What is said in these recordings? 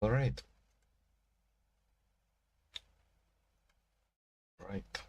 All right. Right.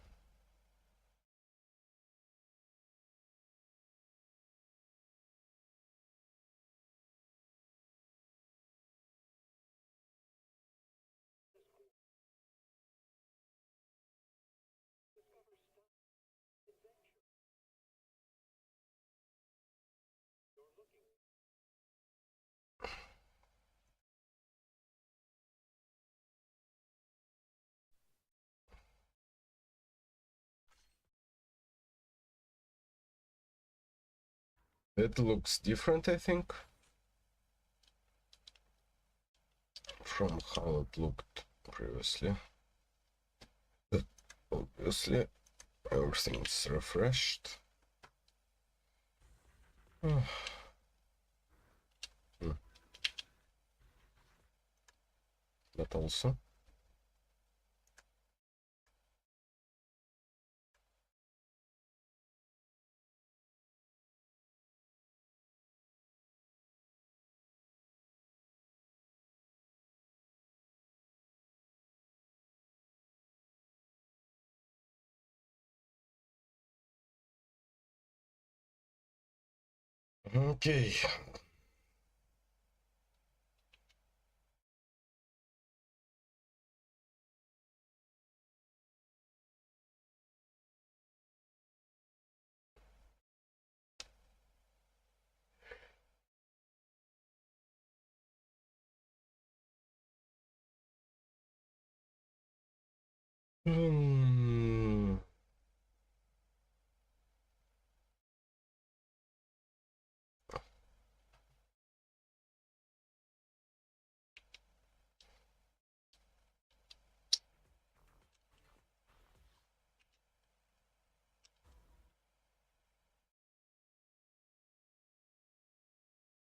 It looks different, I think, from how it looked previously. But obviously, everything's refreshed. Hmm. But also, okay. Hmm.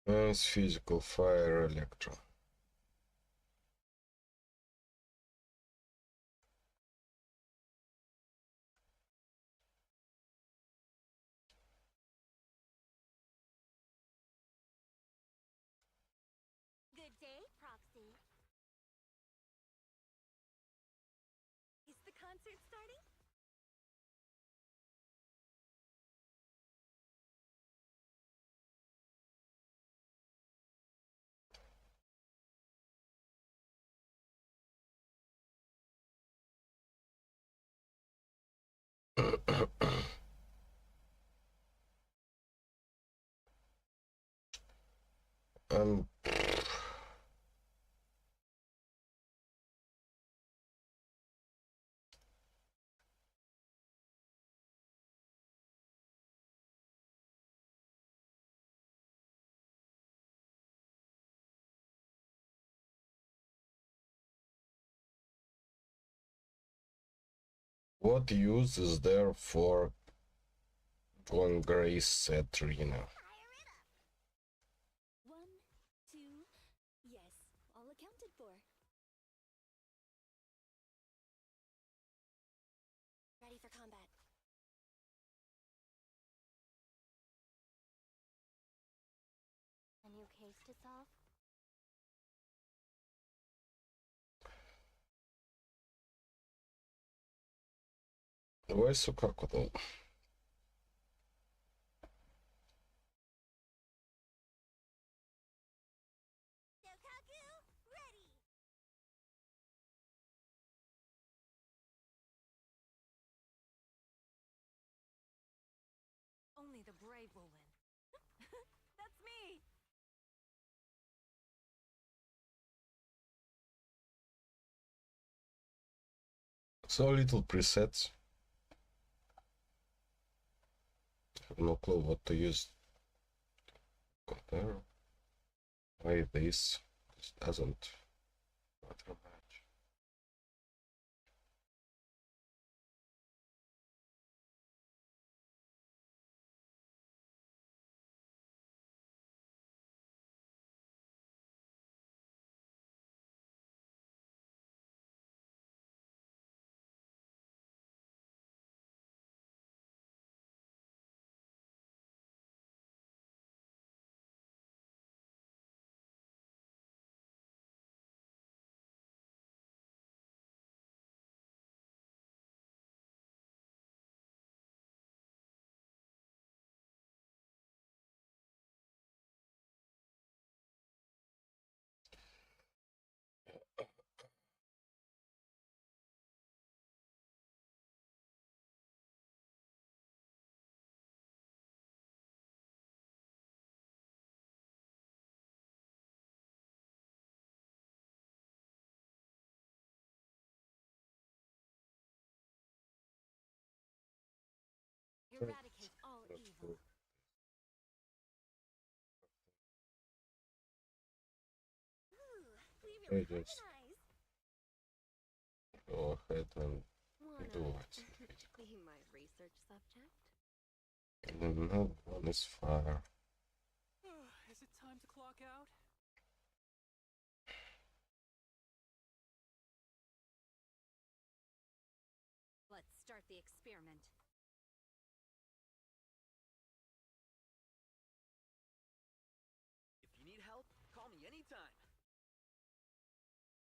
It's physical, fire, electro. Good day, Proxy. Is the concert starting? And what use is there for going Grace at Rena? Fire it up! 1, 2, yes, all accounted for. Ready for combat. A new case to solve? Why Sukakudo? Dokaku, ready! Only the brave will win. That's me! So little presets. Have no clue what to use. Compare. Why this? This doesn't matter much. Eradicate all evil. Ooh, we really Just harmonize. go ahead and do Wanna it. be my research subject? Another one is fire. Is it time to clock out? Let's start the experiment. If you need help, call me anytime.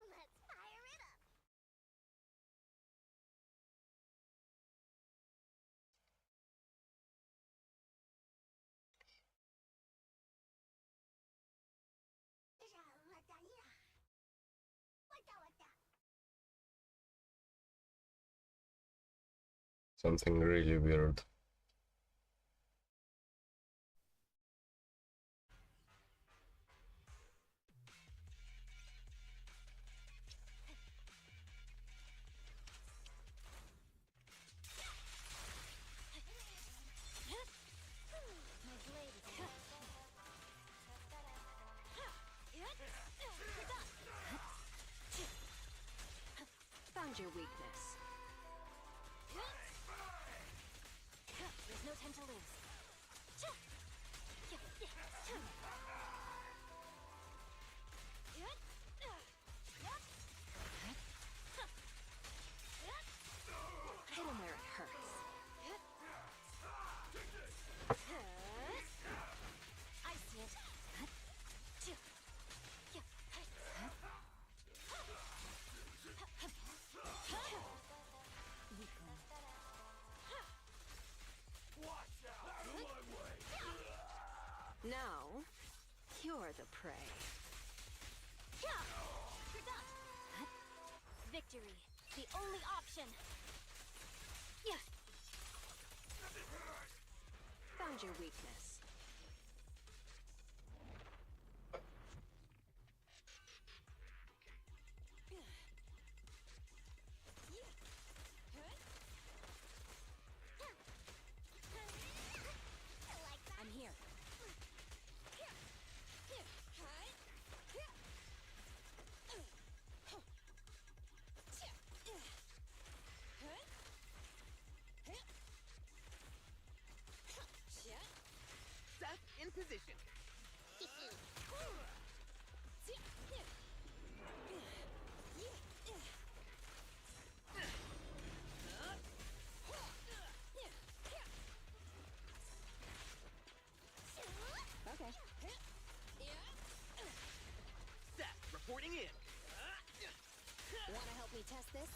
Let's fire it up. Something really weird. My blade is found your weakness. There's no time to lose. Hit him where it hurts. I see it. Now, you're the prey. Victory, the only option. Found your weakness. I'm here. Seth, in position. Okay. Seth, reporting in. Wanna help me test this?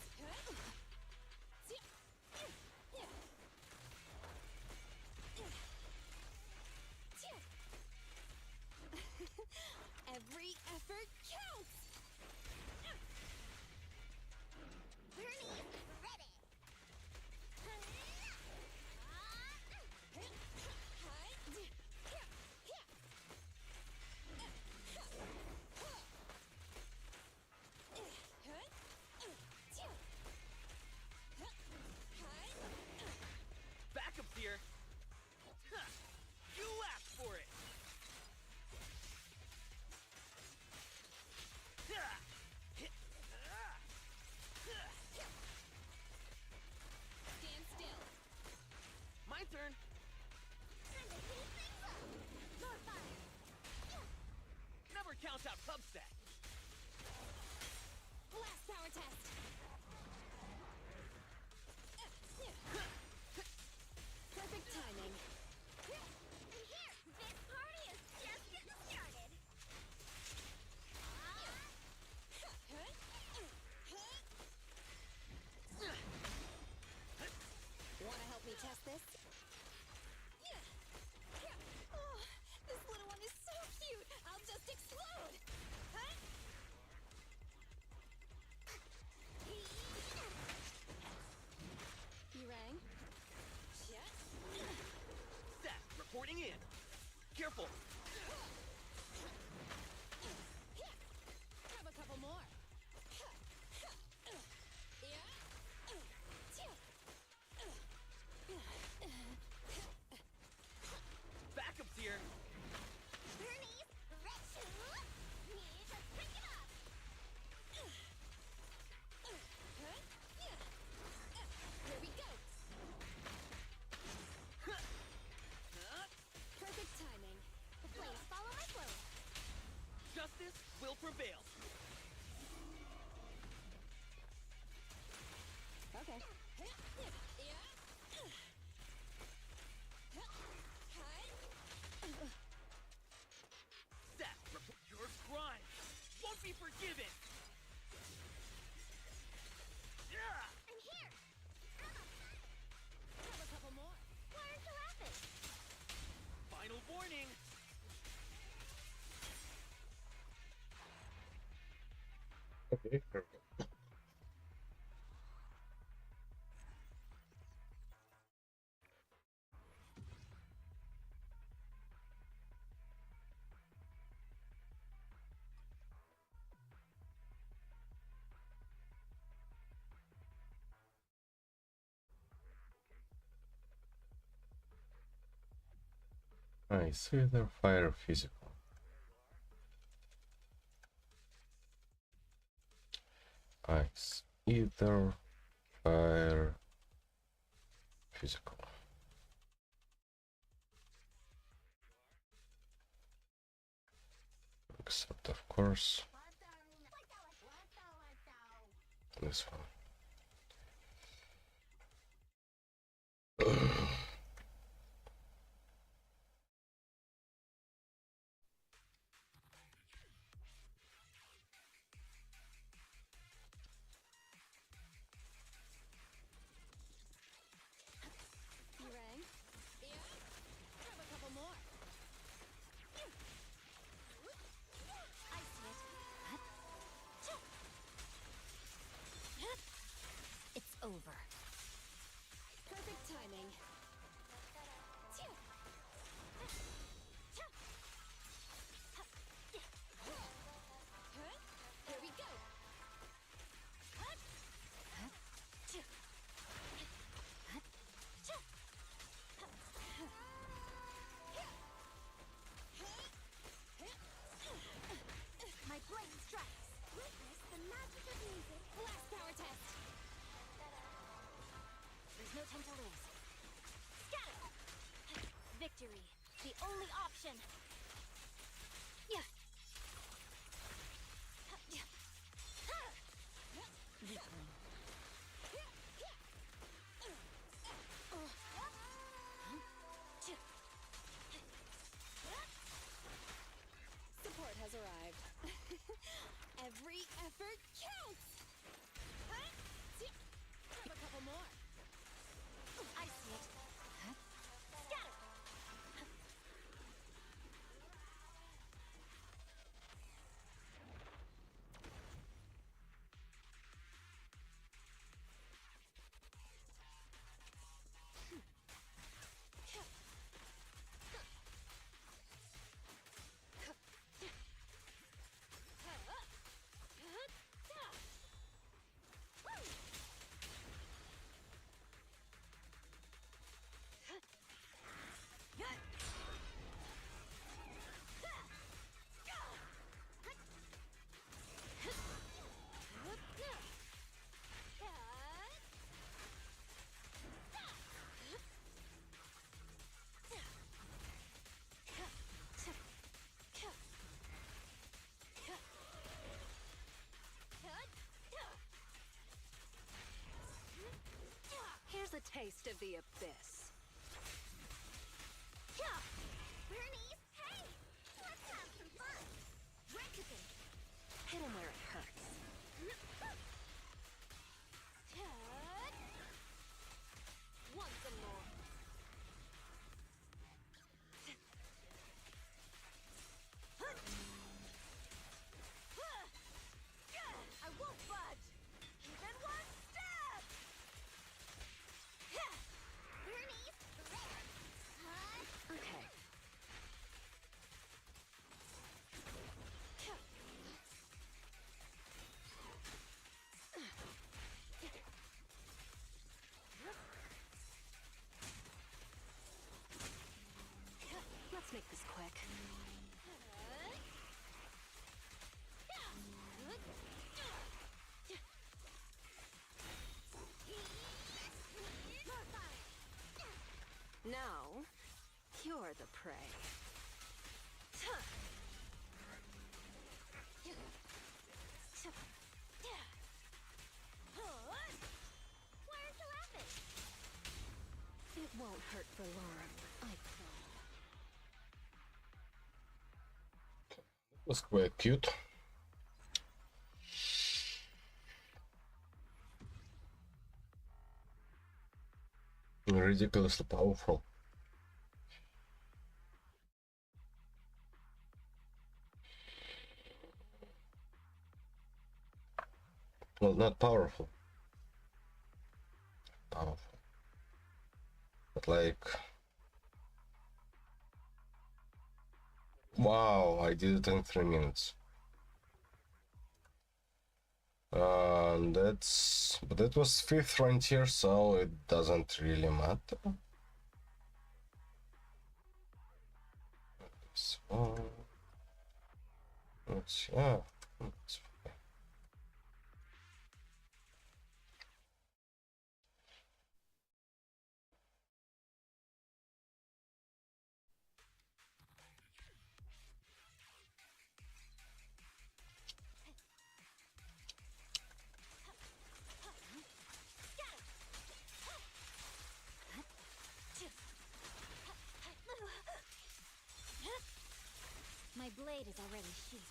Every effort counts! Bernie, ready! Backup's here. You asked for it. Stand still. My turn. Time to heat things up! More fire! Never count out Pubsec. Blast power test! Perfect timing. And here, this party is just getting started. Wanna help me test this? Oh, this little one is so cute! I'll just explode! prevails. Okay. That your crime won't be forgiven. And here! Grab a couple more. Why aren't you laughing? Final warning. Okay, perfect. Nice, either fire or physical. Ice, either fire, physical. Except, of course, this one. You rang? Yeah. Grab a couple more. I see it. It's over. Perfect timing. Here we go. My blade strikes. Witness the magic of music. Blast power test. There's no time to lose. Scatter. Victory, the only option. Yeah. Rippling. Support has arrived. Every effort counts! Grab a couple more. I see it. Scatter! Here's a taste of the abyss. Bernice, hey! Let's have some fun! Rexicant! Hit him where it hurts. Want some more? I won't budge! Even one step! Bernice! Okay. Let's make this quick. Now, you're the prey. Was quite cute. Ridiculously powerful. Well, not powerful. Powerful. But like... Wow, I did it in 3 minutes. But that was 5th frontier, so it doesn't really matter. So, yeah, it's fine. My blade is already sheathed.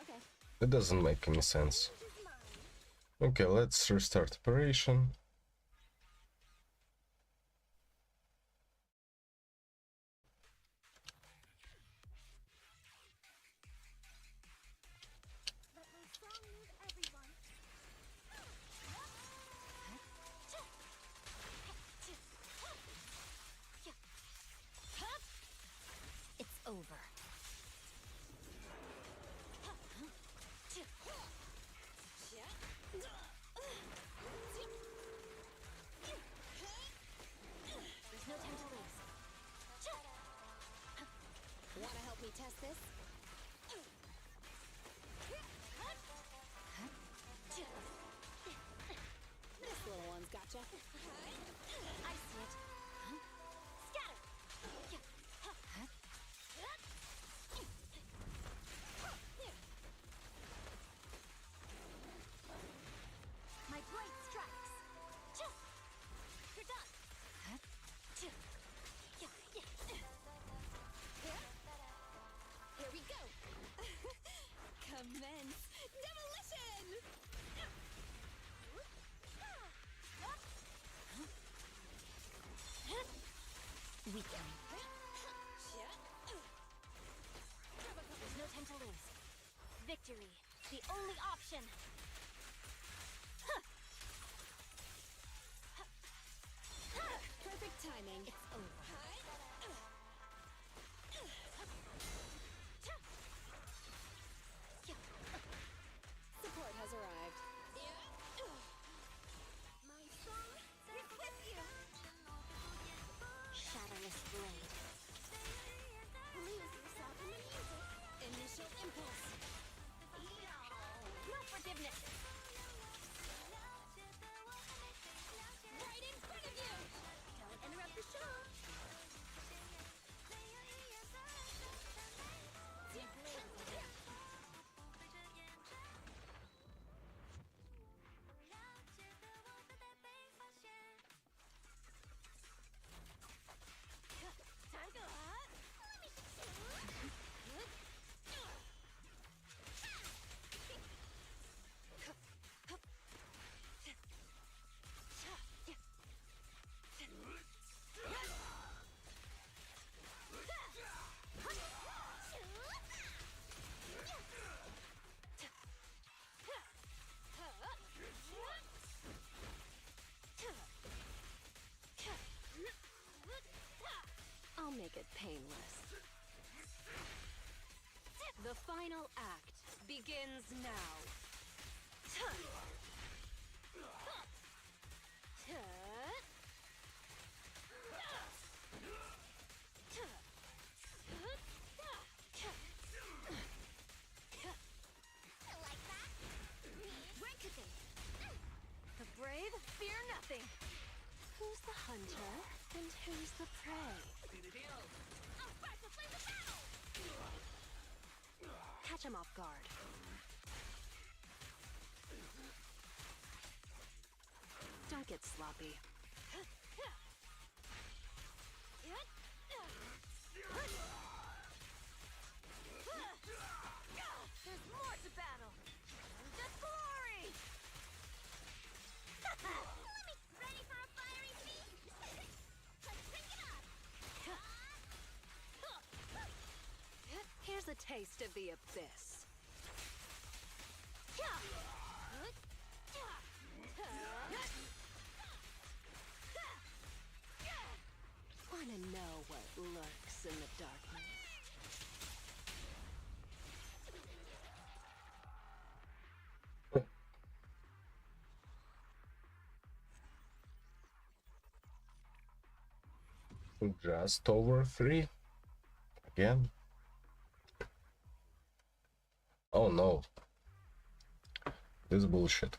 Okay. It doesn't make any sense. Okay, let's restart operation. Let my song move everyone. It's over. There's no time to lose. Wanna help me test this? This little one's gotcha. I see it. Scatter! My blade strikes. You're done. Here we go. Commence demolition. Weaken. There's no time to lose. Victory, the only option. Perfect timing. It's over. Support has arrived. My song is with you. Shadowless blade. Lose yourself in the music. Initial impulse. No forgiveness. Right in front of you. Don't interrupt the show. Time to let me I'll make it painless. The final act begins now. like that. Rank-a-thing. The brave fear nothing. Who's the hunter and who's the prey? I'm about to play the battle. Catch him off guard. Don't get sloppy. taste of the abyss. Wanna know what lurks in the darkness? Just over 3 again. Oh no, this bullshit.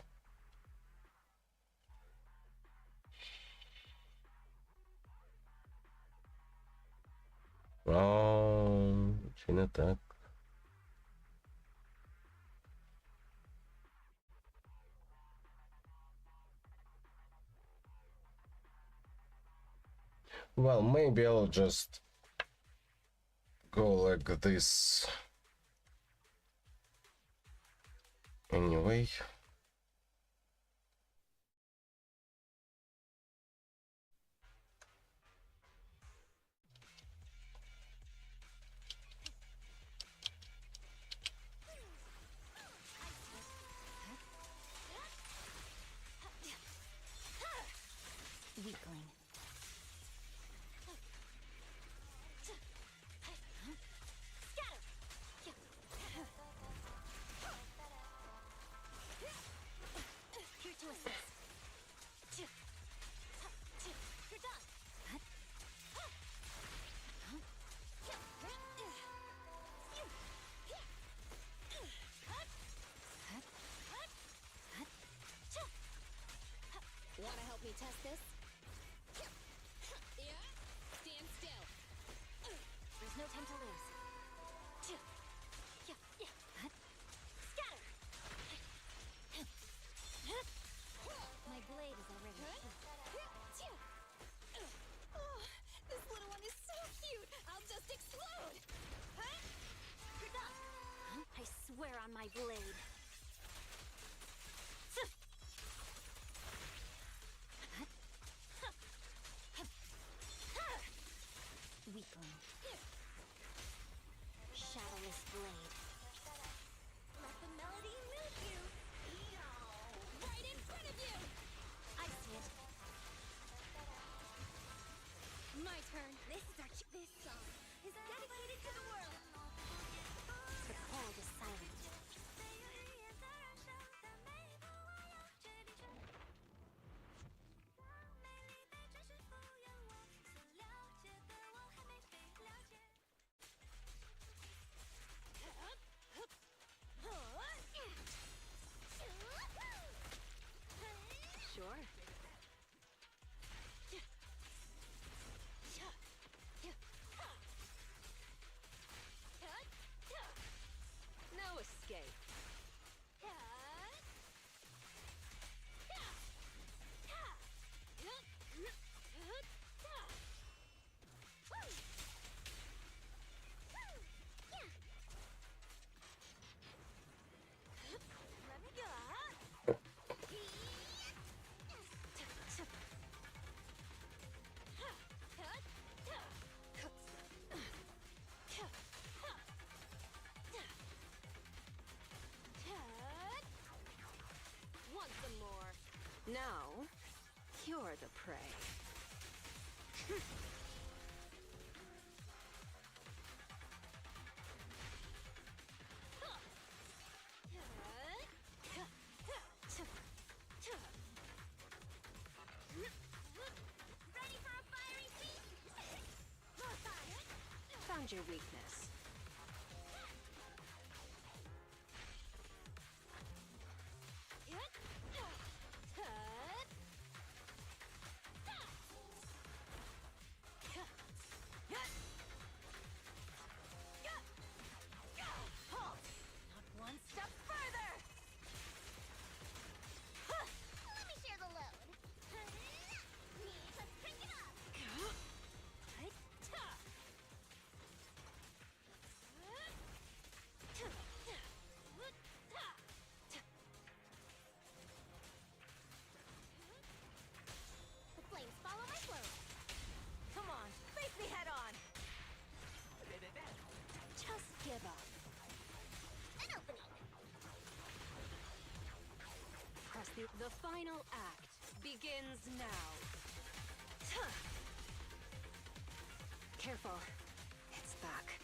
Chain attack. Well, maybe I'll just go like this anyway. Weakling. Here to assist. You're done. Wanna help me test this? Yeah? Stand still. There's no time to lose. Scatter! My blade is already oh, this little one is so cute! I'll just explode! You're done! I swear on my blade. Weakling. Shadowless blade. Let the melody move you. Right in front of you. I see it. My turn. This song is dedicated to the world. The cold is silent. Sure. No escape. Let me go. Want some more? Now, you're the prey. Ready for a fiery feast? More fire. Found your weakness. Halt! Not one step further! Let me share the load. Let's crank it up. The final act begins now. Careful. It's back.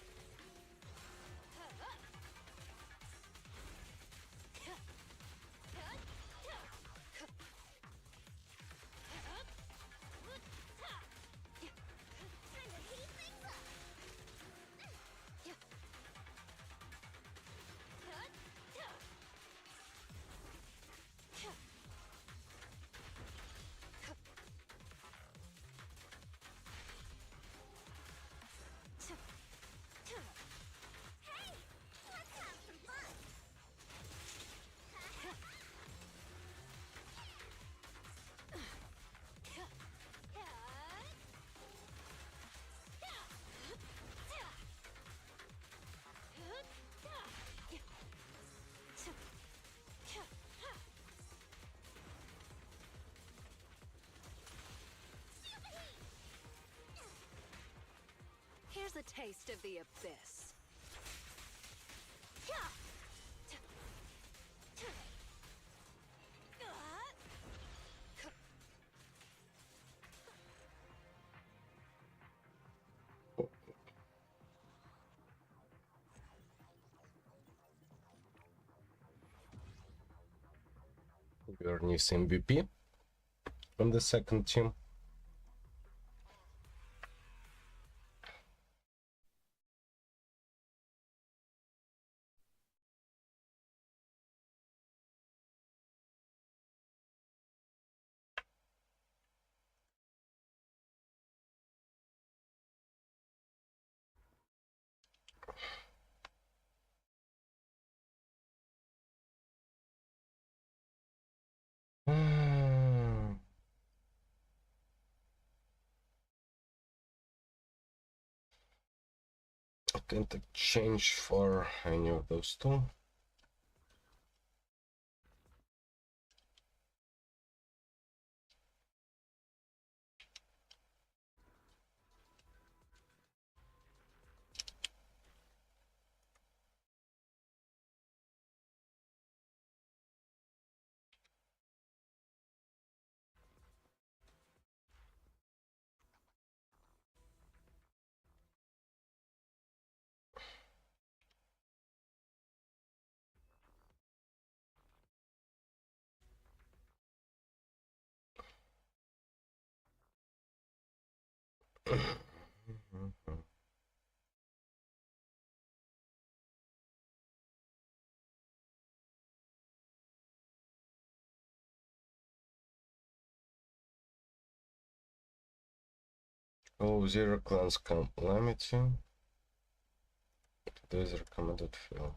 Time to heat things up. Hey, let's have some fun. Here's a taste of the abyss. Bernie's MVP from the second team. I can't exchange for any of those two. Oh, Zero Clans Calamity. Today's recommended film.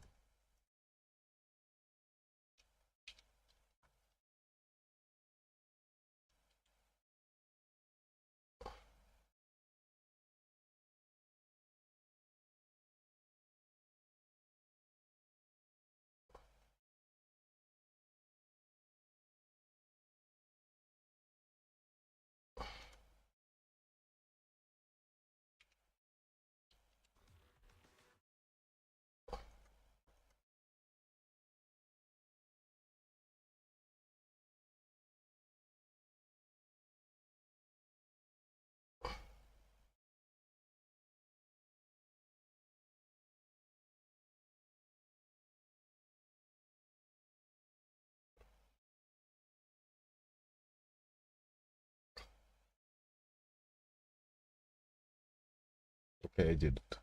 Okay, I did it.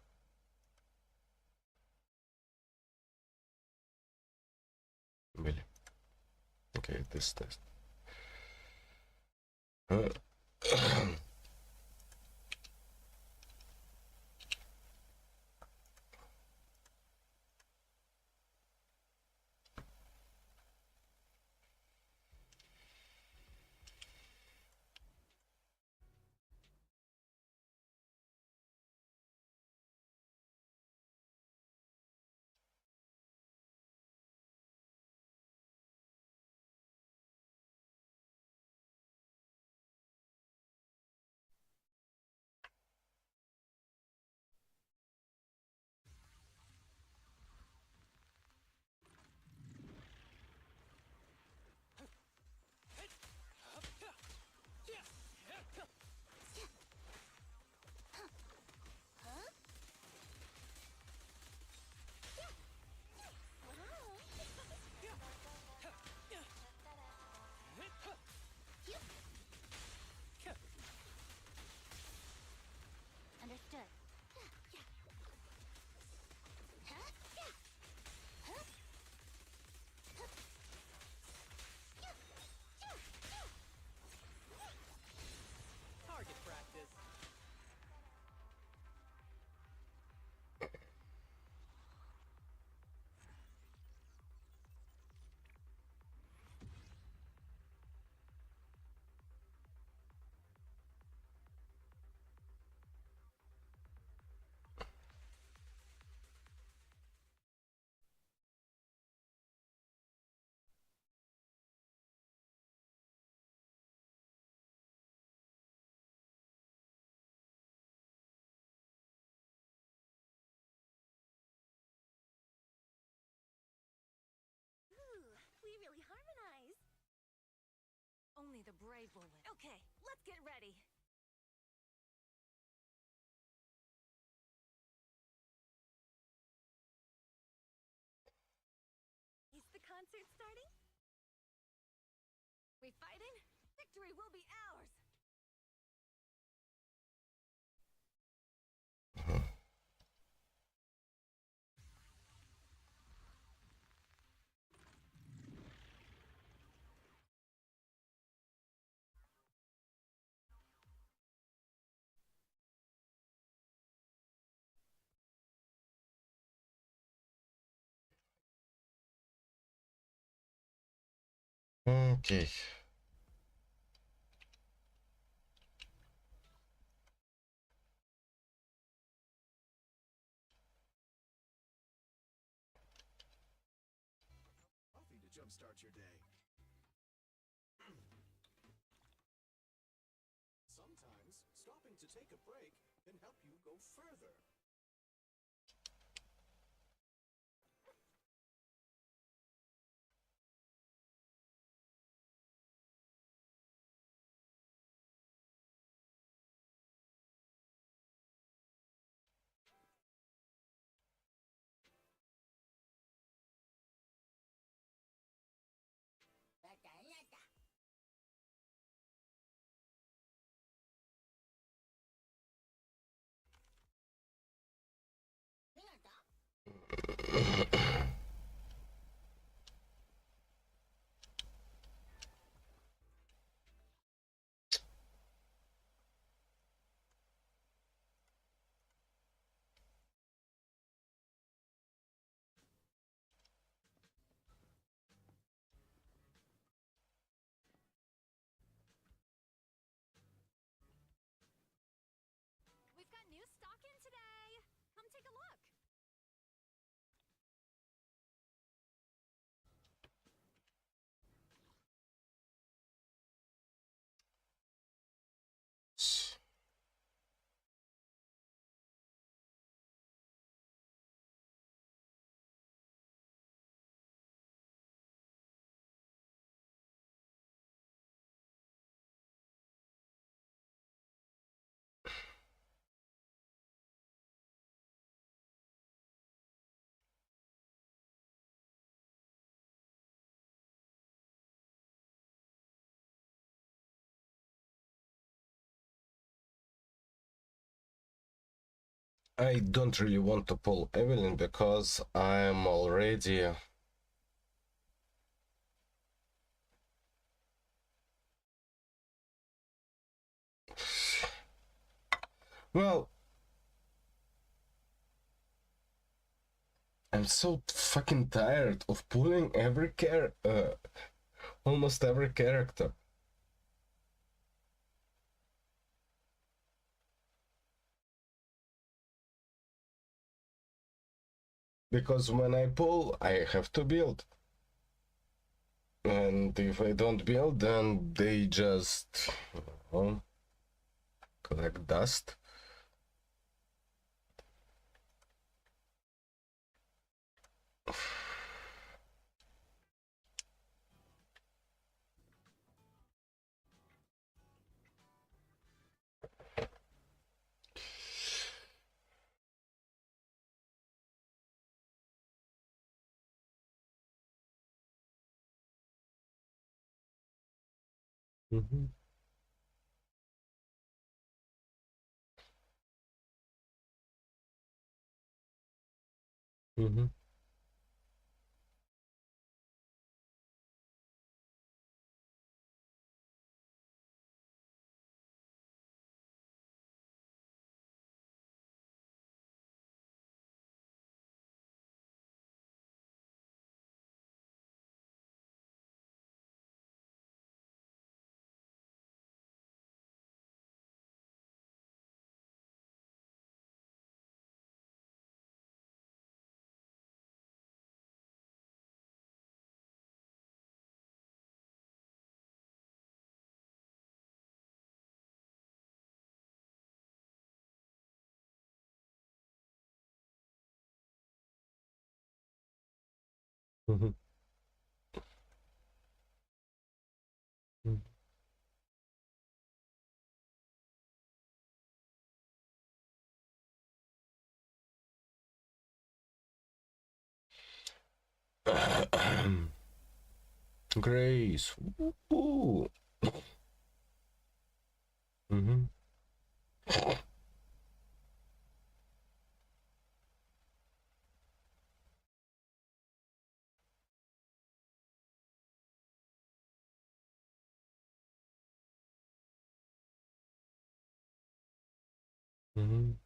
Really? Okay, this test. the Brave will win. Okay, let's get ready. Is the concert starting? We fighting? Victory will be ours! Okay. Coffee to jumpstart your day. Sometimes, stopping to take a break can help you go further. We've got new stock in today! Come take a look! I don't really want to pull Evelyn because I'm already... Well, I'm so fucking tired of pulling almost every character. Because when I pull, I have to build. And if I don't build, then they just collect dust. Mm-hmm. Mm-hmm. Mm-hmm. Grace. Woo. Mhm. Mhm.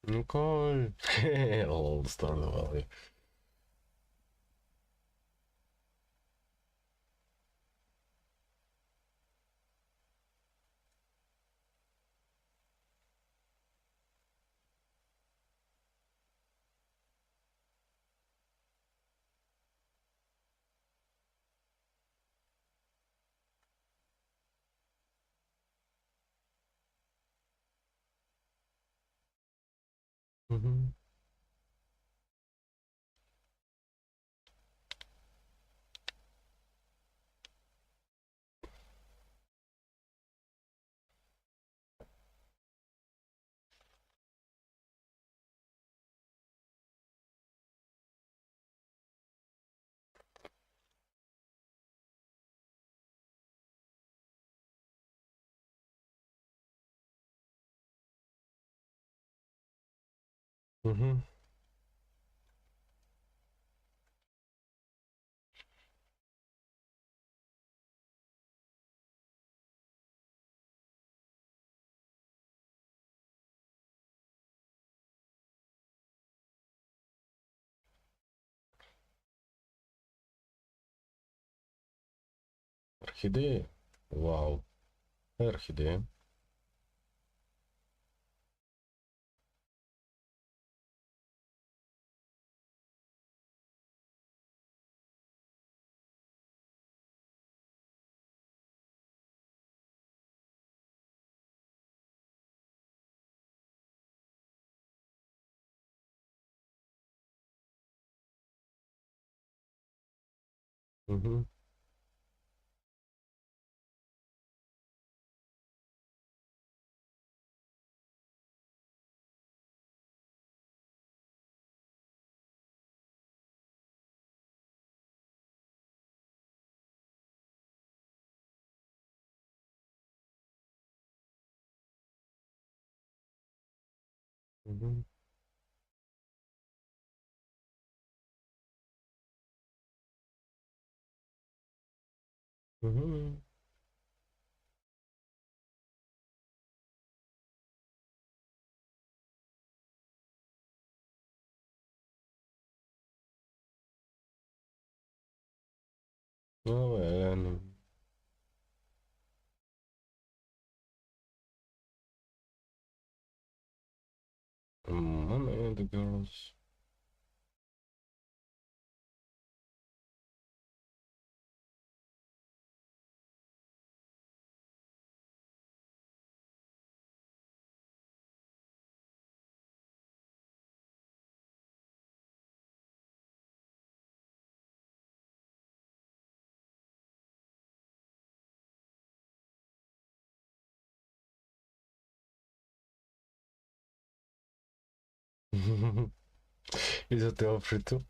Nicole. All Stardew Valley. Mhm. Mhm. Орхидеи? Вау. Орхидея. Mhm. Mhm. Mhm. Va bene. Money and the girls. Isso até ao frito.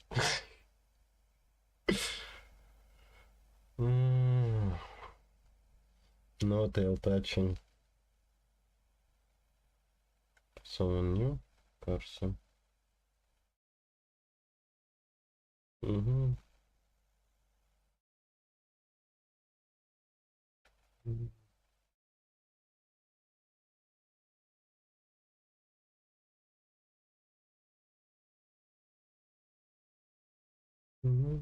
Mm, no tail touching. Someone new person. Mm-hmm. Mm-hmm.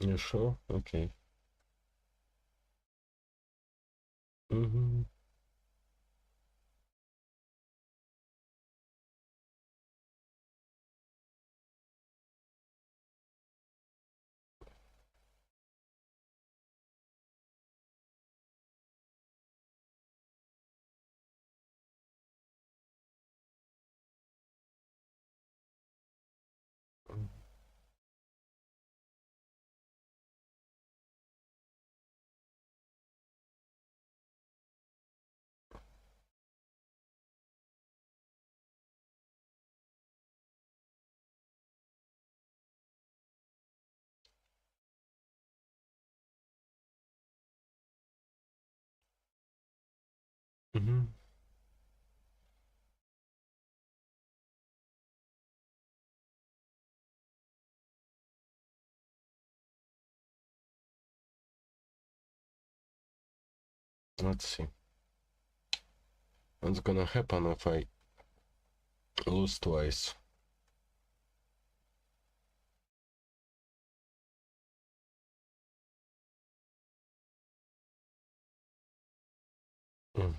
You sure? Okay. Mm-hmm. Mm-hmm. Let's see. What's gonna happen if I lose twice? Mm.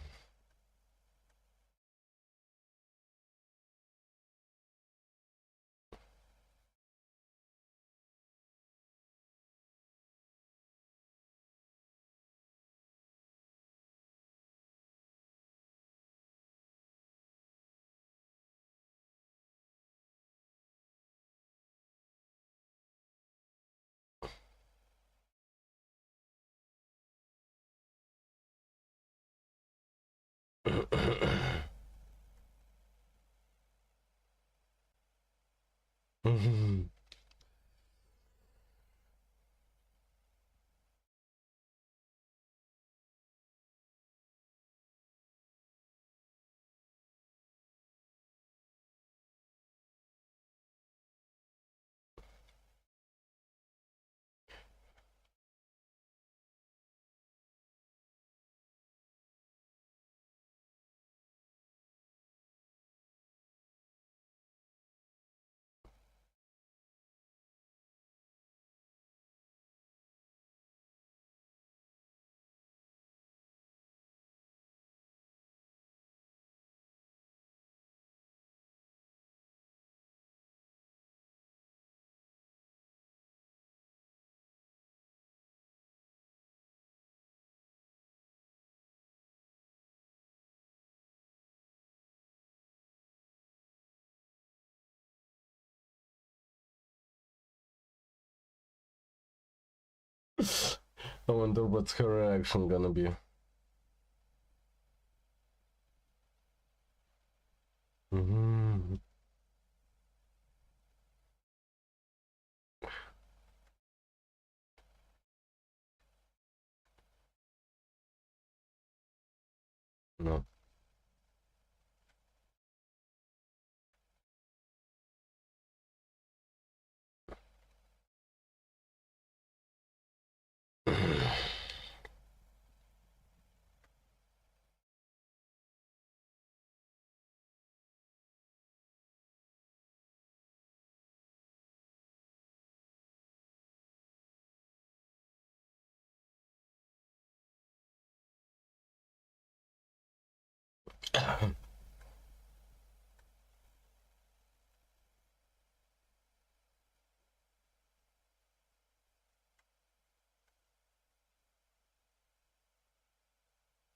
Mm-hmm. I wonder what's her reaction gonna be. Mm-hmm. No.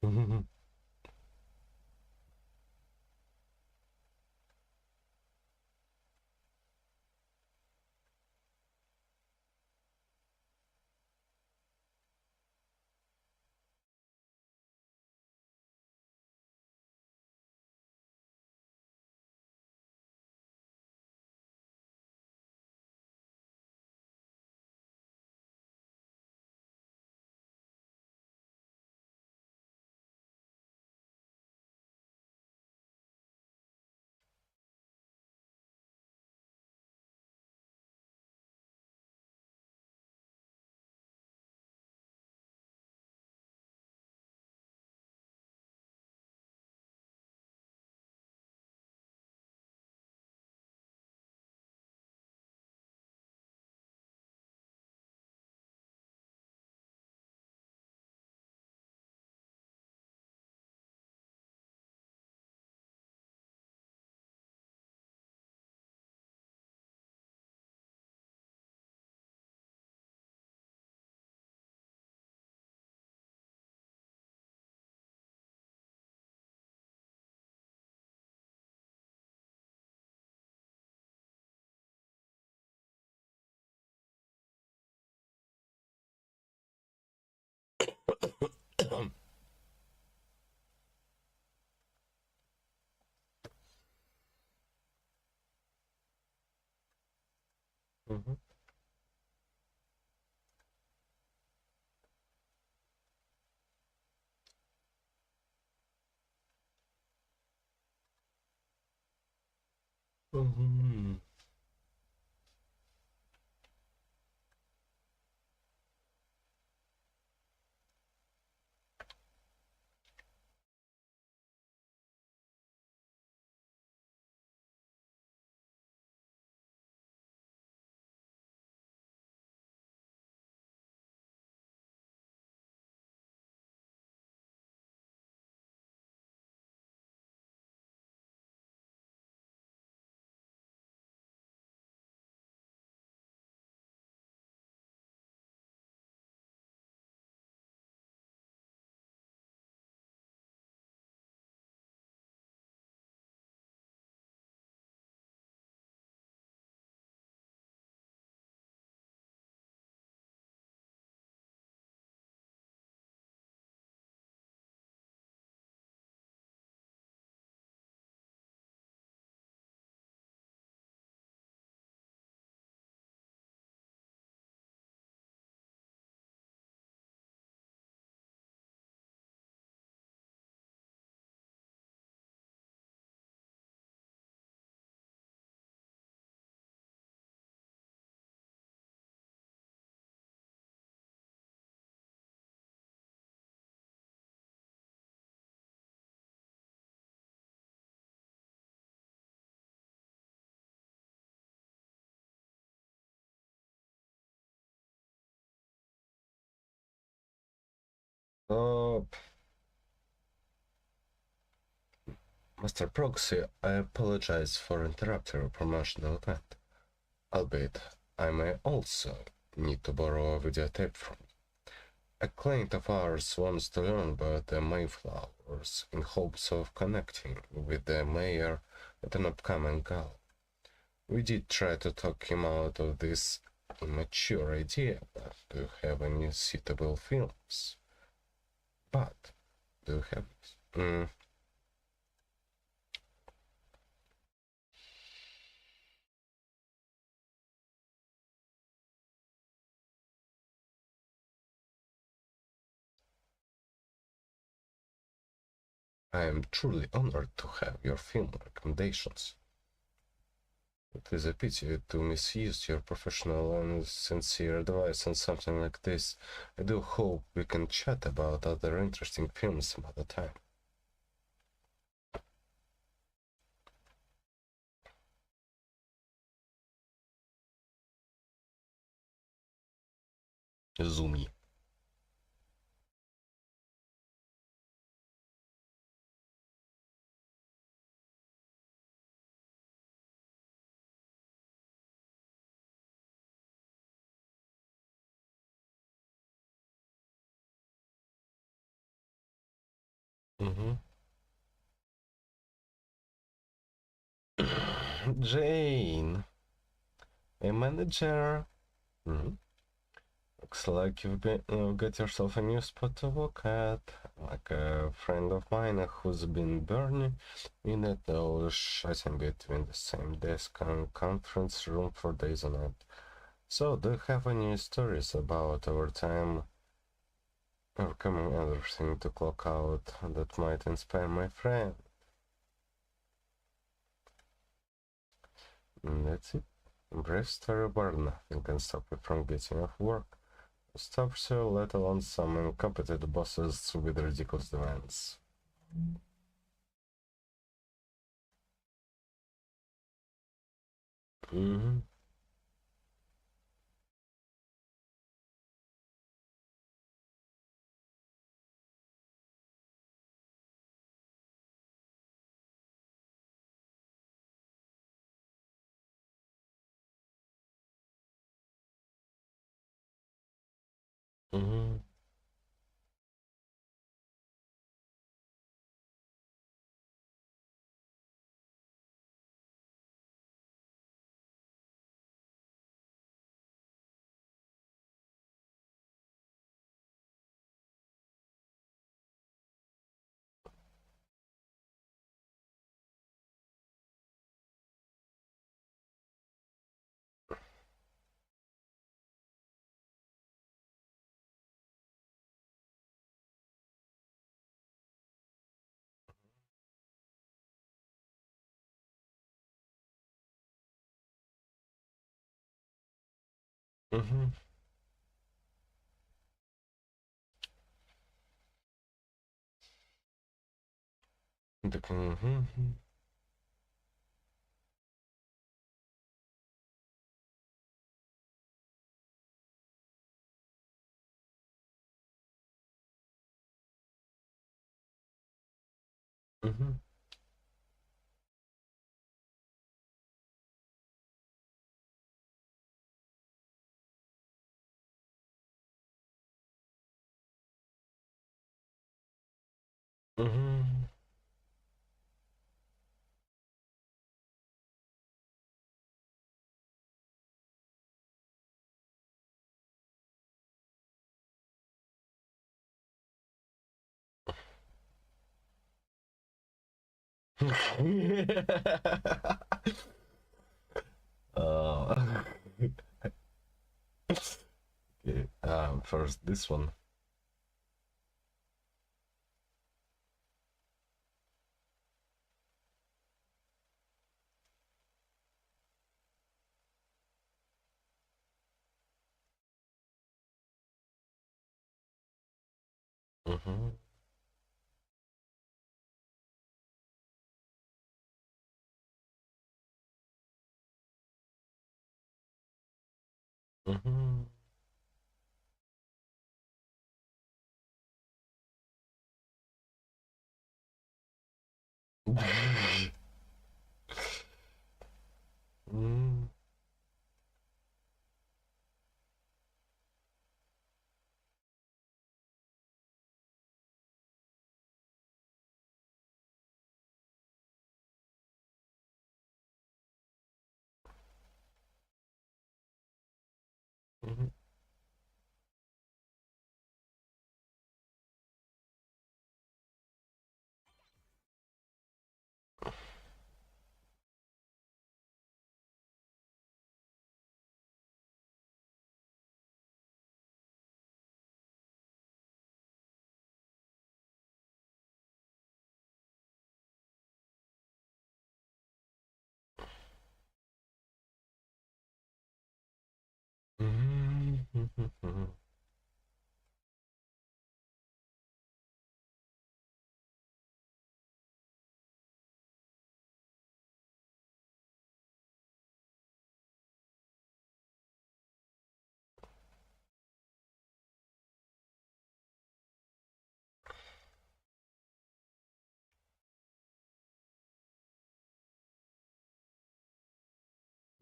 Mm-hmm. Mhm. Mhm. Oh, Master Proxy, I apologize for interrupting your promotional event. Albeit, I may also need to borrow a videotape from you. A client of ours wants to learn about the Mayflowers in hopes of connecting with the mayor at an upcoming gala. We did try to talk him out of this immature idea, but do you have any suitable films? But, do you have... I am truly honored to have your film recommendations. It is a pity to misuse your professional and sincere advice on something like this. I do hope we can chat about other interesting films some other time. Zumi. Mm-hmm. Jane, a manager. Mm-hmm. Looks like you've got yourself a new spot to work at. Like a friend of mine who's been burning in it, or shutting between the same desk and conference room for days on end. So, do you have any stories about overtime overcoming everything to clock out that might inspire my friend? That's it. Brave story bar, nothing can stop you from getting off work. Stops you, let alone some incompetent bosses with ridiculous demands. Mm-hmm. Mm-hmm. Mm-hmm. Mm-hmm. Mm-hmm. Mm-hmm. uh, okay, first this one. Mm-hmm. Mm-hmm. Mm-hmm. Mm-hmm. Mm-hmm.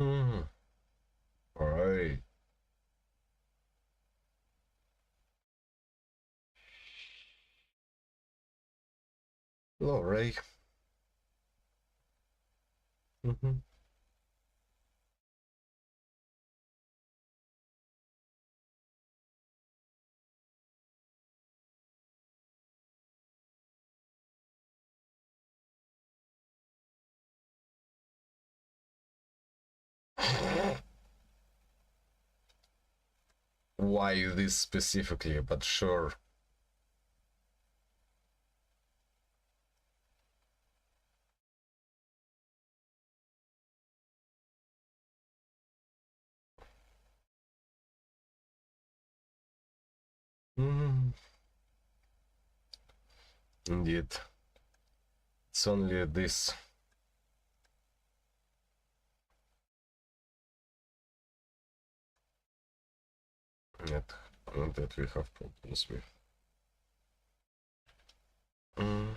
Mm-hmm. All right. Hello, Ray. Mm-hmm. Why this specifically? But sure. Mm, indeed. It's only this. Yet, that we have problems with. Mm.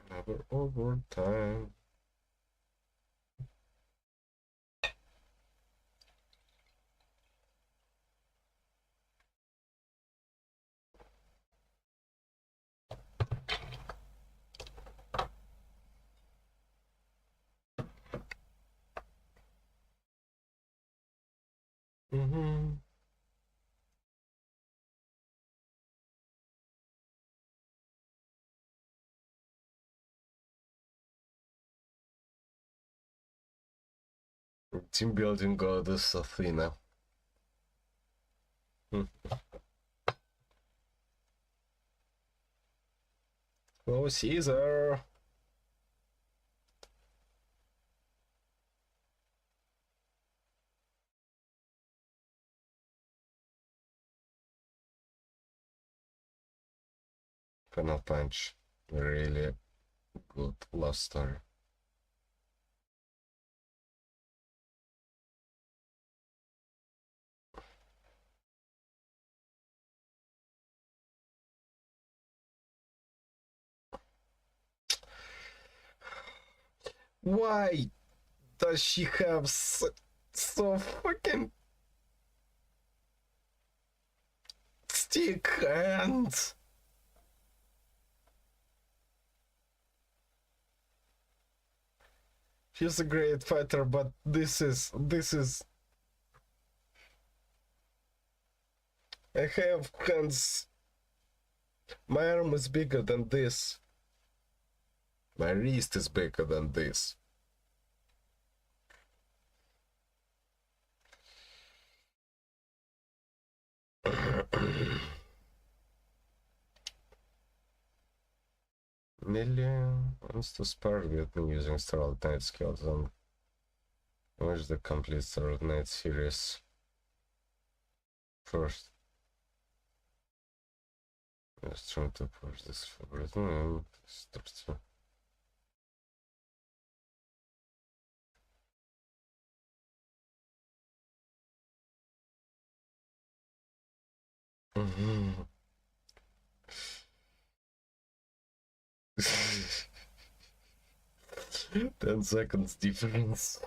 Never overtime. Mm-hmm. Team building goddess Athena. Oh, Caesar! Final Punch. Really good love story. Why does she have so fucking stick hands? She's a great fighter, but this is I have hands. My arm is bigger than this. My wrist is bigger than this. Nelly wants to spar with me using Starlight Knight skills and wish the complete Starlight Knight series first. Let's try to push this forward and starts to. Mhm. 10 seconds difference.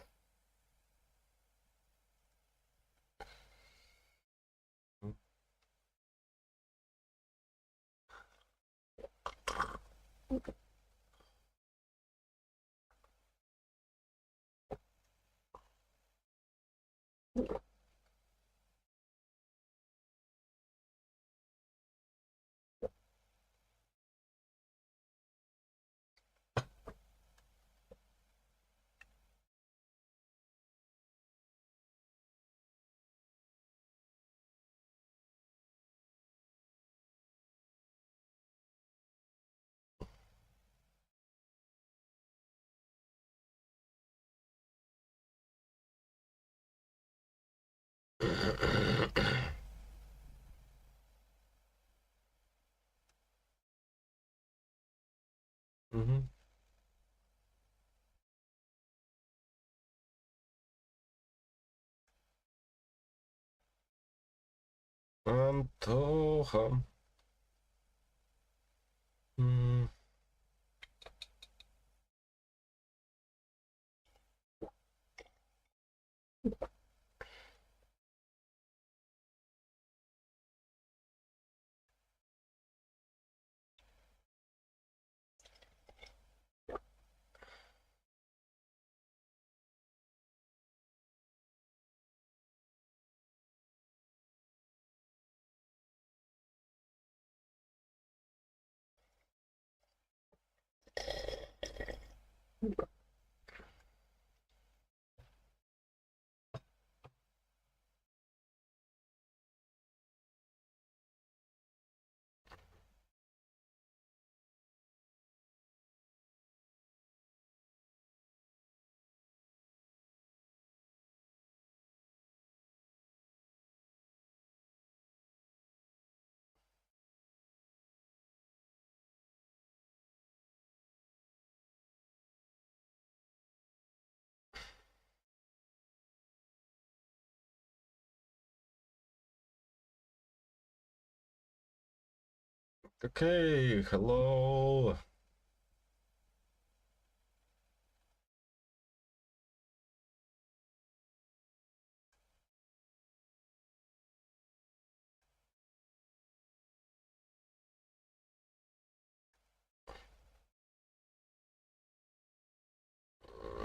Mhm. Антоха. М. Okay, hello.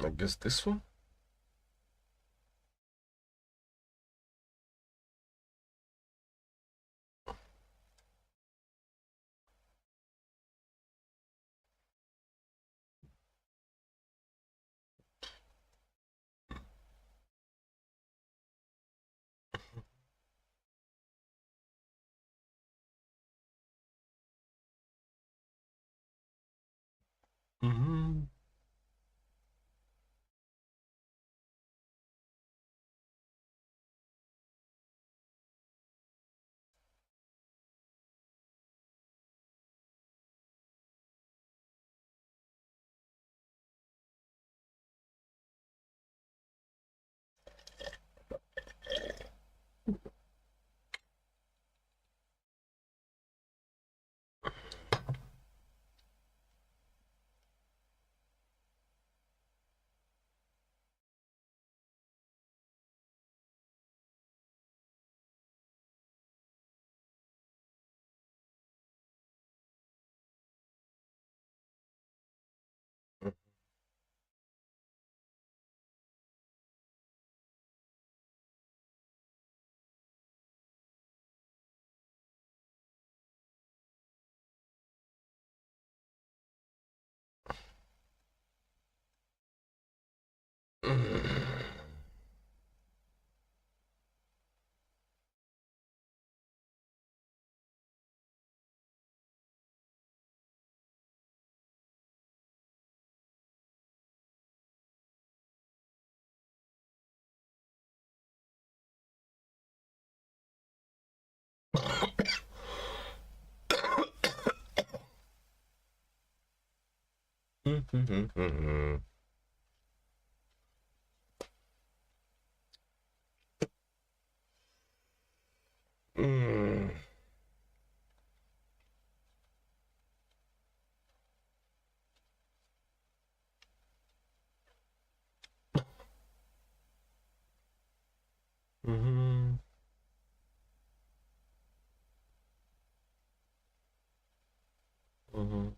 I guess this one? Mhm. Mhm. Mm. Mhm. Mhm.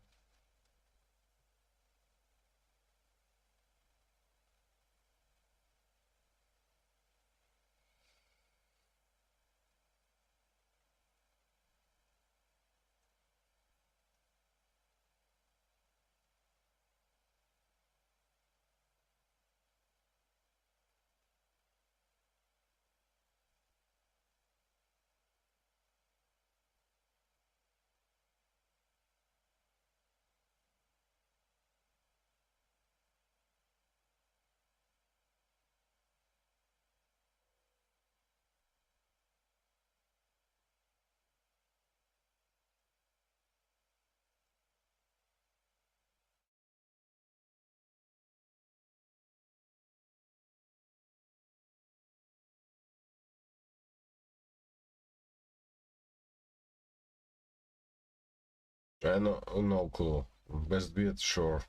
No clue. Best bet, sure.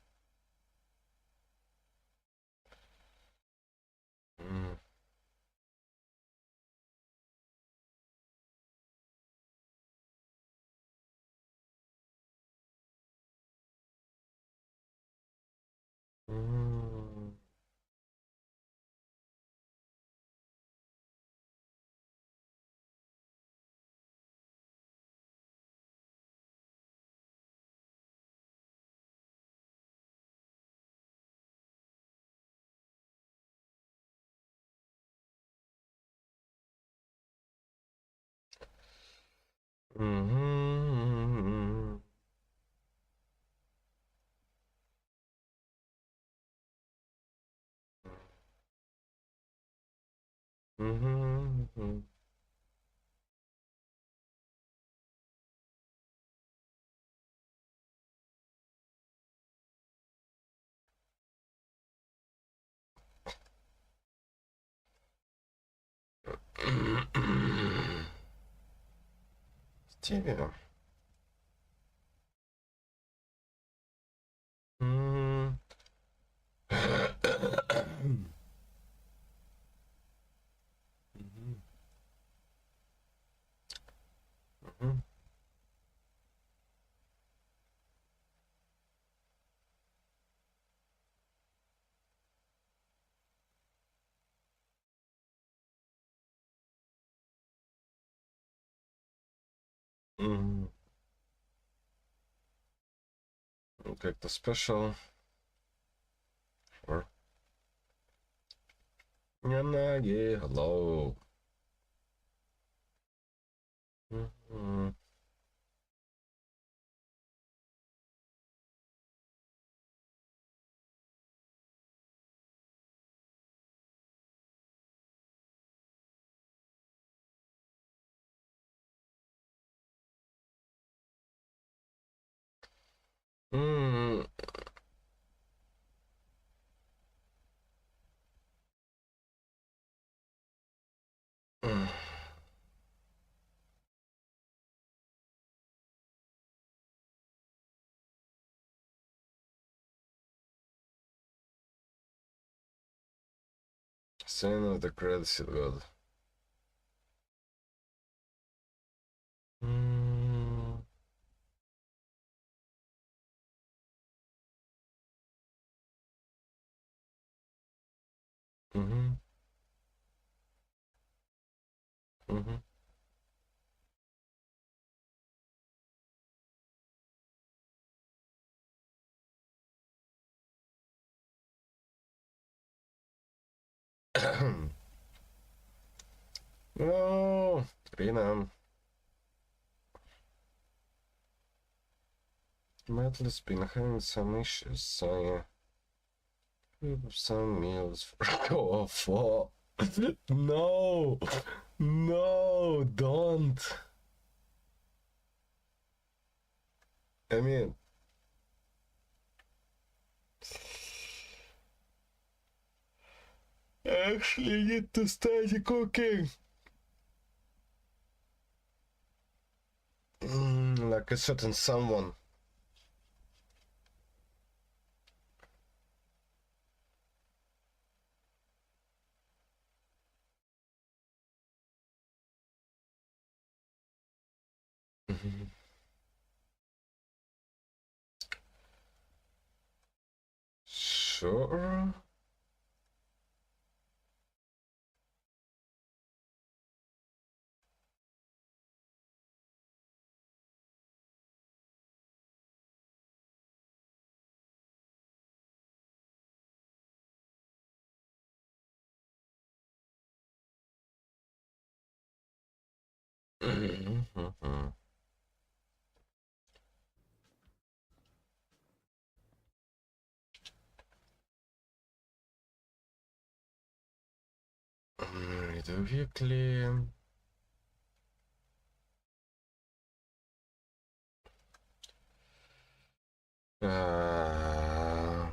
Mm. Mm. Mhm. Mhm. Stevie. Mm. Mhm. Mhm. Mhm. Как-то special. Or Yanagi, hello. Mhm. Mm. Mm. Scene of the credits god. Mm. Mhm. Mhm. No, Rina. Metal's been having some issues, so yeah. Some meals for go for. No, no, don't. I mean, I actually need to start cooking. Like a certain someone. Mhm. Sure. Mhm. Read a weekly. Uh,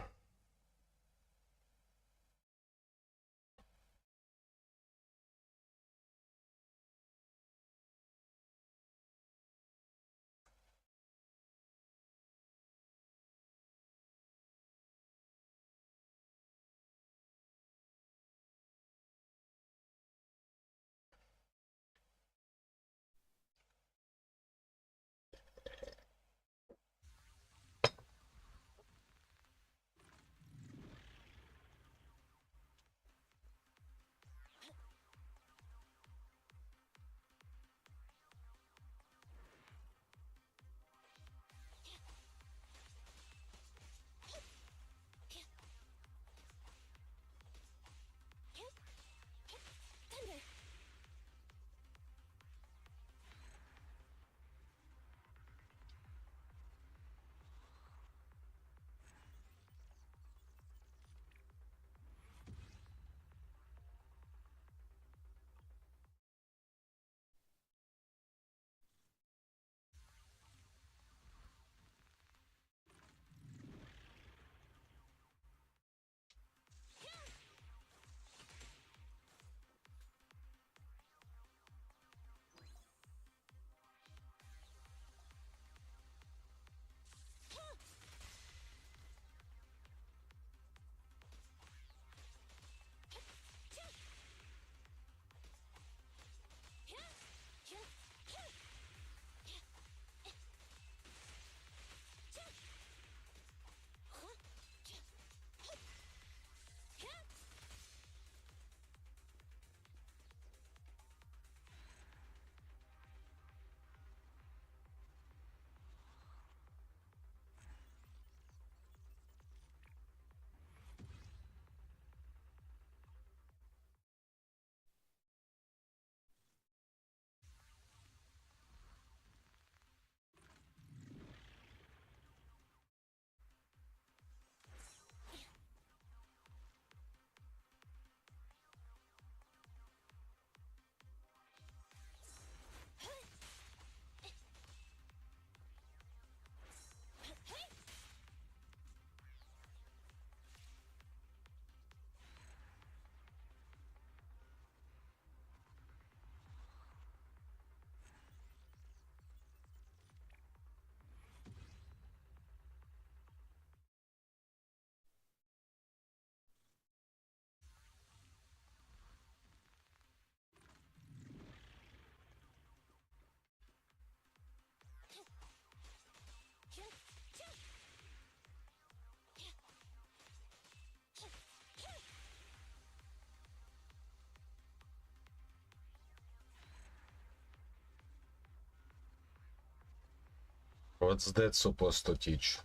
what's that supposed to teach?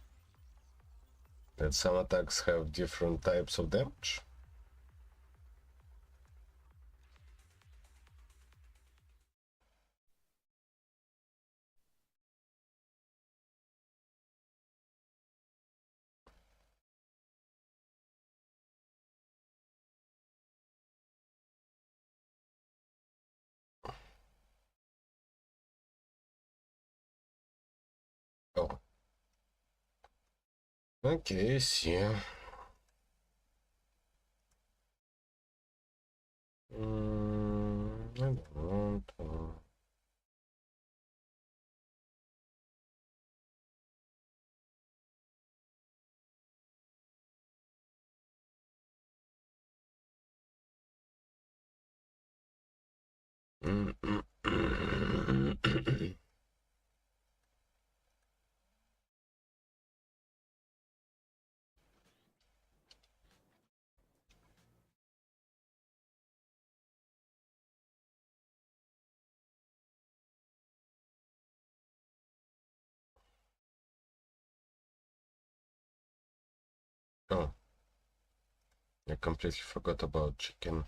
That some attacks have different types of damage? Oh. Okay, I see. I don't want to... Oh, I completely forgot about chicken.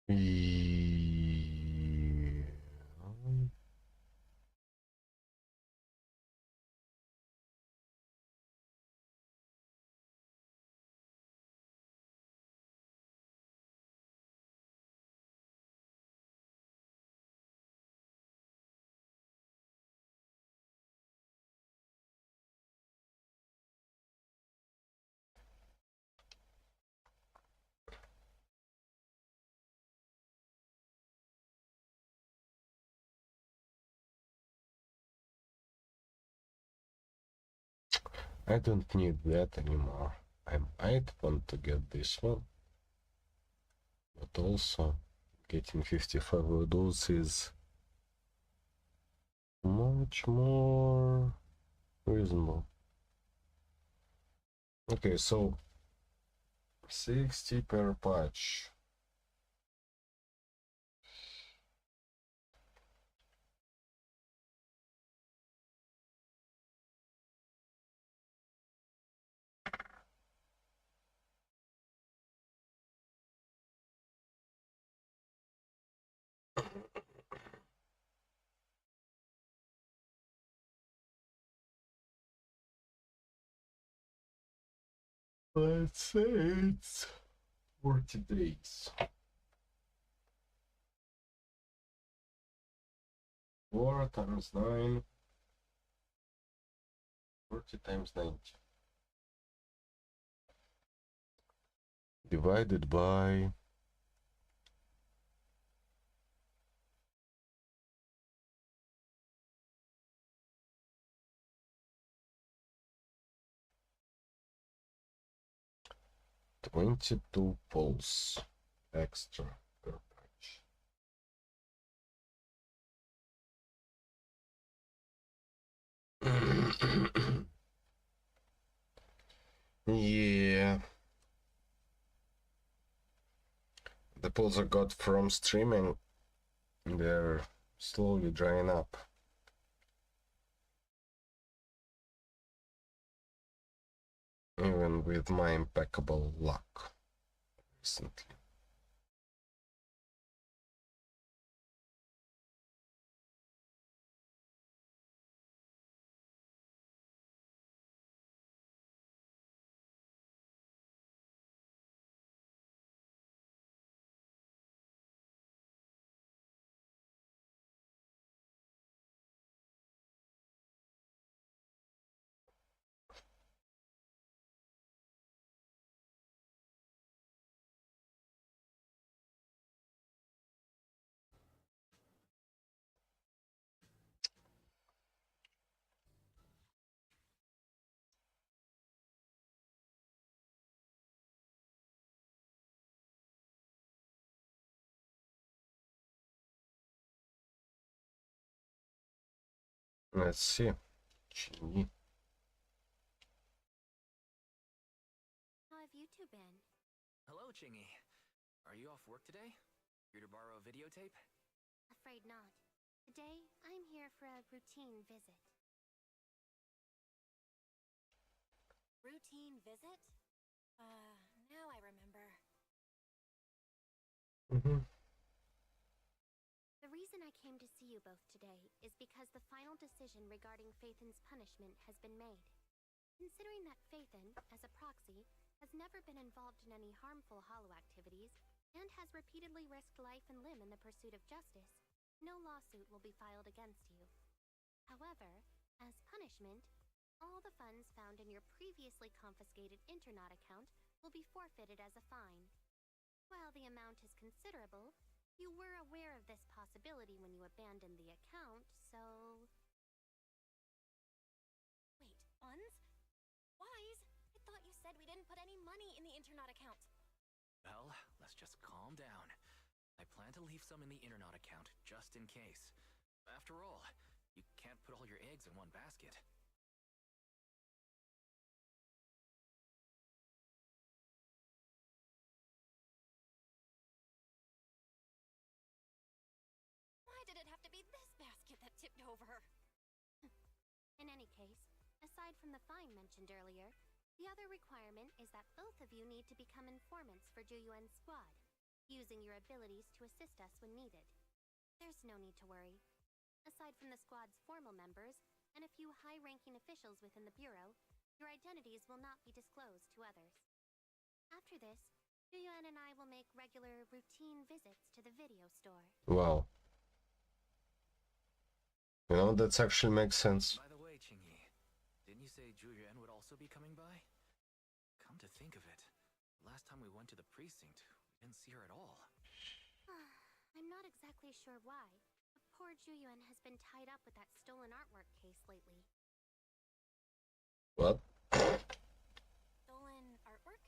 Yeah. I don't need that anymore. I might want to get this one, but also getting 55 of those is much more reasonable. Okay, so 60 per patch. Let's say it's 40 days. 4 times 9. 40 times 90. Divided by 22 poles extra per patch. Yeah. The poles I got from streaming, they're slowly drying up. Even with my impeccable luck recently. Let's see. Gee. How have you two been? Hello, Chingy. Are you off work today? Here to borrow a videotape? Afraid not. Today, I'm here for a routine visit. Routine visit? Now I remember. The reason I came to see you both today is because the final decision regarding Phaethon's punishment has been made. Considering that Phaethon, as a proxy, has never been involved in any harmful hollow activities, and has repeatedly risked life and limb in the pursuit of justice, no lawsuit will be filed against you. However, as punishment, all the funds found in your previously confiscated Internaut account will be forfeited as a fine. While the amount is considerable, you were aware of this possibility when you abandoned the account, so... Wait, funds? Wise? I thought you said we didn't put any money in the Internaut account. Well, let's just calm down. I plan to leave some in the Internaut account, just in case. After all, you can't put all your eggs in one basket. Why did it have to be this basket that tipped over? In any case, aside from the fine mentioned earlier, the other requirement is that both of you need to become informants for Juyuan's squad, using your abilities to assist us when needed. There's no need to worry. Aside from the squad's formal members, and a few high-ranking officials within the Bureau, your identities will not be disclosed to others. After this, Juyuan and I will make regular, routine visits to the video store. Wow. You know, that actually makes sense. By the way, Chingy, didn't you say Zhu Yuan would also be coming by? Come to think of it, last time we went to the precinct, we didn't see her at all. I'm not exactly sure why, but poor Juyuan has been tied up with that stolen artwork case lately. What? Stolen artwork?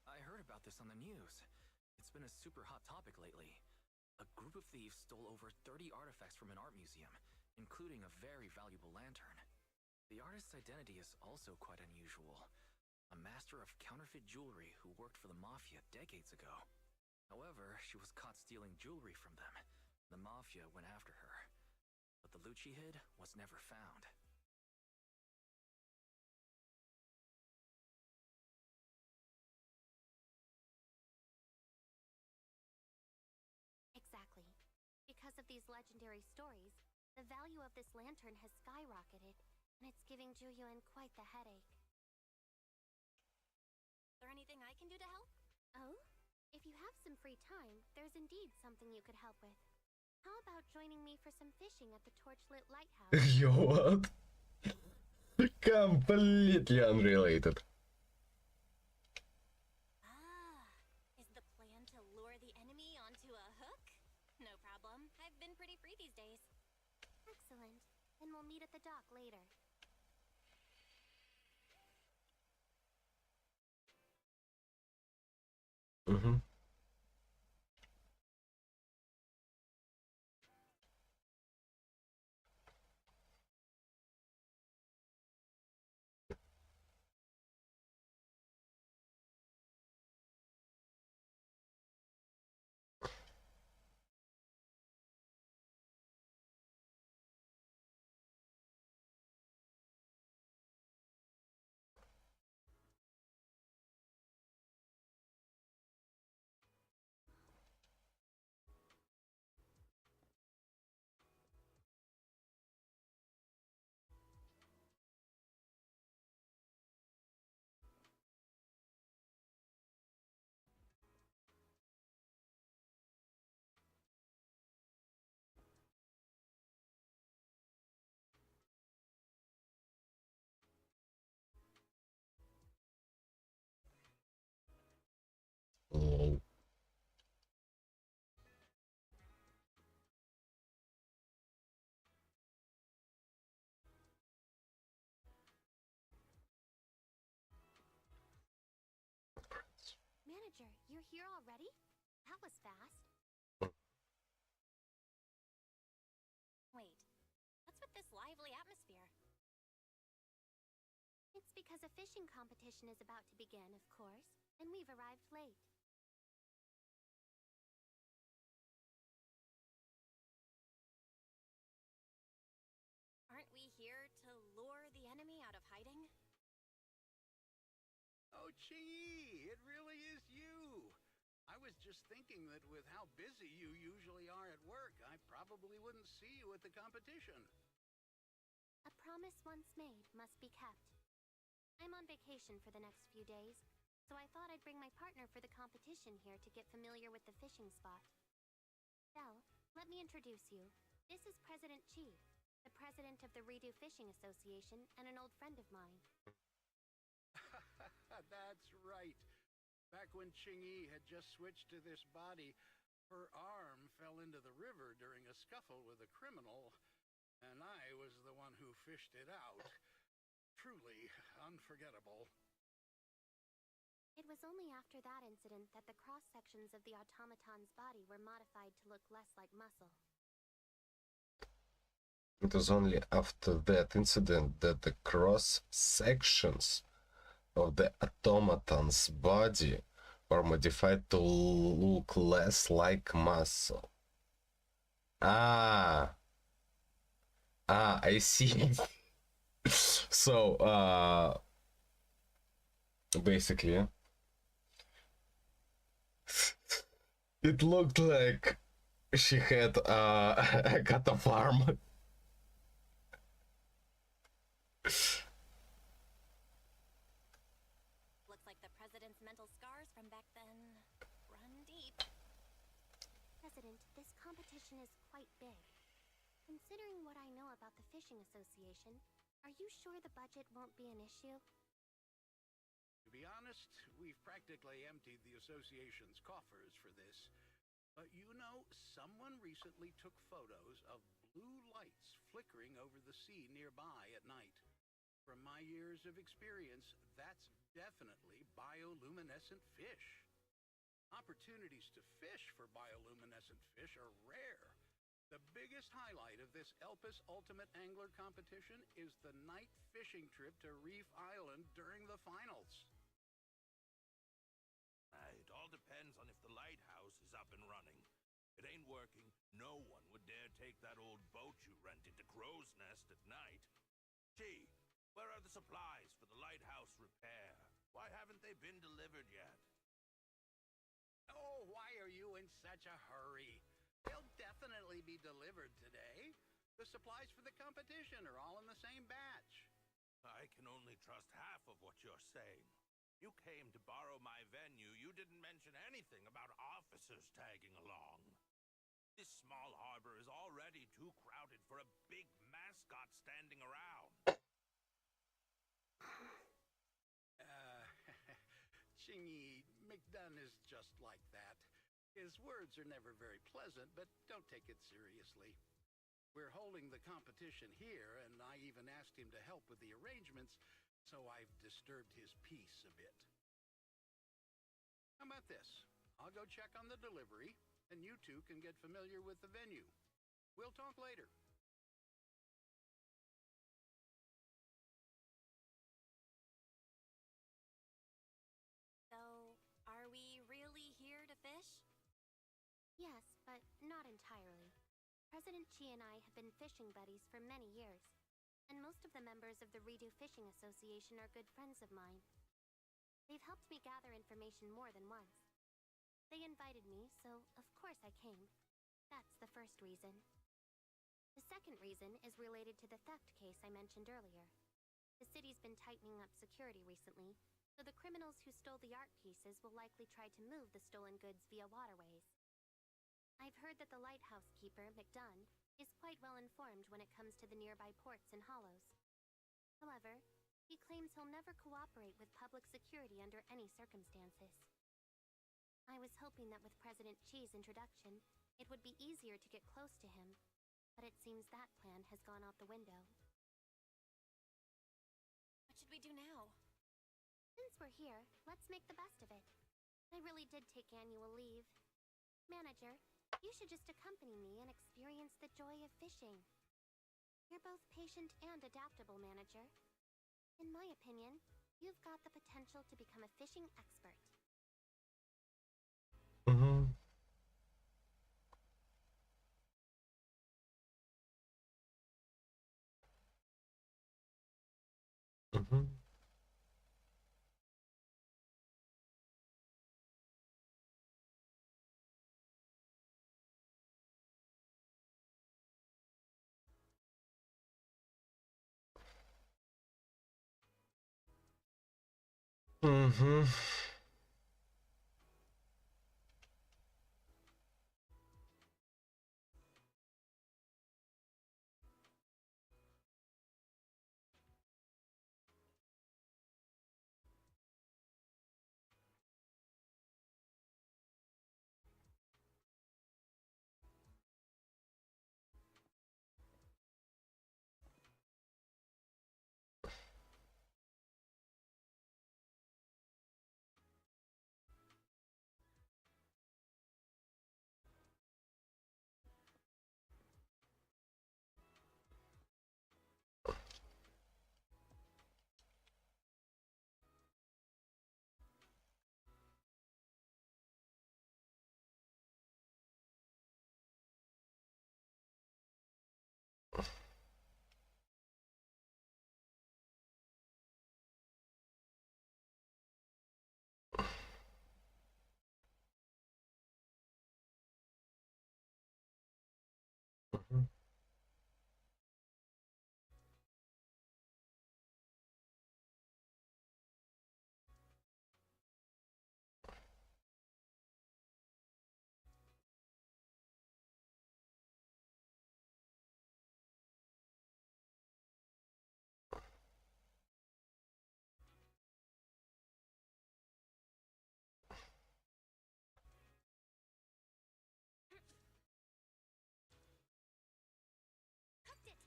I heard about this on the news. It's been a super hot topic lately. A group of thieves stole over 30 artifacts from an art museum, including a very valuable lantern. The artist's identity is also quite unusual. A master of counterfeit jewelry who worked for the Mafia decades ago. However, she was caught stealing jewelry from them. The Mafia went after her. But the loot she hid was never found. Exactly. Because of these legendary stories, the value of this lantern has skyrocketed, and it's giving Juyuan quite the headache. Is there anything I can do to help? Oh? If you have some free time, there's indeed something you could help with. How about joining me for some fishing at the Torchlit Lighthouse? Yo, what? Completely unrelated. Ah, is the plan to lure the enemy onto a hook? No problem. I've been pretty free these days. Excellent. Then we'll meet at the dock later. Mm-hmm. Lol. Manager, you're here already? That was fast. Wait, what's with this lively atmosphere? It's because a fishing competition is about to begin, of course, and we've arrived late. Aren't we here to lure the enemy out of hiding? Oh, Chi, it really is you. I was just thinking that with how busy you usually are at work, I probably wouldn't see you at the competition. A promise once made must be kept. I'm on vacation for the next few days, so I thought I'd bring my partner for the competition here to get familiar with the fishing spot. Belle, let me introduce you. This is President Chi, the president of the Redo Fishing Association and an old friend of mine. That's right. Back when Qingyi had just switched to this body, her arm fell into the river during a scuffle with a criminal, and I was the one who fished it out. Truly unforgettable. It was only after that incident that the cross-sections of the automaton's body were modified to look less like muscle. It was only after that incident that the cross sections of the automaton's body were modified to look less like muscle. I see. So, basically, it looked like she had a cat of arm. Looks like the president's mental scars from back then run deep. President, this competition is quite big. Considering what I know about the Fishing Association, are you sure the budget won't be an issue? To be honest, we've practically emptied the association's coffers for this. But you know, someone recently took photos of blue lights flickering over the sea nearby at night. From my years of experience, that's definitely bioluminescent fish. Opportunities to fish for bioluminescent fish are rare. The biggest highlight of this Elpis Ultimate Angler competition is the night fishing trip to Reef Island during the finals. It all depends on if the lighthouse is up and running. If it ain't working, no one would dare take that old boat you rented to Crow's Nest at night. Gee, where are the supplies for the lighthouse repair? Why haven't they been delivered yet? Oh, why are you in such a hurry? They'll definitely be delivered today. The supplies for the competition are all in the same batch. I can only trust half of what you're saying. You came to borrow my venue. You didn't mention anything about officers tagging along. This small harbor is already too crowded for a big mascot standing around. Chingy, McDunn is just like that. His words are never very pleasant, but don't take it seriously. We're holding the competition here, and I even asked him to help with the arrangements, so I've disturbed his peace a bit. How about this? I'll go check on the delivery, and you two can get familiar with the venue. We'll talk later. So, are we really here to fish? Yes, but not entirely. President Chi and I have been fishing buddies for many years, and most of the members of the Redo Fishing Association are good friends of mine. They've helped me gather information more than once. They invited me, so of course I came. That's the first reason. The second reason is related to the theft case I mentioned earlier. The city's been tightening up security recently, so the criminals who stole the art pieces will likely try to move the stolen goods via waterways. I've heard that the lighthouse keeper, McDunn, is quite well informed when it comes to the nearby ports and hollows. However, he claims he'll never cooperate with public security under any circumstances. I was hoping that with President Chi's introduction, it would be easier to get close to him, but it seems that plan has gone out the window. What should we do now? Since we're here, let's make the best of it. I really did take annual leave. Manager, you should just accompany me and experience the joy of fishing. You're both patient and adaptable, Manager. In my opinion, you've got the potential to become a fishing expert. Mm-hmm. Mm-hmm. Mm-hmm. Mm-hmm. Hooked it!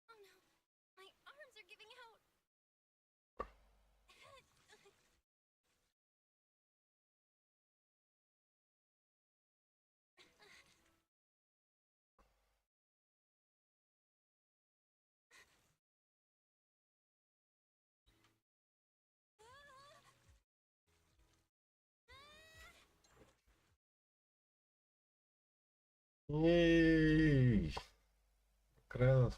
Oh no, my arms are giving out! Yay! Credo.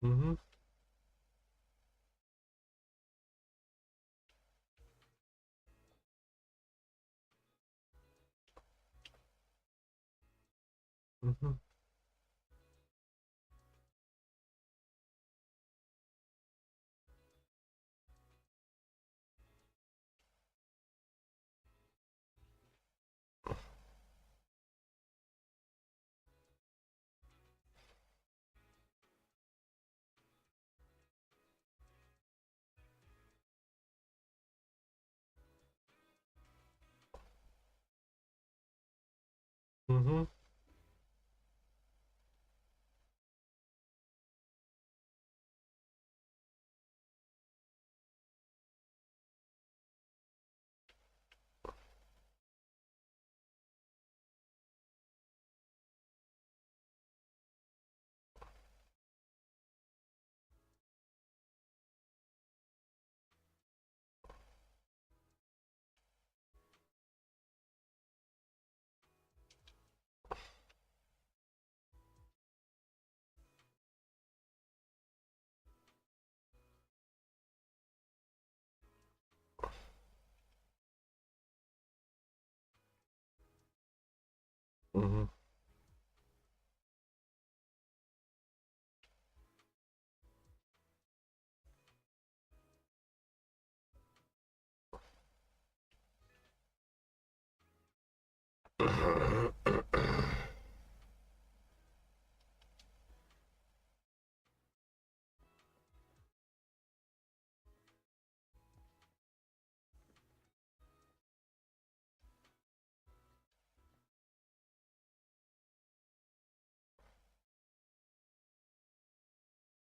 Mm-hmm. Mm-hmm. Mm-hmm. Mm-hmm.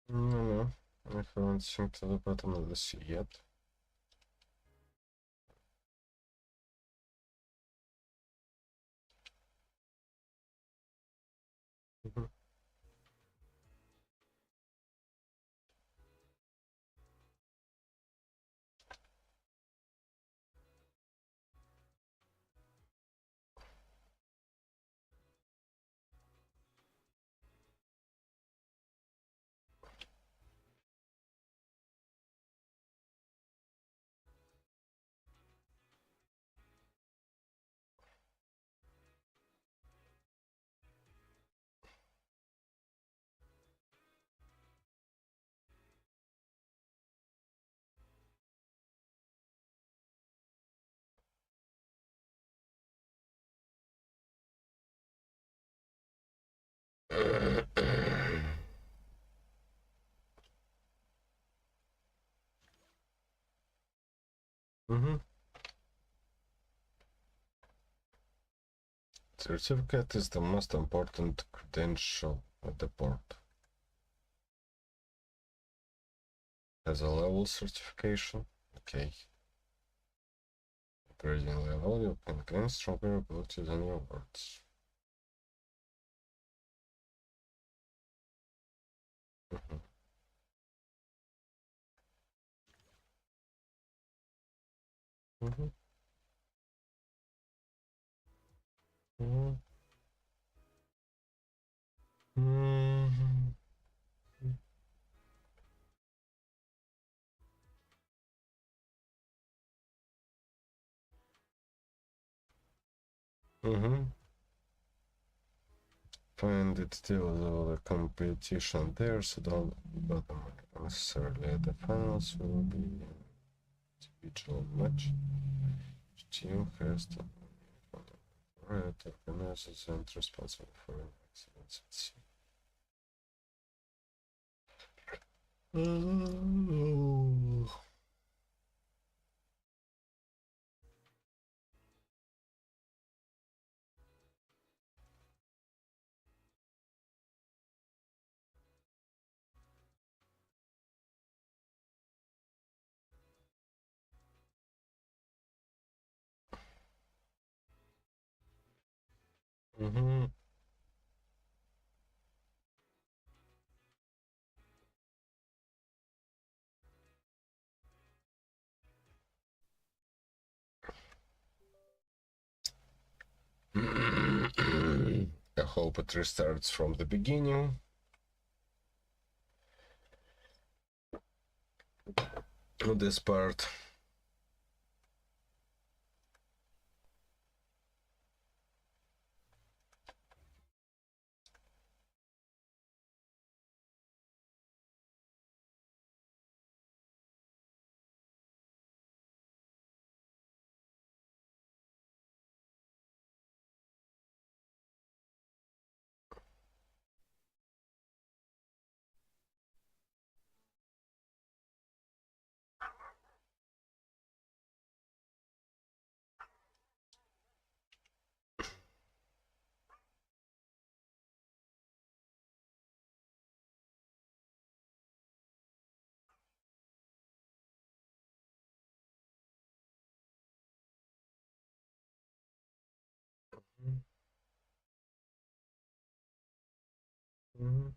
No, I haven't sunk to the bottom of the sea yet. Mhm. Mm-hmm. Certificate is the most important credential at the port. Has a level certification. Okay. Upgrading level, you can gain stronger abilities and rewards. Mm-hmm. Mm-hmm. Mm-hmm. Mm-hmm. Mm-hmm. Find it still the competition there, so don't bother necessarily. The finals will be individual match. Each team has to organize and responsible for an excellence at sea. Oh. Mm-hmm. I hope it restarts from the beginning. this part. Mhm.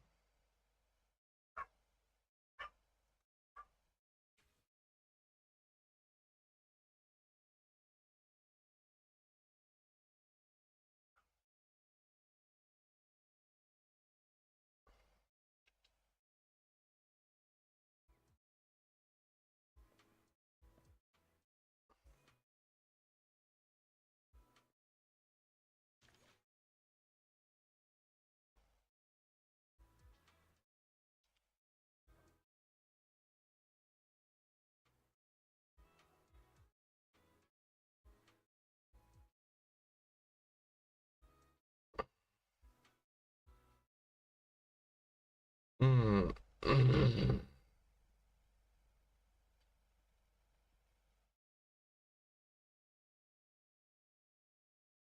Mm.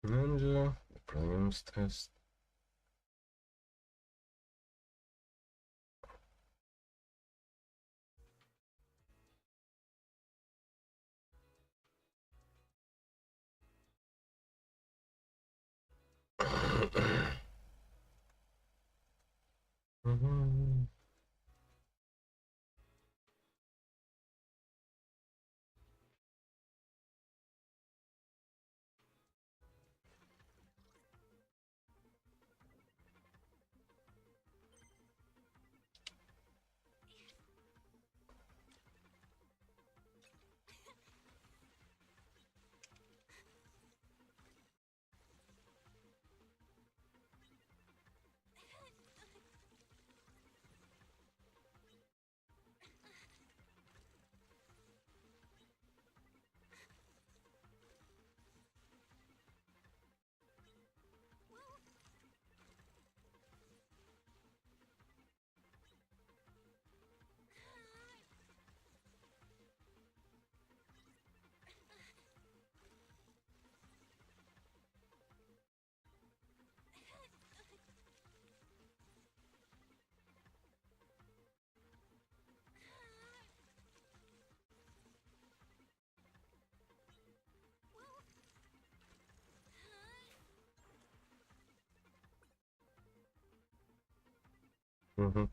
Ninja, premiums test. Mhm. Mhm.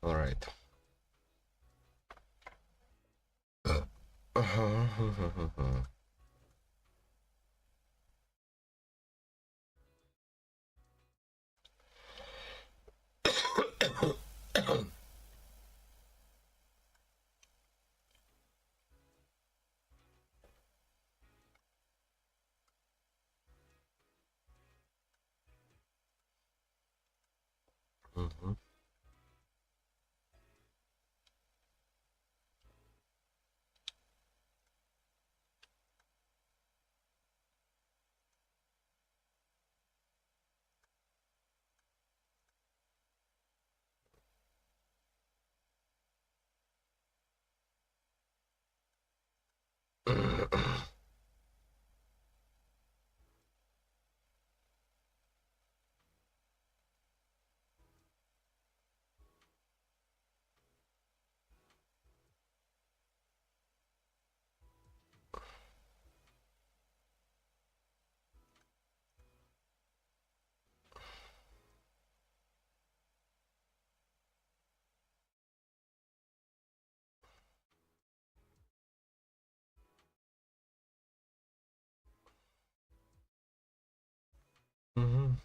All right. Mhm. Mhm.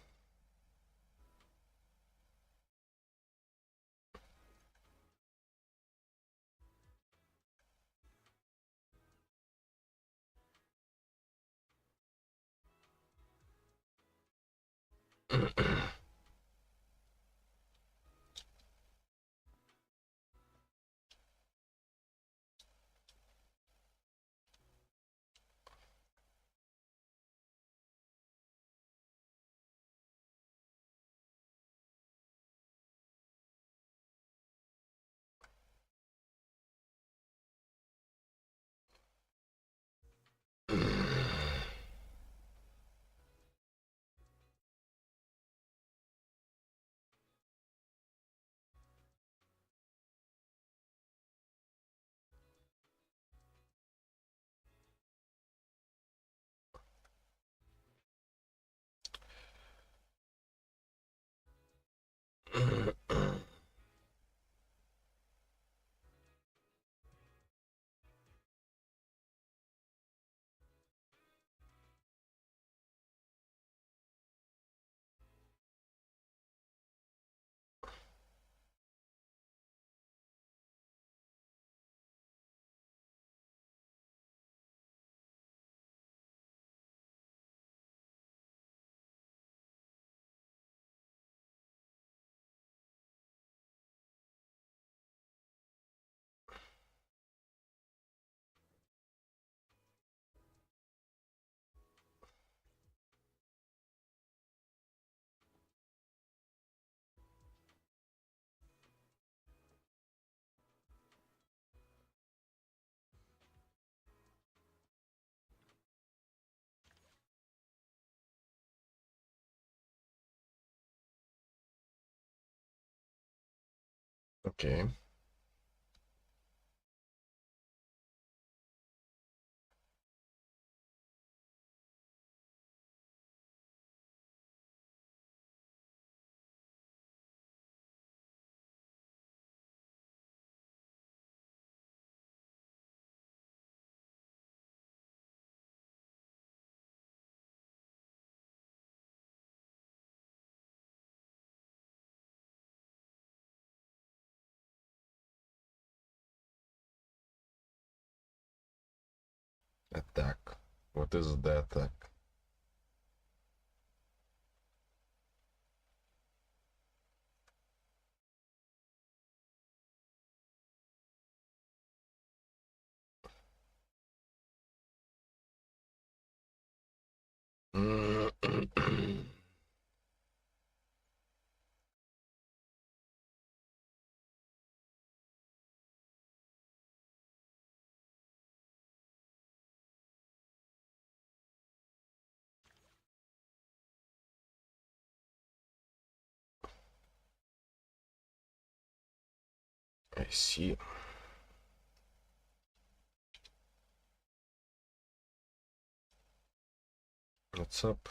Okay. Attack. What is the attack? I see. What's up?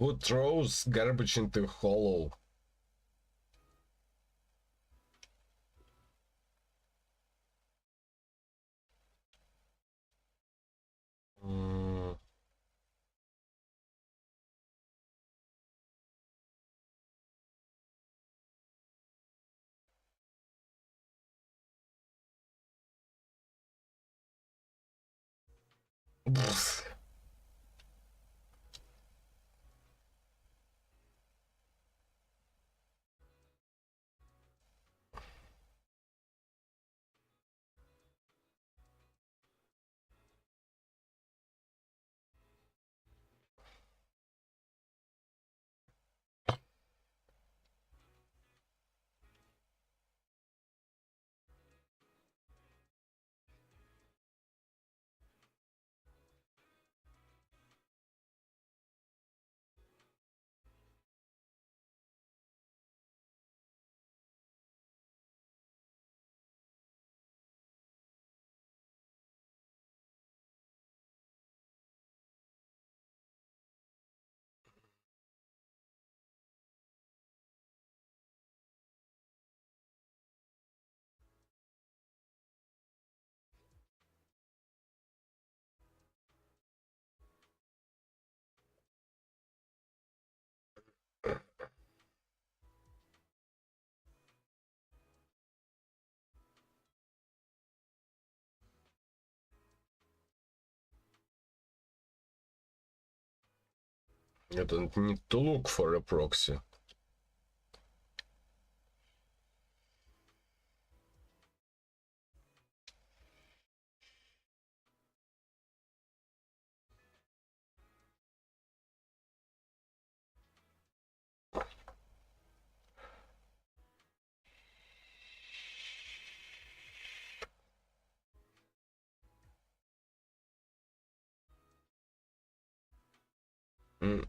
Who throws garbage into hollow? Mm. I don't need to look for a proxy. Mm.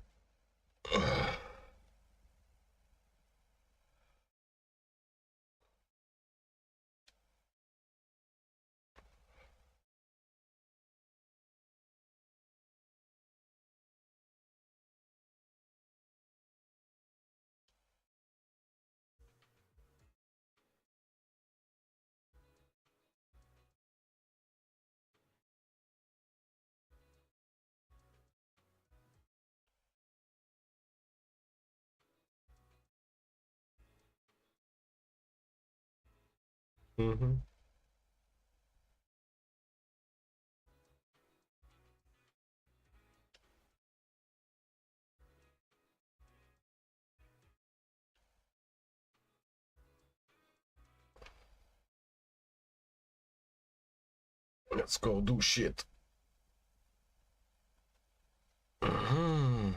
Mm-hmm. Let's go do shit. Mhm.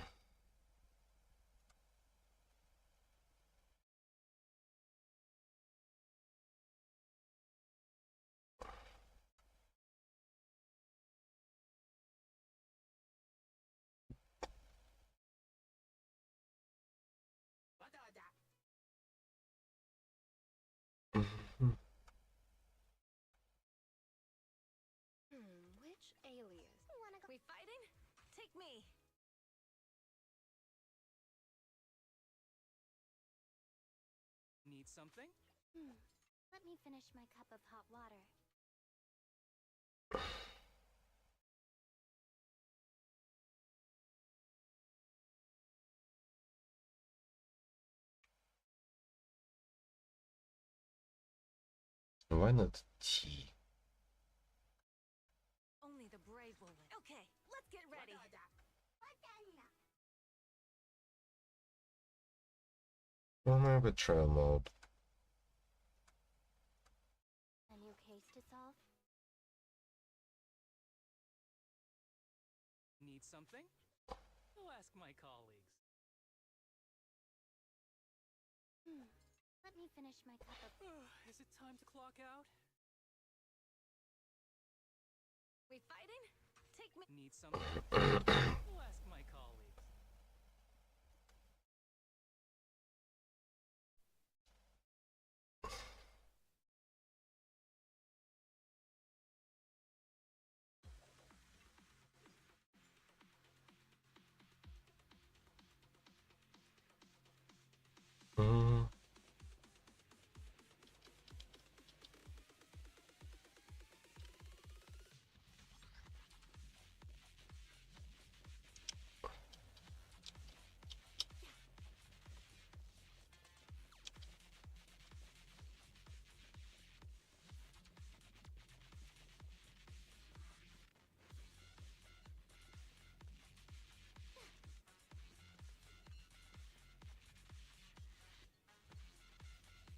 Mhm. Which alias? Wanna go? We fighting? Take me. Need something? Let me finish my cup of hot water. Why not tea? Only the brave will live. Okay, let's get ready. Well, maybe trial mode. A new case to solve? Need something? I'll ask my colleagues. Let me finish my cup of... Is it time to clock out? We fighting? Take me. Need something? I'll ask my colleagues.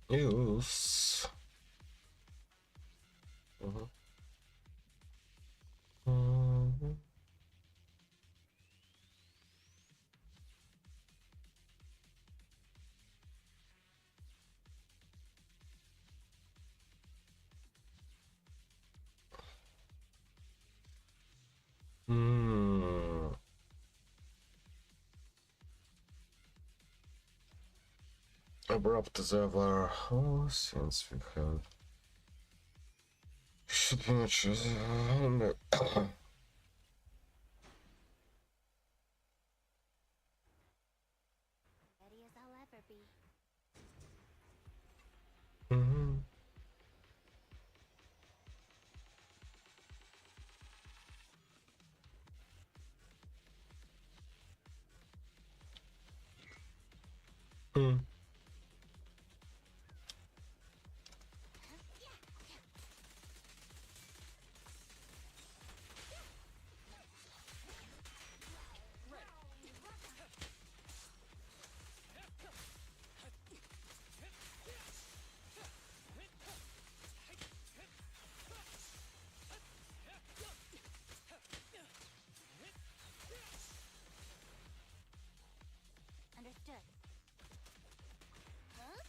Use. Mhm. Hmm. Abrupt as ever. Oh, since we have. Should be much. Ready as I'll ever be. Mhm. Hmm. Understood. Huh?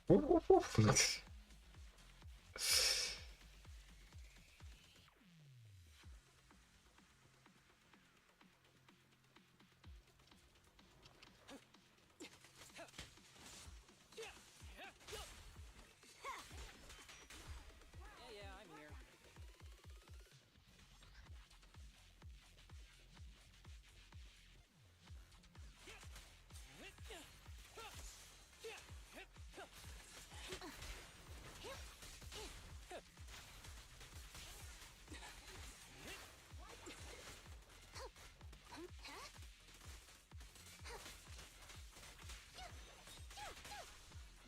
Woof, woof, woof. Yeah, I'm here.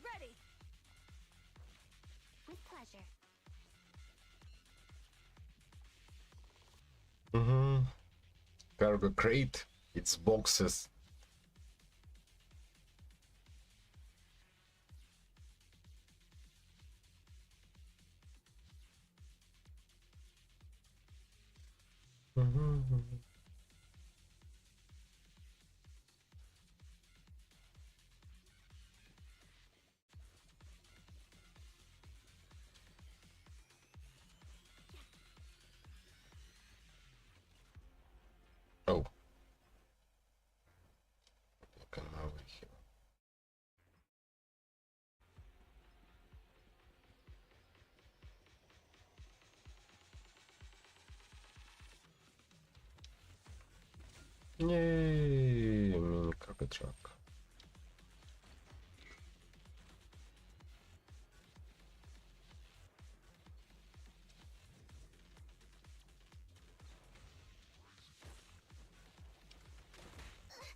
Ready. With pleasure. Mhm. Cargo crate. It's boxes. Mhm. Oh. Come over here. Yay! Mini cargo truck.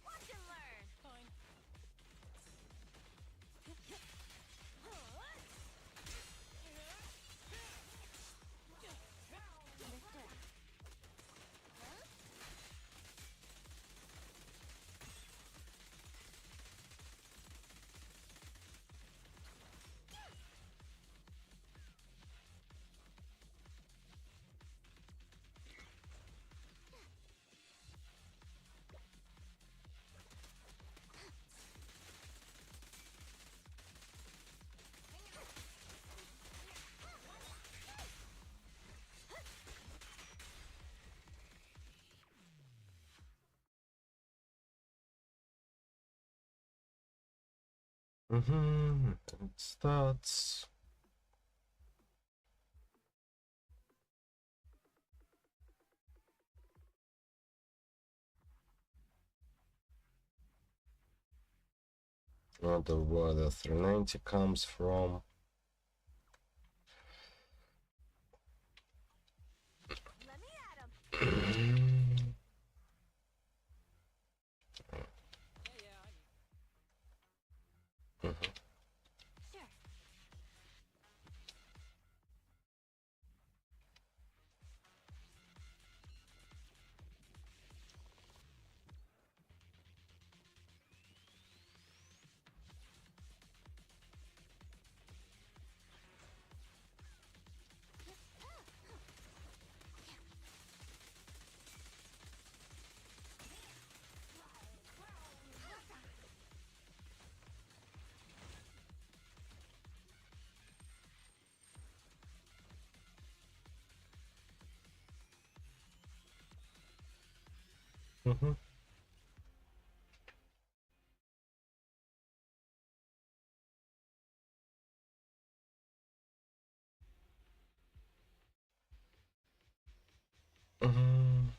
Watch and learn. Fine. Understood. Huh? Mhm. It starts. The where the 390 comes from. Let me at him. Yeah, I'm. Mhm. Sure. Mhm. Mhm.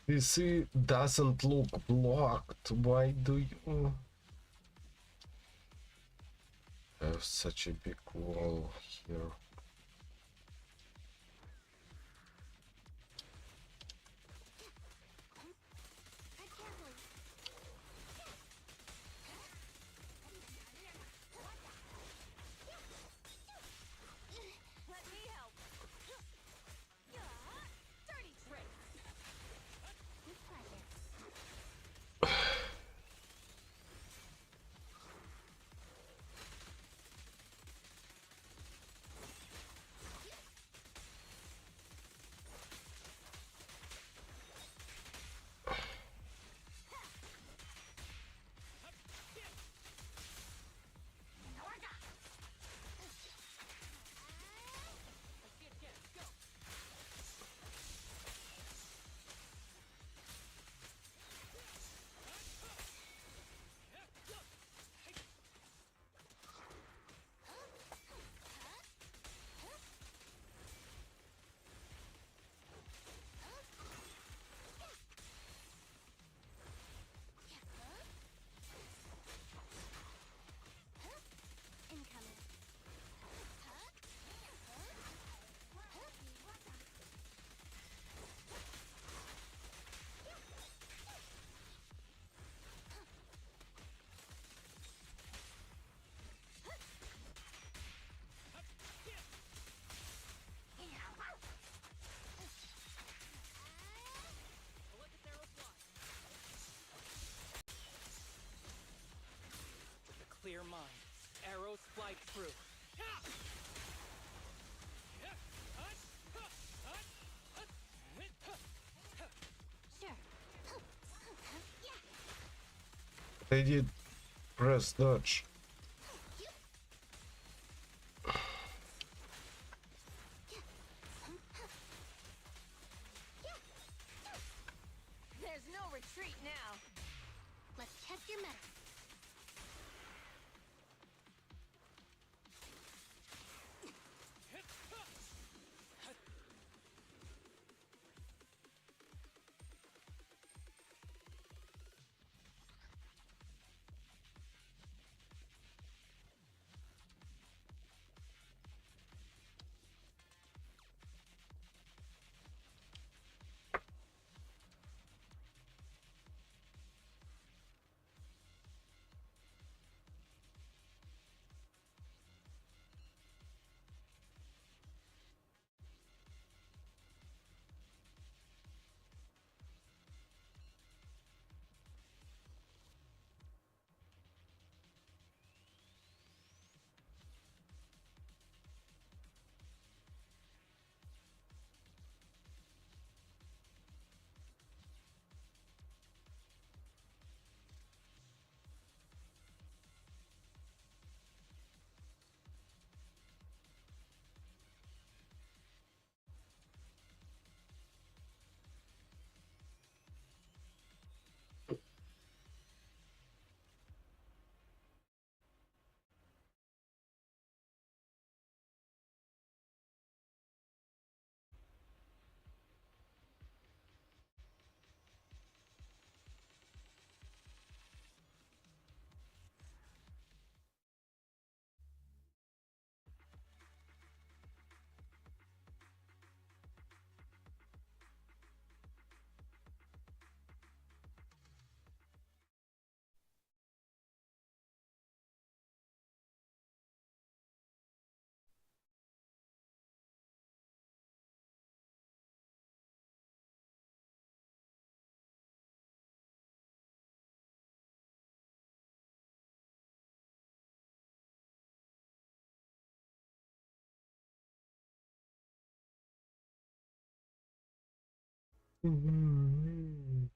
PC doesn't look blocked. Why do you have such a big wall here? Tread carefully. Let me help. Dirty trick. With pleasure. Incoming. With a clear mind, arrows fly true. Sure. They did press dodge. There's no retreat now. Let's test your mettle. Mhm.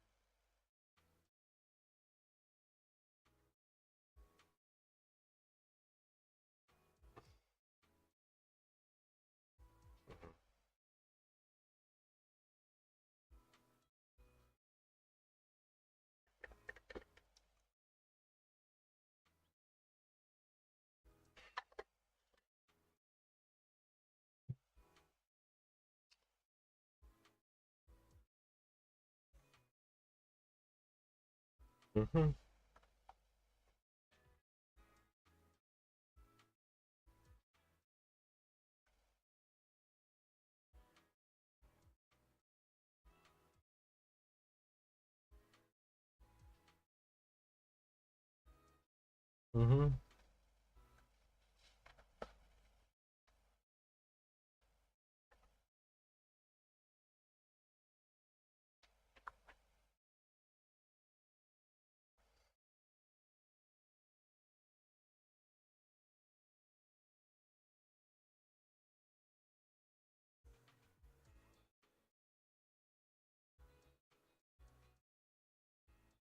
Mhm. Mhm.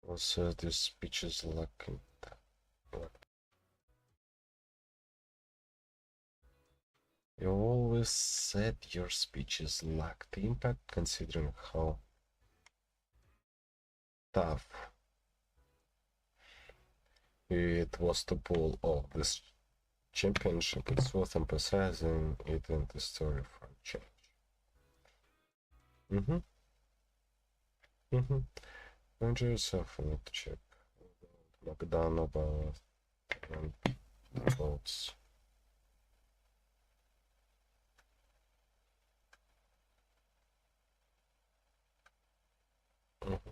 Also, this speech is lacking. You always said your speeches lacked impact, considering how tough it was to pull off this championship. It's worth emphasizing it in the story for a change. Mm-hmm. Mm-hmm. Enjoy yourself. I need to check Magdana about and votes. Mm-hmm.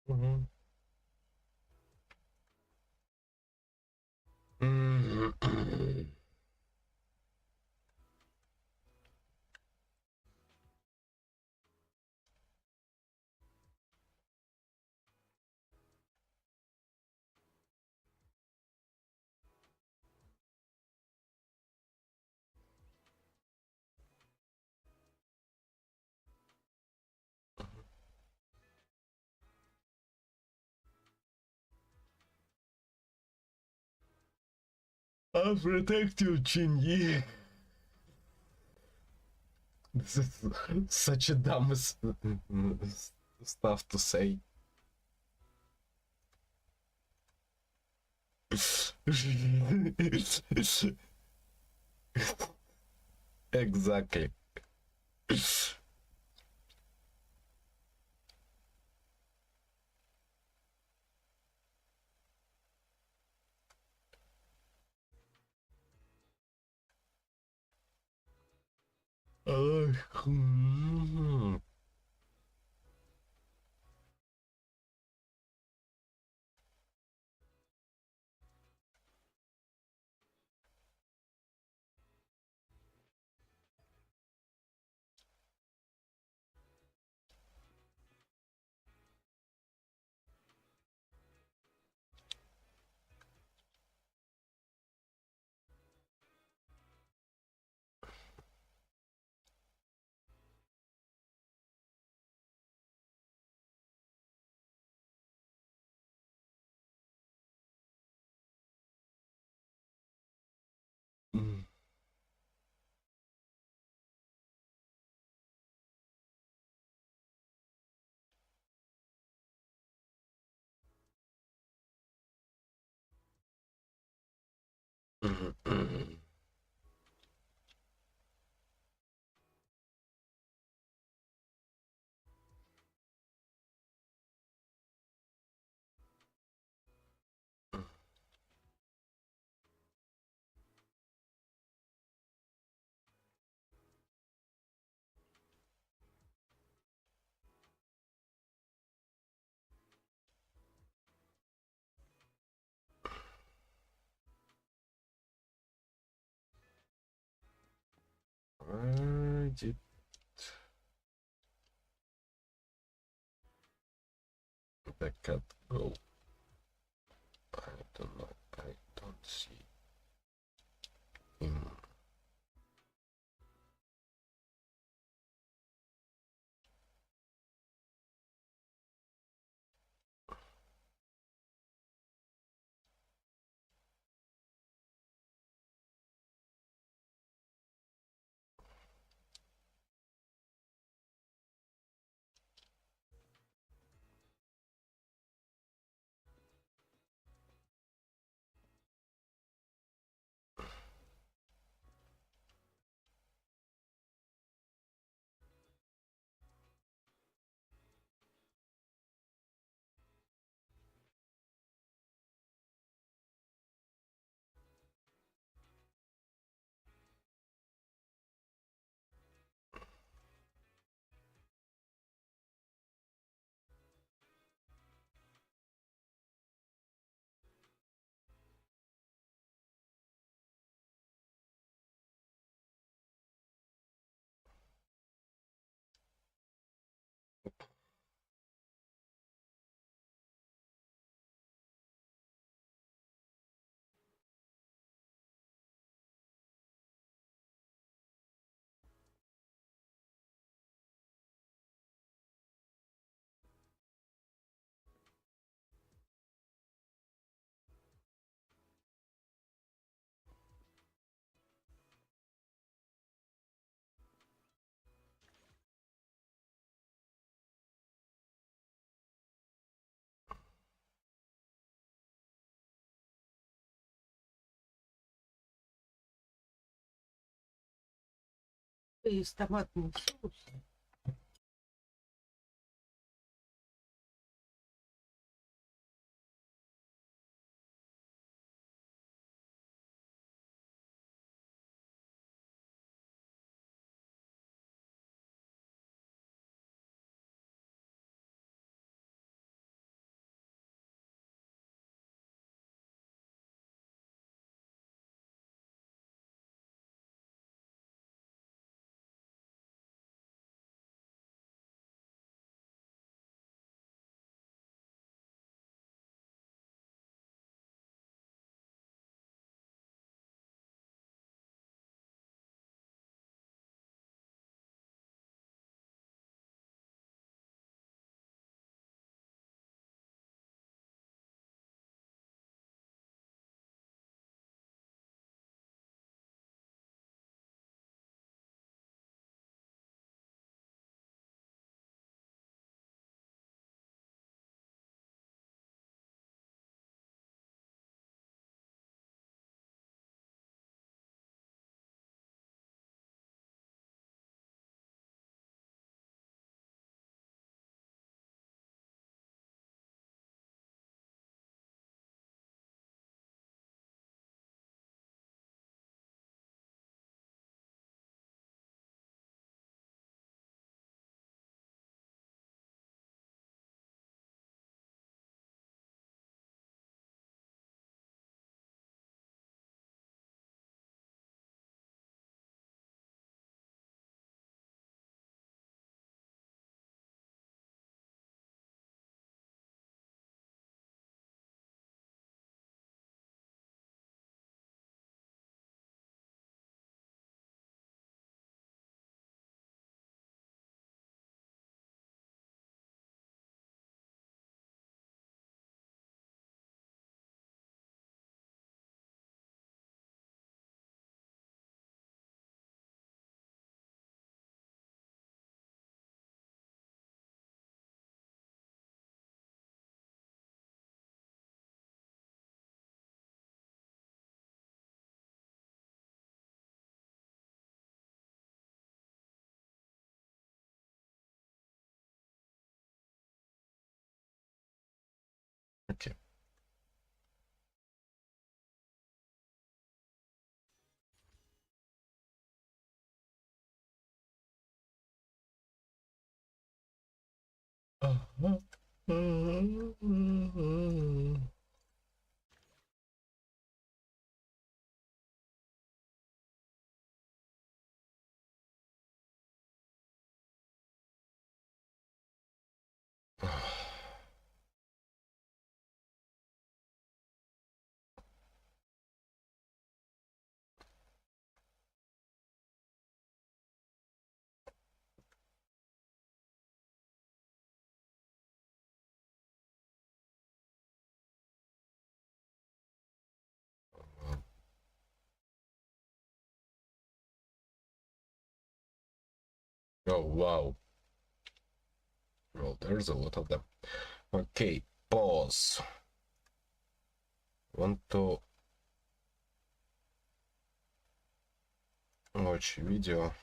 Mm-hmm. Mm-hmm. I'll protect you, Chinyi. This is such a dumb stuff to say. Exactly. Hmm. Mm. the cat go? I don't know. I don't see him. И с томатным соусом. Okay. Uh-huh. Oh, wow. Well, there's a lot of them. Okay, pause. Want to watch video.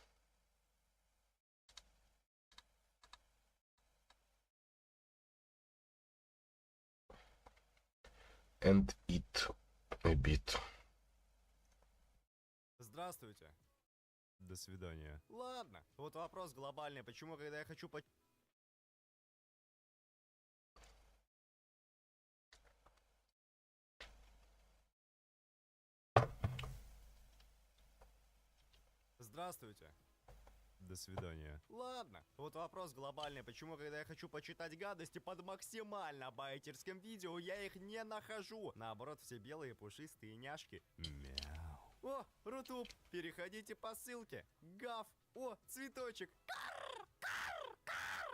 And eat a bit. Здравствуйте. До свидания. Ладно, вот вопрос глобальный. Почему, когда я хочу Здравствуйте. До свидания. Ладно, вот вопрос глобальный. Почему, когда я хочу почитать гадости под максимально байтерским видео, я их не нахожу? Наоборот, все белые пушистые няшки. Мяу. О, Рутуб, переходите по ссылке. Гав. О, цветочек.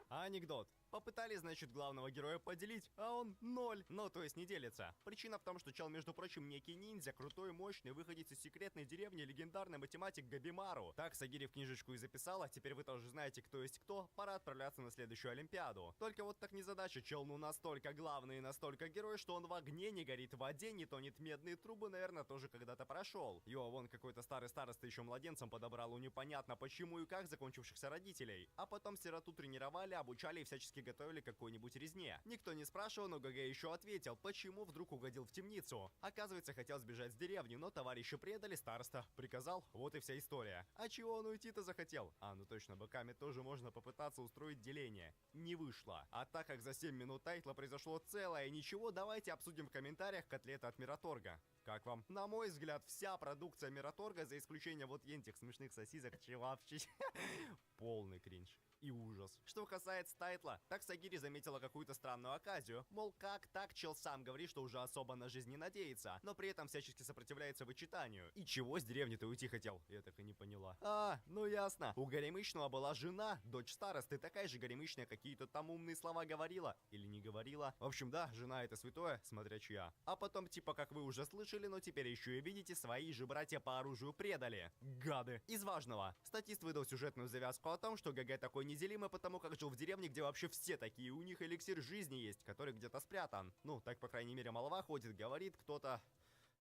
Анекдот. Попытались, значит, главного героя поделить, а он 0. Ну, то есть не делится. Причина в том, что чел, между прочим, некий ниндзя, крутой, мощный, выходец из секретной деревни, легендарный математик Габимару. Так Сагири в книжечку и записала, теперь вы тоже знаете, кто есть кто, пора отправляться на следующую Олимпиаду. Только вот так незадача, чел, ну настолько главный и настолько герой, что он в огне не горит, в воде не тонет, медные трубы, наверное, тоже когда-то прошел. Йо, вон какой-то старый староста еще младенцем подобрал у непонятно почему и как закончившихся родителей. А потом сироту тренировали, обучали и всячески готовили к какой-нибудь резне. Никто не спрашивал, но ГГ еще ответил, почему вдруг угодил в темницу. Оказывается, хотел сбежать с деревни, но товарища предали, староста приказал, вот и вся история. А чего он уйти-то захотел? А, ну точно, быками тоже можно попытаться устроить деление. Не вышло. А так как за 7 минут тайтла произошло целое ничего, давайте обсудим в комментариях котлеты от Мираторга. Как вам? На мой взгляд, вся продукция Мираторга, за исключением вот этих смешных сосисок, чевапчич, полный кринж и ужас. Что касается тайтла, так Сагири заметила какую-то странную оказию. Мол, как так, чел сам говорит, что уже особо на жизнь не надеется, но при этом всячески сопротивляется вычитанию. И чего с деревни-то уйти хотел? Я так и не поняла. А, ну ясно. У Горемычного была жена, дочь старосты, такая же горемычная, какие-то там умные слова говорила. Или не говорила. В общем, да, жена это святое, смотря чья. А потом, типа, как вы уже слышали, но теперь еще и видите, свои же братья по оружию предали. Гады. Из важного. Статист выдал сюжетную завязку о том, что ГГ такой неделимый, потому как жил в деревне, где вообще все такие, у них эликсир жизни есть, который где-то спрятан. Ну, так, по крайней мере, молва ходит, говорит кто-то.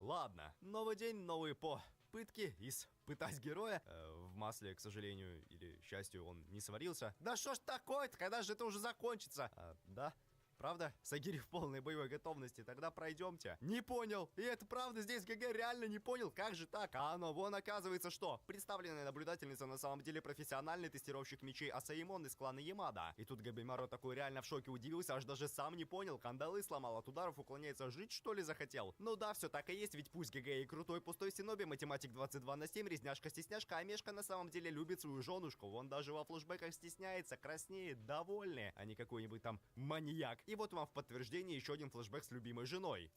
Ладно, новый день, новые пытки, испытать героя. В масле, к сожалению, или счастью, он не сварился. Да что ж такое-то, когда же это уже закончится? Да? Правда? Сагири в полной боевой готовности, тогда пройдемте. Не понял. И это правда, здесь ГГ реально не понял, как же так? А оно, вон оказывается, что представленная наблюдательница на самом деле профессиональный тестировщик мечей Асаимон из клана Ямада. И тут Габимаро такой реально в шоке удивился, аж даже сам не понял, кандалы сломал, от ударов уклоняется, жить что ли захотел? Ну да, все так и есть, ведь пусть ГГ и крутой пустой синоби, математик 22/7, резняшка-стесняшка, а Мешка на самом деле любит свою женушку. Вон даже во флешбеках стесняется, краснеет, довольный, а не какой-нибудь там маньяк. И вот вам в подтверждение еще один флешбэк с любимой женой.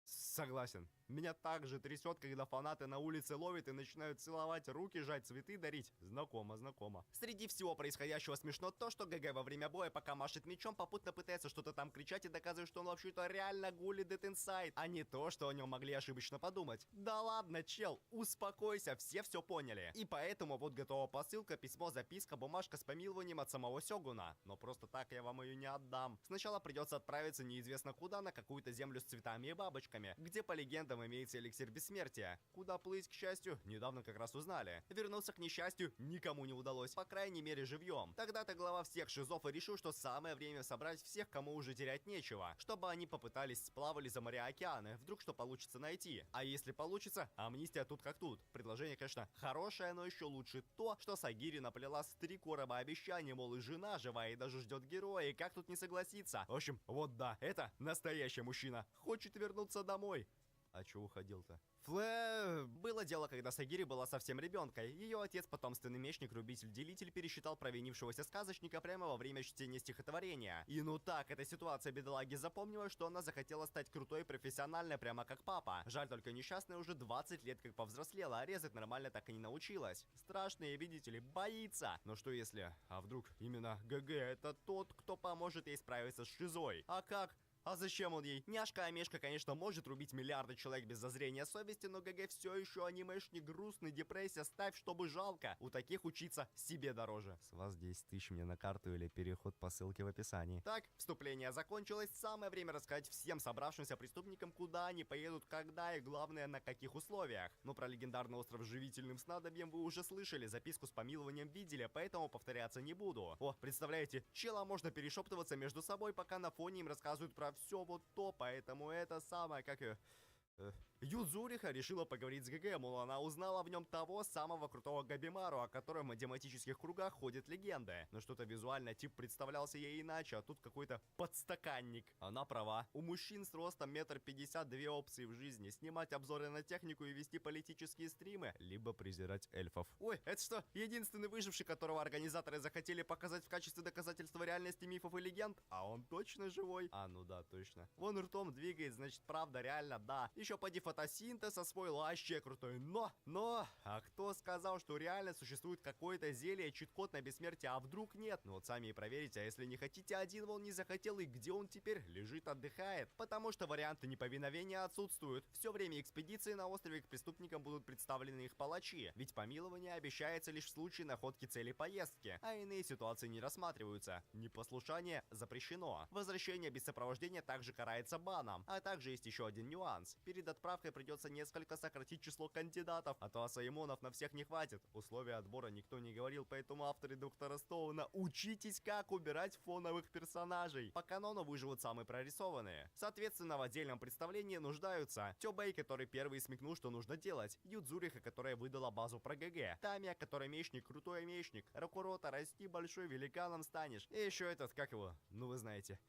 Согласен. Меня также трясет, когда фанаты на улице ловят и начинают целовать руки, жать, цветы дарить. Знакомо, знакомо. Среди всего происходящего смешно то, что ГГ во время боя, пока машет мечом, попутно пытается что-то там кричать и доказывает, что он вообще-то реально гулит Dead Inside, а не то, что о нем могли ошибочно подумать. Да ладно, чел, успокойся, все поняли. И поэтому вот готова посылка, письмо, записка, бумажка с помилованием от самого Сёгуна. Но просто так я вам ее не отдам. Сначала придется отправиться неизвестно куда, на какую-то землю с цветами и бабочками, где по легендам имеется эликсир бессмертия. Куда плыть, к счастью, недавно как раз узнали. Вернуться к несчастью никому не удалось, по крайней мере живьем. Тогда-то глава всех шизов и решил, что самое время собрать всех, кому уже терять нечего, чтобы они попытались сплавали за моря и океаны, вдруг что получится найти. А если получится, амнистия тут как тут. Предложение, конечно, хорошее, но еще лучше то, что Сагири наплела с 3 короба обещаний, мол, и жена живая и даже ждет героя, и как тут не согласиться? В общем, вот да, это настоящий мужчина. Хочет вернуться домой. А чё уходил-то? Было дело, когда Сагири была совсем ребенкой. Ее отец, потомственный мечник, рубитель-делитель, пересчитал провинившегося сказочника прямо во время чтения стихотворения. И ну так, эта ситуация бедолаги запомнила, что она захотела стать крутой и профессиональной, прямо как папа. Жаль только несчастная уже 20 лет как повзрослела, а резать нормально так и не научилась. Страшные, видите ли, боится. Но что если, а вдруг именно ГГ это тот, кто поможет ей справиться с шизой? А как? А зачем он ей? Няшка Амешка, конечно, может рубить миллиарды человек без зазрения совести, но ГГ все еще анимешник, грустный, депрессия, ставь, чтобы жалко. У таких учиться себе дороже. С вас 10 тысяч мне на карту или переход по ссылке в описании. Так, вступление закончилось. Самое время рассказать всем собравшимся преступникам, куда они поедут, когда и, главное, на каких условиях. Ну, про легендарный остров с живительным снадобьем вы уже слышали, записку с помилованием видели, поэтому повторяться не буду. О, представляете, чела можно перешептываться между собой, пока на фоне им рассказывают про все вот то, поэтому это самое, как и... Юдзуриха решила поговорить с ГГ, мол, она узнала в нем того самого крутого Габимару, о котором в математических кругах ходят легенды. Но что-то визуально тип представлялся ей иначе, а тут какой-то подстаканник. Она права. У мужчин с ростом 1,50 м 2 опции в жизни: снимать обзоры на технику и вести политические стримы, либо презирать эльфов. Ой, это что, единственный выживший, которого организаторы захотели показать в качестве доказательства реальности мифов и легенд? А он точно живой? А, ну да, точно. Вон ртом двигает, значит, правда, реально, да. Еще поди фотосинтез освоил, вообще крутой. Но, а кто сказал, что реально существует какое-то зелье, чит-код на бессмертие, а вдруг нет? Ну вот сами и проверите, а если не хотите, один вон не захотел, и где он теперь? Лежит, отдыхает. Потому что варианты неповиновения отсутствуют. Все время экспедиции на острове к преступникам будут представлены их палачи, ведь помилование обещается лишь в случае находки цели поездки, а иные ситуации не рассматриваются. Непослушание запрещено. Возвращение без сопровождения также карается баном. А также есть еще один нюанс. Перед отправкой придется несколько сократить число кандидатов, а то асаимонов на всех не хватит. Условия отбора никто не говорил, поэтому авторы доктора Стоуна, учитесь, как убирать фоновых персонажей. По канону выживут самые прорисованные. Соответственно, в отдельном представлении нуждаются Тёбэй, который первый смекнул, что нужно делать, Юдзуриха, которая выдала базу про ГГ, Тамия, который мечник, крутой мечник, Рокурота, расти большой, великаном станешь, и еще этот, как его, ну вы знаете...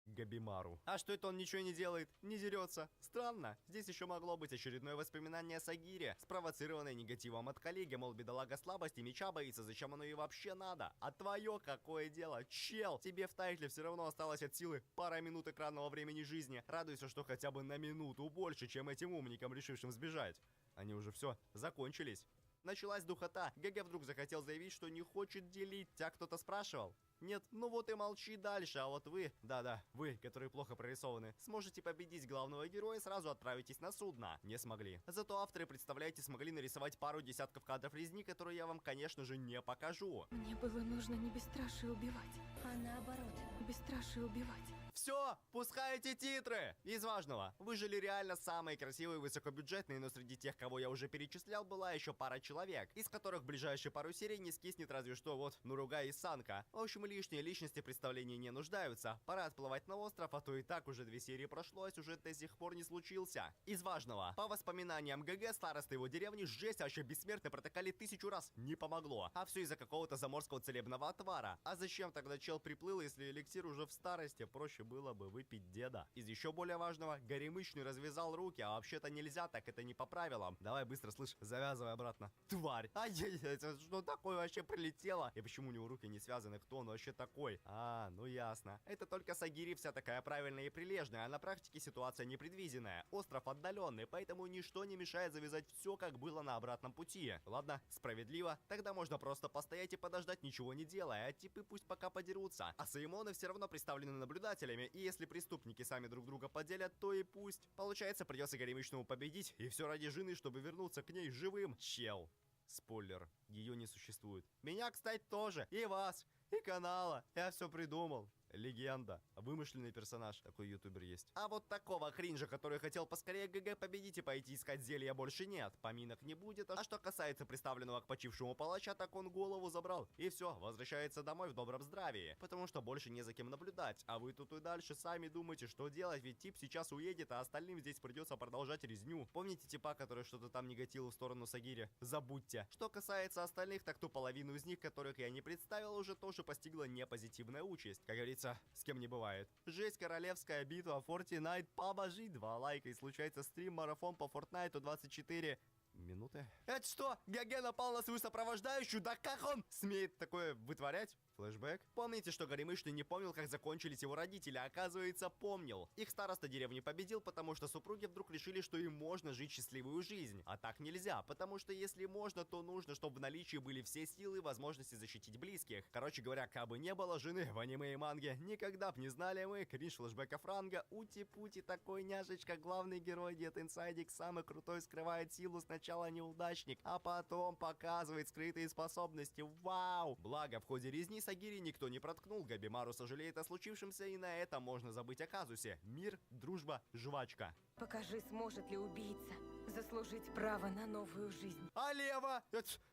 Габимару. А что это он ничего не делает? Не дерется? Странно. Здесь еще могло быть очередное воспоминание о Сагире, спровоцированное негативом от коллеги, мол, бедолага слабости, меча боится, зачем оно ей вообще надо? А твое какое дело? Чел, тебе в тайтле все равно осталось от силы пара минут экранного времени жизни. Радуйся, что хотя бы на минуту больше, чем этим умникам, решившим сбежать. Они уже все закончились. Началась духота. ГГ вдруг захотел заявить, что не хочет делить. Тебя кто-то спрашивал? Нет, ну вот и молчи дальше, а вот вы, да-да, вы, которые плохо прорисованы, сможете победить главного героя и сразу отправитесь на судно. Не смогли. Зато авторы, представляете, смогли нарисовать пару десятков кадров резни, которые я вам, конечно же, не покажу. Мне было нужно не бесстрашие убивать, а наоборот, бесстрашие убивать. Все, пускайте титры! Из важного, выжили реально самые красивые высокобюджетные, но среди тех, кого я уже перечислял, была еще пара человек, из которых в ближайшие пару серий не скиснет разве что вот Нуруга и Санка. В общем, лишние личности в представлении не нуждаются. Пора отплывать на остров, а то и так уже 2 серии прошло, а сюжет до сих пор не случился. Из важного, по воспоминаниям ГГ, староста его деревни, жесть, вообще бессмертно протыкали 1000 раз, не помогло. А все из-за какого-то заморского целебного отвара. А зачем тогда чел приплыл, если эликсир уже в старости? Проще было бы выпить деда. Из еще более важного, Горемычный развязал руки, а вообще-то нельзя, так это не по правилам. Давай быстро, слышь, завязывай обратно. Тварь! Ай-яй-яй, это что такое вообще прилетело? И почему у него руки не связаны? Кто он вообще такой? А, ну ясно. Это только Сагири вся такая правильная и прилежная, а на практике ситуация непредвиденная. Остров отдаленный, поэтому ничто не мешает завязать все, как было на обратном пути. Ладно, справедливо. Тогда можно просто постоять и подождать, ничего не делая, а типы пусть пока подерутся. А Саимоны все равно представлены наблюдателями, и если преступники сами друг друга поделят, то и пусть. Получается, придется Горемычному победить, и все ради жены, чтобы вернуться к ней живым. Чел. Спойлер, ее не существует. Меня, кстати, тоже. И вас. И канала. Я все придумал. Легенда. Вымышленный персонаж. Такой ютубер есть. А вот такого кринжа, который хотел поскорее ГГ победить и пойти искать зелья, больше нет. Поминок не будет. А что касается представленного к почившему палача, так он голову забрал. И все, возвращается домой в добром здравии. Потому что больше не за кем наблюдать. А вы тут и дальше сами думаете, что делать, ведь тип сейчас уедет, а остальным здесь придется продолжать резню. Помните типа, который что-то там негатил в сторону Сагири? Забудьте. Что касается остальных, так ту половину из них, которых я не представил, уже тоже постигла непозитивная участь. Как говорится, с кем не бывает. Жесть, королевская битва, Fortnite, побожи, 2 лайка, и случается стрим-марафон по Fortnite 24 минуты. Это что? ГГ напал на свою сопровождающую? Да как он смеет такое вытворять? Флэшбэк? Помните, что Горемычный не помнил, как закончились его родители, а оказывается, помнил. Их староста деревни победил, потому что супруги вдруг решили, что им можно жить счастливую жизнь. А так нельзя, потому что если можно, то нужно, чтобы в наличии были все силы и возможности защитить близких. Короче говоря, кабы не было жены в аниме и манге, никогда б не знали мы кринж флэшбэков ранга. Ути-пути, такой няшечка, главный герой Дед Инсайдик, самый крутой, скрывает силу, сначала неудачник, а потом показывает скрытые способности. Вау! Благо, в ходе резни Сагири никто не проткнул, Габимару сожалеет о случившемся, и на этом можно забыть о казусе. Мир, дружба, жвачка. Покажи, сможет ли убийца заслужить право на новую жизнь. А лево?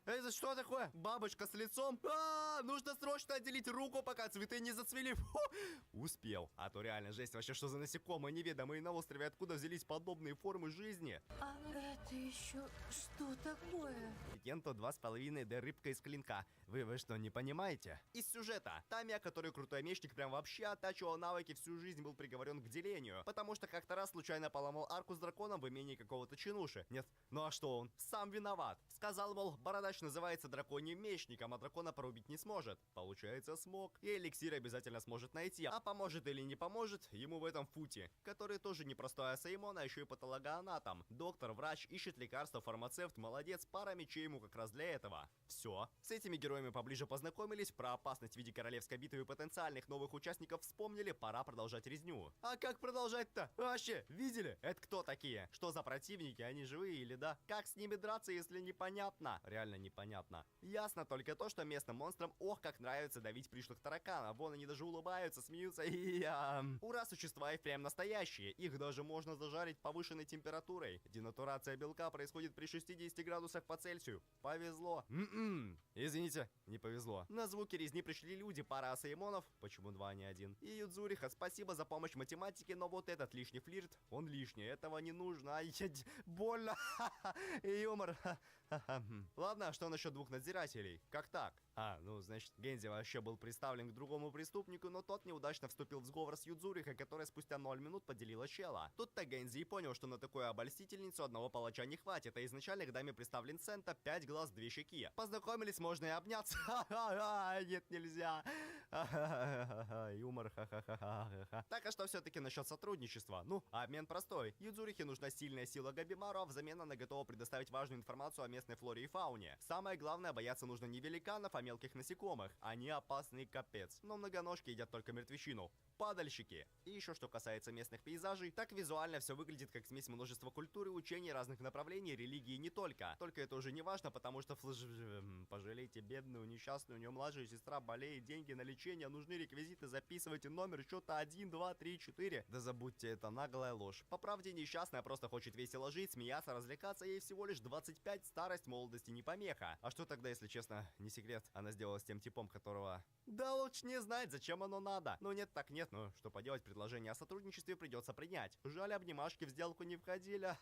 Это что такое? Бабочка с лицом? Нужно срочно отделить руку, пока цветы не зацвели. Фу! Успел. А то реально жесть, вообще что за насекомые неведомые на острове, откуда взялись подобные формы жизни? А это еще что такое? Кенто 2,5D рыбка из клинка. Вы что, не понимаете? Из сюжета. Тамия, который крутой мечник, прям вообще оттачивал навыки, всю жизнь был приговорен к делению. Потому что как-то раз случайно поломал арку с драконом в имении какого-то чинуши. Нет, ну а что он? Сам виноват. Сказал, мол, бородач называется драконьим мечником, а дракона порубить не сможет. Получается, смог. И эликсир обязательно сможет найти. А поможет или не поможет, ему в этом Фути, который тоже не простой Асаимон, а еще и патологоанатом. Доктор, врач, ищет лекарства, фармацевт, молодец, пара мечей ему как раз для этого. Все. С этими героями поближе познакомились, про опасность в виде королевской битвы и потенциальных новых участников вспомнили, пора продолжать резню. А как продолжать-то? Вообще, видели? Это кто такие? Что за противники? Они живые или да? Как с ними драться, если непонятно? Реально непонятно. Ясно только то, что местным монстрам ох как нравится давить пришлых тараканов. Вон они даже улыбаются, смеются и... Ура, существа и прям настоящие. Их даже можно зажарить повышенной температурой. Денатурация белка происходит при 60 градусах по Цельсию. Повезло. Извините, не повезло. На звуки резни пришли люди, пара асаимонов. Почему два, а не один? И Юдзуриха, спасибо за помощь в математике, но вот этот лишний флирт, он лишний. Этого не нужно. Ай, больно. Юмор. Ладно, а что насчет двух надзирателей? Как так? Ну, значит, Гензи вообще был представлен к другому преступнику, но тот неудачно вступил в сговор с Юдзурихой, которая спустя 0 минут поделила чела. Тут-то Гензи и понял, что на такую обольстительницу одного палача не хватит, а изначально к даме представлен Сента, 5 глаз, 2 щеки. Познакомились, можно и обняться. Нет, нельзя. Юмор, ха-ха-ха-ха-ха. Так, а что все-таки насчет сотрудничества? Ну, обмен простой. Юдзурихе нужна сильная сила Габимару, а взамен она готова предоставить важную информацию о местной флоре и фауне. Самое главное, бояться нужно не великанов, а мелких насекомых. Они опасный капец. Но многоножки едят только мертвечину. Падальщики. И еще что касается местных пейзажей, так визуально все выглядит как смесь множества культур и учений разных направлений, религии не только. Только это уже не важно, потому что пожалейте бедную, несчастную, у нее младшая сестра болеет, деньги на лечение, нужны реквизиты, записывайте номер счета 1, 2, 3, 4. Да забудьте, это наглая ложь. По правде, несчастная просто хочет весело жить, смеяться, развлекаться, ей всего лишь 25, старость, молодости не помеха. А что тогда, если честно, не секрет, она сделала с тем типом, которого... Да лучше не знать, зачем оно надо. Ну нет, так нет, ну что поделать, предложение о сотрудничестве придется принять. Жаль, обнимашки в сделку не входили.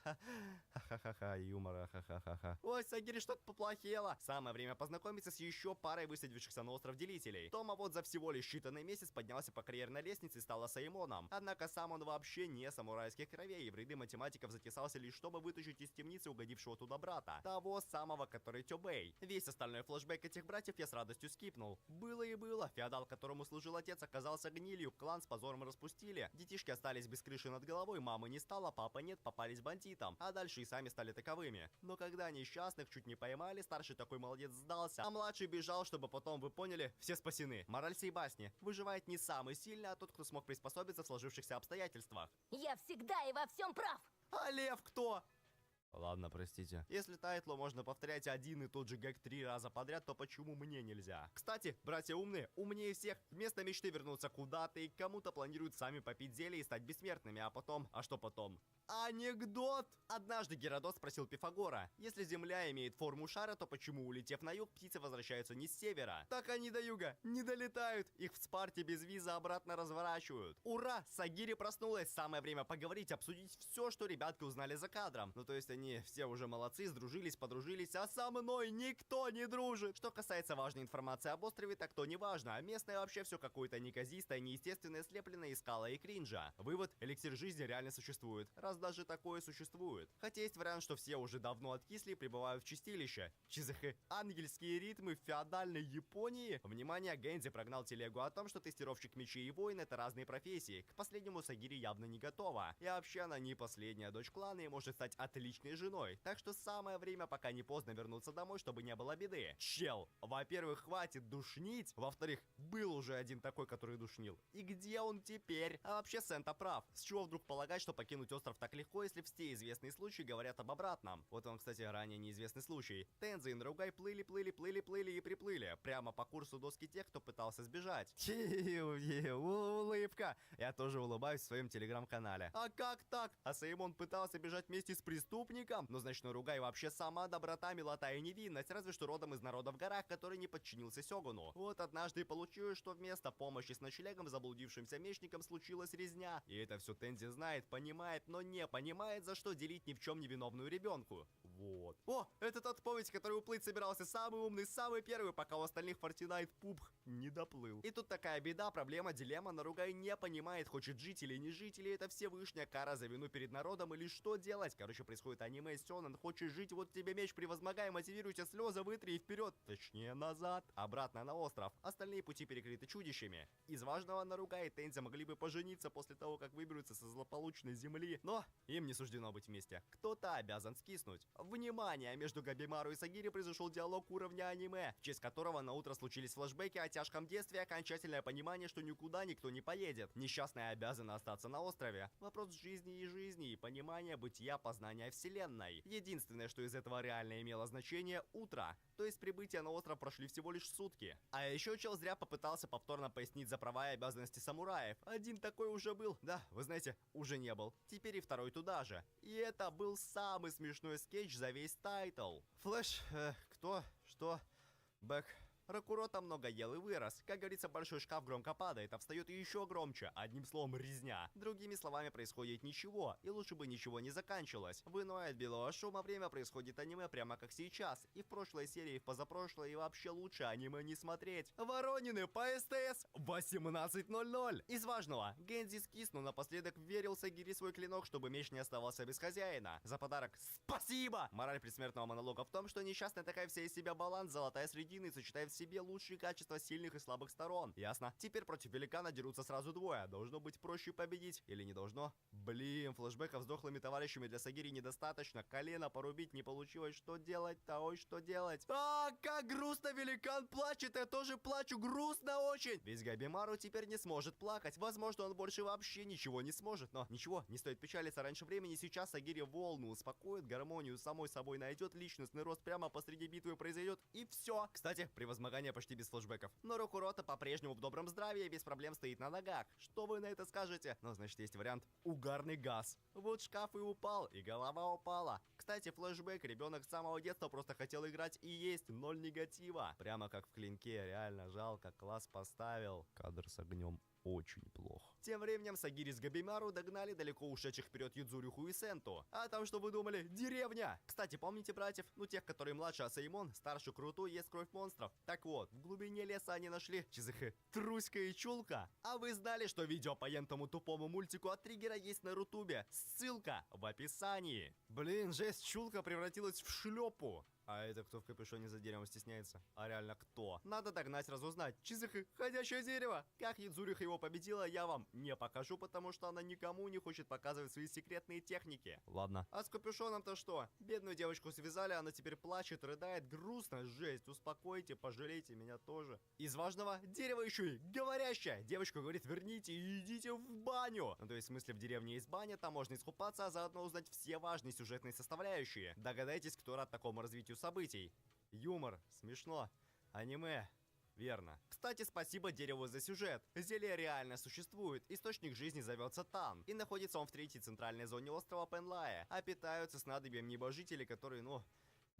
Ха-ха-ха, юмора, ха-ха-ха. Ой, Сагири, что-то поплохело. Самое время познакомиться с еще парой высадившихся на остров делителей. Тома вот за всего лишь считанный месяц поднялся по карьерной лестнице и стал Асаимоном. Однако сам он вообще не самурайских кровей, и в ряды математиков затесался лишь чтобы вытащить из темницы угодившего туда брата. Того самого, который Тёбэй. Весь остальной флешбэк этих братьев я с радостью скипнул. Было и было. Феодал, которому служил отец, оказался гнилью, клан с позором распустили. Детишки остались без крыши над головой, мамы не стало, папа нет, попались бандитам. А дальше и сами стали таковыми. Но когда несчастных чуть не поймали, старший такой молодец сдался, а младший бежал, чтобы потом, вы поняли, все спасены. Мораль сей басни. Выживает не самый сильный, а тот, кто смог приспособиться в сложившихся обстоятельствах. Я всегда и во всем прав! А лев кто? Ладно, простите. Если Тайтлу можно повторять один и тот же гэг 3 раза подряд, то почему мне нельзя? Кстати, братья умные, умнее всех. Вместо мечты вернуться куда-то и кому-то планируют сами попить зелье и стать бессмертными, а потом... А что потом? Анекдот! Однажды Геродот спросил Пифагора, если Земля имеет форму шара, то почему, улетев на юг, птицы возвращаются не с севера? Так они до юга не долетают, их в Спарте без визы обратно разворачивают. Ура! Сагири проснулась, самое время поговорить, обсудить все, что ребятки узнали за кадром. Ну то есть они они все уже молодцы, сдружились, подружились, а со мной никто не дружит. Что касается важной информации об острове, так то не важно. А местное вообще все какое-то неказистое, неестественное, слепленное из скала и кринжа. Вывод: эликсир жизни реально существует. Раз даже такое существует. Хотя есть вариант, что все уже давно откисли и пребывают в чистилище. ЧЗХ. Ангельские ритмы в феодальной Японии? Внимание, Гэнзи прогнал телегу о том, что тестировщик мечей и воин — это разные профессии. К последнему Сагири явно не готова. И вообще она не последняя дочь клана и может стать отличной женой. Так что самое время, пока не поздно, вернуться домой, чтобы не было беды. Чел, во-первых, хватит душнить. Во-вторых, был уже один такой, который душнил. И где он теперь? А вообще Сента прав. С чего вдруг полагать, что покинуть остров так легко, если все известные случаи говорят об обратном? Вот вам, кстати, ранее неизвестный случай. Тензи и Наругай плыли и приплыли. Прямо по курсу доски тех, кто пытался сбежать. Улыбка. Я тоже улыбаюсь в своем телеграм-канале. А как так? А Сеймон пытался бежать вместе с преступником? Ну, значит, Наругай вообще сама доброта, милота и невинность, разве что родом из народа в горах, который не подчинился Сёгуну. Вот однажды и получилось, что вместо помощи с ночлегом заблудившимся мечникам случилась резня. И это все Тензи знает, понимает, но не понимает, за что делить ни в чем невиновную ребенку. Вот. О, это тот повесть, который уплыть собирался самый умный, самый первый, пока у остальных Фортинайт Пуп не доплыл. И тут такая беда, проблема, дилемма. Наругай не понимает, хочет жить или не жить, или это Всевышняя кара за вину перед народом, или что делать. Короче, происходит аниме Сёнэн. Хочешь жить, вот тебе меч, превозмогай, мотивируйся, слезы вытри и вперед. Точнее, назад. Обратно на остров. Остальные пути перекрыты чудищами. Из важного, Наругай и Тензи могли бы пожениться после того, как выберутся со злополучной земли. Но им не суждено быть вместе. Кто-то обязан скиснуть. Внимание! Между Габимару и Сагири произошел диалог уровня аниме, в честь которого на утро случились флешбеки о тяжком детстве и окончательное понимание, что никуда никто не поедет. Несчастная обязана остаться на острове. Вопрос жизни и понимания бытия, познания вселенной. Единственное, что из этого реально имело значение — утро. То есть прибытие на остров прошли всего лишь сутки. А еще чел зря попытался повторно пояснить за права и обязанности самураев. Один такой уже был. Да, вы знаете, уже не был. Теперь и второй туда же. И это был самый смешной скетч за весь тайтл. Флэш, кто, что, бэк. Ракурота много ел и вырос. Как говорится, большой шкаф громко падает, а встает еще громче. Одним словом, резня. Другими словами, происходит ничего, и лучше бы ничего не заканчивалось. В иное от белого шума время происходит аниме прямо как сейчас. И в прошлой серии, и в позапрошлой, и вообще лучше аниме не смотреть. Воронины по СТС 18:00. Из важного. Гэнзи скиснул, напоследок верил Сагири свой клинок, чтобы меч не оставался без хозяина. За подарок спасибо! Мораль предсмертного монолога в том, что несчастная такая вся из себя баланс, золотая средина и сочетает в себе лучшие качества сильных и слабых сторон. Ясно? Теперь против великана дерутся сразу двое. Должно быть проще победить. Или не должно? Блин, флешбеков с дохлыми товарищами для Сагири недостаточно. Колено порубить не получилось. Что делать-то? Ой, что делать? А, как грустно великан плачет. Я тоже плачу. Грустно очень. Ведь Габимару теперь не сможет плакать. Возможно, он больше вообще ничего не сможет. Но ничего, не стоит печалиться раньше времени. Сейчас Сагири волну успокоит, гармонию самой собой найдет, личностный рост прямо посреди битвы произойдет. И все. Кстати, превозмогание почти без флешбеков. Но Рокурота по-прежнему в добром здравии и без проблем стоит на ногах. Что вы на это скажете? Ну, значит, есть вариант. Угарный газ. Вот шкаф и упал, и голова упала. Кстати, флешбэк. Ребенок с самого детства просто хотел играть и есть. 0 негатива. Прямо как в клинке. Реально жалко. Класс поставил. Кадр с огнем. Очень плохо. Тем временем Сагири с Габимару догнали далеко ушедших вперед Юдзуриху и Сенту. А там, что вы думали? Деревня! Кстати, помните братьев? Ну, тех, которые младше Асеймон, старше Крутой, ест кровь монстров. Так вот, в глубине леса они нашли ЧЗХ Труська и Чулка. А вы знали, что видео по ентому тупому мультику от Триггера есть на Рутубе? Ссылка в описании. Блин, жесть, Чулка превратилась в шлепу. А это кто в капюшоне за деревом стесняется? А реально кто? Надо догнать, разузнать. Чизыха, ходячее дерево! Как Юдзуриха его победила, я вам не покажу, потому что она никому не хочет показывать свои секретные техники. Ладно. А с капюшоном-то что? Бедную девочку связали, она теперь плачет, рыдает, грустно, жесть. Успокойте, пожалейте меня тоже. Из важного, дерево еще и говорящее. Девочка говорит, верните и идите в баню. Ну, то есть, в смысле, в деревне есть баня, там можно искупаться, а заодно узнать все важные сюжетные составляющие. Догадайтесь, кто рад такому развитию событий. Юмор, смешно, аниме, верно. Кстати, спасибо дереву за сюжет. Зелье реально существует, источник жизни зовется Тан, и находится он в третьей центральной зоне острова Пенлая, а питаются снадобьем небожители, которые, ну,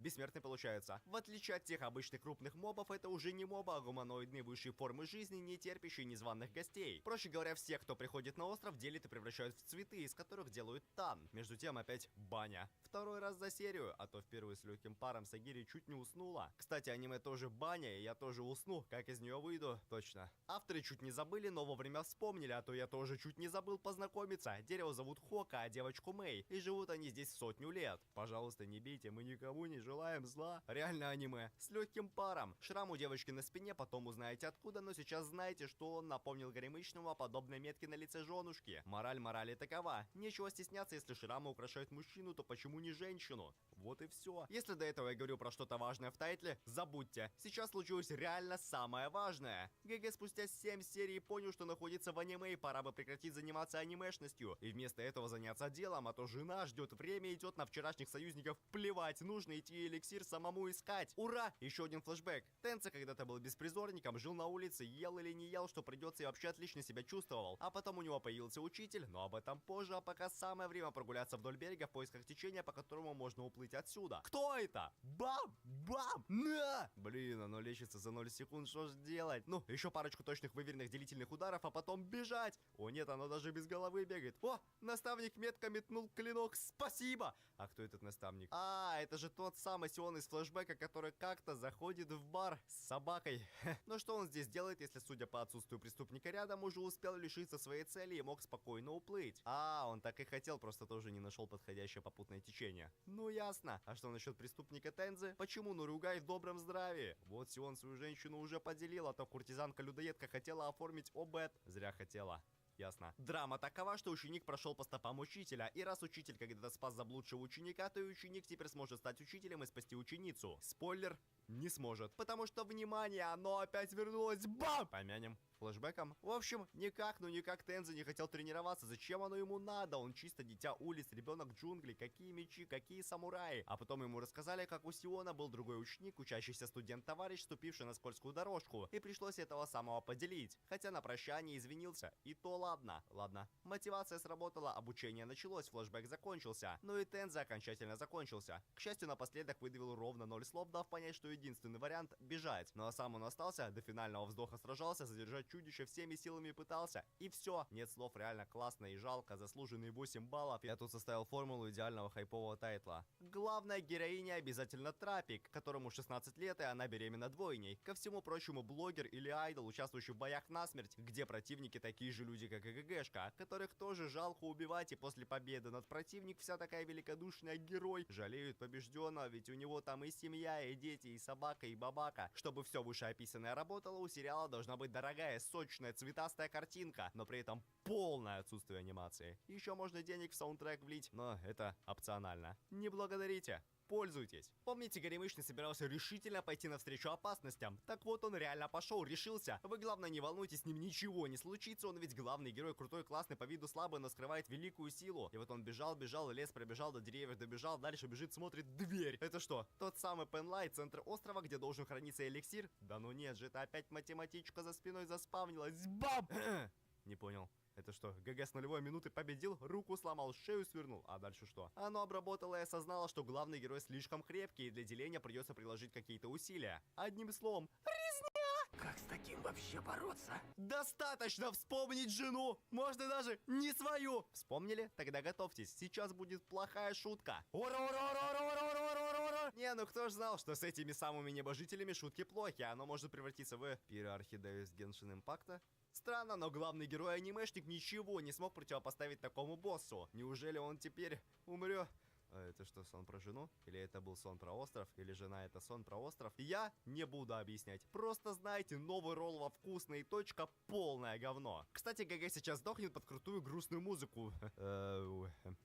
бессмертный получается. В отличие от тех обычных крупных мобов, это уже не мобы, а гуманоидные высшие формы жизни, не терпящие незваных гостей. Проще говоря, всех, кто приходит на остров, делят и превращают в цветы, из которых делают тан. Между тем, опять баня. Второй раз за серию, а то впервые с легким паром Сагири чуть не уснула. Кстати, аниме тоже баня, и я тоже усну. Как из нее выйду? Точно. Авторы чуть не забыли, но вовремя вспомнили, а то я тоже чуть не забыл познакомиться. Дерево зовут Хока, а девочку Мэй. И живут они здесь 100 лет. Пожалуйста, не бейте, мы никому не желаем зла. Реально аниме. С легким паром. Шрам у девочки на спине, потом узнаете откуда, но сейчас знаете, что он напомнил Горемычному о подобной метке на лице женушки. Мораль морали такова. Нечего стесняться, если шрамы украшают мужчину, то почему не женщину? Вот и все. Если до этого я говорю про что-то важное в тайтле, забудьте. Сейчас случилось реально самое важное. ГГ спустя 7 серий понял, что находится в аниме, и пора бы прекратить заниматься анимешностью. И вместо этого заняться делом, а то жена ждет, время идет, на вчерашних союзников плевать. Нужно идти эликсир самому искать. Ура! Еще один флешбэк. Тенца когда-то был беспризорником, жил на улице, ел или не ел, что придется, и вообще отлично себя чувствовал. А потом у него появился учитель, но об этом позже, а пока самое время прогуляться вдоль берега в поисках течения, по которому можно уплыть отсюда. Кто это? Бам! Бам! На! Блин, оно лечится за 0 секунд, что ж делать? Ну, еще парочку точных выверенных делительных ударов, а потом бежать. О нет, оно даже без головы бегает. О, наставник метко метнул клинок, спасибо! А кто этот наставник? А, это же тот самый Сион из флешбека, который как-то заходит в бар с собакой. Но что он здесь делает, если, судя по отсутствию преступника рядом, уже успел лишиться своей цели и мог спокойно уплыть? А, он так и хотел, просто тоже не нашел подходящее попутное течение. Ну ясно. А что насчет преступника Тензы? Почему Наругай в добром здравии? Вот Сион свою женщину уже поделил, а то куртизанка-людоедка хотела оформить обет. Зря хотела. Ясно. Драма такова, что ученик прошел по стопам учителя, и раз учитель когда-то спас заблудшего ученика, то и ученик теперь сможет стать учителем и спасти ученицу. Спойлер, не сможет. Потому что, внимание, оно опять вернулось. Бам! Помянем флешбеком. В общем, никак, ну никак Тенза не хотел тренироваться. Зачем оно ему надо? Он чисто дитя улиц, ребенок джунглей. Какие мечи, какие самураи. А потом ему рассказали, как у Сиона был другой ученик, учащийся студент-товарищ, ступивший на скользкую дорожку. И пришлось этого самого поделить. Хотя на прощание извинился. И то ладно. Ладно. Мотивация сработала, обучение началось, флешбэк закончился. Ну и Тенза окончательно закончился. К счастью, напоследок выдавил ровно 0 слов, дав понять, что единственный вариант — бежать. Ну а сам он остался, до финального вздоха сражался, задержать чудище всеми силами пытался. И все. Нет слов, реально классно и жалко. Заслуженные 8 баллов. Я тут составил формулу идеального хайпового тайтла. Главная героиня обязательно трапик, которому 16 лет, и она беременна двойней. Ко всему прочему, блогер или айдол, участвующий в боях насмерть, где противники такие же люди, как и ГГшка, которых тоже жалко убивать, и после победы над противник вся такая великодушная герой. Жалеют побежденного, ведь у него там и семья, и дети, и собака, и бабака. Чтобы все вышеописанное работало, у сериала должна быть дорогая, сочная, цветастая картинка, но при этом полное отсутствие анимации. Еще можно денег в саундтрек влить, но это опционально. Не благодарите. Пользуйтесь. Помните, Горемычный собирался решительно пойти навстречу опасностям? Так вот, он реально пошел, решился. Вы, главное, не волнуйтесь, с ним ничего не случится, он ведь главный герой, крутой, классный, по виду слабый, но скрывает великую силу. И вот он бежал, лес пробежал, до деревьев добежал, дальше бежит, смотрит, дверь. Это что, тот самый Пенлайт, центр острова, где должен храниться эликсир? Да ну нет же, это опять математичка за спиной заспавнилась. Бам! Не понял. Это что, ГГ с 0 минуты победил, руку сломал, шею свернул, а дальше что? Оно обработало и осознало, что главный герой слишком крепкий, и для деления придется приложить какие-то усилия. Одним словом, резня! Как с таким вообще бороться? Достаточно вспомнить жену! Можно даже не свою! Вспомнили? Тогда готовьтесь, сейчас будет плохая шутка. Не, ну кто ж знал, что с этими самыми небожителями шутки плохи, оно может превратиться в пироархидею с Геншин Импакта? Странно, но главный герой-анимешник ничего не смог противопоставить такому боссу. Неужели он теперь умрет? А это что, сон про жену? Или это был сон про остров? Или жена это сон про остров? Я не буду объяснять. Просто знайте, новый ролл во вкусно и точка полное говно. Кстати, ГГ сейчас сдохнет под крутую грустную музыку.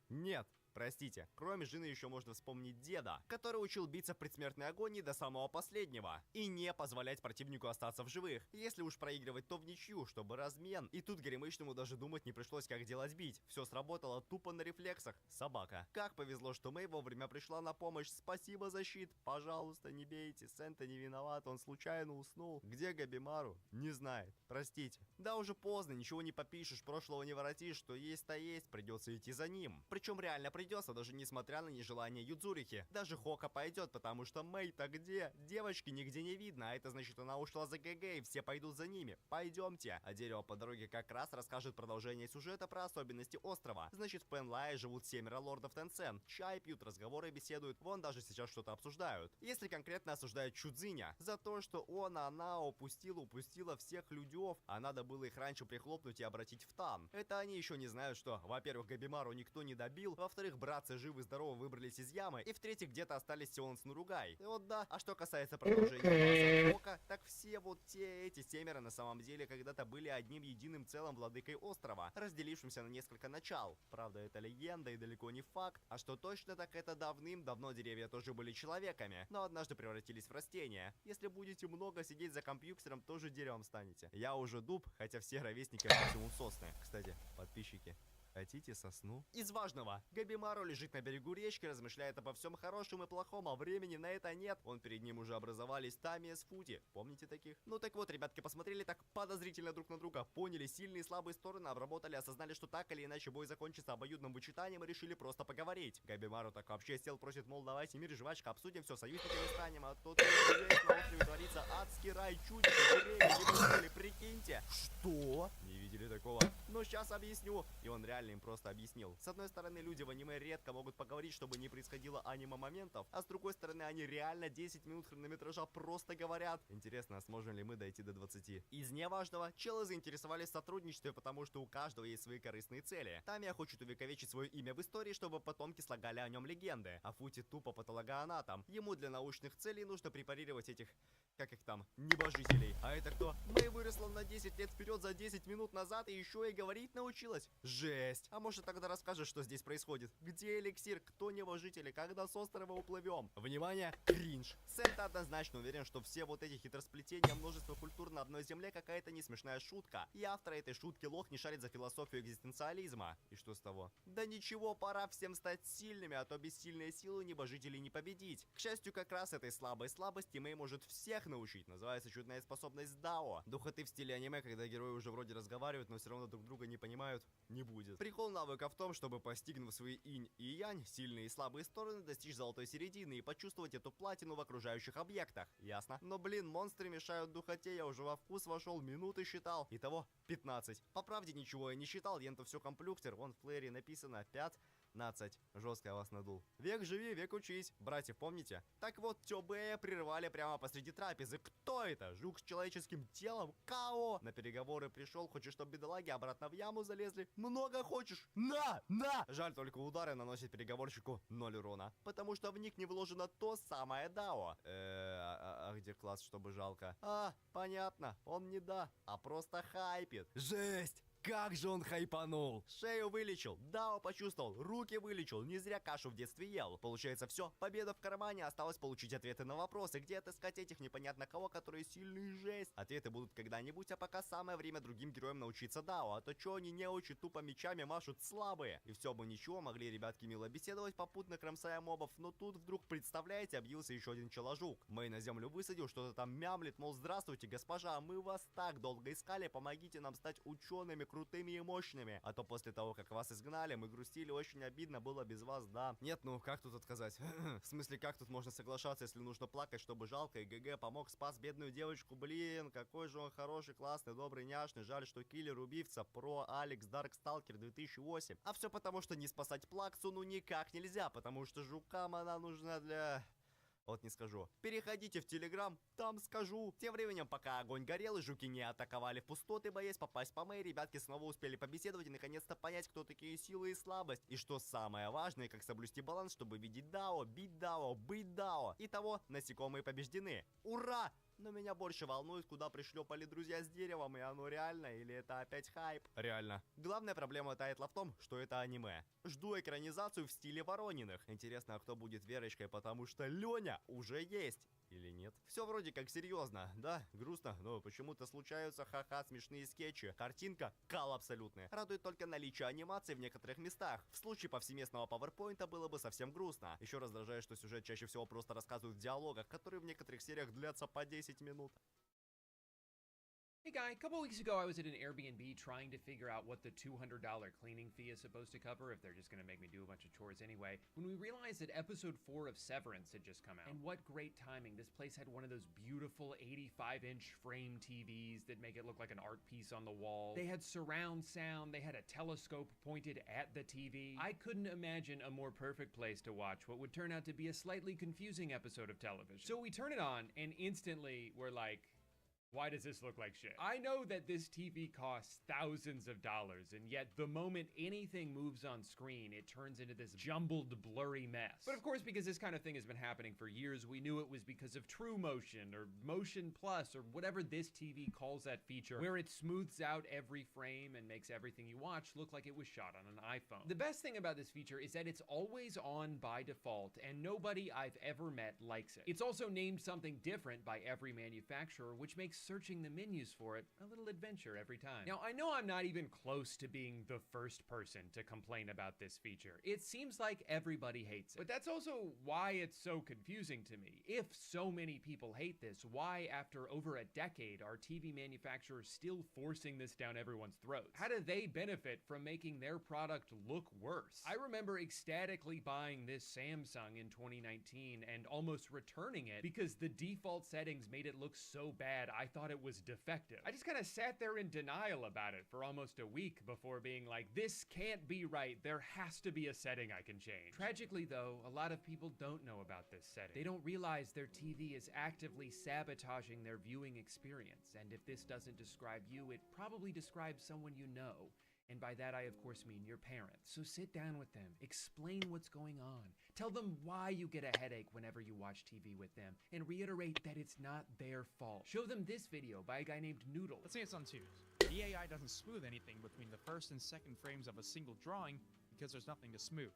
Нет. Простите, кроме жены еще можно вспомнить деда, который учил биться в предсмертной агонии до самого последнего. И не позволять противнику остаться в живых. Если уж проигрывать, то в ничью, чтобы размен. И тут Горемычному даже думать не пришлось, как делать бить. Все сработало тупо на рефлексах. Собака. Как повезло, что Мэй вовремя пришла на помощь. Спасибо за щит. Пожалуйста, не бейте. Сента не виноват, он случайно уснул. Где Габимару? Не знает. Простите. Да уже поздно, ничего не попишешь, прошлого не воротишь. Что есть, то есть. Придется идти за ним. Причем реально придется. придется, даже несмотря на нежелание Юдзурихи. Даже Хока пойдет, потому что Мэй-то где? Девочки нигде не видно, а это значит, она ушла за ГГ, и все пойдут за ними. Пойдемте. А дерево по дороге как раз расскажет продолжение сюжета про особенности острова. Значит, в Пенлае живут 7 лордов Тенцен. Чай пьют, разговоры беседуют, вон даже сейчас что-то обсуждают. Если конкретно осуждают Чудзиня за то, что она упустила всех людев, а надо было их раньше прихлопнуть и обратить в тан. Это они еще не знают, что, во-первых, Габимару никто не добил, во-вторых, братцы живы-здоровы выбрались из ямы, и в-третьих, где-то остались Сион с Наругай. И вот да, а что касается продолжения Хока, так все вот эти 7 на самом деле когда-то были одним единым целым владыкой острова, разделившимся на несколько начал. Правда, это легенда и далеко не факт. А что точно, так это давным-давно деревья тоже были человеками, но однажды превратились в растения. Если будете много сидеть за компьютером, тоже деревом станете. Я уже дуб, хотя все ровесники максимум сосны. Кстати, подписчики, хотите сосну? Из важного. Габимару лежит на берегу речки, размышляет обо всем хорошем и плохом, а времени на это нет. Он перед ним уже образовались Тамия с Фути. Помните таких? Ну так вот, ребятки, посмотрели так подозрительно друг на друга, поняли сильные и слабые стороны, обработали, осознали, что так или иначе бой закончится обоюдным вычитанием и решили просто поговорить. Габимару так вообще сел, просит, мол, давайте мир, жвачка, обсудим все, союзниками станем, а тут здесь на острове творится адский рай, чудики, деревья, не выжили, прикиньте. Что? Не видели такого? Но сейчас объясню. И он реально им просто объяснил. С одной стороны, люди в аниме редко могут поговорить, чтобы не происходило аниме-моментов, а с другой стороны, они реально 10 минут хронометража просто говорят. Интересно, а сможем ли мы дойти до 20? Из неважного, челы заинтересовались в сотрудничестве, потому что у каждого есть свои корыстные цели. Тамия хочет увековечить свое имя в истории, чтобы потомки слагали о нем легенды, а Фути тупо патологоанатом. Ему для научных целей нужно препарировать этих, как их там, небожителей. А это кто? Мэй выросла на 10 лет вперед за 10 минут назад и еще и говорить научилась? Жесть! А может тогда расскажешь, что здесь происходит? Где эликсир? Кто небожители? Когда с острова уплывем? Внимание! Кринж! Сэнта однозначно уверен, что все вот эти хитросплетения множества культур на одной земле какая-то несмешная шутка. И автор этой шутки лох не шарит за философию экзистенциализма. И что с того? Да ничего, пора всем стать сильными, а то без сильной силы небожителей не победить. К счастью, как раз этой слабой слабости Мэй может всех научить. Называется чудная способность Дао. Духоты в стиле аниме, когда герои уже вроде разговаривают, но все равно друг друга не понимают, не будет. Прикол навыка в том, чтобы, постигнув свои инь и янь, сильные и слабые стороны, достичь золотой середины и почувствовать эту платину в окружающих объектах. Ясно? Но блин, монстры мешают духоте, я уже во вкус вошел, минуты считал. Итого 15. По правде ничего я не считал, ента все комплюктер, вон в плеере написано 15. Жестко я вас надул. Век живи, век учись. Братьев, помните? Так вот, Тёбэя прервали прямо посреди трапезы. Кто это? Жук с человеческим телом? Као! На переговоры пришел, хочешь, чтобы бедолаги обратно в яму залезли? Много хочешь? На! Жаль, только удары наносят переговорщику 0 урона. Потому что в них не вложено то самое Дао. А где класс, чтобы жалко? Понятно. Он не а просто хайпит. Жесть! Как же он хайпанул! Шею вылечил, Дао почувствовал, руки вылечил, не зря кашу в детстве ел. Получается все, победа в кармане, осталось получить ответы на вопросы, где отыскать этих непонятно кого, которые сильные жесть. Ответы будут когда-нибудь, а пока самое время другим героям научиться Дао, а то чё они не учат, тупо мечами машут слабые. И все бы ничего, могли ребятки мило беседовать, попутно кромсая мобов, но тут вдруг, представляете, объявился еще один челожук. Мэй на землю высадил, что-то там мямлит, мол, здравствуйте, госпожа, мы вас так долго искали, помогите нам стать учеными, крутыми и мощными. А то после того, как вас изгнали, мы грустили, очень обидно было без вас, да. Нет, ну как тут отказать? В смысле, как тут можно соглашаться, если нужно плакать, чтобы жалко, и ГГ помог, спас бедную девочку, блин, какой же он хороший, классный, добрый, няшный. Жаль, что киллер, убивца, про Алекс Дарксталкер 2008. А все потому, что не спасать Плаксу ну никак нельзя, потому что жукам она нужна для... Вот не скажу. Переходите в Телеграм, там скажу. Тем временем, пока огонь горел и жуки не атаковали в пустоты, боясь попасть по Мэй, ребятки снова успели побеседовать и наконец-то понять, кто такие силы и слабость. И что самое важное, как соблюсти баланс, чтобы видеть Дао, бить Дао, быть Дао. Итого, насекомые побеждены. Ура! Но меня больше волнует, куда пришлепали друзья с деревом, и оно реально, или это опять хайп? Реально. Главная проблема тайтла в том, что это аниме. Жду экранизацию в стиле Ворониных. Интересно, а кто будет Верочкой, потому что Леня уже есть. Или нет? Все вроде как серьезно, да? Грустно, но почему-то случаются ха-ха смешные скетчи. Картинка кал абсолютная. Радует только наличие анимации в некоторых местах. В случае повсеместного пауэрпоинта было бы совсем грустно. Еще раздражает, что сюжет чаще всего просто рассказывают в диалогах, которые в некоторых сериях длятся по 10 минут. Hey guy, a couple weeks ago I was at an Airbnb trying to figure out what the $200 cleaning fee is supposed to cover if they're just gonna make me do a bunch of chores anyway, when we realized that episode 4 of Severance had just come out. And what great timing. This place had one of those beautiful 85-inch frame TVs that make it look like an art piece on the wall. They had surround sound, they had a telescope pointed at the TV. I couldn't imagine a more perfect place to watch what would turn out to be a slightly confusing episode of television. So we turn it on and instantly we're like, why does this look like shit? I know that this TV costs thousands of dollars, and yet the moment anything moves on screen, it turns into this jumbled, blurry mess. But of course, because this kind of thing has been happening for years, we knew it was because of True Motion, or Motion Plus, or whatever this TV calls that feature, where it smooths out every frame and makes everything you watch look like it was shot on an iPhone. The best thing about this feature is that it's always on by default, and nobody I've ever met likes it. It's also named something different by every manufacturer, which makes searching the menus for it a little adventure every time. Now, I know I'm not even close to being the first person to complain about this feature. It seems like everybody hates it. But that's also why it's so confusing to me. If so many people hate this, why, after over a decade, are TV manufacturers still forcing this down everyone's throats? How do they benefit from making their product look worse? I remember ecstatically buying this Samsung in 2019 and almost returning it because the default settings made it look so bad I thought it was defective. I just kind of sat there in denial about it for almost a week before being like, this can't be right. There has to be a setting I can change. Tragically though, a lot of people don't know about this setting. They don't realize their TV is actively sabotaging their viewing experience. And if this doesn't describe you, it probably describes someone you know. And by that, I of course mean your parents. So sit down with them, explain what's going on, tell them why you get a headache whenever you watch TV with them, and reiterate that it's not their fault. Show them this video by a guy named Noodle. Let's say it's on twos. The AI doesn't smooth anything between the first and second frames of a single drawing because there's nothing to smooth.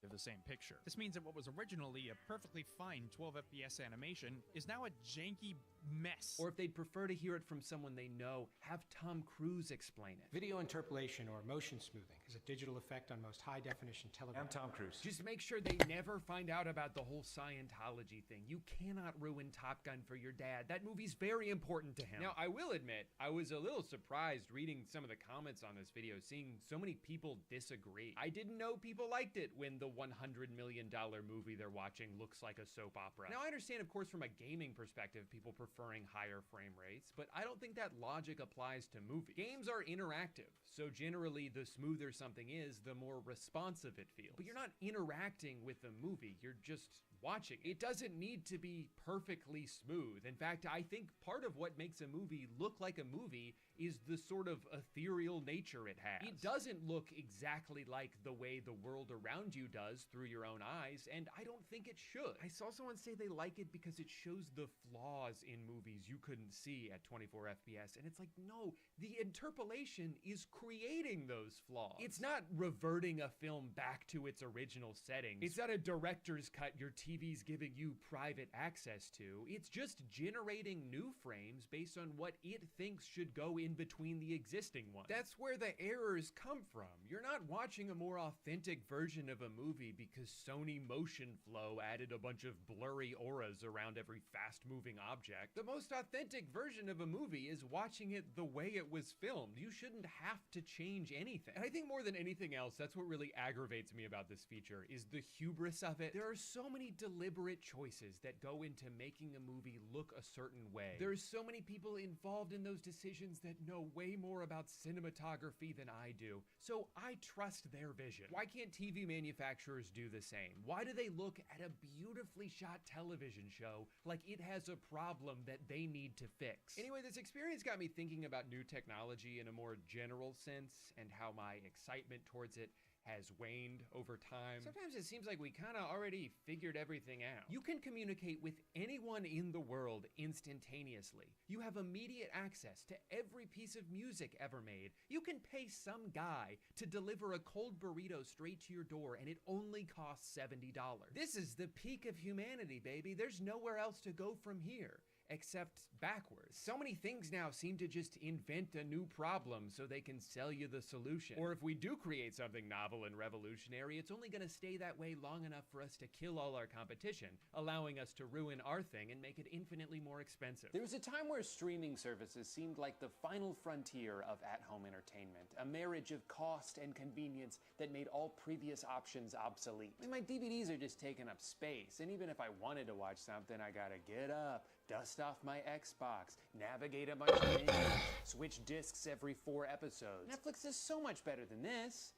They're the same picture. This means that what was originally a perfectly fine 12 FPS animation is now a janky mess. Or if they'd prefer to hear it from someone they know, have Tom Cruise explain it. Video interpolation or motion smoothing is a digital effect on most high-definition television. I'm Tom Cruise. Just make sure they never find out about the whole Scientology thing. You cannot ruin Top Gun for your dad. That movie's very important to him. Now, I will admit, I was a little surprised reading some of the comments on this video, seeing so many people disagree. I didn't know people liked it when the $100 million movie they're watching looks like a soap opera. Now, I understand, of course, from a gaming perspective, people preferring higher frame rates, but I don't think that logic applies to movies. Games are interactive, so generally the smoother something is, the more responsive it feels. But you're not interacting with the movie, you're just watching. It doesn't need to be perfectly smooth. In fact, I think part of what makes a movie look like a movie is the sort of ethereal nature it has. It doesn't look exactly like the way the world around you does through your own eyes, and I don't think it should. I saw someone say they like it because it shows the flaws in movies you couldn't see at 24 FPS, and it's like, no, the interpolation is creating those flaws. It's not reverting a film back to its original settings. It's not a director's cut your TV's giving you private access to. It's just generating new frames based on what it thinks should go in between the existing ones. That's where the errors come from. You're not watching a more authentic version of a movie because Sony Motion Flow added a bunch of blurry auras around every fast-moving object. The most authentic version of a movie is watching it the way it was filmed. You shouldn't have to change anything. And I think more than anything else, that's what really aggravates me about this feature, is the hubris of it. There are so many deliberate choices that go into making a movie look a certain way. There's so many people involved in those decisions that know way more about cinematography than I do, so I trust their vision. Why can't TV manufacturers do the same? Why do they look at a beautifully shot television show like it has a problem that they need to fix? Anyway, this experience got me thinking about new technology in a more general sense and how my excitement towards it has waned over time. Sometimes it seems like we kind of already figured everything out. You can communicate with anyone in the world instantaneously. You have immediate access to every piece of music ever made. You can pay some guy to deliver a cold burrito straight to your door and it only costs $70. This is the peak of humanity, baby. There's nowhere else to go from here. except backwards. So many things now seem to just invent a new problem so they can sell you the solution. Or if we do create something novel and revolutionary, it's only gonna stay that way long enough for us to kill all our competition, allowing us to ruin our thing and make it infinitely more expensive. There was a time where streaming services seemed like the final frontier of at-home entertainment, a marriage of cost and convenience that made all previous options obsolete. I mean, my DVDs are just taking up space, and even if I wanted to watch something, I gotta get up, dust off my Xbox, navigate a bunch of menus, switch discs every 4 episodes. Netflix is so much better than this.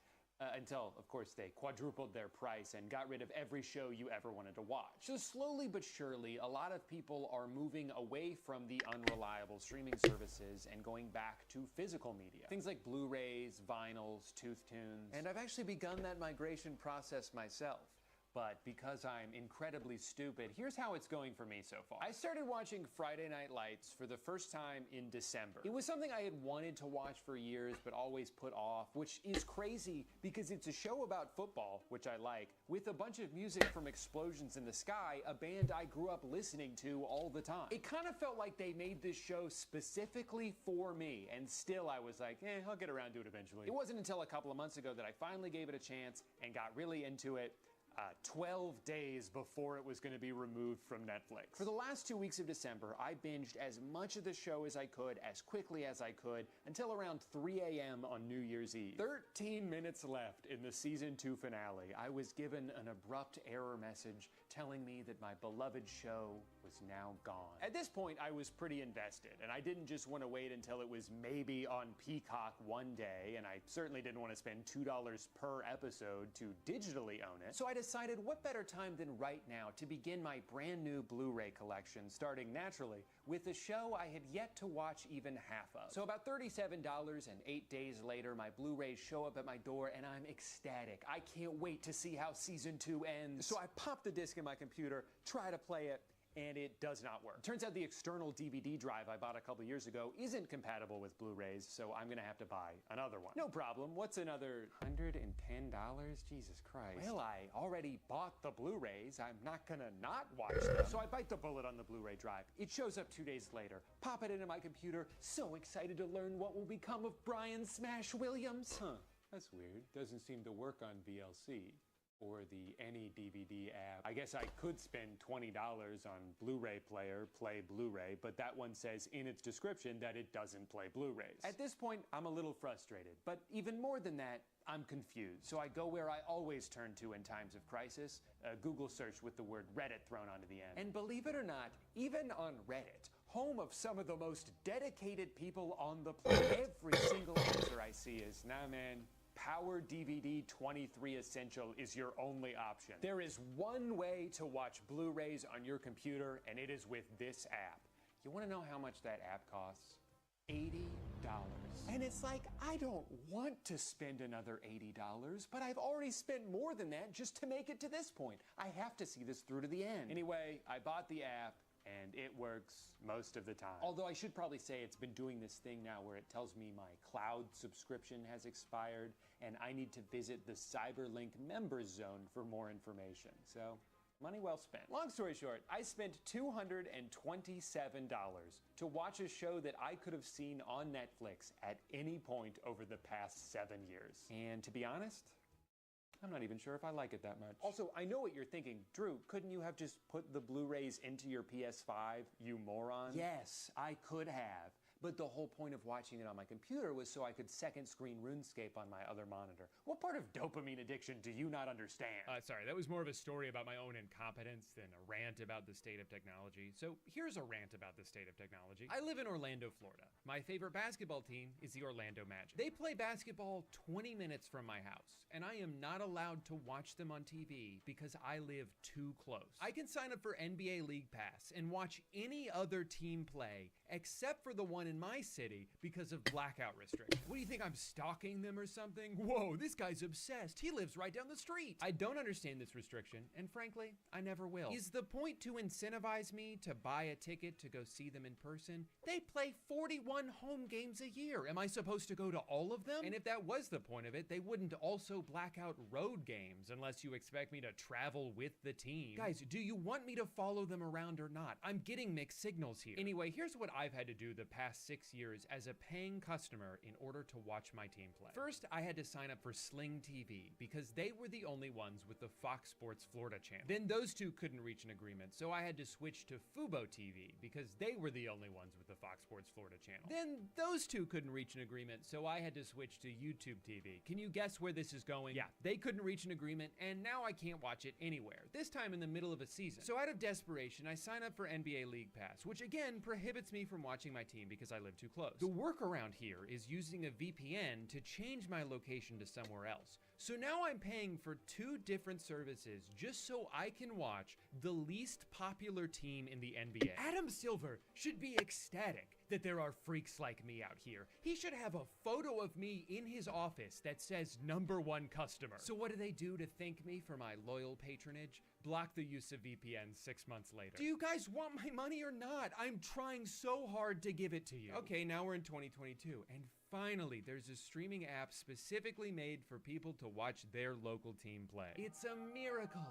Until, of course, they quadrupled their price and got rid of every show you ever wanted to watch. So slowly but surely, a lot of people are moving away from the unreliable streaming services and going back to physical media. Things like Blu-rays, vinyls, Tooth Tunes. And I've actually begun that migration process myself. But because I'm incredibly stupid, here's how it's going for me so far. I started watching Friday Night Lights for the first time in December. It was something I had wanted to watch for years but always put off, which is crazy because it's a show about football, which I like, with a bunch of music from Explosions in the Sky, a band I grew up listening to all the time. It kind of felt like they made this show specifically for me, and still I was like, I'll get around to it eventually. It wasn't until a couple of months ago that I finally gave it a chance and got really into it. 12 days before it was going to be removed from Netflix. For the last 2 weeks of December, I binged as much of the show as I could, as quickly as I could, until around 3 a.m. on New Year's Eve. 13 minutes left in the season 2 finale. I was given an abrupt error message telling me that my beloved show was now gone. At this point, I was pretty invested, and I didn't just want to wait until it was maybe on Peacock one day, and I certainly didn't want to spend $2 per episode to digitally own it. So I decided what better time than right now to begin my brand new Blu-ray collection, starting naturally with a show I had yet to watch even half of. So about $37 and 8 days later, my Blu-rays show up at my door and I'm ecstatic. I can't wait to see how season 2 ends. So I pop the disc in my computer, try to play it, and it does not work. Turns out the external DVD drive I bought a couple years ago isn't compatible with Blu-rays, so I'm gonna have to buy another one. No problem, what's another $110? Jesus Christ. Well, I already bought the Blu-rays, I'm not gonna not watch them. So I bite the bullet on the Blu-ray drive. It shows up 2 days later. Pop it into my computer, so excited to learn what will become of Brian Smash Williams. That's weird. Doesn't seem to work on VLC. Or the Any DVD app. I guess I could spend $20 on Blu-ray Player, play Blu-ray, but that one says in its description that it doesn't play Blu-rays. At this point, I'm a little frustrated, but even more than that, I'm confused. So I go where I always turn to in times of crisis, a Google search with the word Reddit thrown onto the end. And believe it or not, even on Reddit, home of some of the most dedicated people on the planet, every single answer I see is, nah man, Power DVD 23 Essential is your only option. There is one way to watch Blu-rays on your computer, and it is with this app. You want to know how much that app costs? $80. And it's like, I don't want to spend another $80, but I've already spent more than that just to make it to this point. I have to see this through to the end. Anyway, I bought the app, and it works most of the time. Although I should probably say it's been doing this thing now where it tells me my cloud subscription has expired and I need to visit the Cyberlink members zone for more information. So, money well spent. Long story short, I spent $227 to watch a show that I could have seen on Netflix at any point over the past 7 years. And to be honest, I'm not even sure if I like it that much. Also, I know what you're thinking. Drew, couldn't you have just put the Blu-rays into your PS5, you moron? Yes, I could have. But the whole point of watching it on my computer was so I could second screen RuneScape on my other monitor. What part of dopamine addiction do you not understand? Sorry, that was more of a story about my own incompetence than a rant about the state of technology. So here's a rant about the state of technology. I live in Orlando, Florida. My favorite basketball team is the Orlando Magic. They play basketball 20 minutes from my house, and I am not allowed to watch them on TV because I live too close. I can sign up for NBA League Pass and watch any other team play except for the one in my city because of blackout restrictions. What do you think, I'm stalking them or something? Whoa, this guy's obsessed. He lives right down the street. I don't understand this restriction, and frankly, I never will. Is the point to incentivize me to buy a ticket to go see them in person? They play 41 home games a year. Am I supposed to go to all of them? And if that was the point of it, they wouldn't also black out road games unless you expect me to travel with the team. Guys, do you want me to follow them around or not? I'm getting mixed signals here. Anyway, here's what I've had to do the past 6 years as a paying customer in order to watch my team play. First, I had to sign up for Sling TV because they were the only ones with the Fox Sports Florida channel. Then those two couldn't reach an agreement, so I had to switch to Fubo TV because they were the only ones with the Fox Sports Florida channel. Then those two couldn't reach an agreement, so I had to switch to YouTube TV. Can you guess where this is going? Yeah, they couldn't reach an agreement, and now I can't watch it anywhere, this time in the middle of a season. So out of desperation, I sign up for NBA League Pass, which again prohibits me from watching my team because I live too close. The workaround here is using a VPN to change my location to somewhere else. So now I'm paying for 2 different services just so I can watch the least popular team in the NBA. Adam Silver should be ecstatic that there are freaks like me out here. He should have a photo of me in his office that says #1 customer. So what do they do to thank me for my loyal patronage? Block the use of VPN 6 months later. Do you guys want my money or not? I'm trying so hard to give it to you. Okay, now we're in 2022, and finally, there's a streaming app specifically made for people to watch their local team play. It's a miracle.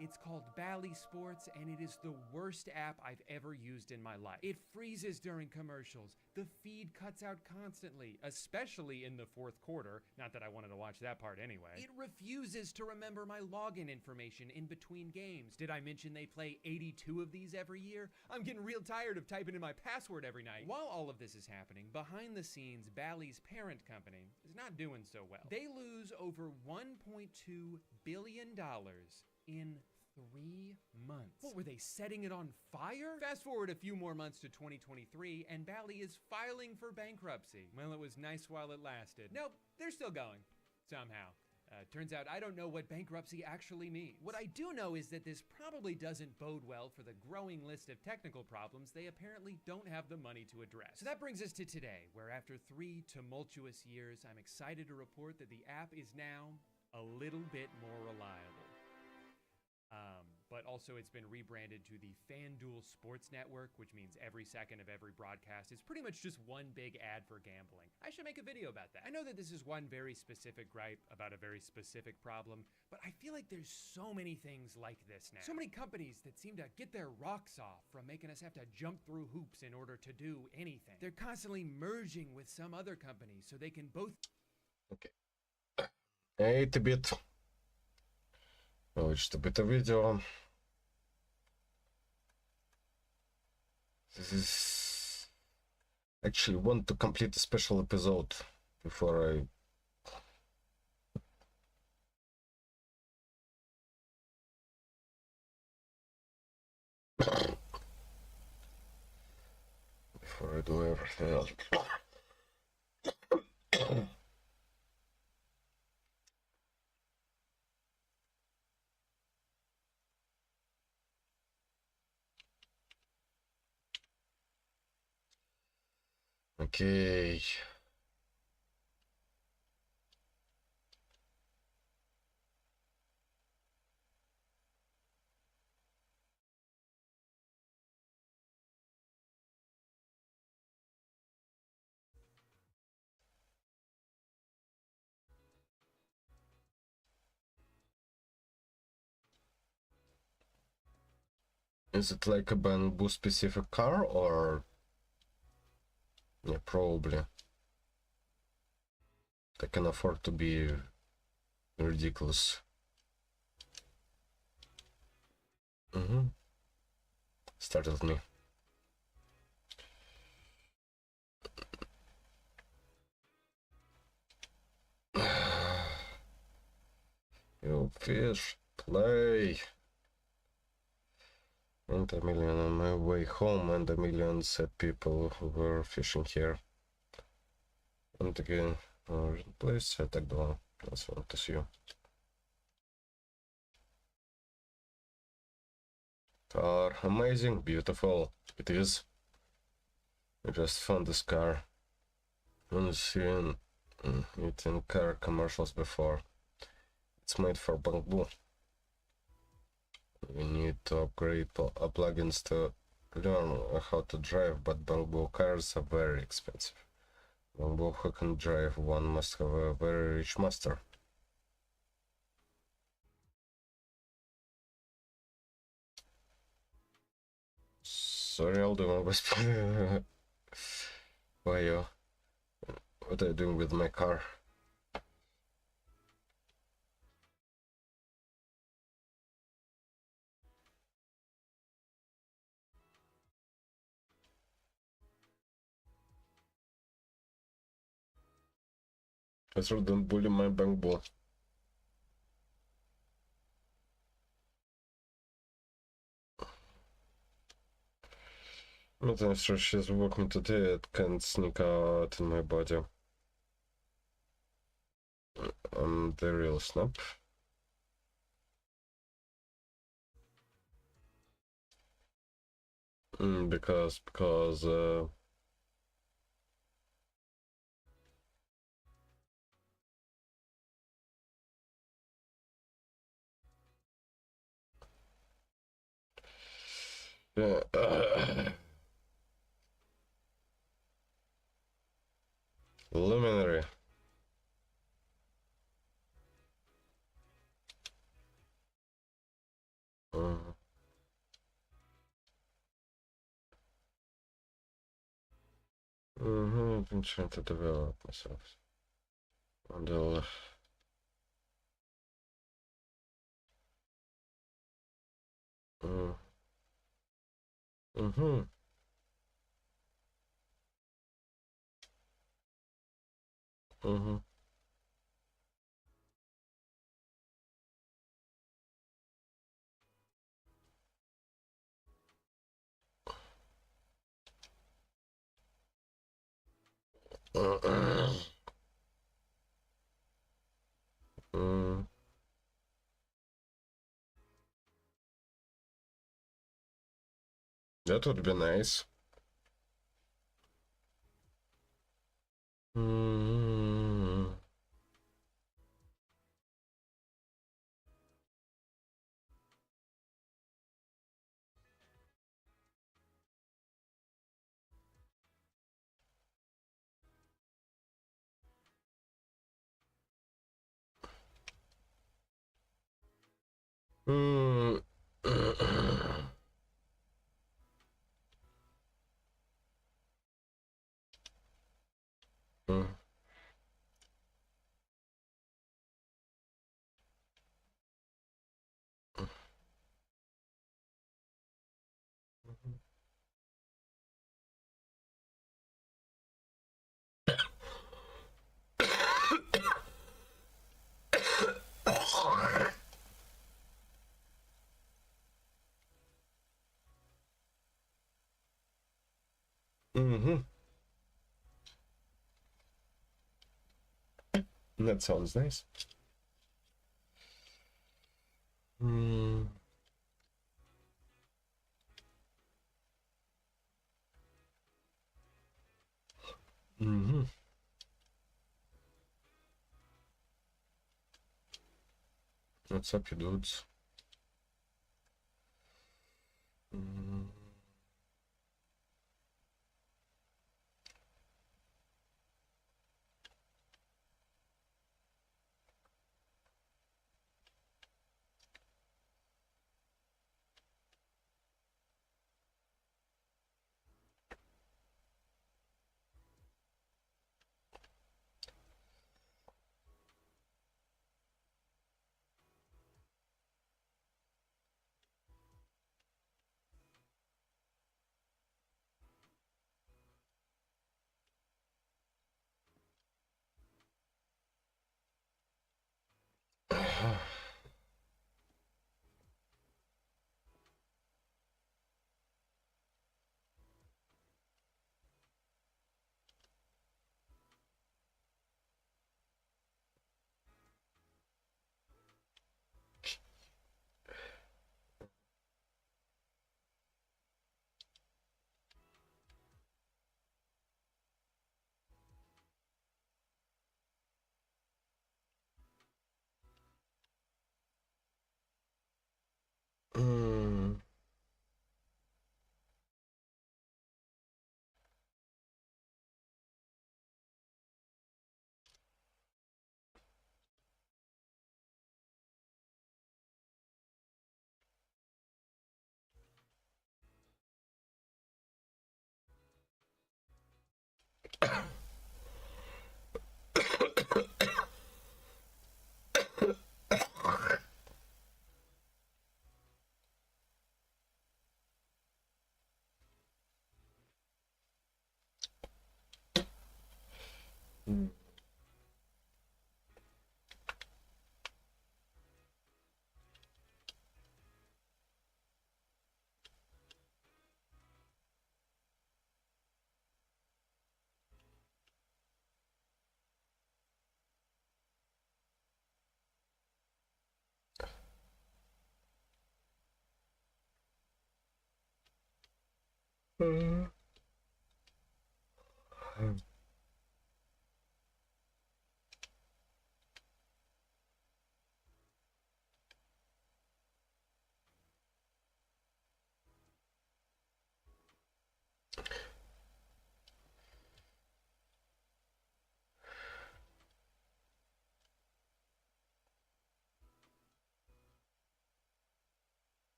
It's called Bally Sports, and it is the worst app I've ever used in my life. It freezes during commercials. The feed cuts out constantly, especially in the 4th quarter. Not that I wanted to watch that part anyway. It refuses to remember my login information in between games. Did I mention they play 82 of these every year? I'm getting real tired of typing in my password every night. While all of this is happening, behind the scenes, Bally's parent company is not doing so well. They lose over $1.2 billion in 3 months. What, were they setting it on fire? Fast forward a few more months to 2023, and Bally is filing for bankruptcy. Well, it was nice while it lasted. Nope, they're still going. Somehow. Turns out I don't know what bankruptcy actually means. What I do know is that this probably doesn't bode well for the growing list of technical problems they apparently don't have the money to address. So that brings us to today, where after 3 tumultuous years, I'm excited to report that the app is now a little bit more reliable. But also it's been rebranded to the FanDuel Sports Network, which means every second of every broadcast is pretty much just one big ad for gambling. I should make a video about that. I know that this is one very specific gripe about a very specific problem, but I feel like there's so many things like this now. So many companies that seem to get their rocks off from making us have to jump through hoops in order to do anything. They're constantly merging with some other companies so they can both... Okay. 8-bit. Чтобы это видео. This is actually want to complete a special episode before I do everything else. Okay. Is it like a bamboo specific car or... Yeah, probably. They can afford to be ridiculous. Startled me. You fish, play. And a million on my way home, and a million sad people who were fishing here. And again, place I так два. That's what to see you. Are amazing, beautiful. It is. I just found this car. I've seen it in car commercials before. It's made for Bangbu. We need to upgrade plugins to learn how to drive, but Bangbu cars are very expensive. Bangbu who can drive one must have a very rich master. Sorry, I'll do my best. Why you? What are you doing with my car? Better don't bully my Bangbu. But I'm sure she's walking today, it can't sneak out in my body. I'm the real snap. Because yeah, luminary. I've been trying to develop myself. Until that would be nice. That sounds nice. What's up, you dudes?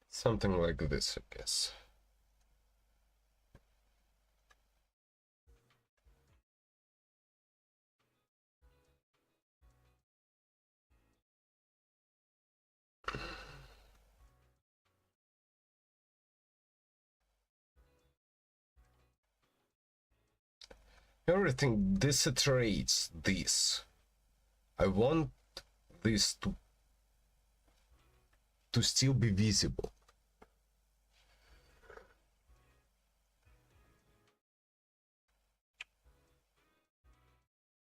Something like this, I guess. Everything desaturates this. I want this to still be visible.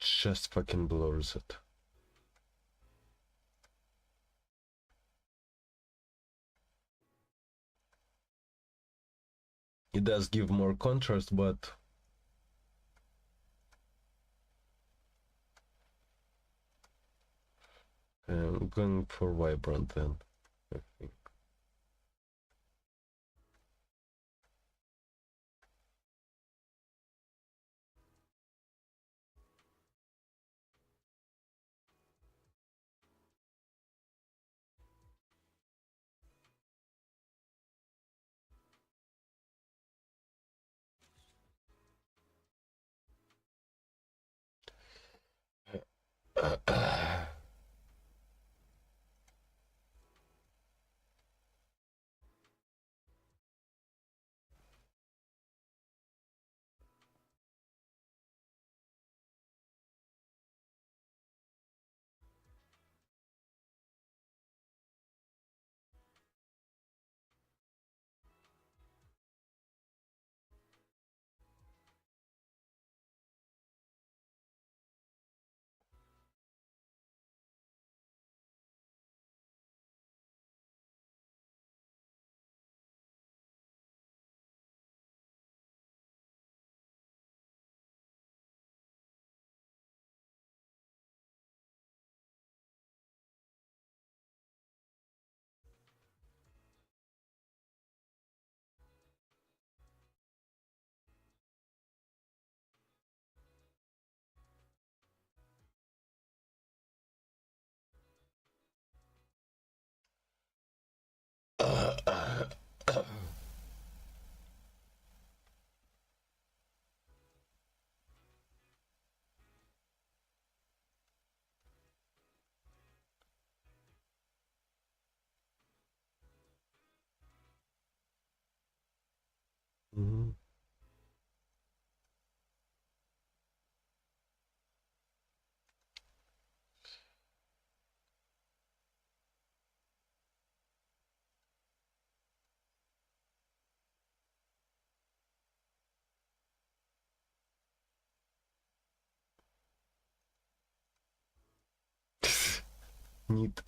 Just fucking blurs it. It does give more contrast, but I'm going for vibrant then, I think. Mhm. Neat.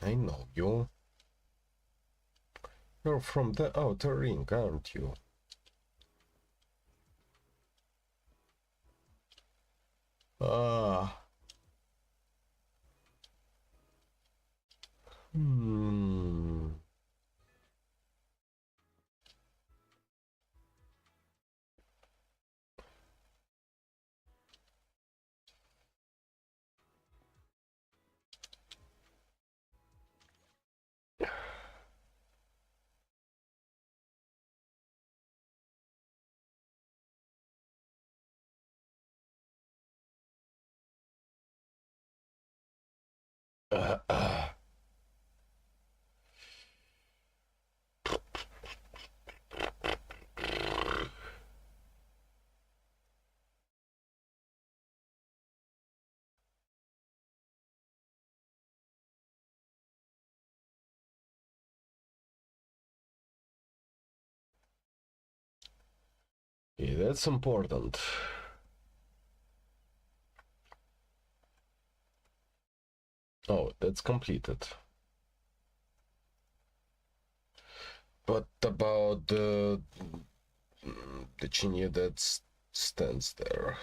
I know you. You're from the outer ring, aren't you? Ah. Hmm. Yeah, that's important. Oh, that's completed. What about the Chinya that stands there?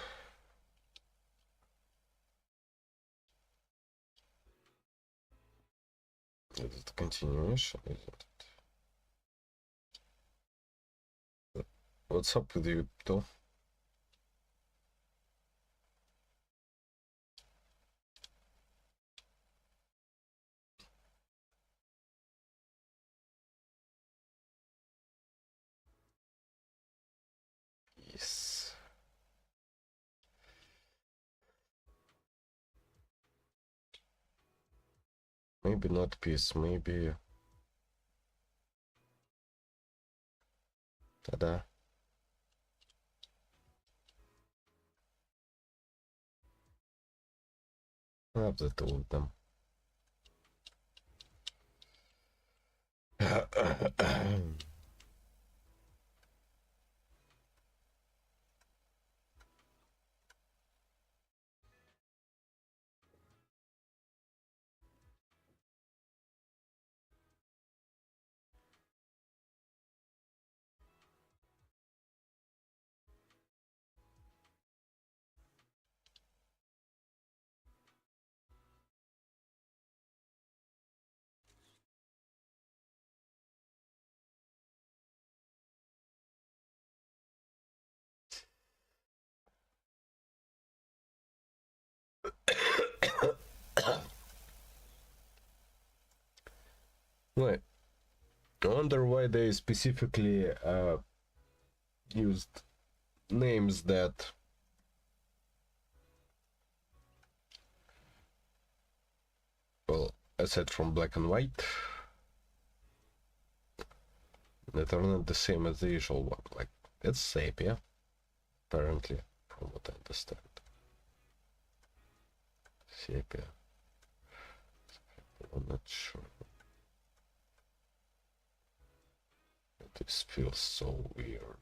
Is it continuation? Isn't it? What's up with you, though? Yes. Maybe not peace, maybe... Ta-da. I have the two of them. Wait, I wonder why they specifically used names that well, aside from black and white, that are not the same as the usual one. Like, it's sepia, apparently, from what I understand. Sepia. I'm not sure. This feels so weird.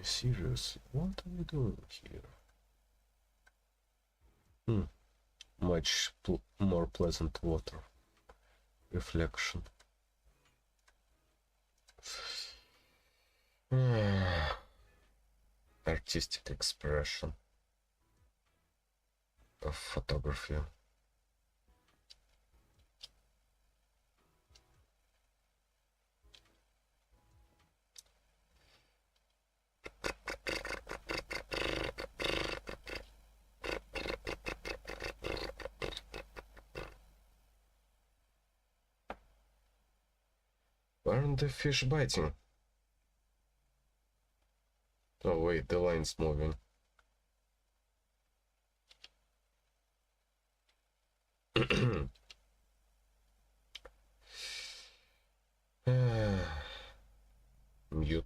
Seriously, what are you doing here? Much more pleasant water reflection. Artistic expression of photography. Aren't the fish biting? Oh wait, the line's moving. Mute.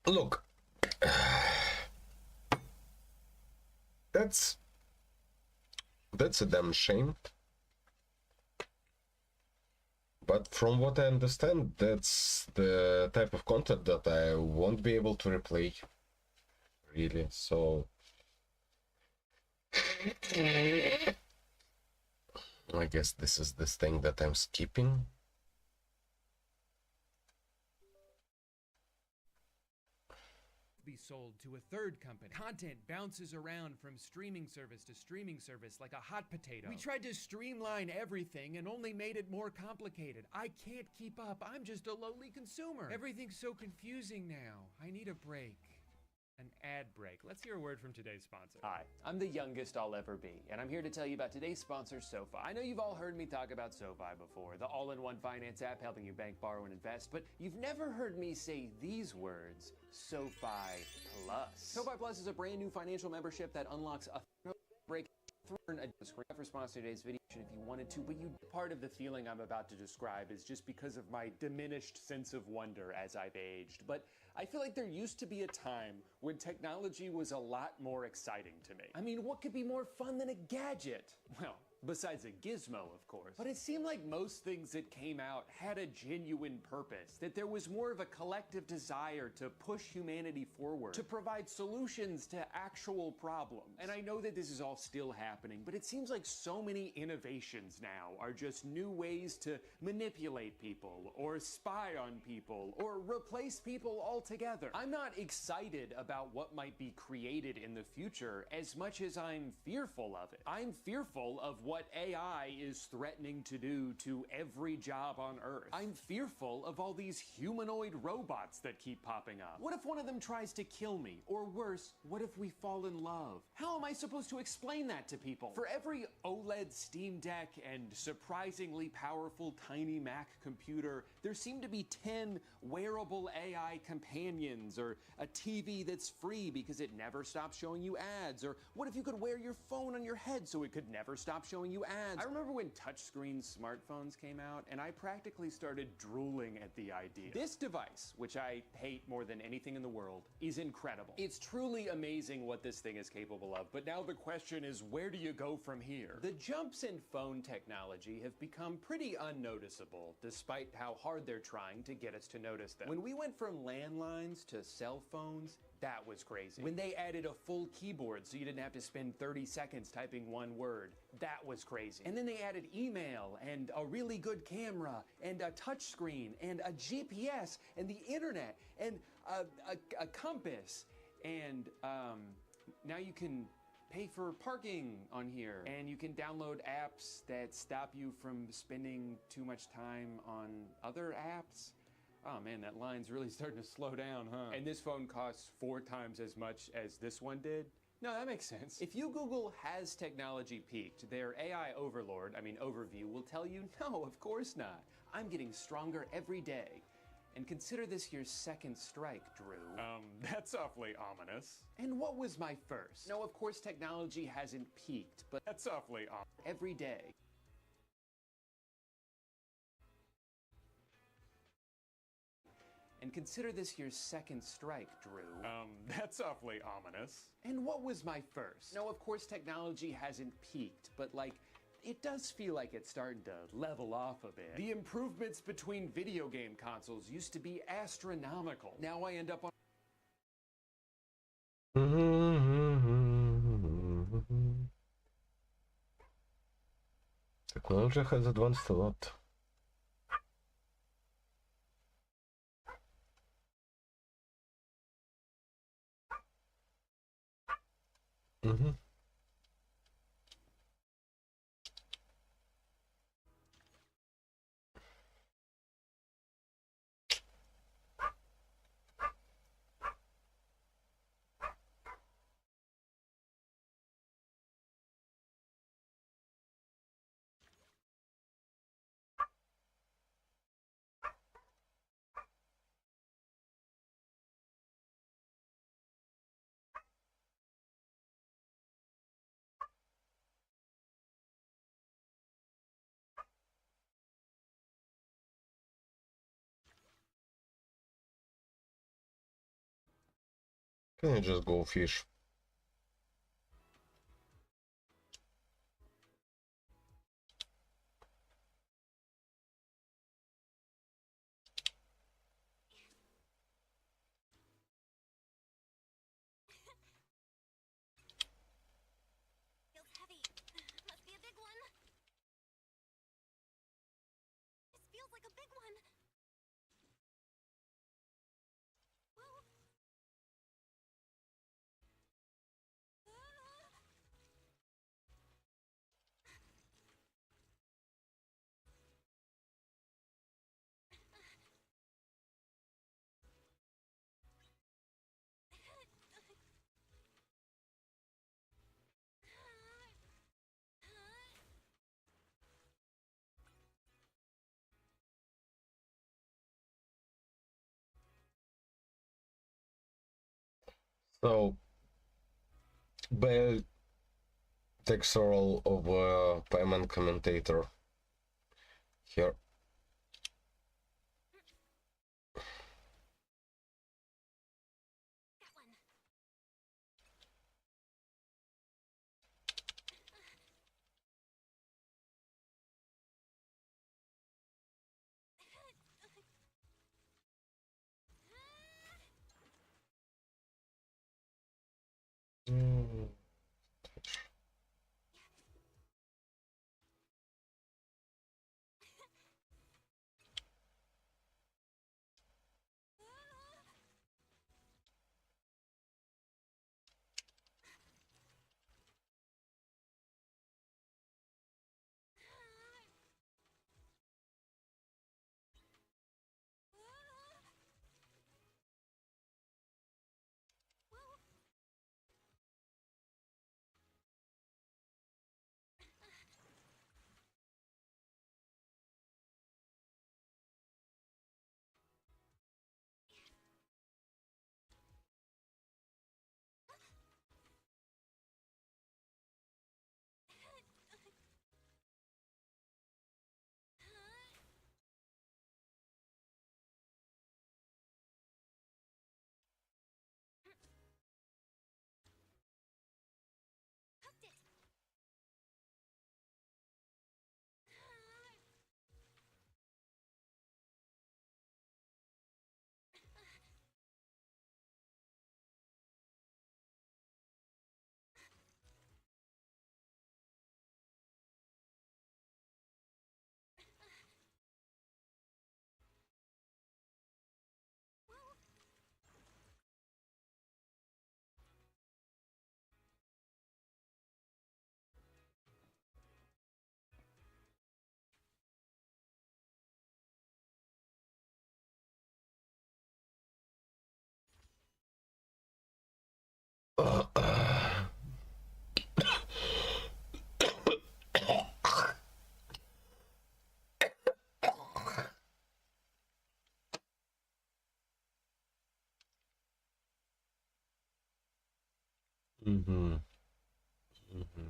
Look, that's a damn shame. But from what I understand, that's the type of content that I won't be able to replay, really, so I guess this is this thing that I'm skipping. Be sold to a third company. Content bounces around from streaming service to streaming service like a hot potato. We tried to streamline everything and only made it more complicated. I can't keep up. I'm just a lowly consumer. Everything's so confusing now. I need a break. An ad break. Let's hear a word from today's sponsor. Hi, I'm the youngest I'll ever be, and I'm here to tell you about today's sponsor, SoFi. I know you've all heard me talk about SoFi before, the all-in-one finance app helping you bank, borrow, and invest, but you've never heard me say these words, SoFi Plus. SoFi Plus is a brand new financial membership that unlocks a break a screen up response to today's video if you wanted to, but part of the feeling I'm about to describe is just because of my diminished sense of wonder as I've aged. But I feel like there used to be a time when technology was a lot more exciting to me. I mean, what could be more fun than a gadget? Well, besides a gizmo, of course. But it seemed like most things that came out had a genuine purpose, that there was more of a collective desire to push humanity forward, to provide solutions to actual problems. And I know that this is all still happening, but it seems like so many innovations now are just new ways to manipulate people, or spy on people, or replace people altogether. I'm not excited about what might be created in the future as much as I'm fearful of it. I'm fearful of what AI is threatening to do to every job on Earth. I'm fearful of all these humanoid robots that keep popping up. What if one of them tries to kill me? Or worse, what if we fall in love? How am I supposed to explain that to people? For every OLED Steam Deck and surprisingly powerful tiny Mac computer, there seem to be 10 wearable AI companions, or a TV that's free because it never stops showing you ads, or what if you could wear your phone on your head so it could never stop showing showing you ads. I remember when touchscreen smartphones came out, and I practically started drooling at the idea. This device, which I hate more than anything in the world, is incredible. It's truly amazing what this thing is capable of, but now the question is, where do you go from here? The jumps in phone technology have become pretty unnoticeable, despite how hard they're trying to get us to notice them. When we went from landlines to cell phones, that was crazy. When they added a full keyboard so you didn't have to spend 30 seconds typing one word, that was crazy. And then they added email and a really good camera and a touch screen and a GPS and the internet and a compass and now you can pay for parking on here, and you can download apps that stop you from spending too much time on other apps. Oh man, that line's really starting to slow down, huh? And this phone costs 4 times as much as this one did? No, that makes sense. If you Google, has technology peaked, their AI overview will tell you, no, of course not. I'm getting stronger every day. And consider this your second strike, Drew. That's awfully ominous. And what was my first? No, of course technology hasn't peaked, but that's awfully ominous. Every day. And consider this your second strike, Drew. That's awfully ominous. And what was my first? No, of course technology hasn't peaked, but it does feel like it's starting to level off a bit. The improvements between video game consoles used to be astronomical. Now I end up on... Technology has advanced a lot. Can I just go fish? Feels heavy. Must be a big one. This feels like a big one. Whoa. So, Bale takes the role of a payment commentator here. Mm-hmm. Mm-hmm.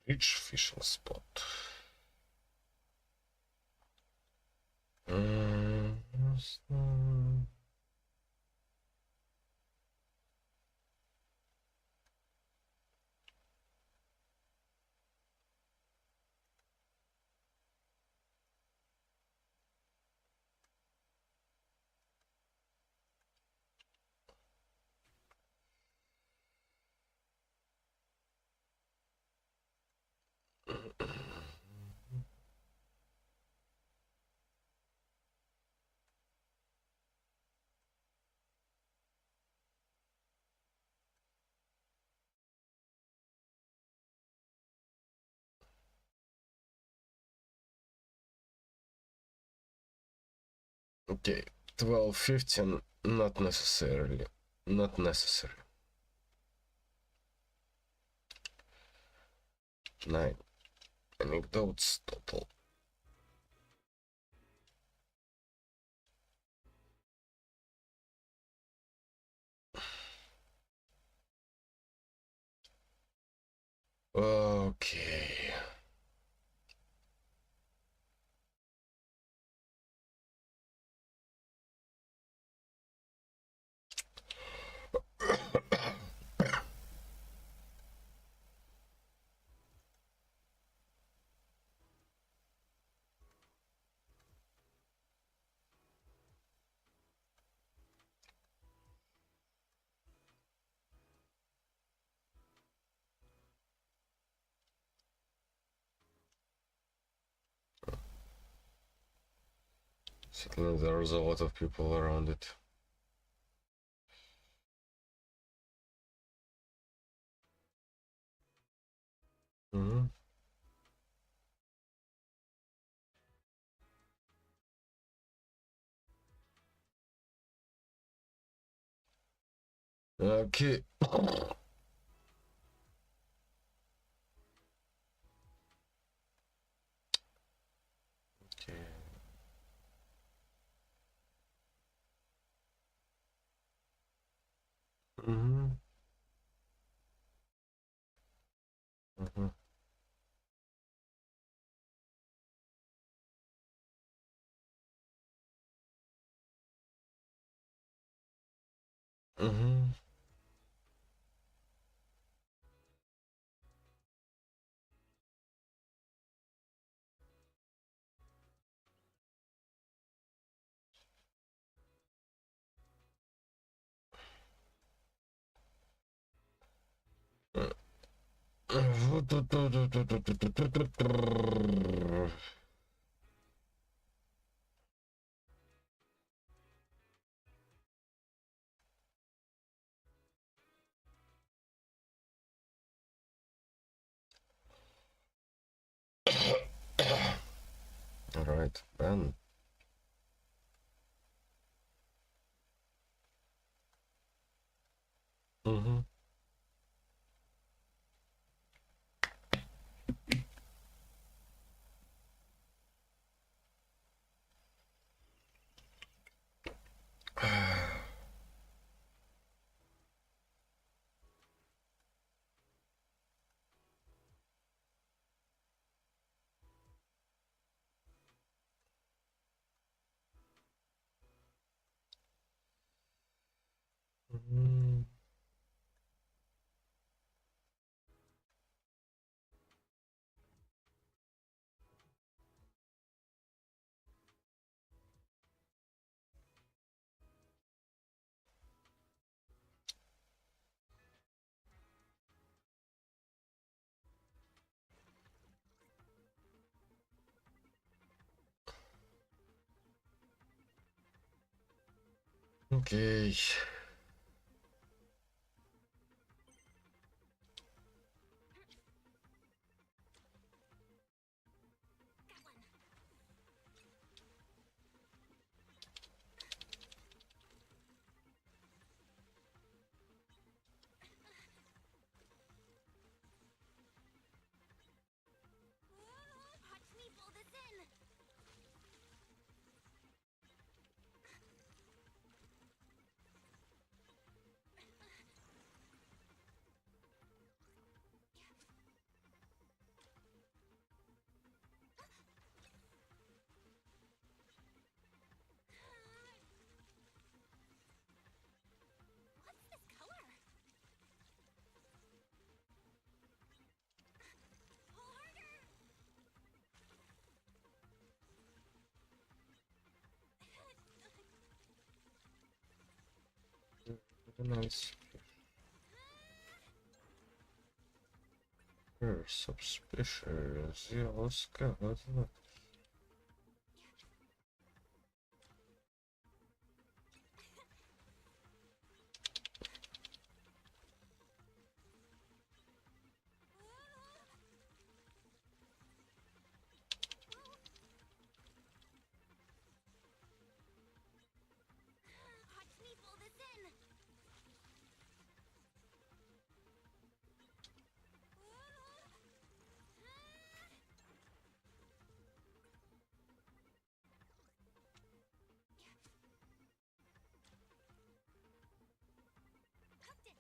Rich fishing spot. Okay, 12, 15, not necessarily. Not necessary. 9. Anecdotes total. Okay. Certainly there's a lot of people around it. Mm-hmm. Okay. Okay. Mm-hmm. Mm-hmm. Mm-hmm. All right, Ben. Mm-hmm. Mm-hmm. Okay. Watch me pull this in. What's this color? Pull harder. Nice. You're suspicious. You're scared. Watch me pull this in. Hooked it.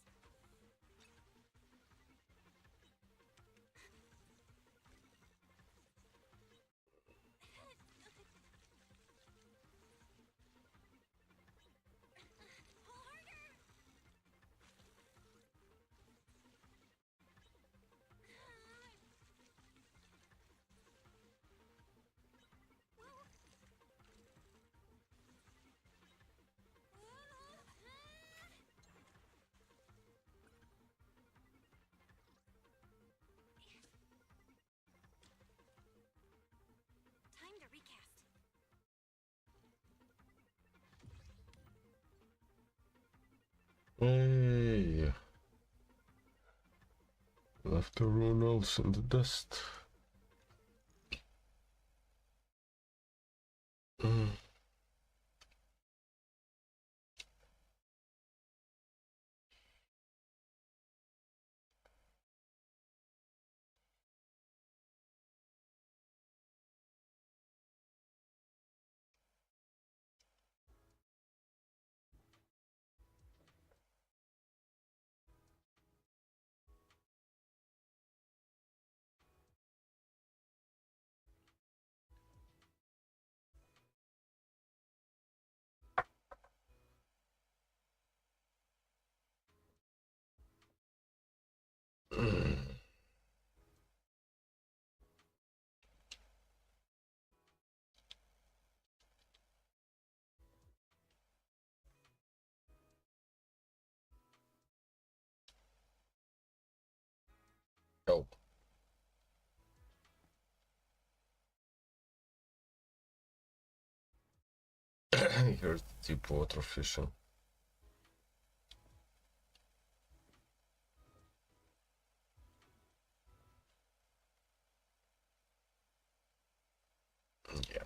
Pull harder. Time to recast. Hey. Left the runnels in the dust. Oh. Here's deep water fishing. Yeah.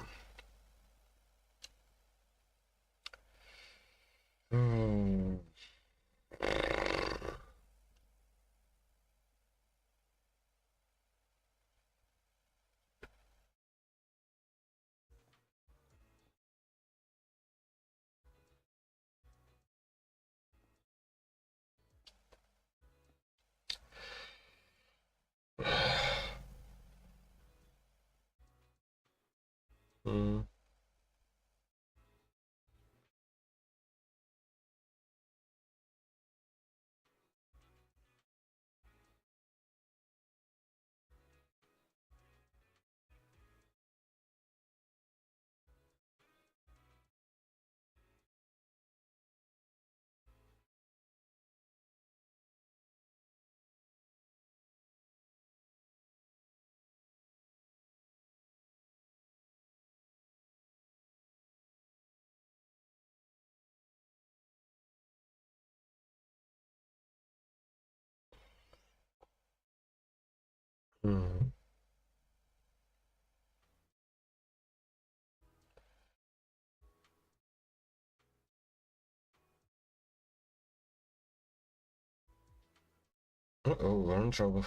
Mm. Uh-oh, we're in trouble.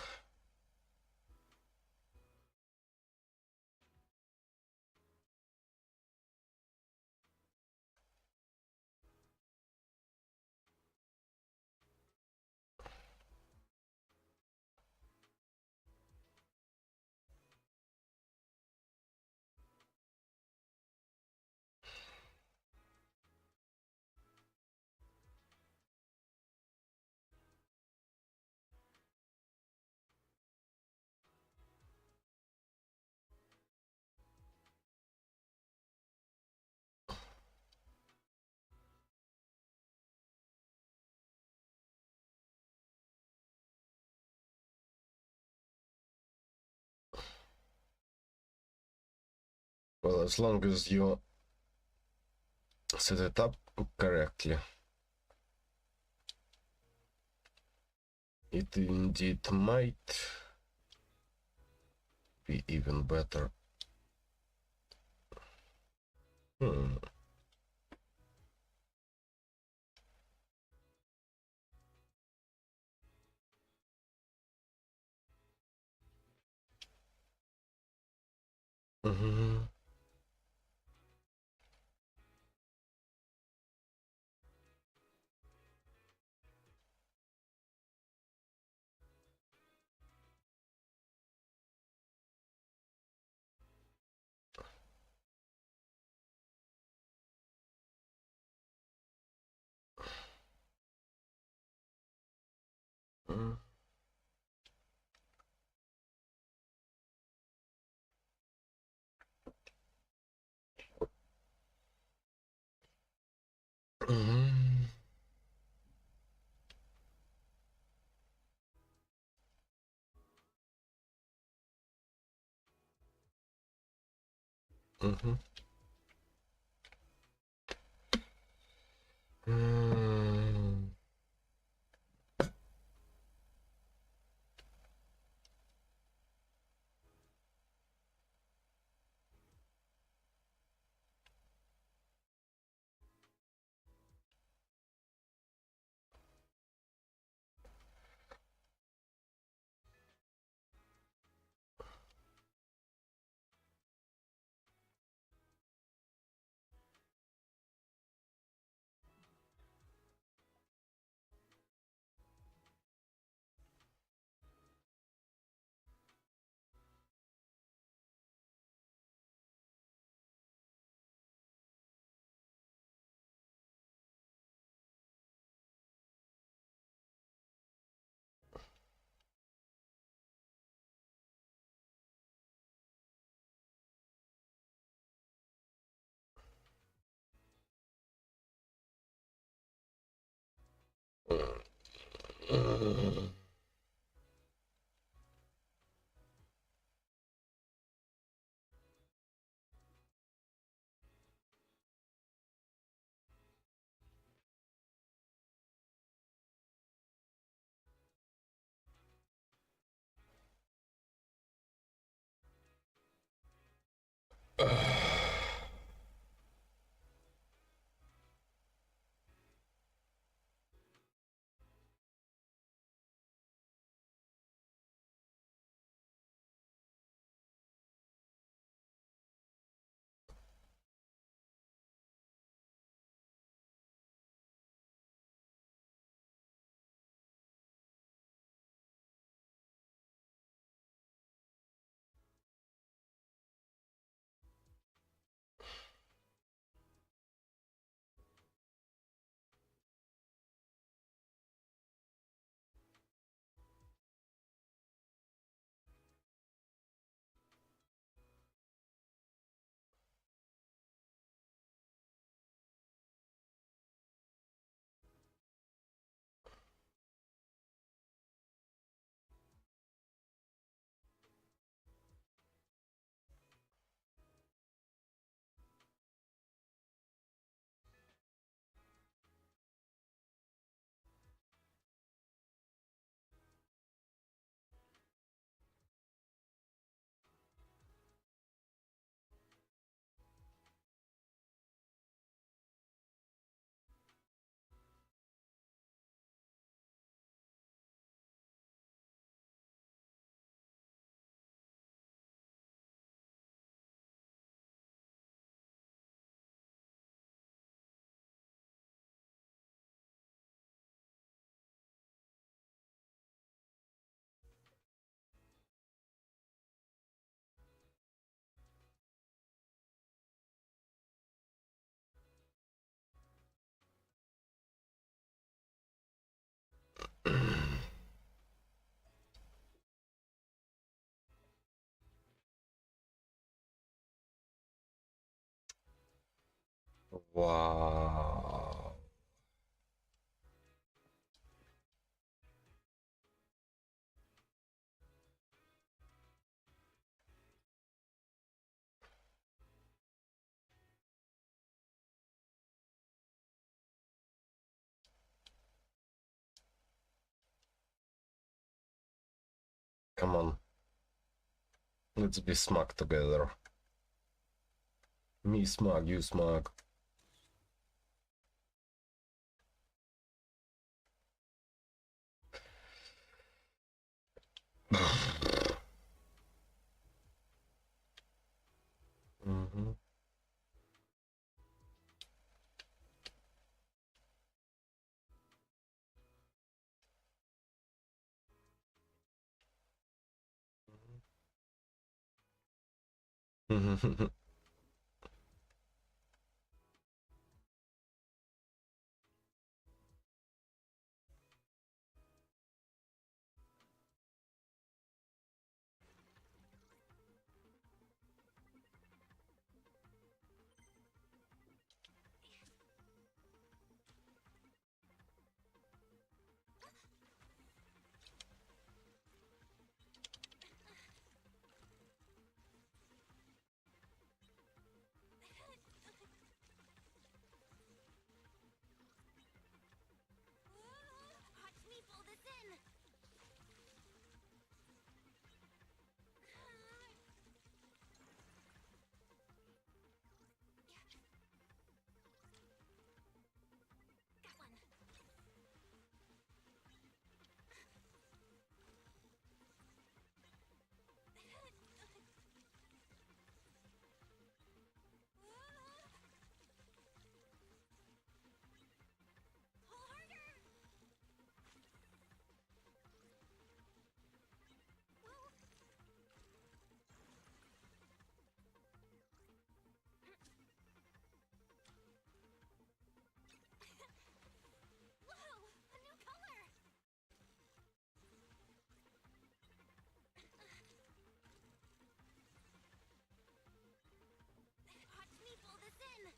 Well, as long as you set it up correctly, it indeed might be even better. Hmm. Mm-hmm. Mm. Mm-hmm. Mm-hmm. Mm. Wow. Come on. Let's be smug together. Me smug, you smug. Mm-hmm. Watch me pull this in. Got one. Pull harder. Whoa, a new color. Watch me pull this in.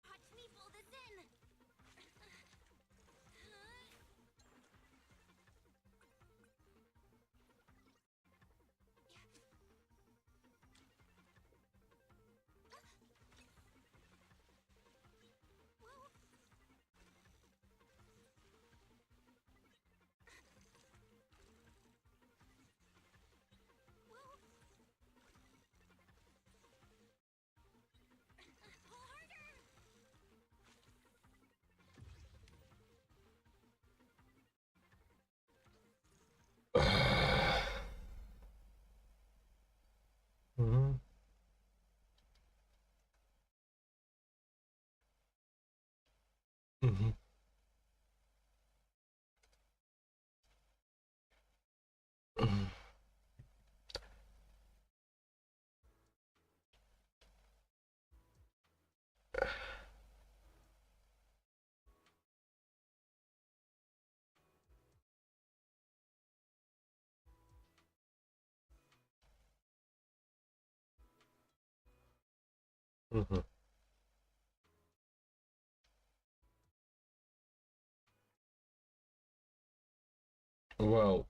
Watch me pull this in. Pull harder. Mhm. Mhm. Mhm. Mhm. Well,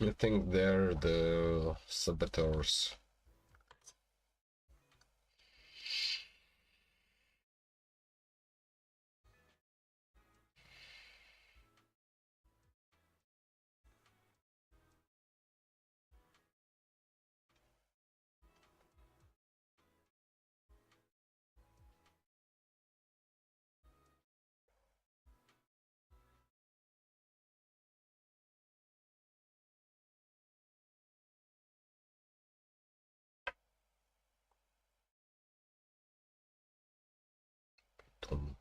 I think they're the saboteurs. them.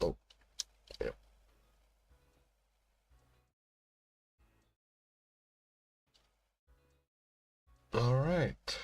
Oh, yeah. All right.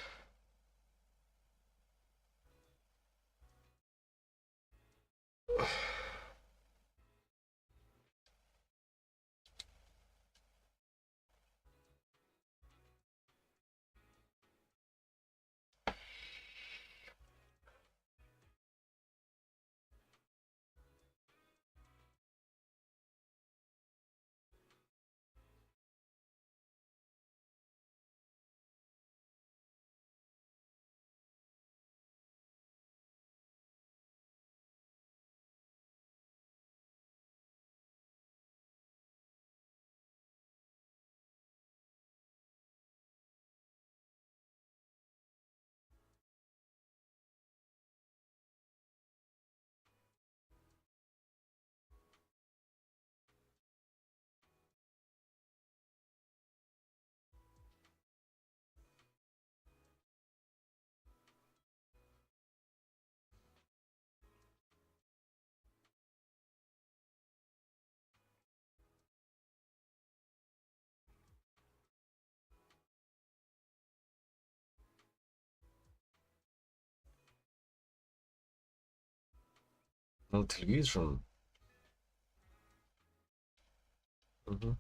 No television. Mm-hmm.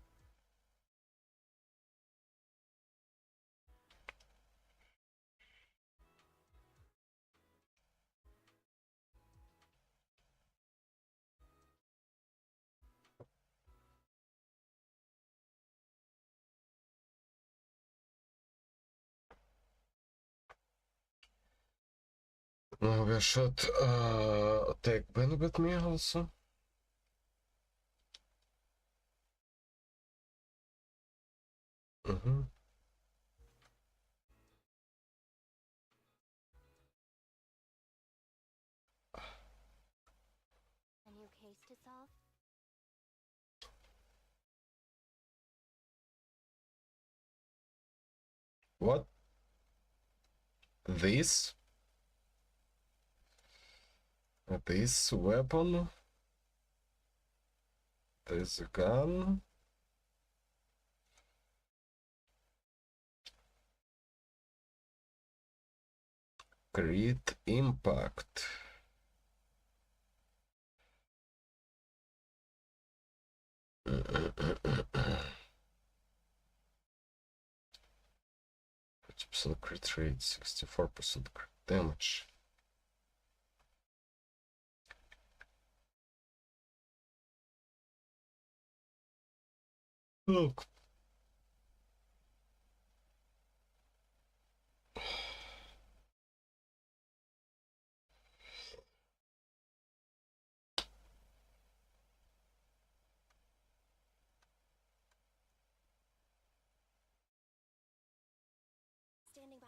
We should take Ben with me also. Mm-hmm. A new case to solve? What? This? This weapon? This gun? Crit impact. %, crit rate, 64% crit damage. Look. Standing by.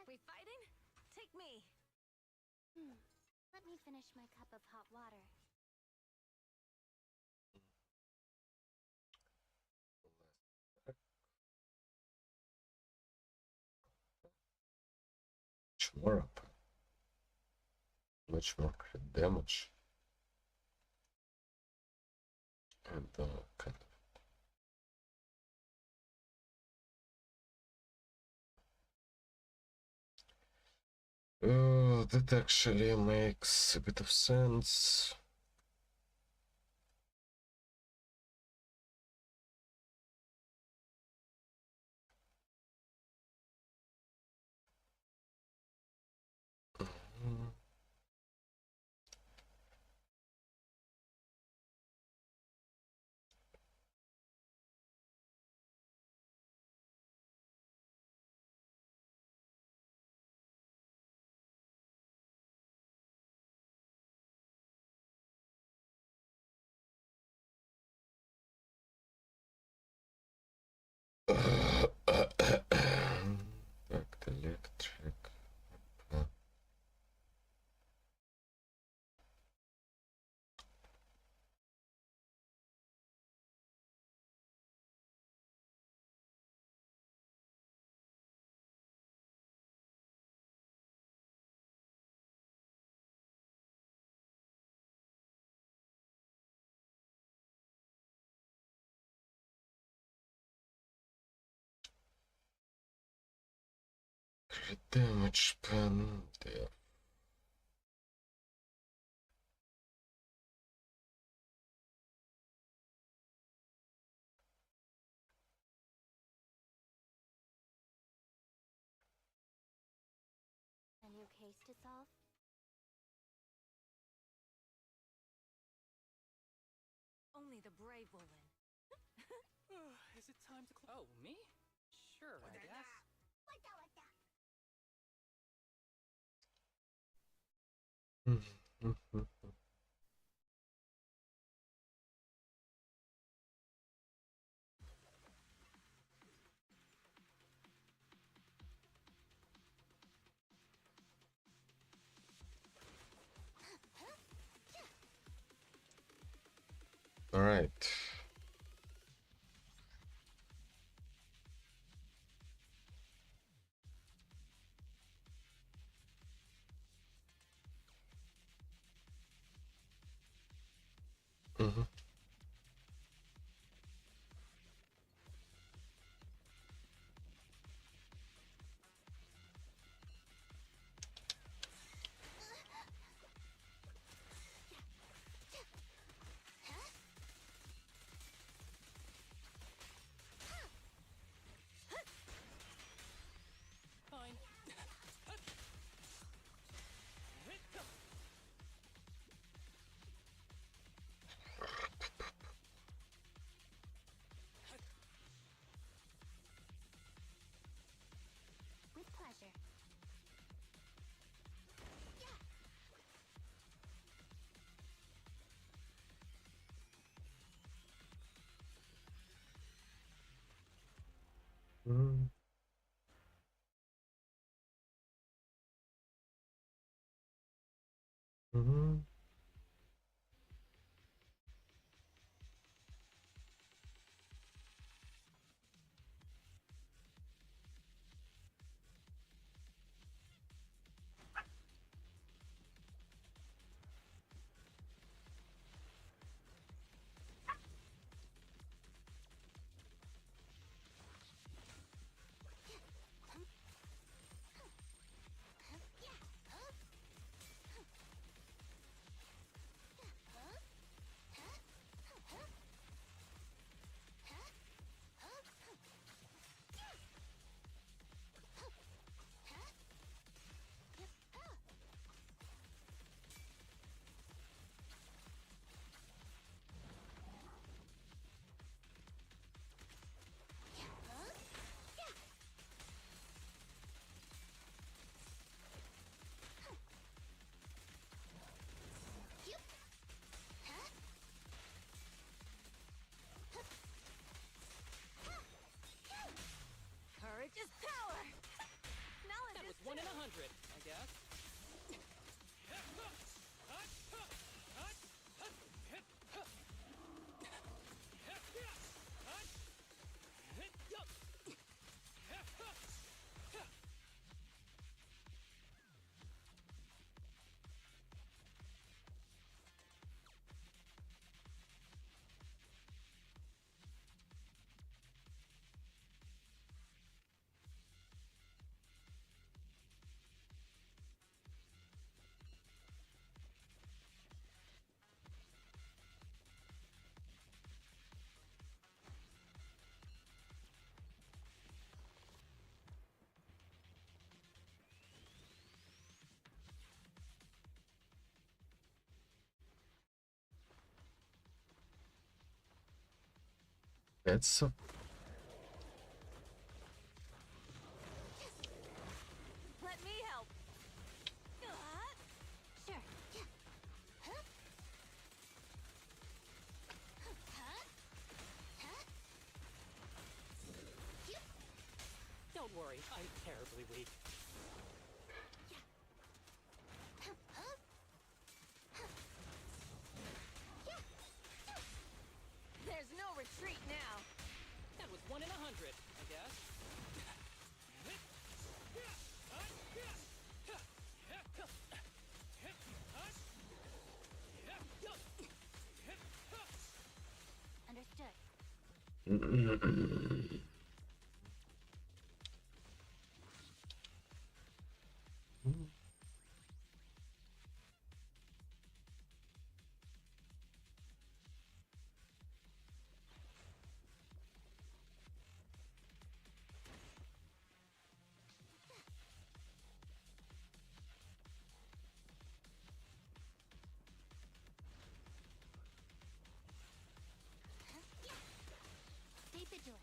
We fighting? Take me. Let me finish my cup of hot water. Much more up. Much more crit damage. And kind of. Oh, that actually makes a bit of sense. Так, electric. Crit damage pen there. A new case to solve? Only the brave will win. Is it time to Oh, me? Sure, I guess. All right. Mm-hmm. Fine. With pleasure. Mm-hmm. Mm-hmm. Courage is power! Knowledge That is was 1 in 100, I guess. That's so. Let me help. Sure. sorry. I'm terribly weak. There's no retreat now. That was 1 in 100, I guess. Understood. Stay vigilant.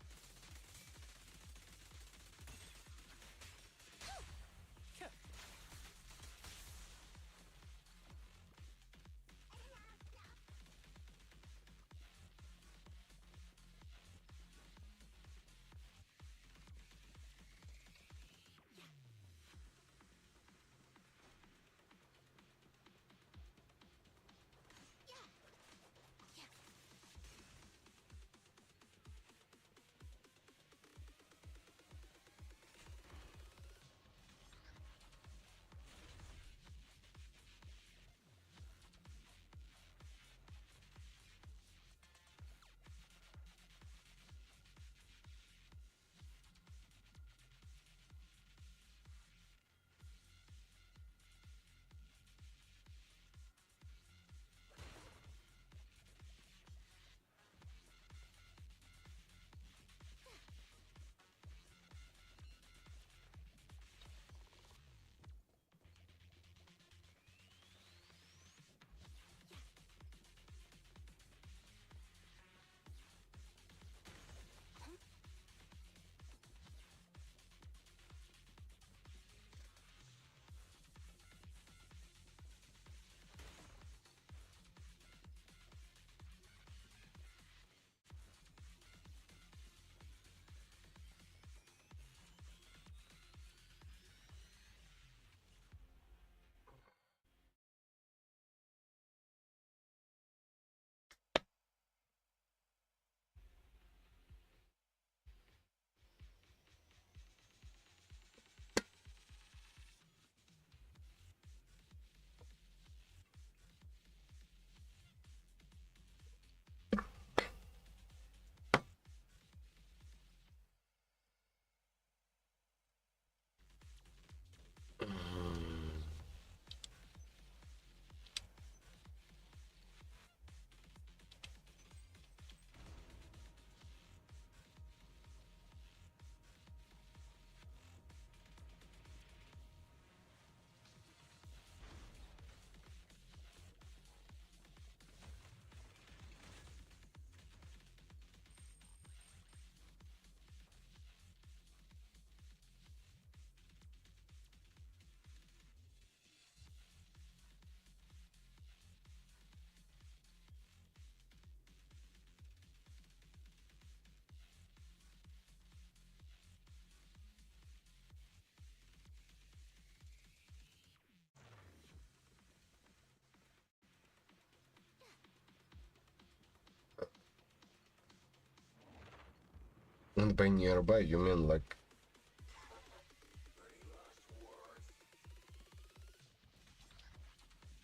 And by nearby, you mean like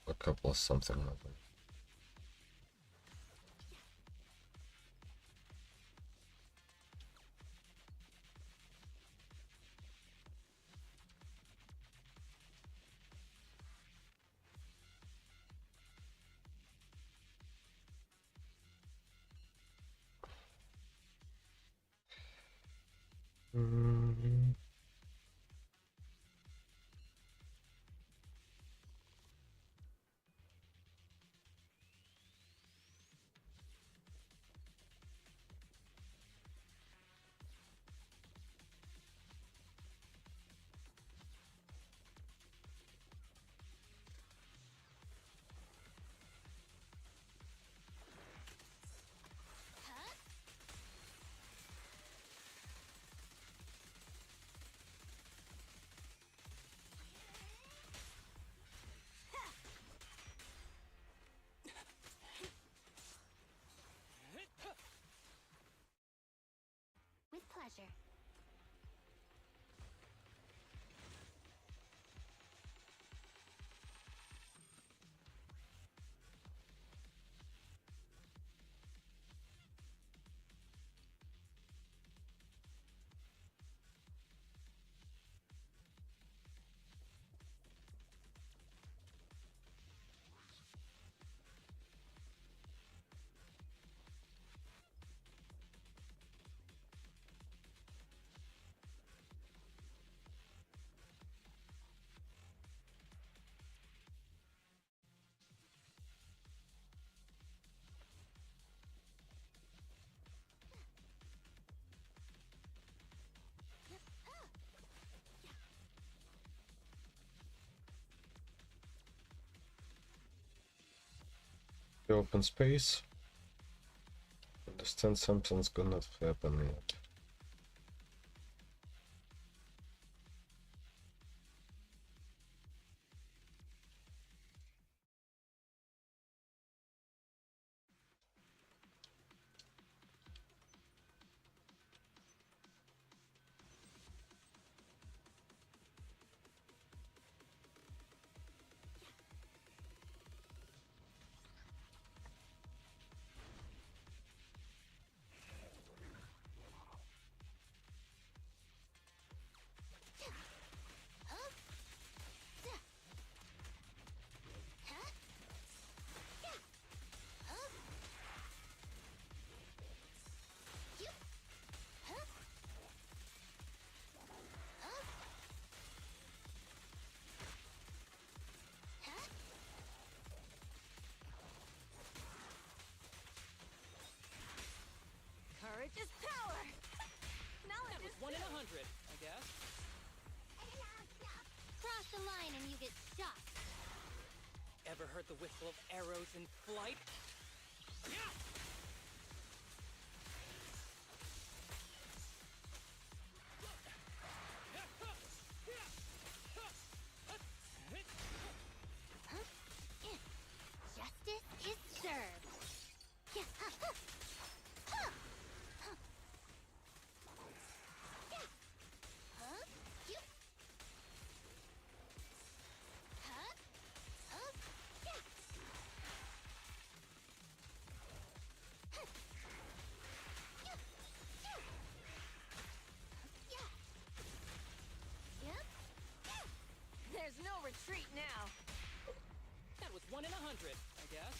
a couple of something like that. the open space. Understand something's gonna happen yet. Courage is power! Now That was 1 in 100, I guess. Cross the line and you get shot. Ever heard the whistle of arrows in flight? Yeah! Justice is served. There's no retreat now. That was 1 in 100, I guess.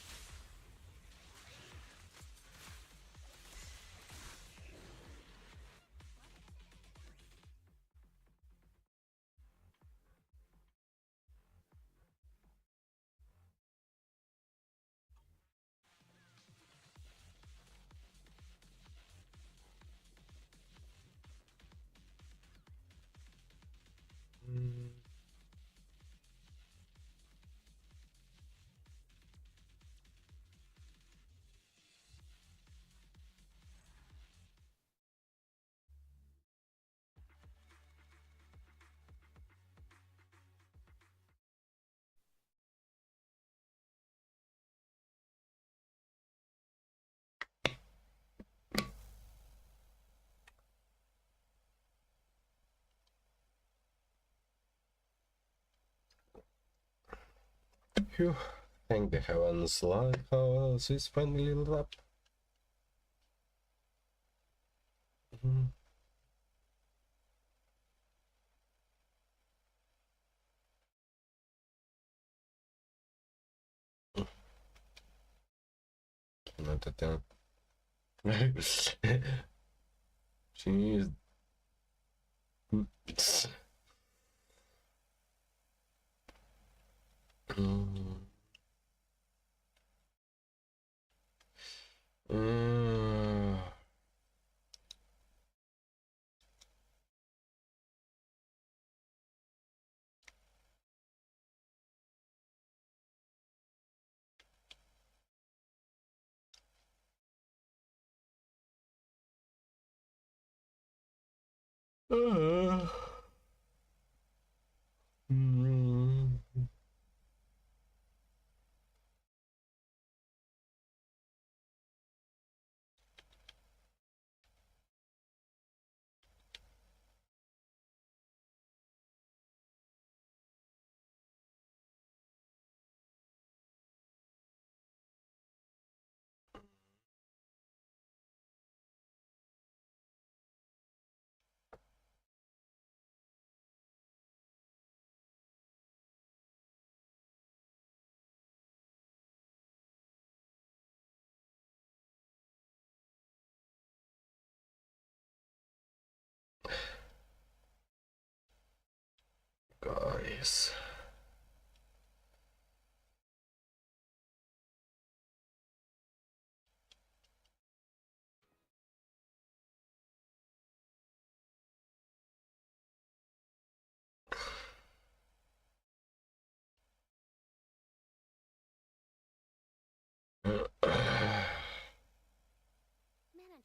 Phew, thank the heavens, Lighthouse is finally lit up. Not a thing. Jeez. Guys.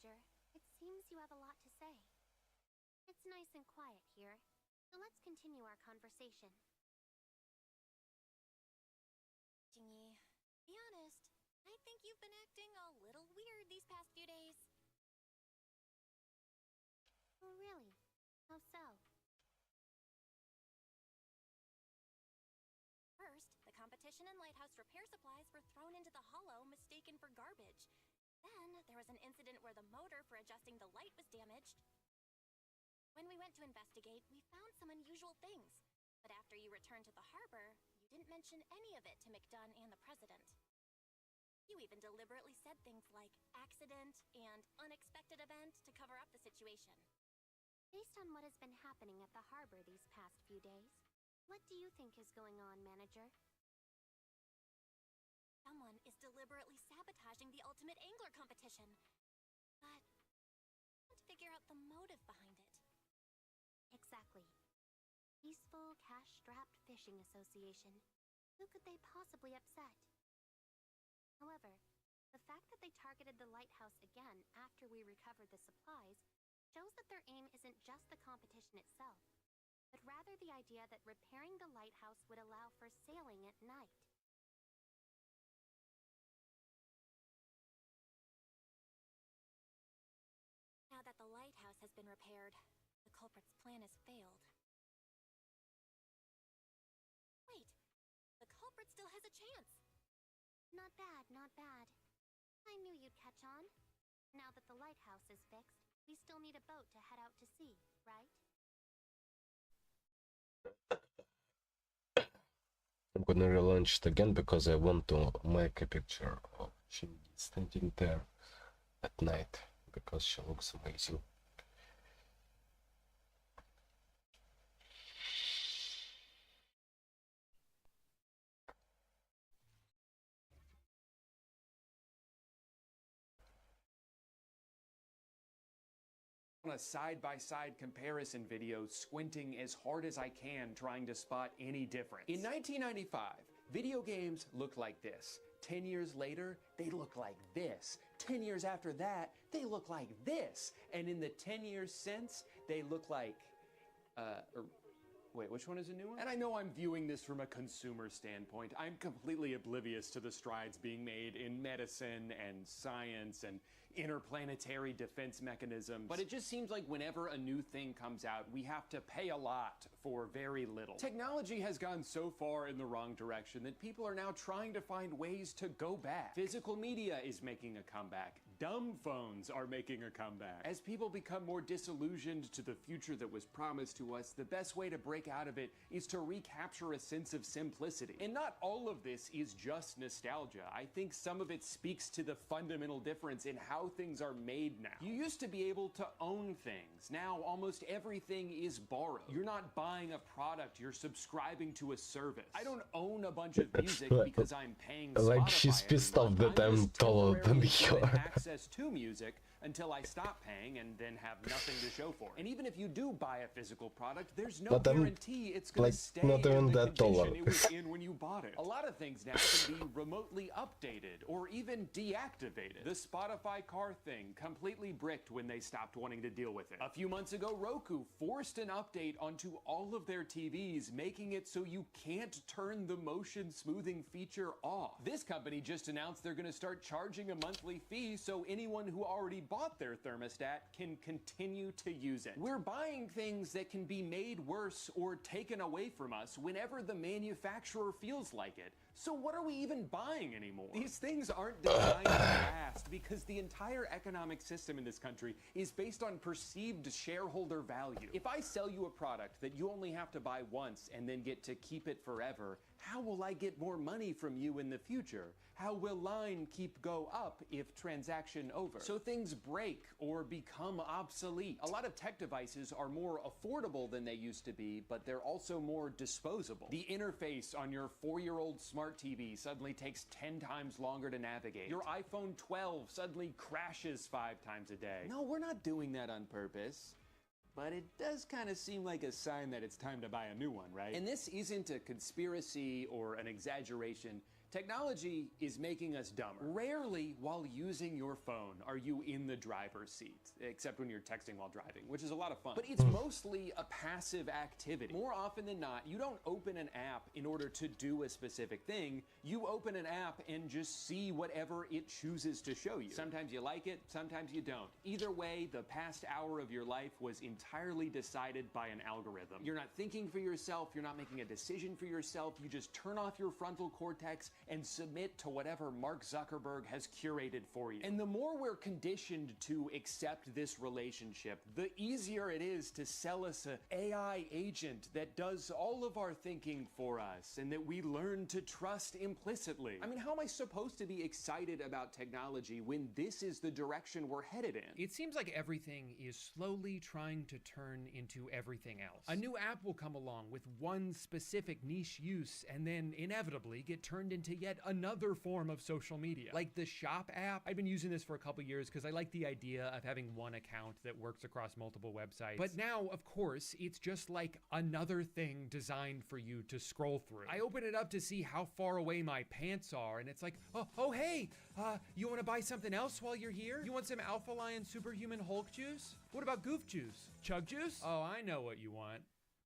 Manager. It seems you have a lot to say. It's nice and quiet here, so let's continue our conversation. Jingyi, be honest, I think you've been acting a little weird these past few days. Oh, really? How so? First, the competition and lighthouse repair supplies were thrown into the hollow, mistaken for garbage. Then, there was an incident where the motor for adjusting the light was damaged. When we went to investigate, we found some unusual things. But after you returned to the harbor, you didn't mention any of it to McDunn and the president. You even deliberately said things like accident and unexpected event to cover up the situation. Based on what has been happening at the harbor these past few days, what do you think is going on, Manager? Someone is deliberately sabotaging the Ultimate Angler competition. But I want to figure out the motive behind it. Exactly. Peaceful, cash-strapped fishing association. Who could they possibly upset? However, the fact that they targeted the lighthouse again after we recovered the supplies shows that their aim isn't just the competition itself, but rather the idea that repairing the lighthouse would allow for sailing at night. Now that the lighthouse has been repaired, the culprit's plan has failed. Wait, the culprit still has a chance. Not bad, not bad. I knew you'd catch on. Now that the lighthouse is fixed, we still need a boat to head out to sea, right? I'm gonna relaunch it again because I want to make a picture of Shinji standing there at night because she looks amazing. On a side-by-side comparison video, squinting as hard as I can, trying to spot any difference. In 1995, video games looked like this. 10 years later, they look like this. 10 years after that, they look like this. And in the 10 years since, they look like, wait, which one is a new one? And I know I'm viewing this from a consumer standpoint. I'm completely oblivious to the strides being made in medicine and science and interplanetary defense mechanisms. But it just seems like whenever a new thing comes out, we have to pay a lot for very little. Technology has gone so far in the wrong direction that people are now trying to find ways to go back. Physical media is making a comeback. Dumb phones are making a comeback. As people become more disillusioned to the future that was promised to us, the best way to break out of it is to recapture a sense of simplicity. And not all of this is just nostalgia. I think some of it speaks to the fundamental difference in how things are made now. You used to be able to own things. Now almost everything is borrowed. You're not buying a product, you're subscribing to a service. I don't own a bunch of music because I'm paying Spotify. Like she's pissed off that I'm taller than you are. Access to music until I stop paying and then have nothing to show for it. And even if you do buy a physical product, there's no guarantee it's going to stay not in even the that taller. condition it was in when you bought it. A lot of things now can be remotely updated or even deactivated. The Spotify car thing completely bricked when they stopped wanting to deal with it. A few months ago, Roku forced an update onto all of their TVs, making it so you can't turn the motion smoothing feature off. This company just announced they're going to start charging a monthly fee so anyone who already bought their thermostat can continue to use it. We're buying things that can be made worse or taken away from us whenever the manufacturer feels like it. So what are we even buying anymore? These things aren't designed to last because the entire economic system in this country is based on perceived shareholder value. If I sell you a product that you only have to buy once and then get to keep it forever, how will I get more money from you in the future? How will line keep go up if transaction over? So things break or become obsolete. A lot of tech devices are more affordable than they used to be, but they're also more disposable. The interface on your 4-year-old smart TV suddenly takes 10 times longer to navigate. Your iPhone 12 suddenly crashes 5 times a day. No, we're not doing that on purpose. But it does kind of seem like a sign that it's time to buy a new one, right? And this isn't a conspiracy or an exaggeration. Technology is making us dumber. Rarely while using your phone are you in the driver's seat, except when you're texting while driving, which is a lot of fun. But it's mostly a passive activity. More often than not, you don't open an app in order to do a specific thing. You open an app and just see whatever it chooses to show you. Sometimes you like it, sometimes you don't. Either way, the past hour of your life was entirely decided by an algorithm. You're not thinking for yourself, you're not making a decision for yourself, you just turn off your frontal cortex and submit to whatever Mark Zuckerberg has curated for you. And the more we're conditioned to accept this relationship, the easier it is to sell us an AI agent that does all of our thinking for us and that we learn to trust implicitly. I mean, how am I supposed to be excited about technology when this is the direction we're headed in? It seems like everything is slowly trying to turn into everything else. A new app will come along with one specific niche use and then inevitably get turned into yet another form of social media. Like the Shop app. I've been using this for a couple years because I like the idea of having one account that works across multiple websites. But now, of course, it's just like another thing designed for you to scroll through. I open it up to see how far away my pants are, and it's like, oh hey, you want to buy something else while you're here? You want some Alpha Lion Superhuman Hulk juice? What about Goof juice? Chug juice? Oh, I know what you want.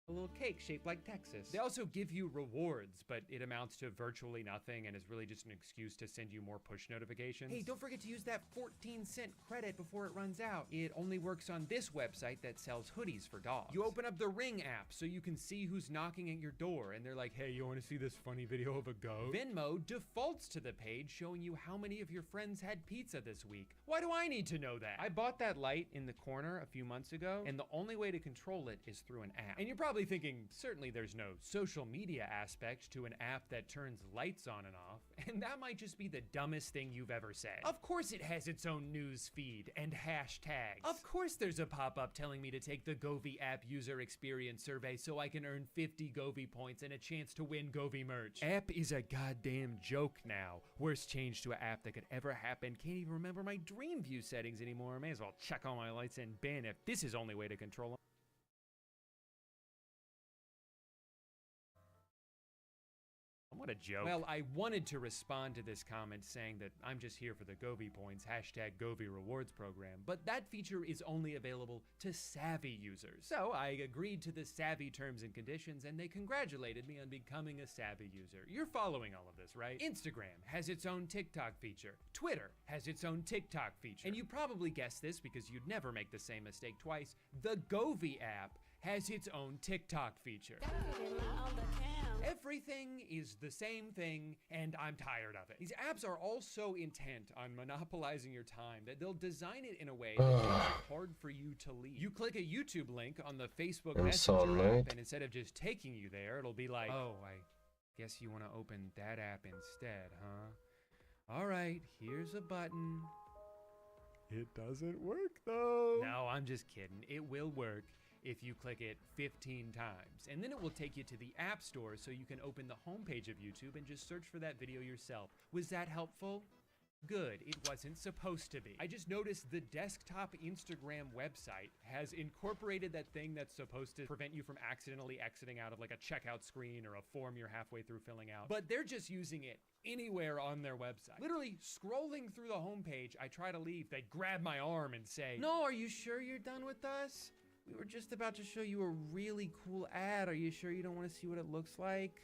A little cake shaped like Texas. They also give you rewards, but it amounts to virtually nothing and is really just an excuse to send you more push notifications. Hey, don't forget to use that 14-cent credit before it runs out. It only works on this website that sells hoodies for dogs. You open up the Ring app so you can see who's knocking at your door, and they're like, hey, you want to see this funny video of a goat? Venmo defaults to the page showing you how many of your friends had pizza this week. Why do I need to know that? I bought that light in the corner a few months ago, and the only way to control it is through an app. And you're probably thinking, certainly there's no social media aspect to an app that turns lights on and off, and that might just be the dumbest thing you've ever said. Of course it has its own news feed and hashtags. Of course there's a pop-up telling me to take the Govee app user experience survey so I can earn 50 Govee points and a chance to win Govee merch. App is a goddamn joke now. Worst change to an app that could ever happen. Can't even remember my dream view settings anymore. May as well check all my lights and ban if this is only way to control them. What a joke. Well, I wanted to respond to this comment saying that I'm just here for the Govee points, hashtag Govee rewards program, but that feature is only available to savvy users. So I agreed to the savvy terms and conditions, and they congratulated me on becoming a savvy user. You're following all of this, right? Instagram has its own TikTok feature. Twitter has its own TikTok feature. And you probably guessed this because you'd never make the same mistake twice. The Govee app has its own TikTok feature. Everything is the same thing, and I'm tired of it. These apps are all so intent on monopolizing your time that they'll design it in a way that makes it hard for you to leave. You click a YouTube link on the Facebook Messenger app, and instead of just taking you there, it'll be like, oh, I guess you want to open that app instead, huh? All right, here's a button. It doesn't work, though. No, I'm just kidding. It will work if you click it 15 times. And then it will take you to the App Store so you can open the homepage of YouTube and just search for that video yourself. Was that helpful? Good, it wasn't supposed to be. I just noticed the desktop Instagram website has incorporated that thing that's supposed to prevent you from accidentally exiting out of like a checkout screen or a form you're halfway through filling out. But they're just using it anywhere on their website. Literally scrolling through the homepage, I try to leave, they grab my arm and say, no, are you sure you're done with us? We were just about to show you a really cool ad. Are you sure you don't want to see what it looks like?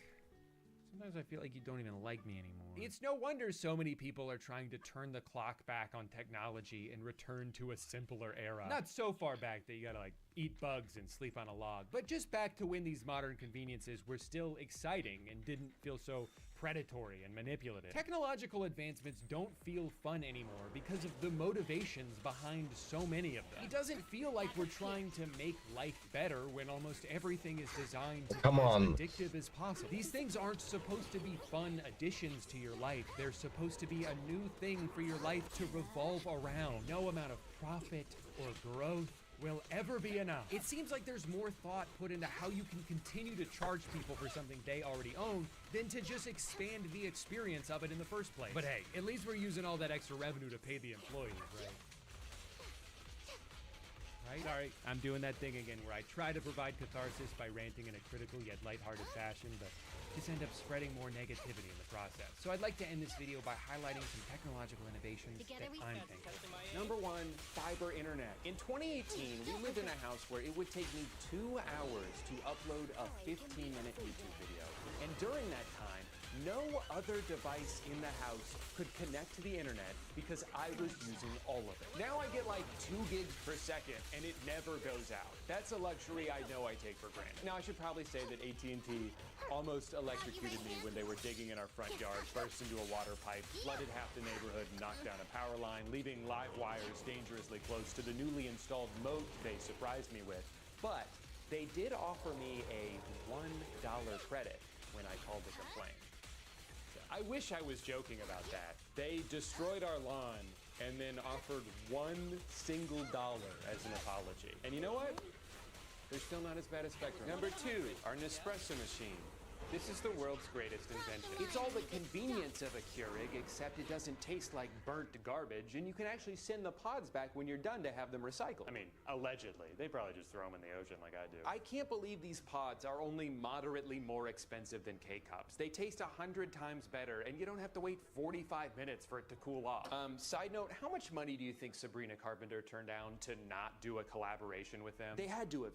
Sometimes I feel like you don't even like me anymore. It's no wonder so many people are trying to turn the clock back on technology and return to a simpler era. Not so far back that you gotta like eat bugs and sleep on a log, but just back to when these modern conveniences were still exciting and didn't feel so predatory and manipulative. Technological advancements don't feel fun anymore because of the motivations behind so many of them. It doesn't feel like we're trying to make life better when almost everything is designed to be as addictive as possible. These things aren't supposed to be fun additions to your life. They're supposed to be a new thing for your life to revolve around. No amount of profit or growth will ever be enough. It seems like there's more thought put into how you can continue to charge people for something they already own than to just expand the experience of it in the first place. But hey, at least we're using all that extra revenue to pay the employees, right? right? Sorry, I'm doing that thing again where I try to provide catharsis by ranting in a critical yet lighthearted fashion, but just end up spreading more negativity in the process. So I'd like to end this video by highlighting some technological innovations that I'm thankful for. Number one, fiber internet. In 2018, we lived in a house where it would take me 2 hours to upload a 15-minute YouTube video. And during that time, no other device in the house could connect to the internet because I was using all of it. Now I get like 2 gigs per second and it never goes out. That's a luxury I know I take for granted. Now I should probably say that AT&T almost electrocuted me when they were digging in our front yard, burst into a water pipe, flooded half the neighborhood, and knocked down a power line, leaving live wires dangerously close to the newly installed moat they surprised me with. But they did offer me a $1 credit when I called to complain. I wish I was joking about that. They destroyed our lawn and then offered $1 single as an apology. And you know what? They're still not as bad as Spectrum. Number 2, our Nespresso machine. This is the world's greatest invention. It's all the convenience of a Keurig, except it doesn't taste like burnt garbage, and you can actually send the pods back when you're done to have them recycled. I mean, allegedly. They probably just throw them in the ocean like I do. I can't believe these pods are only moderately more expensive than K-Cups. They taste 100 times better, and you don't have to wait 45 minutes for it to cool off. Side note, how much money do you think Sabrina Carpenter turned down to not do a collaboration with them? They had to have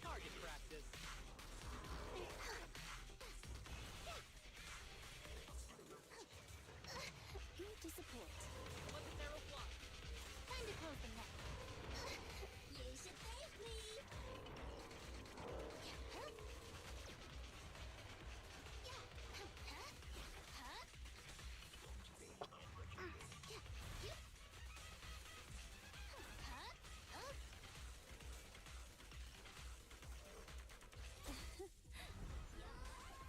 Target practice. Need to support. Let the arrow fly. Time to close the net. You should thank me.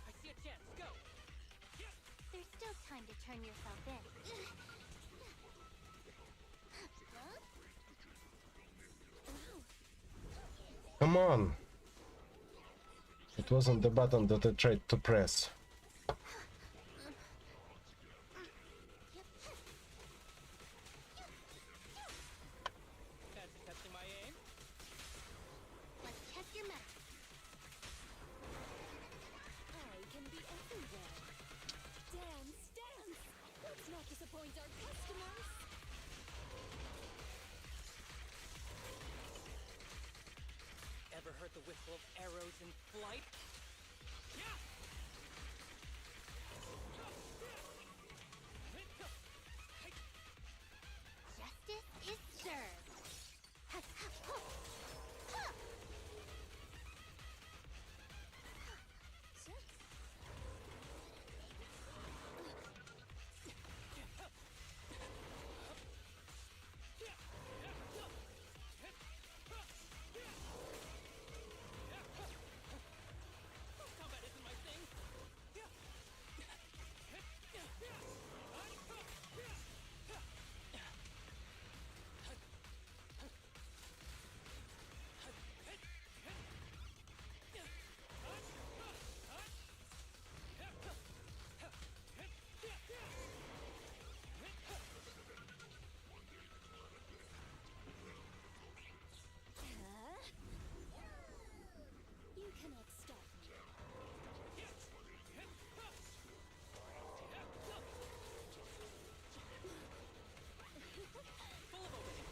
I see a chance. Go. There's still time to turn yourself in. Come on! It wasn't the button that I tried to press. Fancy testing my aim? Let's test your metal. I can be everywhere. Dance, dance! Let's not disappoint our customers. Ever heard the whistle of arrows in flight? Yeah! Justice is served. Combat isn't my thing. You cannot stop me. Full of opening.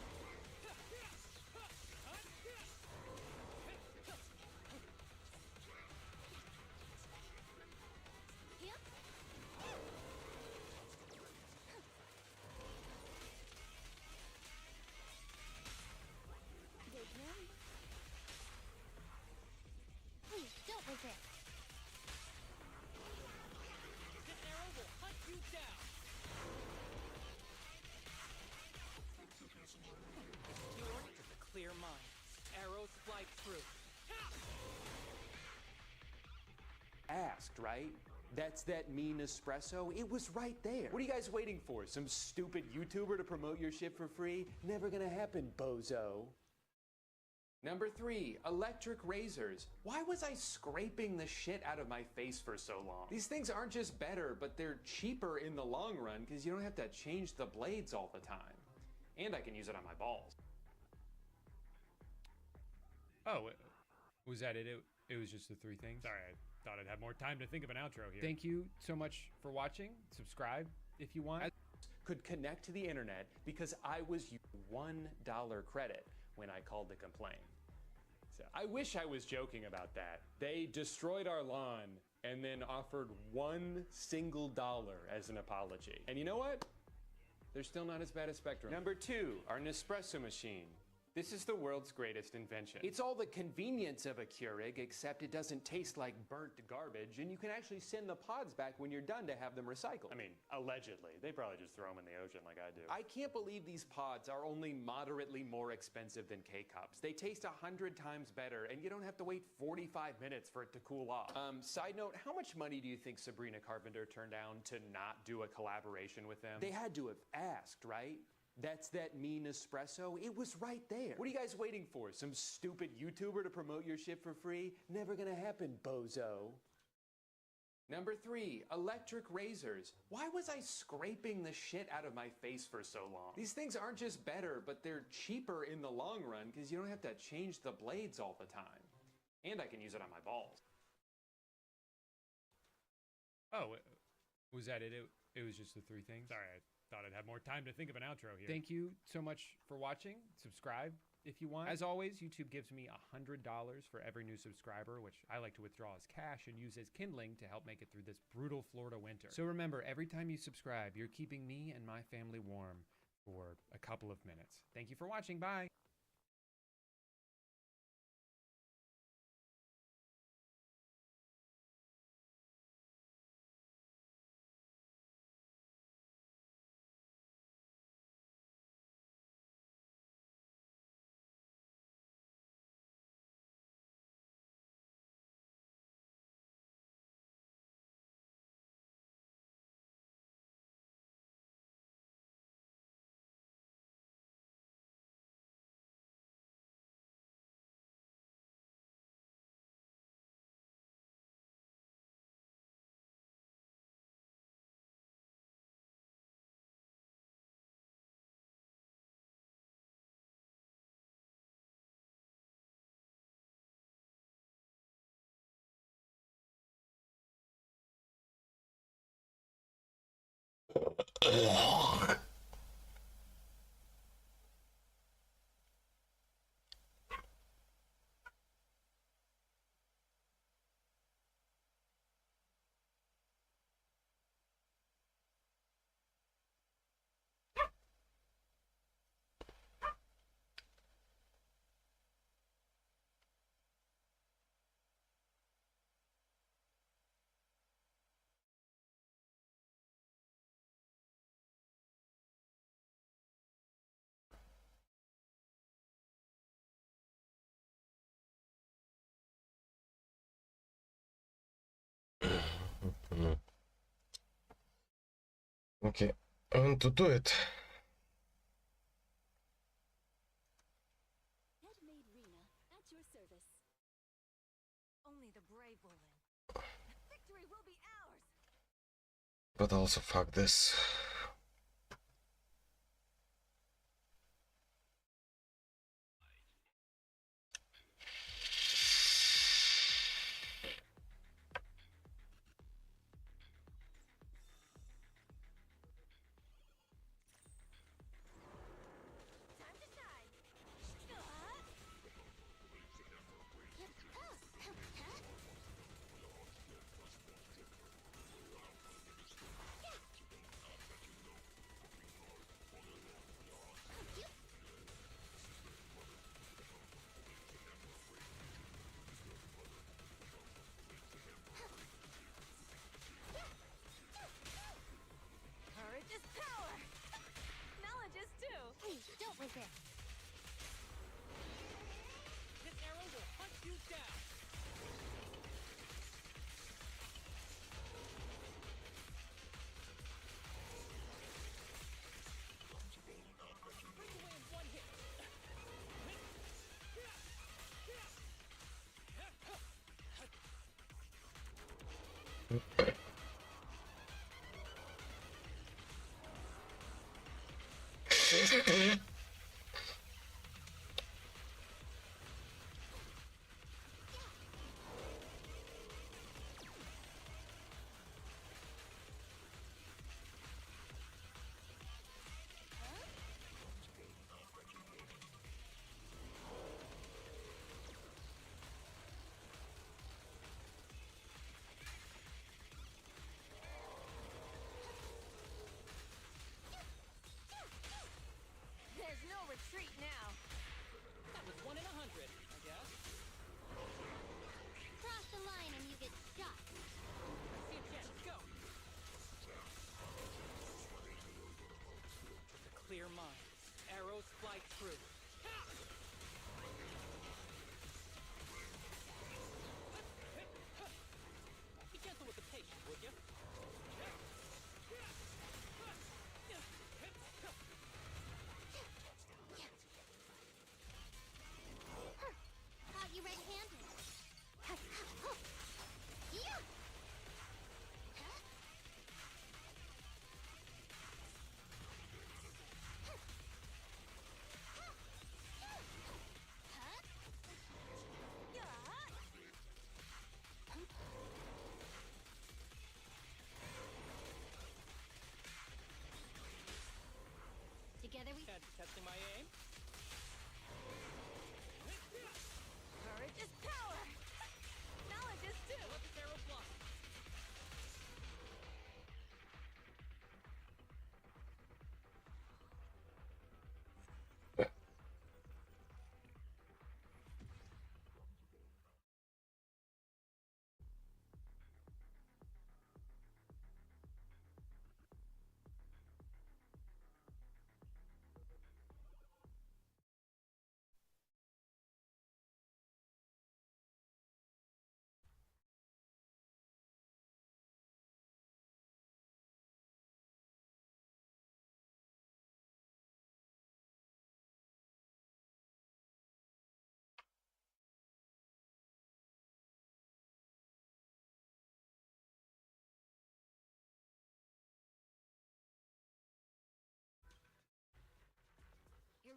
They can. Please, don't resist. This arrow will hunt you down. Yours is a clear mind. Arrows fly true. asked, right? That's that mean espresso. It was right there. What are you guys waiting for? Some stupid YouTuber to promote your shit for free? Never gonna happen, bozo. Number 3, electric razors. Why was I scraping the shit out of my face for so long? These things aren't just better, but they're cheaper in the long run because you don't have to change the blades all the time. And I can use it on my balls. Oh, was that it? It was just the 3 things? Sorry, I thought I'd have more time to think of an outro here. Thank you so much for watching. Subscribe if you want. Could connect to the internet because I was $1 credit when I called to complain. So I wish I was joking about that. They destroyed our lawn and then offered $1 single as an apology. And you know what? They're still not as bad as Spectrum. Number 2, our Nespresso machine. This is the world's greatest invention. It's all the convenience of a Keurig, except it doesn't taste like burnt garbage, and you can actually send the pods back when you're done to have them recycled. I mean, allegedly. They probably just throw them in the ocean like I do. I can't believe these pods are only moderately more expensive than K-Cups. They taste 100 times better, and you don't have to wait 45 minutes for it to cool off. Side note, how much money do you think Sabrina Carpenter turned down to not do a collaboration with them? They had to have asked, right? That's that mean espresso. It was right there. What are you guys waiting for? Some stupid YouTuber to promote your shit for free? Never gonna happen, bozo. Number 3, electric razors. Why was I scraping the shit out of my face for so long? These things aren't just better, but they're cheaper in the long run because you don't have to change the blades all the time. And I can use it on my balls. Oh, was that it? It was just the 3 things? Sorry, I thought I'd have more time to think of an outro here. Thank you so much for watching. Subscribe if you want. As always, YouTube gives me $100 for every new subscriber, which I like to withdraw as cash and use as kindling to help make it through this brutal Florida winter. So remember, every time you subscribe, you're keeping me and my family warm for a couple of minutes. Thank you for watching. Bye. Okay, I want to do it. Handmade Rena, at your service. Only the brave will win. Victory will be ours! But also fuck this. There's no retreat now. That was 1 in 100, I guess. Cross the line and you get shot. I see a chance. Go. With a clear mind, arrows fly true. Be gentle with the patient, would you? Caught you red-handed. Yeah. Together we Testing my aim. Courage is power. Knowledge is too. Let this arrow fly.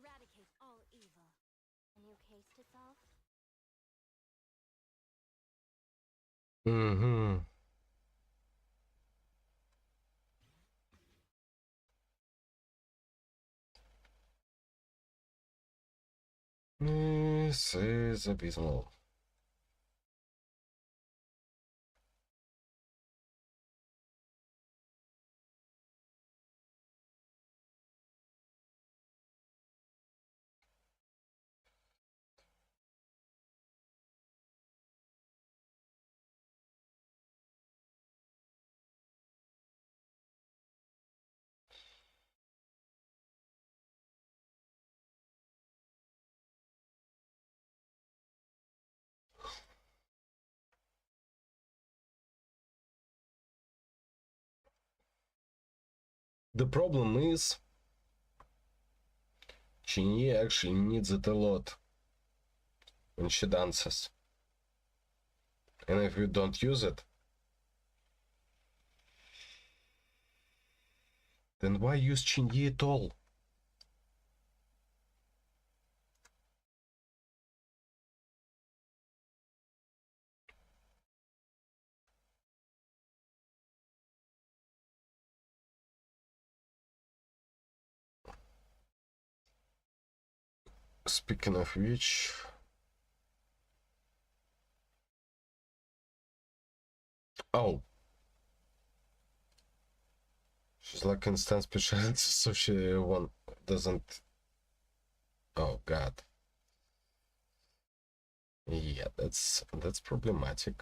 eradicate all evil. A new case to solve? Mm-hmm. This is abysmal. The problem is Chinyi actually needs it a lot when she dances. And if you don't use it, then why use Chinyi at all? Speaking of which, oh, she's like instant specialty, so she doesn't. Oh God. Yeah, that's problematic.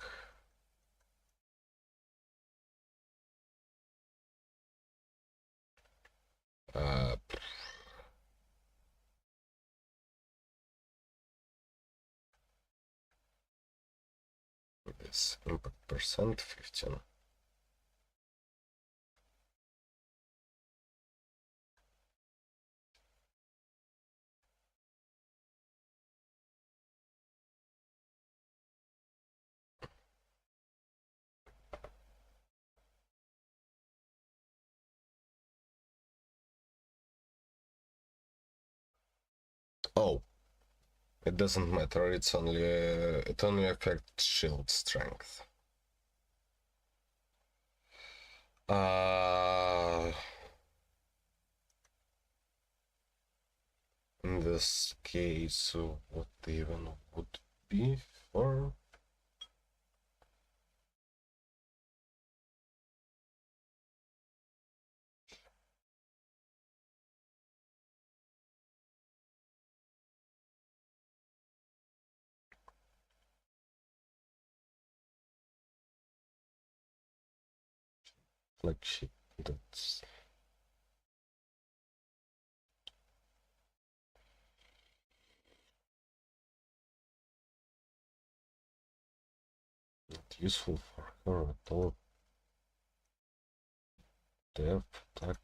Uh, this impact percent 15. Oh, it doesn't matter. It only affects shield strength. In this case, what even would be for? Flagship, that's not useful for her at all. Dev, attack,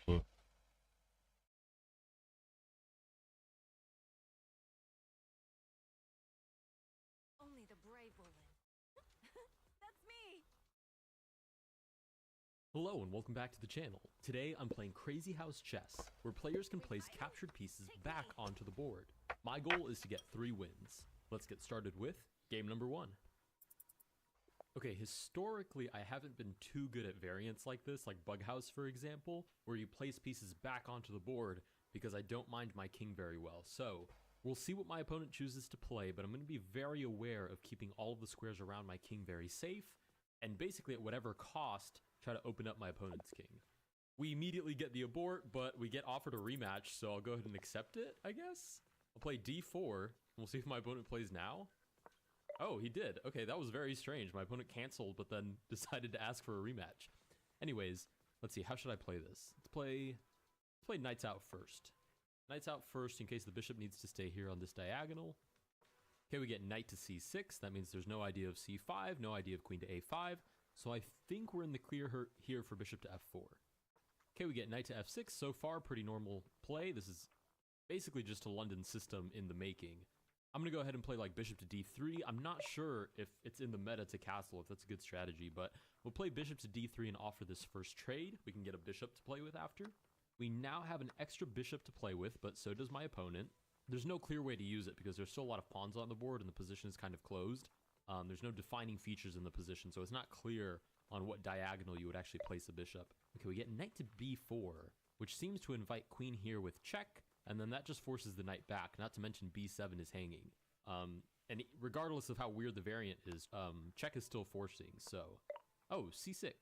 HP. Only the brave will live. That's me! Hello and welcome back to the channel. Today I'm playing Crazy House Chess, where players can place captured pieces back onto the board. My goal is to get 3 wins. Let's get started with game number 1. Okay, historically I haven't been too good at variants like this, like Bug House for example, where you place pieces back onto the board because I don't mind my king very well. So, we'll see what my opponent chooses to play, but I'm going to be very aware of keeping all of the squares around my king very safe, and basically at whatever cost, try to open up my opponent's king. We immediately get the abort, but we get offered a rematch, so I'll go ahead and accept it, I guess? I'll play d4, we'll see if my opponent plays now. Oh, he did. Okay, that was very strange. My opponent canceled, but then decided to ask for a rematch. Anyways, let's see, how should I play this? Let's play knights out first. Knights out first in case the bishop needs to stay here on this diagonal. Okay, we get knight to c6. That means there's no idea of c5, no idea of queen to a5. So I think we're in the clear here for bishop to f4. Okay, we get knight to f6. So far, pretty normal play. This is basically just a London system in the making. I'm going to go ahead and play like bishop to d3. I'm not sure if it's in the meta to castle, if that's a good strategy, but we'll play bishop to d3 and offer this first trade. We can get a bishop to play with after. We now have an extra bishop to play with, but so does my opponent. There's no clear way to use it because there's still a lot of pawns on the board and the position is kind of closed. There's no defining features in the position, so it's not clear on what diagonal you would actually place a bishop. Okay, we get knight to b4, which seems to invite queen here with check, and then that just forces the knight back, not to mention b7 is hanging. And regardless of how weird the variant is, check is still forcing, so... Oh, c6.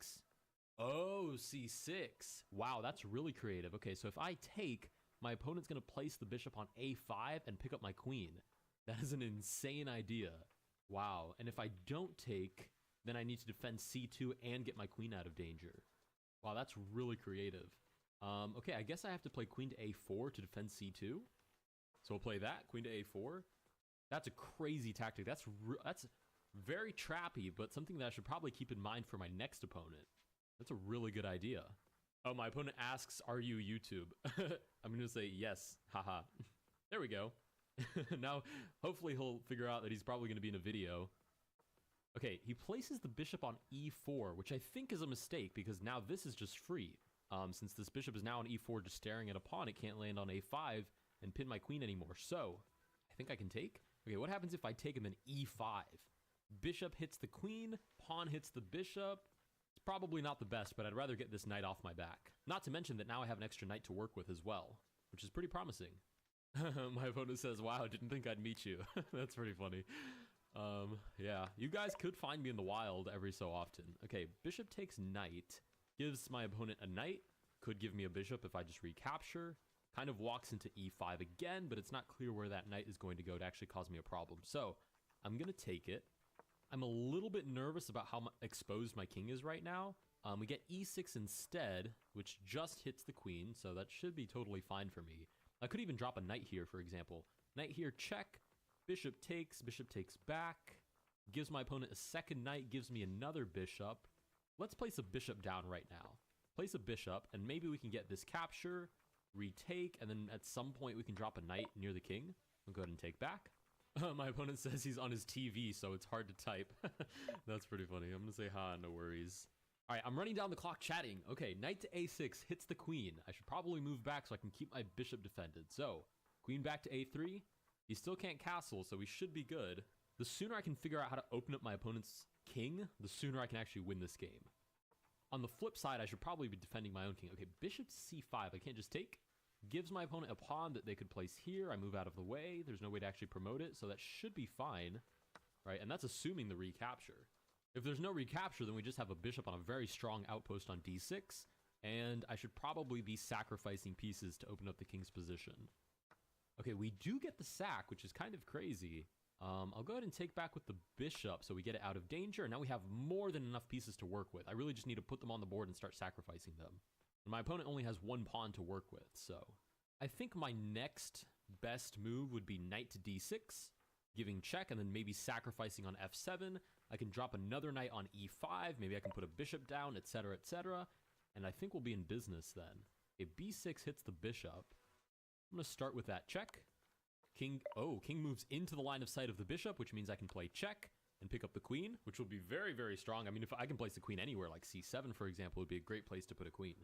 Oh, c6. Wow, that's really creative. Okay, so if I take, my opponent's going to place the bishop on a5 and pick up my queen. That is an insane idea. Wow, and if I don't take, then I need to defend c2 and get my queen out of danger. Wow, that's really creative. Okay, I guess I have to play queen to a4 to defend c2. So we'll play that, queen to a4. That's a crazy tactic. That's very trappy, but something that I should probably keep in mind for my next opponent. That's a really good idea. Oh, my opponent asks, are you YouTube? I'm going to say yes, haha. There we go. Now, hopefully he'll figure out that he's probably going to be in a video. Okay, he places the bishop on e4, which I think is a mistake because now this is just free. Since this bishop is now on e4 just staring at a pawn, it can't land on a5 and pin my queen anymore. So, I think I can take. Okay, what happens if I take him in e5? Bishop hits the queen, pawn hits the bishop. It's probably not the best, but I'd rather get this knight off my back. Not to mention that now I have an extra knight to work with as well, which is pretty promising. My opponent says, wow, didn't think I'd meet you. That's pretty funny. Yeah, you guys could find me in the wild every so often. Okay, bishop takes knight. Gives my opponent a knight. Could give me a bishop if I just recapture. Kind of walks into e5 again, but it's not clear where that knight is going to go to actually cause me a problem. So, I'm going to take it. I'm a little bit nervous about how exposed my king is right now. We get e6 instead, which just hits the queen, so that should be totally fine for me. I could even drop a knight here, for example. Knight here, check. Bishop takes back. Gives my opponent a second knight, gives me another bishop. Let's place a bishop down right now. Place a bishop, and maybe we can get this capture, retake, and then at some point we can drop a knight near the king. I'll go ahead and take back. My opponent says he's on his TV, so it's hard to type. That's pretty funny. I'm gonna say, ha, no worries. All right, I'm running down the clock chatting. Okay, knight to a6 hits the queen. I should probably move back so I can keep my bishop defended. So, queen back to a3. He still can't castle, so we should be good. The sooner I can figure out how to open up my opponent's king, the sooner I can actually win this game. On the flip side, I should probably be defending my own king. Okay, bishop to c5. I can't just take. Gives my opponent a pawn that they could place here. I move out of the way. There's no way to actually promote it, so that should be fine. Right, and that's assuming the recapture. If there's no recapture, then we just have a bishop on a very strong outpost on d6, and I should probably be sacrificing pieces to open up the king's position. Okay, we do get the sack, which is kind of crazy. I'll go ahead and take back with the bishop so we get it out of danger, and now we have more than enough pieces to work with. I really just need to put them on the board and start sacrificing them. And my opponent only has one pawn to work with, so I think my next best move would be knight to d6, giving check, and then maybe sacrificing on f7. I can drop another knight on e5, maybe I can put a bishop down, etc., etc., and I think we'll be in business then. If b6 hits the bishop, I'm going to start with that check. King moves into the line of sight of the bishop, which means I can play check and pick up the queen, which will be very, very strong. I mean, if I can place the queen anywhere, like c7, for example, would be a great place to put a queen.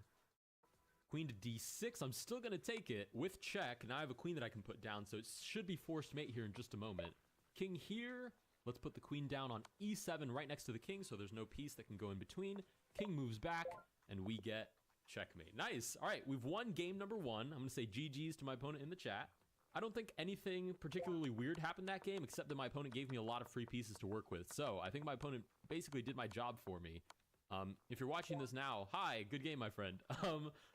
Queen to d6, I'm still going to take it with check. Now I have a queen that I can put down, so it should be forced mate here in just a moment. King here. Let's put the queen down on e7 right next to the king, so there's no piece that can go in between. King moves back, and we get checkmate. Nice. All right, we've won game number 1. I'm going to say GG's to my opponent in the chat. I don't think anything particularly weird happened that game, except that my opponent gave me a lot of free pieces to work with. So I think my opponent basically did my job for me. If you're watching this now, hi, good game, my friend.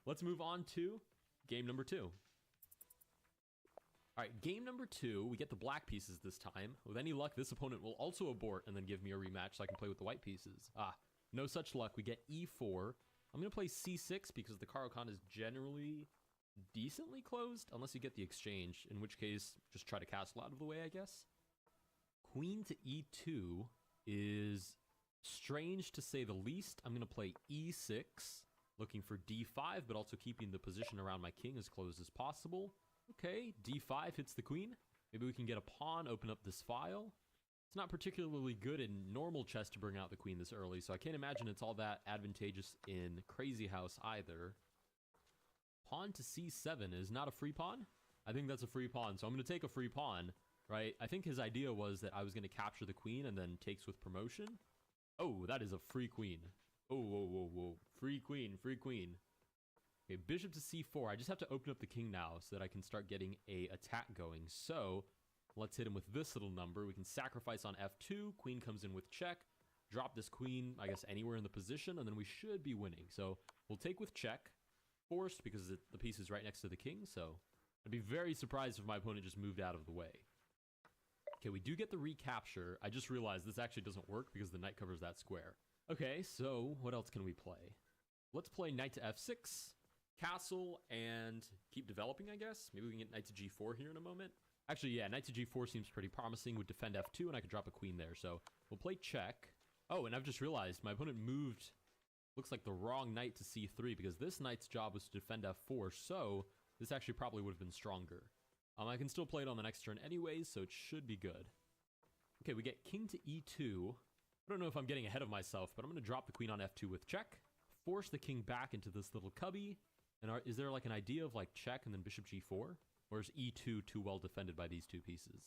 Let's move on to game number 2. All right, game number 2, we get the black pieces this time. With any luck, this opponent will also abort and then give me a rematch so I can play with the white pieces. No such luck. We get e4. I'm going to play c6 because the Caro-Kann is generally decently closed, unless you get the exchange, in which case, just try to castle out of the way, I guess. Queen to e2 is strange to say the least. I'm going to play e6, looking for d5, but also keeping the position around my king as closed as possible. Okay, d5 hits the queen. Maybe we can get a pawn, open up this file. It's not particularly good in normal chess to bring out the queen this early, so I can't imagine it's all that advantageous in Crazy House either. Pawn to c7 is not a free pawn? I think that's a free pawn, so I'm going to take a free pawn, right? I think his idea was that I was going to capture the queen and then takes with promotion. Oh, that is a free queen. Oh, whoa, whoa, whoa. Free queen, free queen. Okay, bishop to c4. I just have to open up the king now so that I can start getting a attack going. So let's hit him with this little number. We can sacrifice on f2. Queen comes in with check. Drop this queen, I guess, anywhere in the position, and then we should be winning. So we'll take with check. Forced because the piece is right next to the king, so I'd be very surprised if my opponent just moved out of the way. Okay, we do get the recapture. I just realized this actually doesn't work because the knight covers that square. Okay, so what else can we play? Let's play knight to f6. Castle and keep developing, I guess. Maybe we can get knight to g4 here in a moment. Actually, yeah, knight to g4 seems pretty promising. Would defend f2, and I could drop a queen there. So we'll play check. Oh, and I've just realized my opponent moved, looks like the wrong knight to c3, because this knight's job was to defend f4, so this actually probably would have been stronger. I can still play it on the next turn anyways, so it should be good. Okay, we get king to e2. I don't know if I'm getting ahead of myself, but I'm going to drop the queen on f2 with check. Force the king back into this little cubby. And is there like an idea of like check and then bishop g4? Or is e2 too well defended by these two pieces?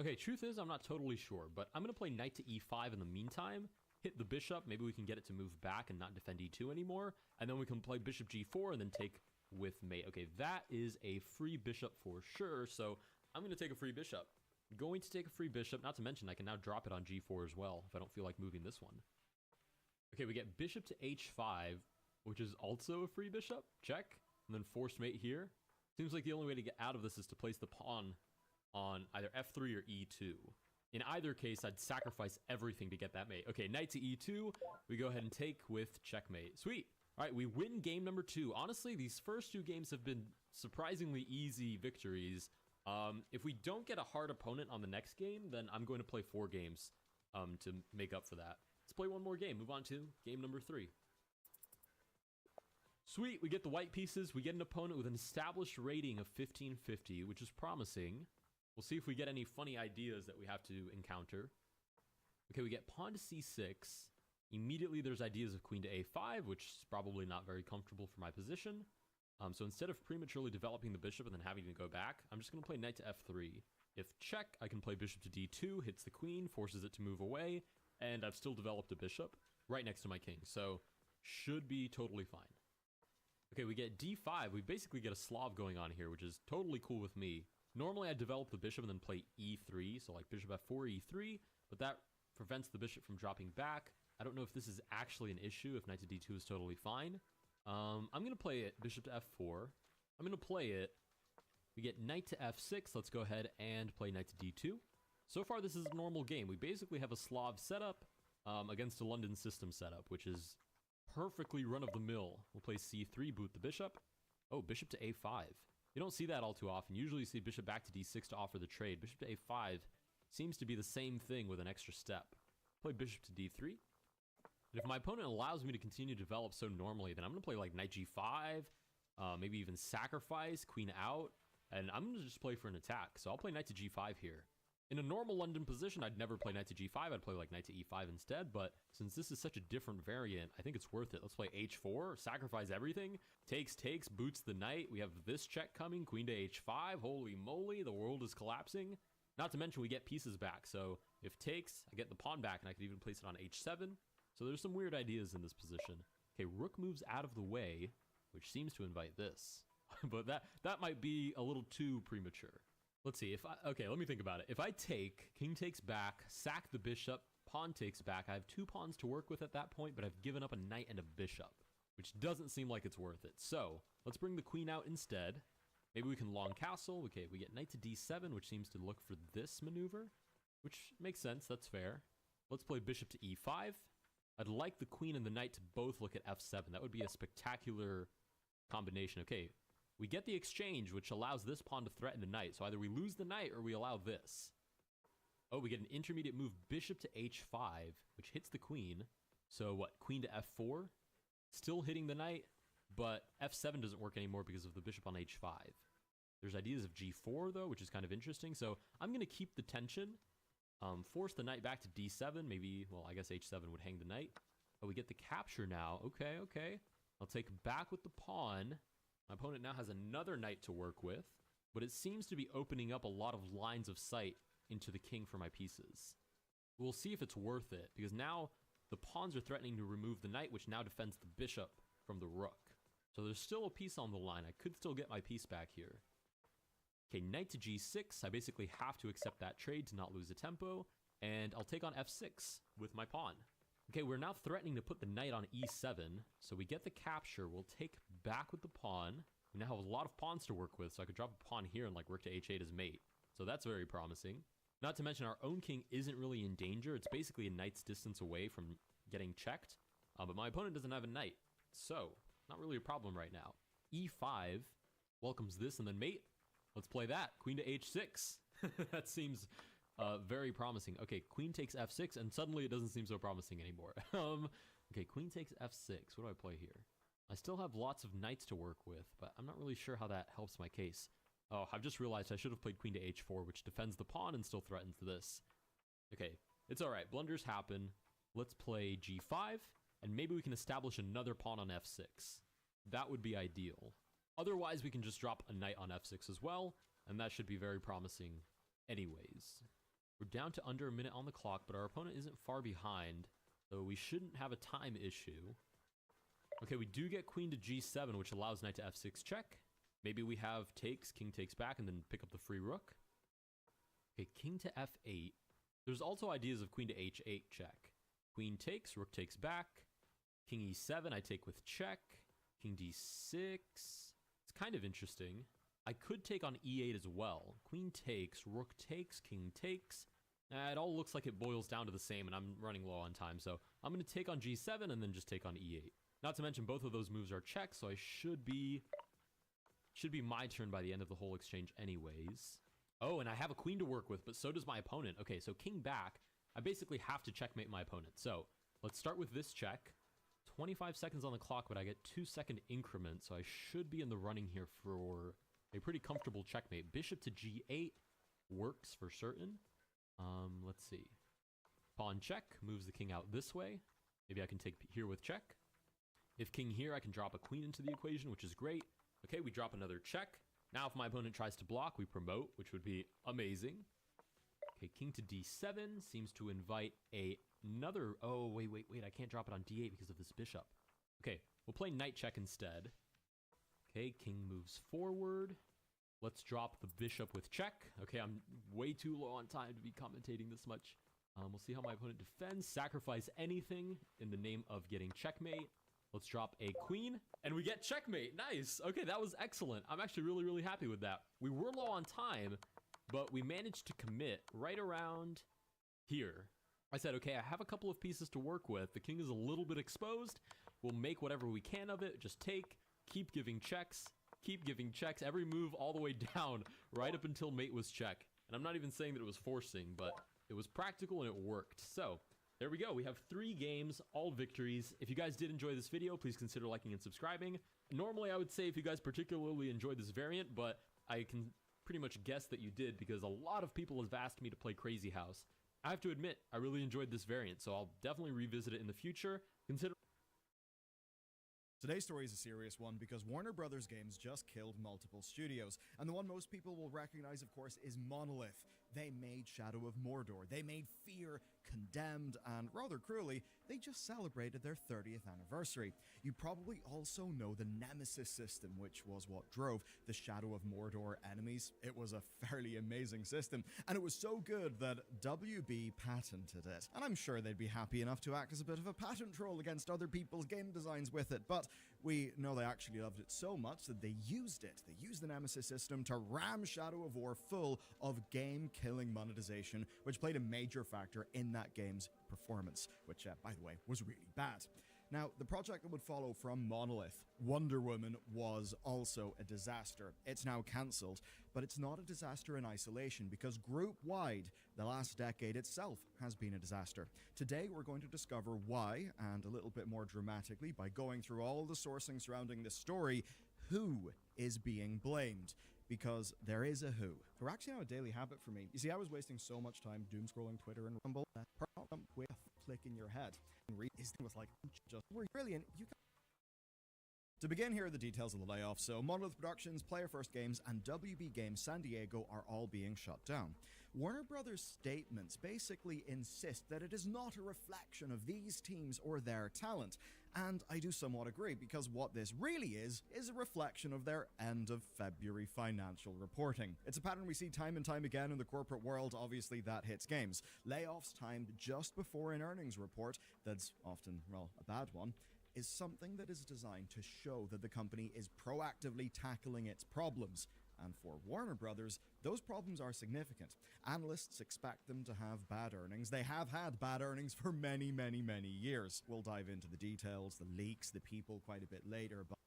Okay, truth is I'm not totally sure, but I'm going to play knight to e5 in the meantime. Hit the bishop, maybe we can get it to move back and not defend e2 anymore. And then we can play bishop g4 and then take with mate. Okay, that is a free bishop for sure, so I'm going to take a free bishop. Going to take a free bishop, not to mention I can now drop it on g4 as well if I don't feel like moving this one. Okay, we get bishop to h5, which is also a free bishop. Check. And then forced mate here. Seems like the only way to get out of this is to place the pawn on either f3 or e2. In either case, I'd sacrifice everything to get that mate. Okay, knight to e2. We go ahead and take with checkmate. Sweet. All right, we win game number 2. Honestly, these first 2 games have been surprisingly easy victories. If we don't get a hard opponent on the next game, then I'm going to play 4 games to make up for that. Let's play one more game. Move on to game number 3. Sweet, we get the white pieces. We get an opponent with an established rating of 1550, which is promising. We'll see if we get any funny ideas that we have to encounter. Okay, we get pawn to c6. Immediately there's ideas of queen to a5, which is probably not very comfortable for my position. So instead of prematurely developing the bishop and then having to go back, I'm just going to play knight to f3. If check, I can play bishop to d2, hits the queen, forces it to move away, and I've still developed a bishop right next to my king, so should be totally fine. Okay, we get d5. We basically get a Slav going on here, which is totally cool with me. Normally I develop the bishop and then play e3, so like bishop f4, e3, but that prevents the bishop from dropping back. I don't know if this is actually an issue, if knight to d2 is totally fine. I'm going to play it, bishop to f4. I'm going to play it. We get knight to f6. Let's go ahead and play knight to d2. So far, this is a normal game. We basically have a Slav setup against a London system setup, which is perfectly run-of-the-mill. We'll play c3, boot the bishop. Oh, bishop to a5. You don't see that all too often. Usually you see bishop back to d6 to offer the trade. Bishop to a5 seems to be the same thing with an extra step. Play bishop to d3. And if my opponent allows me to continue to develop so normally, then I'm going to play like knight g5, maybe even sacrifice, queen out, and I'm going to just play for an attack. So I'll play knight to g5 here. In a normal London position, I'd never play knight to g5. I'd play like knight to e5 instead, but since this is such a different variant, I think it's worth it. Let's play h4, sacrifice everything, takes, boots the knight. We have this check coming, queen to h5. Holy moly, the world is collapsing. Not to mention we get pieces back, so if takes, I get the pawn back, and I could even place it on h7. So there's some weird ideas in this position. Okay, rook moves out of the way, which seems to invite this. But that might be a little too premature. Let's see, okay, let me think about it. If I take, king takes back, sack the bishop, pawn takes back, I have 2 pawns to work with at that point, but I've given up a knight and a bishop, which doesn't seem like it's worth it. So, let's bring the queen out instead. Maybe we can long castle. Okay, we get knight to d7, which seems to look for this maneuver, which makes sense, that's fair. Let's play bishop to e5. I'd like the queen and the knight to both look at f7. That would be a spectacular combination. Okay, we get the exchange, which allows this pawn to threaten the knight. So either we lose the knight or we allow this. Oh, we get an intermediate move, bishop to h5, which hits the queen. So what, queen to f4? Still hitting the knight, but f7 doesn't work anymore because of the bishop on h5. There's ideas of g4, though, which is kind of interesting. So I'm going to keep the tension. Force the knight back to d7, maybe, well, I guess h7 would hang the knight. Oh, we get the capture now. Okay. I'll take back with the pawn. My opponent now has another knight to work with, but it seems to be opening up a lot of lines of sight into the king for my pieces. We'll see if it's worth it, because now the pawns are threatening to remove the knight, which now defends the bishop from the rook. So there's still a piece on the line. I could still get my piece back here. Okay, knight to g6. I basically have to accept that trade to not lose a tempo, and I'll take on f6 with my pawn. Okay, we're now threatening to put the knight on e7, so we get the capture. We'll take back with the pawn. We now have a lot of pawns to work with, so I could drop a pawn here and like rook to h8 as mate. So that's very promising. Not to mention our own king isn't really in danger. It's basically a knight's distance away from getting checked, but my opponent doesn't have a knight, so not really a problem right now. e5 welcomes this and then mate. Let's play that. Queen to h6. That seems very promising. Okay, queen takes f6, and suddenly it doesn't seem so promising anymore. Okay, queen takes f6. What do I play here? I still have lots of knights to work with, but I'm not really sure how that helps my case. Oh, I've just realized I should have played queen to h4, which defends the pawn and still threatens this. Okay, it's alright. Blunders happen. Let's play g5, and maybe we can establish another pawn on f6. That would be ideal. Otherwise, we can just drop a knight on f6 as well, and that should be very promising anyways. We're down to under a minute on the clock, but our opponent isn't far behind, so we shouldn't have a time issue. Okay, we do get queen to g7, which allows knight to f6 check. Maybe we have takes, king takes back, and then pick up the free rook. Okay, king to f8. There's also ideas of queen to h8 check. Queen takes, rook takes back. King e7, I take with check. King d6. It's kind of interesting. I could take on e8 as well. Queen takes, rook takes, king takes. It all looks like it boils down to the same, and I'm running low on time, so I'm going to take on g7 and then just take on e8. Not to mention both of those moves are checks, so I should be my turn by the end of the whole exchange anyways. Oh, and I have a queen to work with, but so does my opponent. Okay, so king back. I basically have to checkmate my opponent. So let's start with this check. 25 seconds on the clock, but I get 2-second increments, so I should be in the running here for a pretty comfortable checkmate. Bishop to g8 works for certain. Let's see. Pawn check moves the king out this way. Maybe I can take here with check. If king here, I can drop a queen into the equation, which is great. Okay, we drop another check. Now if my opponent tries to block, we promote, which would be amazing. Okay, king to d7 seems to invite another... Oh, wait, I can't drop it on d8 because of this bishop. Okay, we'll play knight check instead. Okay, king moves forward. Let's drop the bishop with check. Okay, I'm way too low on time to be commentating this much. We'll see how my opponent defends. Sacrifice anything in the name of getting checkmate. Let's drop a queen, and we get checkmate. Nice. Okay, that was excellent. I'm actually really happy with that. We were low on time, but we managed to commit right around here. I said, okay, I have a couple of pieces to work with. The king is a little bit exposed. We'll make whatever we can of it. Just take, keep giving checks, every move all the way down, right up until mate was check. And I'm not even saying that it was forcing, but it was practical and it worked. So there we go. We have 3 games, all victories. If you guys did enjoy this video, please consider liking and subscribing. Normally, I would say if you guys particularly enjoyed this variant, but I can pretty much guess that you did because a lot of people have asked me to play Crazy House. I have to admit, I really enjoyed this variant, so I'll definitely revisit it in the future. Consider... Today's story is a serious one because Warner Brothers Games just killed multiple studios, and the one most people will recognize, of course, is Monolith. They made Shadow of Mordor, they made Fear, Condemned, and rather cruelly, they just celebrated their 30th anniversary. You probably also know the Nemesis system, which was what drove the Shadow of Mordor enemies. It was a fairly amazing system, and it was so good that WB patented it. And I'm sure they'd be happy enough to act as a bit of a patent troll against other people's game designs with it, but we know they actually loved it so much that they used it. They used the Nemesis system to ram Shadow of War full of game-killing monetization, which played a major factor in that game's performance, which, by the way, was really bad. Now, the project that would follow from Monolith, Wonder Woman, was also a disaster. It's now cancelled, but it's not a disaster in isolation because group-wide, the last decade itself has been a disaster. Today, we're going to discover why, and a little bit more dramatically, by going through all the sourcing surrounding this story, who is being blamed. Because there is a who. We're actually now a daily habit for me. You see, I was wasting so much time doom-scrolling Twitter and Rumble that with a flick in your head. And read this thing was like, just we're brilliant. To begin, here are the details of the layoff. So, Monolith Productions, Player First Games, and WB Games San Diego are all being shut down. Warner Brothers' statements basically insist that it is not a reflection of these teams or their talent. And I do somewhat agree, because what this really is a reflection of their end of February financial reporting. It's a pattern we see time and time again in the corporate world. Obviously, that hits games. Layoffs timed just before an earnings report, that's often, well, a bad one, is something that is designed to show that the company is proactively tackling its problems. And for Warner Brothers, those problems are significant. Analysts expect them to have bad earnings. They have had bad earnings for many years. We'll dive into the details, the leaks, the people quite a bit later, but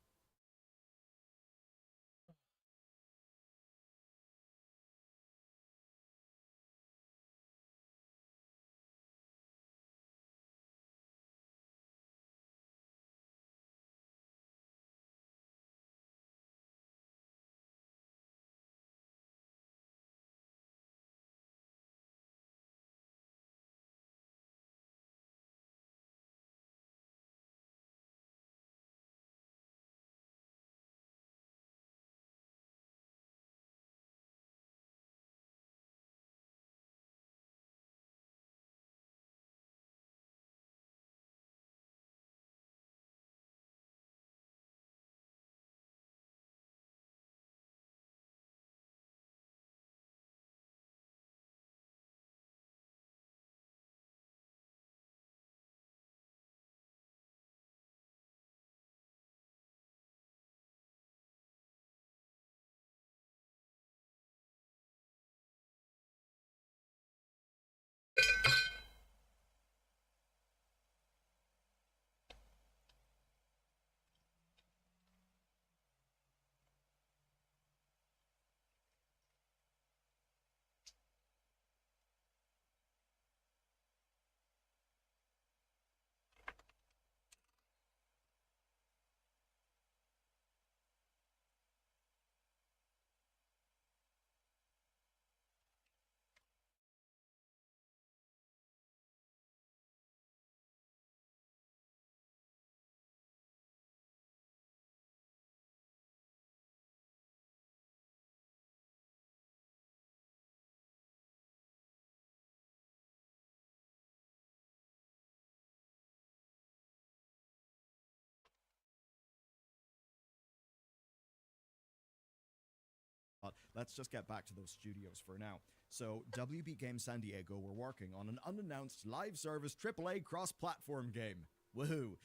but let's just get back to those studios for now. So, WB Games San Diego were working on an unannounced live service AAA cross-platform game. Woohoo!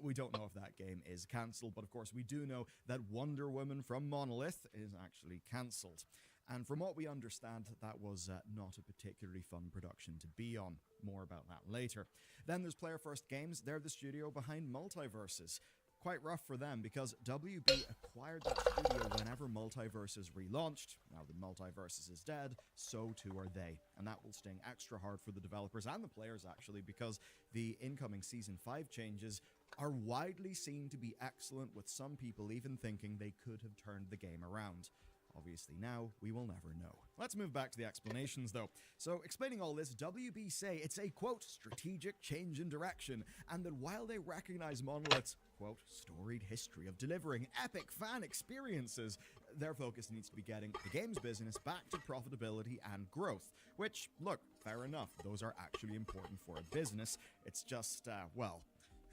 We don't know if that game is cancelled, but of course we do know that Wonder Woman from Monolith is actually cancelled. And from what we understand, that was not a particularly fun production to be on. More about that later. Then there's Player First Games. They're the studio behind Multiverses. Quite rough for them because WB acquired that studio whenever Multiverses relaunched. Now that Multiverses is dead, so too are they. And that will sting extra hard for the developers and the players actually, because the incoming Season 5 changes are widely seen to be excellent, with some people even thinking they could have turned the game around. Obviously now, we will never know. Let's move back to the explanations though. So, explaining all this, WB say it's a, quote, strategic change in direction, and that while they recognize Monolith's, quote, storied history of delivering epic fan experiences, their focus needs to be getting the game's business back to profitability and growth. Which, look, fair enough, those are actually important for a business. It's just, well,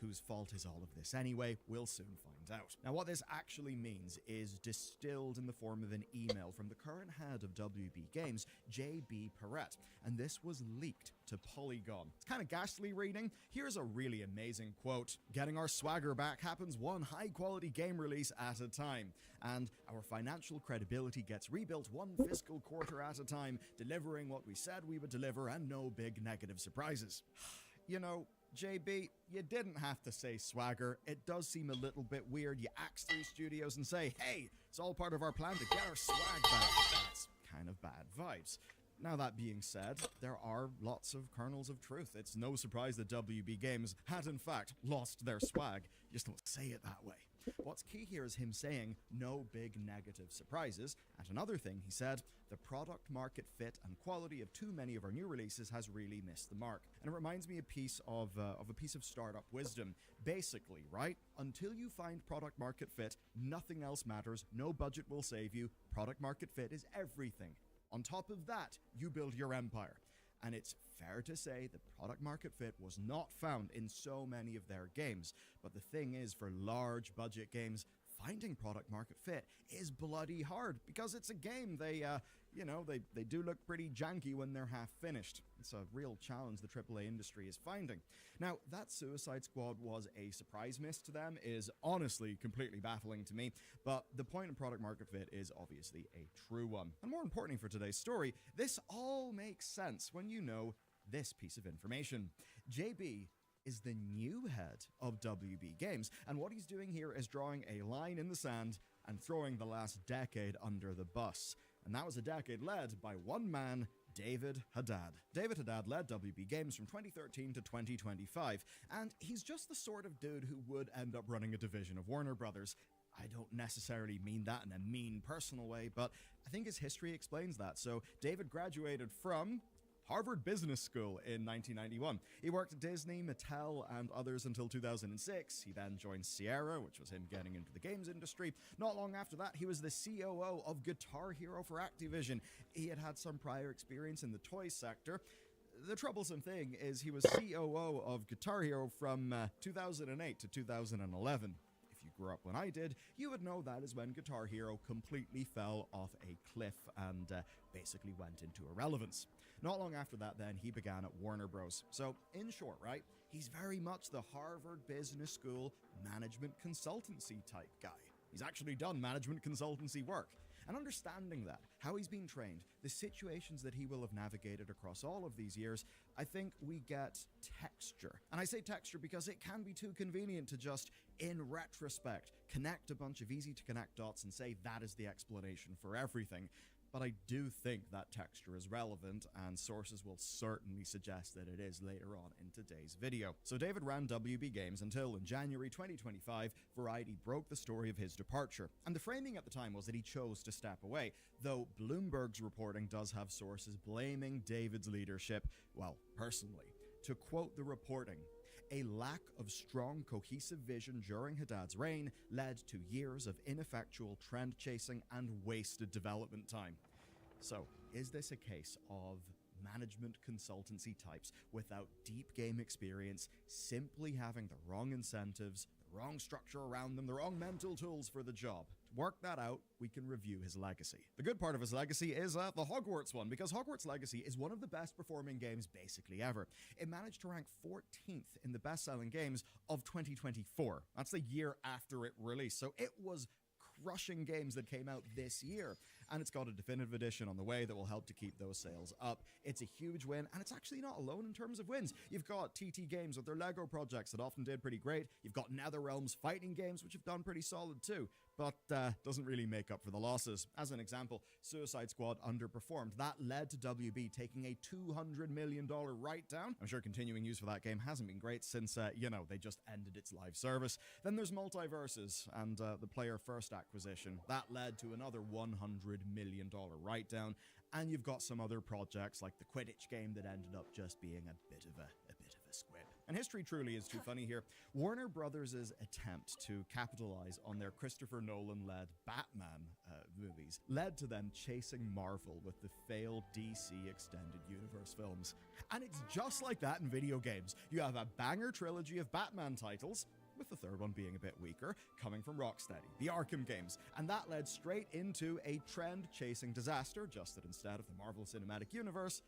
whose fault is all of this anyway? We'll soon find out. Now, what this actually means is distilled in the form of an email from the current head of WB Games, JB Perrette, and this was leaked to Polygon. It's kind of ghastly reading. Here's a really amazing quote. Getting our swagger back happens one high-quality game release at a time, and our financial credibility gets rebuilt one fiscal quarter at a time, delivering what we said we would deliver and no big negative surprises. You know, JB, you didn't have to say swagger. It does seem a little bit weird. You axe through studios and say, hey, it's all part of our plan to get our swag back. That's kind of bad vibes. Now, that being said, there are lots of kernels of truth. It's no surprise that WB Games had, in fact, lost their swag. You just don't say it that way. What's key here is him saying no big negative surprises. And another thing, he said, the product market fit and quality of too many of our new releases has really missed the mark. And it reminds me a piece of a piece of startup wisdom. Basically, right? Until you find product market fit, nothing else matters. No budget will save you. Product market fit is everything. On top of that, you build your empire. And it's fair to say the product market fit was not found in so many of their games. But the thing is, for large budget games, finding product market fit is bloody hard because it's a game. They do look pretty janky when they're half finished. It's a real challenge the AAA industry is finding. Now, that Suicide Squad was a surprise miss to them is honestly completely baffling to me, but the point in product market fit is obviously a true one. And more importantly for today's story, this all makes sense when you know this piece of information. JB is the new head of WB Games, and what he's doing here is drawing a line in the sand and throwing the last decade under the bus. And that was a decade led by one man, David Haddad. David Haddad led WB Games from 2013 to 2025, and he's just the sort of dude who would end up running a division of Warner Brothers. I don't necessarily mean that in a mean personal way, but I think his history explains that. So David graduated from Harvard Business School in 1991. He worked at Disney, Mattel, and others until 2006. He then joined Sierra, which was him getting into the games industry. Not long after that, he was the COO of Guitar Hero for Activision. He had some prior experience in the toy sector. The troublesome thing is he was COO of Guitar Hero from 2008 to 2011. If you grew up when I did, you would know that is when Guitar Hero completely fell off a cliff and basically went into irrelevance. Not long after that, then, he began at Warner Bros. So, in short, right, he's very much the Harvard Business School management consultancy type guy. He's actually done management consultancy work. And understanding that, how he's been trained, the situations that he will have navigated across all of these years, I think we get texture. And I say texture because it can be too convenient to just, in retrospect, connect a bunch of easy-to-connect dots and say that is the explanation for everything. But I do think that texture is relevant, and sources will certainly suggest that it is later on in today's video. So David ran WB Games until, in January 2025, Variety broke the story of his departure. And the framing at the time was that he chose to step away, though Bloomberg's reporting does have sources blaming David's leadership, well, personally. To quote the reporting, a lack of strong, cohesive vision during Haddad's reign led to years of ineffectual trend chasing and wasted development time. So, is this a case of management consultancy types without deep game experience, simply having the wrong incentives, the wrong structure around them, the wrong mental tools for the job. To work that out, we can review his legacy. The good part of his legacy is the Hogwarts one, because Hogwarts Legacy is one of the best performing games basically ever. It managed to rank 14th in the best-selling games of 2024. That's the year after it released, so it was crushing games that came out this year. And it's got a definitive edition on the way that will help to keep those sales up. It's a huge win, and it's actually not alone in terms of wins. You've got TT Games with their LEGO projects that often did pretty great. You've got NetherRealm's fighting games, which have done pretty solid too, but doesn't really make up for the losses. As an example, Suicide Squad underperformed. That led to WB taking a $200 million write-down. I'm sure continuing use for that game hasn't been great since, they just ended its live service. Then there's Multiverses and the player first acquisition. That led to another $100 million write-down. And you've got some other projects like the Quidditch game that ended up just being a bit of a squib. And history truly is too funny here. Warner Brothers' attempt to capitalize on their Christopher Nolan-led Batman movies led to them chasing Marvel with the failed DC Extended Universe films. And it's just like that in video games. You have a banger trilogy of Batman titles, with the third one being a bit weaker, coming from Rocksteady, the Arkham games, and that led straight into a trend-chasing disaster, just that instead of the Marvel Cinematic Universe,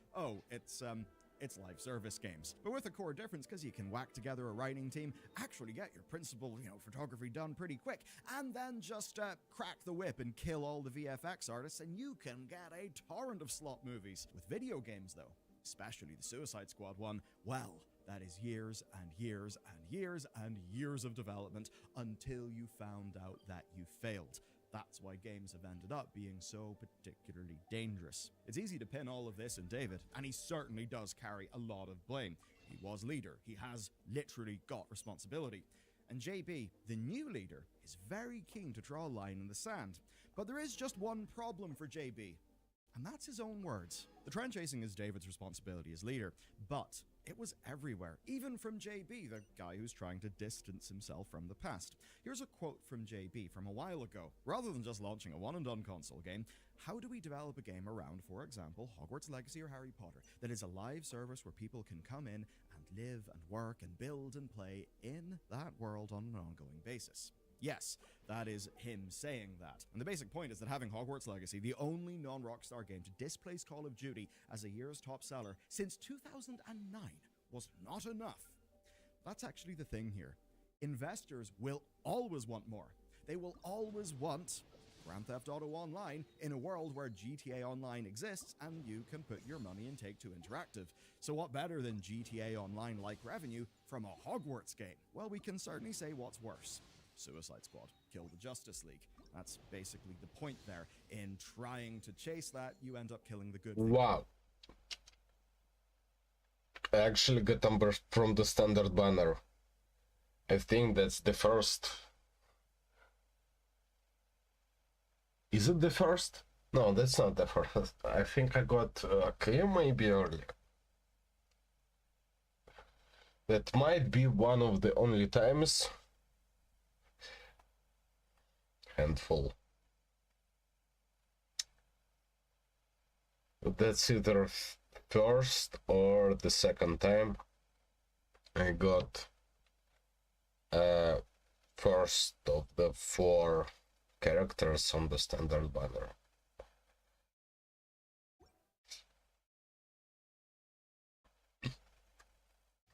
it's live service games. But with a core difference, because you can whack together a writing team, actually get your principal, photography done pretty quick, and then just crack the whip and kill all the VFX artists, and you can get a torrent of slot movies. With video games, though, especially the Suicide Squad one, well, that is years and years and years and years of development until you found out that you failed. That's why games have ended up being so particularly dangerous. It's easy to pin all of this on David, and he certainly does carry a lot of blame. He was leader. He has literally got responsibility. And JB, the new leader, is very keen to draw a line in the sand. But there is just one problem for JB, and that's his own words. The trend chasing is David's responsibility as leader, but it was everywhere, even from JB, the guy who's trying to distance himself from the past. Here's a quote from JB from a while ago. Rather than just launching a one-and-done console game, how do we develop a game around, for example, Hogwarts Legacy or Harry Potter, that is a live service where people can come in and live and work and build and play in that world on an ongoing basis? Yes, that is him saying that. And the basic point is that having Hogwarts Legacy, the only non-Rockstar game to displace Call of Duty as a year's top seller since 2009, was not enough. That's actually the thing here. Investors will always want more. They will always want Grand Theft Auto Online in a world where GTA Online exists and you can put your money in Take-Two Interactive. So what better than GTA Online-like revenue from a Hogwarts game? Well, we can certainly say what's worse. Suicide Squad, kill the Justice League. That's basically the point there. In trying to chase that, you end up killing the good thing. Wow. I actually got numbers from the standard banner. I think that's the first. Is it the first? No, that's not the first. I think I got okay, maybe earlier. That might be one of the only times. Handful. That's either first or the second time I got first of the 4 characters on the standard banner.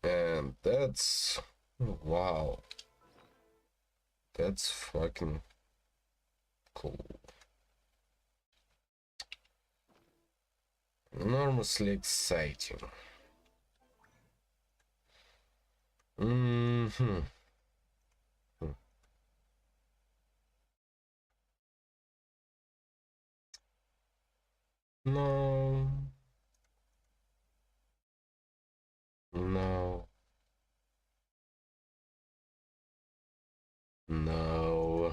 And that's wow. That's fucking cool. Enormously exciting. No. No. No.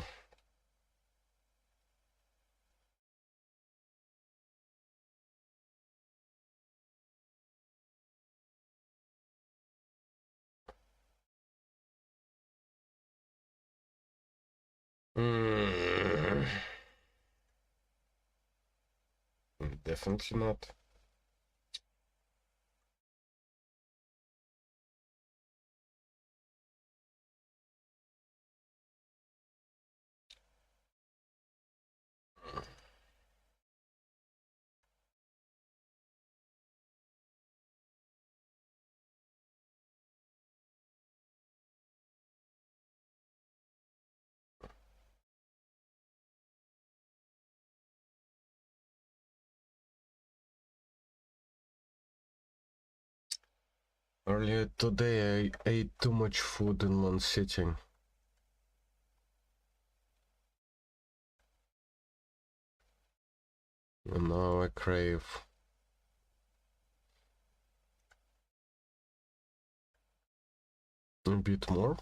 Definitely not. Earlier today I ate too much food in one sitting. And now I crave a bit more.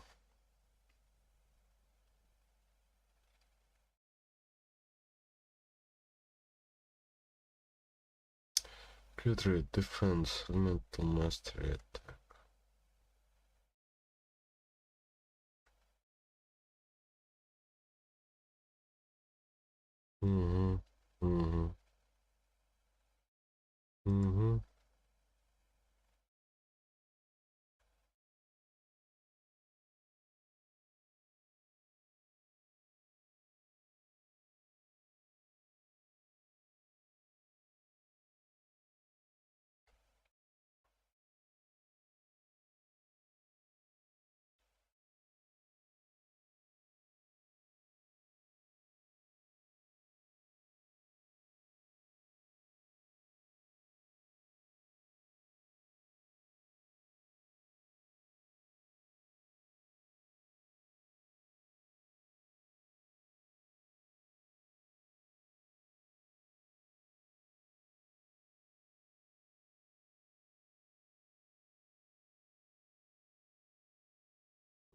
Create defense, mental mastery attack. Mm-hmm. Mm-hmm. Mm-hmm.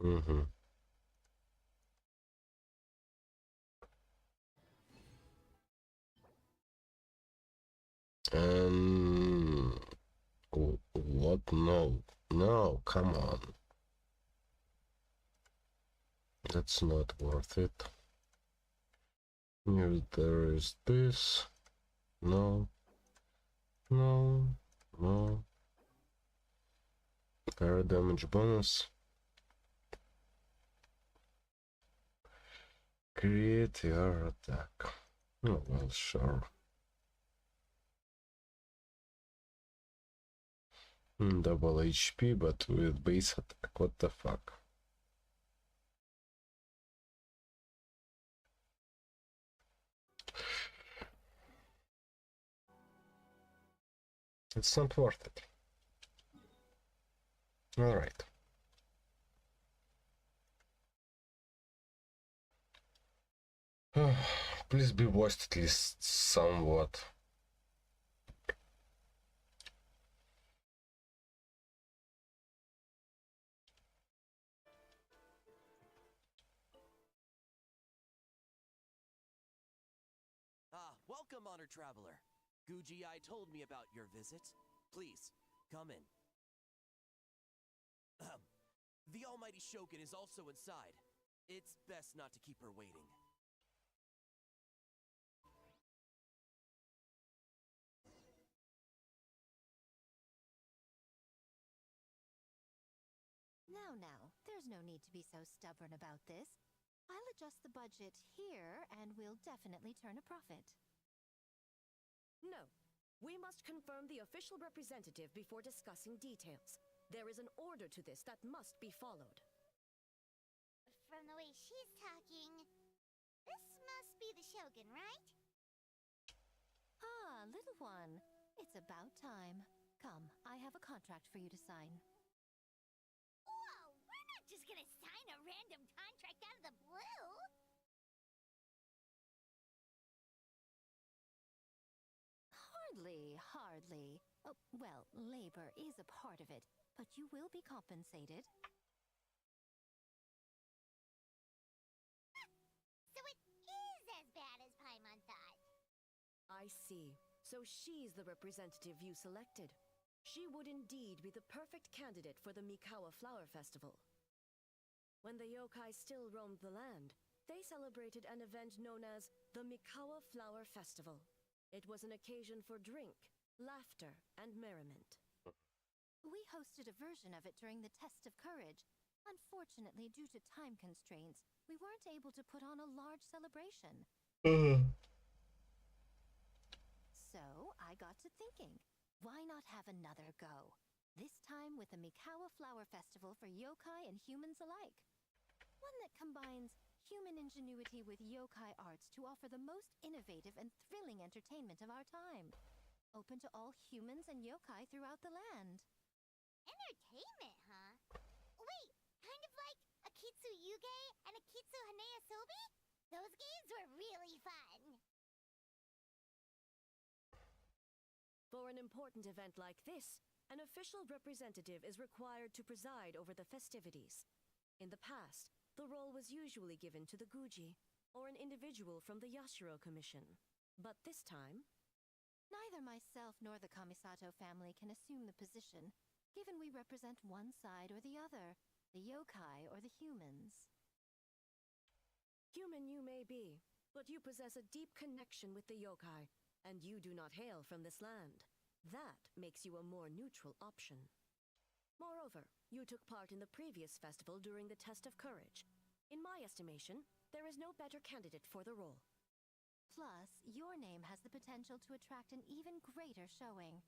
Mm-hmm. What? No. No, come on. That's not worth it. Here there is this. No. No. No. Air damage bonus. Create your attack. Oh, well, sure. Double HP, but with base attack. What the fuck? It's not worth it. Alright. Please be voiced at least somewhat. Welcome, Honored Traveler. Guji-ai told me about your visit. Please, come in. The almighty Shogun is also inside. It's best not to keep her waiting. Now, there's no need to be so stubborn about this. I'll adjust the budget here, and we'll definitely turn a profit. No. We must confirm the official representative before discussing details. There is an order to this that must be followed. From the way she's talking, this must be the Shogun, right? Ah, little one. It's about time. Come, I have a contract for you to sign. Whoa, we're not just gonna sign a random contract out of the blue! Hardly. Oh, well, labor is a part of it, but you will be compensated. So it is as bad as Paimon thought. I see. So she's the representative you selected. She would indeed be the perfect candidate for the Mikawa Flower Festival. When the yokai still roamed the land, they celebrated an event known as the Mikawa Flower Festival. It was an occasion for drink, laughter, and merriment. We hosted a version of it during the Test of Courage. Unfortunately, due to time constraints, we weren't able to put on a large celebration. So, I got to thinking, why not have another go? This time with the Mikawa Flower Festival for yokai and humans alike. One that combines human ingenuity with yokai arts to offer the most innovative and thrilling entertainment of our time. Open to all humans and yokai throughout the land. Entertainment, huh? Wait, kind of like Akitsu Yuge and Akitsu Hanea Sobi? Those games were really fun. For an important event like this, an official representative is required to preside over the festivities. In the past, the role was usually given to the Guji, or an individual from the Yashiro Commission. But this time, Neither myself nor the Kamisato family can assume the position, given we represent one side or the other, the yokai or the humans. human you may be, but you possess a deep connection with the yokai, and you do not hail from this land. That makes you a more neutral option. Moreover, you took part in the previous festival during the test of courage. In my estimation, there is no better candidate for the role. Plus, your name has the potential to attract an even greater showing.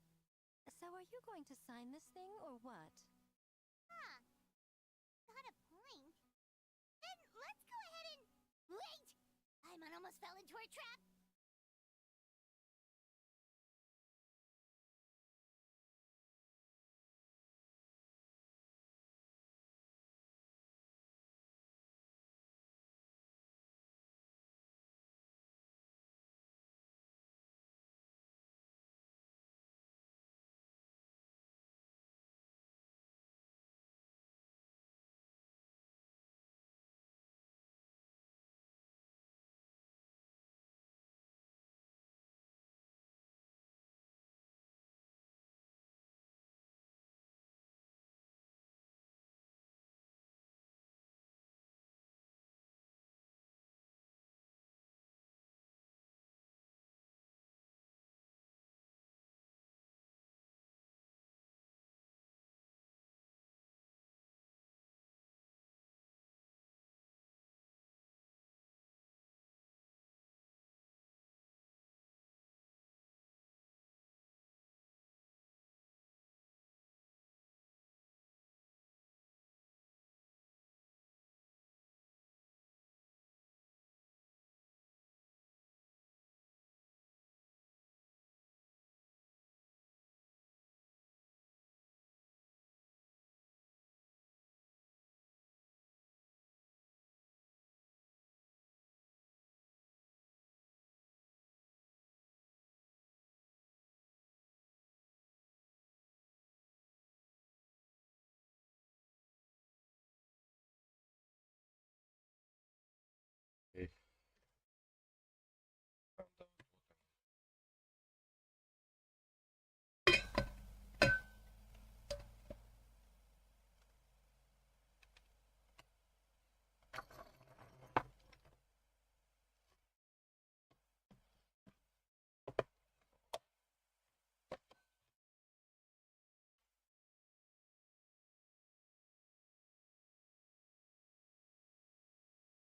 So are you going to sign this thing or what? Huh. Got a point. Then let's go ahead and... Wait! Paimon almost fell into our trap!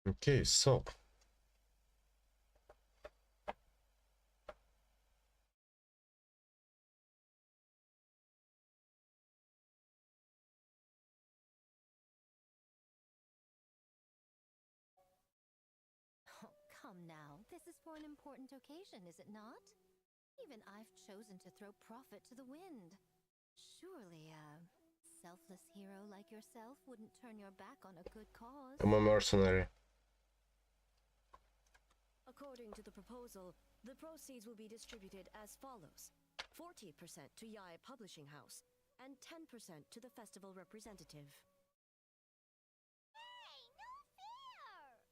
Okay, so Oh, come now. This is for an important occasion, is it not? Even I've chosen to throw profit to the wind. Surely a selfless hero like yourself wouldn't turn your back on a good cause. I'm a mercenary. According to the proposal, the proceeds will be distributed as follows: 40% to Yae Publishing House, and 10% to the festival representative. Hey, no fair!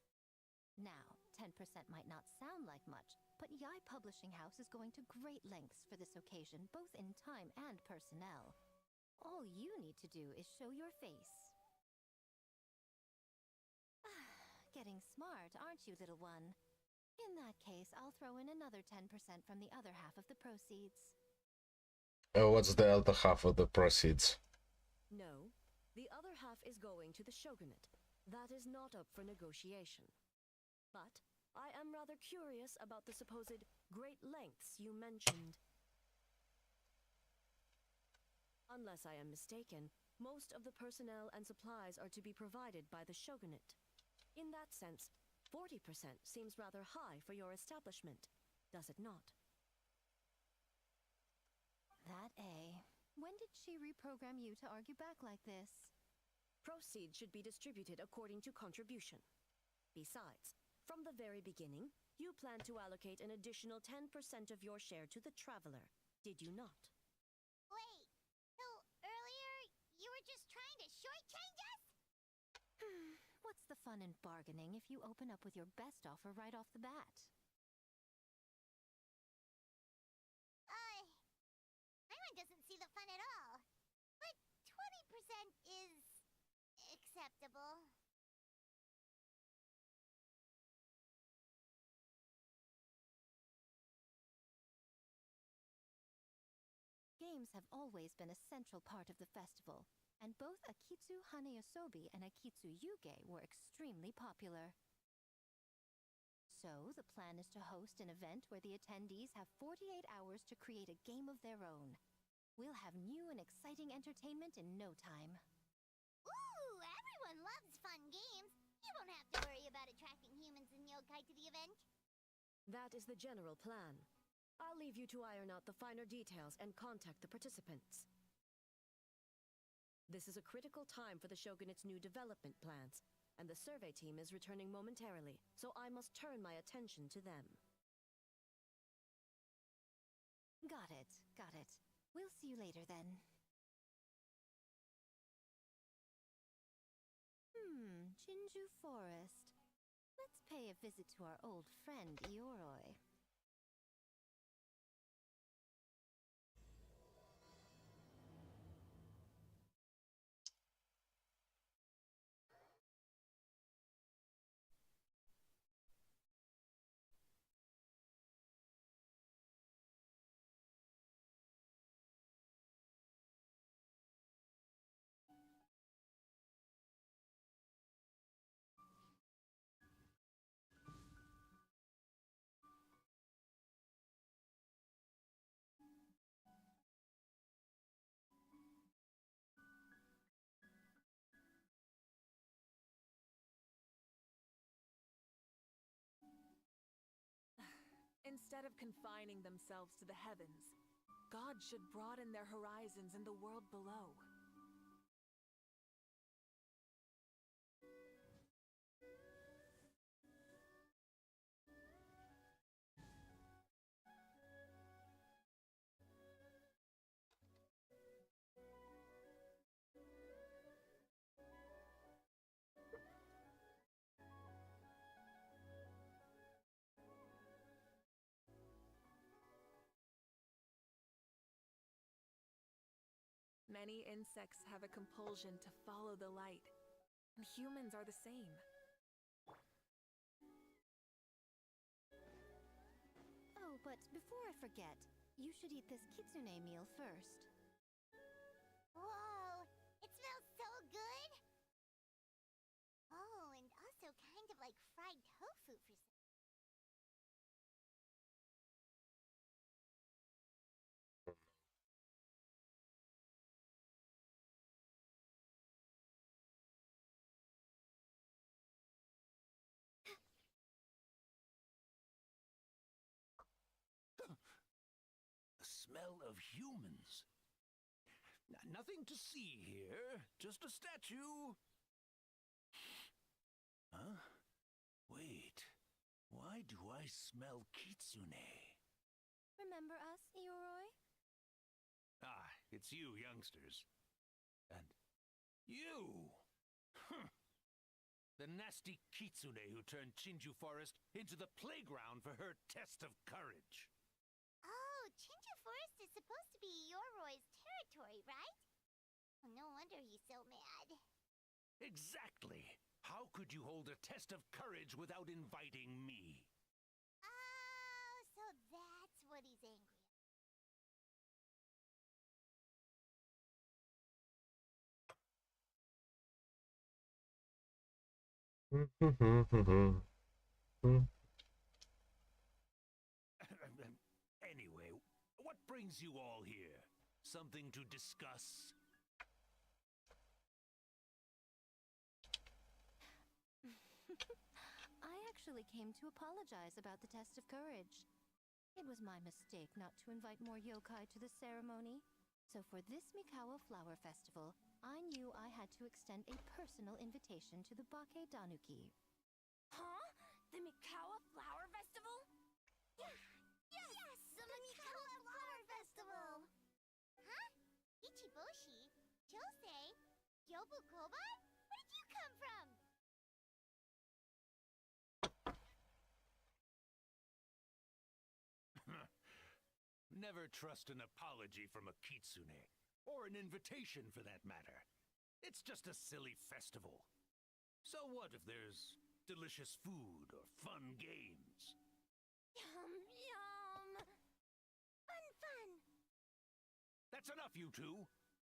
Now, 10% might not sound like much, but Yae Publishing House is going to great lengths for this occasion, both in time and personnel. All you need to do is show your face. Getting smart, aren't you, little one? In that case, I'll throw in another 10% from the other half of the proceeds. What's the other half of the proceeds? No, the other half is going to the shogunate. That is not up for negotiation. But I am rather curious about the supposed great lengths you mentioned. Unless I am mistaken, most of the personnel and supplies are to be provided by the shogunate. In that sense, 40% seems rather high for your establishment, does it not? That, When did she reprogram you to argue back like this? Proceeds should be distributed according to contribution. Besides, from the very beginning, you plan to allocate an additional 10% of your share to the Traveler, did you not? Wait, so earlier you were just trying to shortchange us? What's the fun in bargaining if you open up with your best offer right off the bat? Iron doesn't see the fun at all. But 20% is acceptable. Games have always been a central part of the festival, and both Akitsu Hanayosobi and Akitsu Yuge were extremely popular. So, the plan is to host an event where the attendees have 48 hours to create a game of their own. We'll have new and exciting entertainment in no time. Ooh, everyone loves fun games. You don't have to worry about attracting humans and yokai to the event. That is the general plan. I'll leave you to iron out the finer details and contact the participants. This is a critical time for the Shogunate's new development plans, and the survey team is returning momentarily, so I must turn my attention to them. Got it, got it. We'll see you later then. Jinju Forest. Let's pay a visit to our old friend Ioroi. Instead of confining themselves to the heavens, gods should broaden their horizons in the world below. Many insects have a compulsion to follow the light, and humans are the same. Oh, but before I forget, you should eat this kitsune meal first. Whoa, it smells so good! Oh, and also kind of like fried tofu for some. The smell of humans. Nothing to see here, just a statue. Huh? Wait, why do I smell kitsune? Remember us, Ioroi? Ah, it's you youngsters. And you! The nasty kitsune who turned Chinju Forest into the playground for her test of courage. Oh, Chinju Forest is supposed to be Yoroi's territory, right? Oh, no wonder he's so mad. Exactly. How could you hold a test of courage without inviting me? Oh, so that's what he's angry at. Anyway, what brings you all here? Something to discuss? I actually came to apologize about the test of courage. It was my mistake not to invite more yokai to the ceremony. So for this Mikawa Flower Festival, I knew I had to extend a personal invitation to the Bake Danuki. Huh? The Mikawa Flower Festival? Yeah! Yes! The Mikawa Flower Festival! Huh? Ichiboshi? Chosei? Yobukoban? Where did you come from? Never trust an apology from a kitsune, or an invitation for that matter. It's just a silly festival. So what if there's delicious food or fun games? Yum, yum! Fun! That's enough, you two!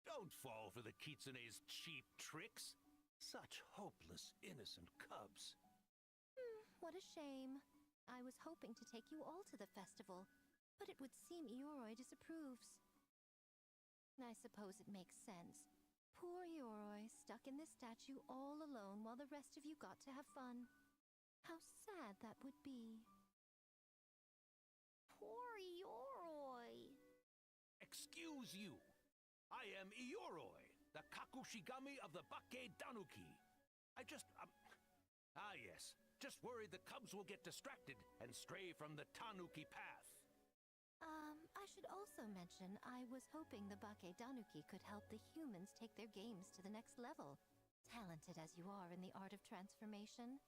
Don't fall for the kitsune's cheap tricks. Such hopeless, innocent cubs. What a shame. I was hoping to take you all to the festival, but it would seem Ioroi disapproves. I suppose it makes sense. Poor Ioroi, stuck in this statue all alone while the rest of you got to have fun. How sad that would be. Poor Ioroi. Excuse you. I am Ioroi, the Kakushigami of the Bake Danuki. Yes. Just worried the cubs will get distracted and stray from the Tanuki path. I should also mention I was hoping the Bake Danuki could help the humans take their games to the next level, talented as you are in the art of transformation.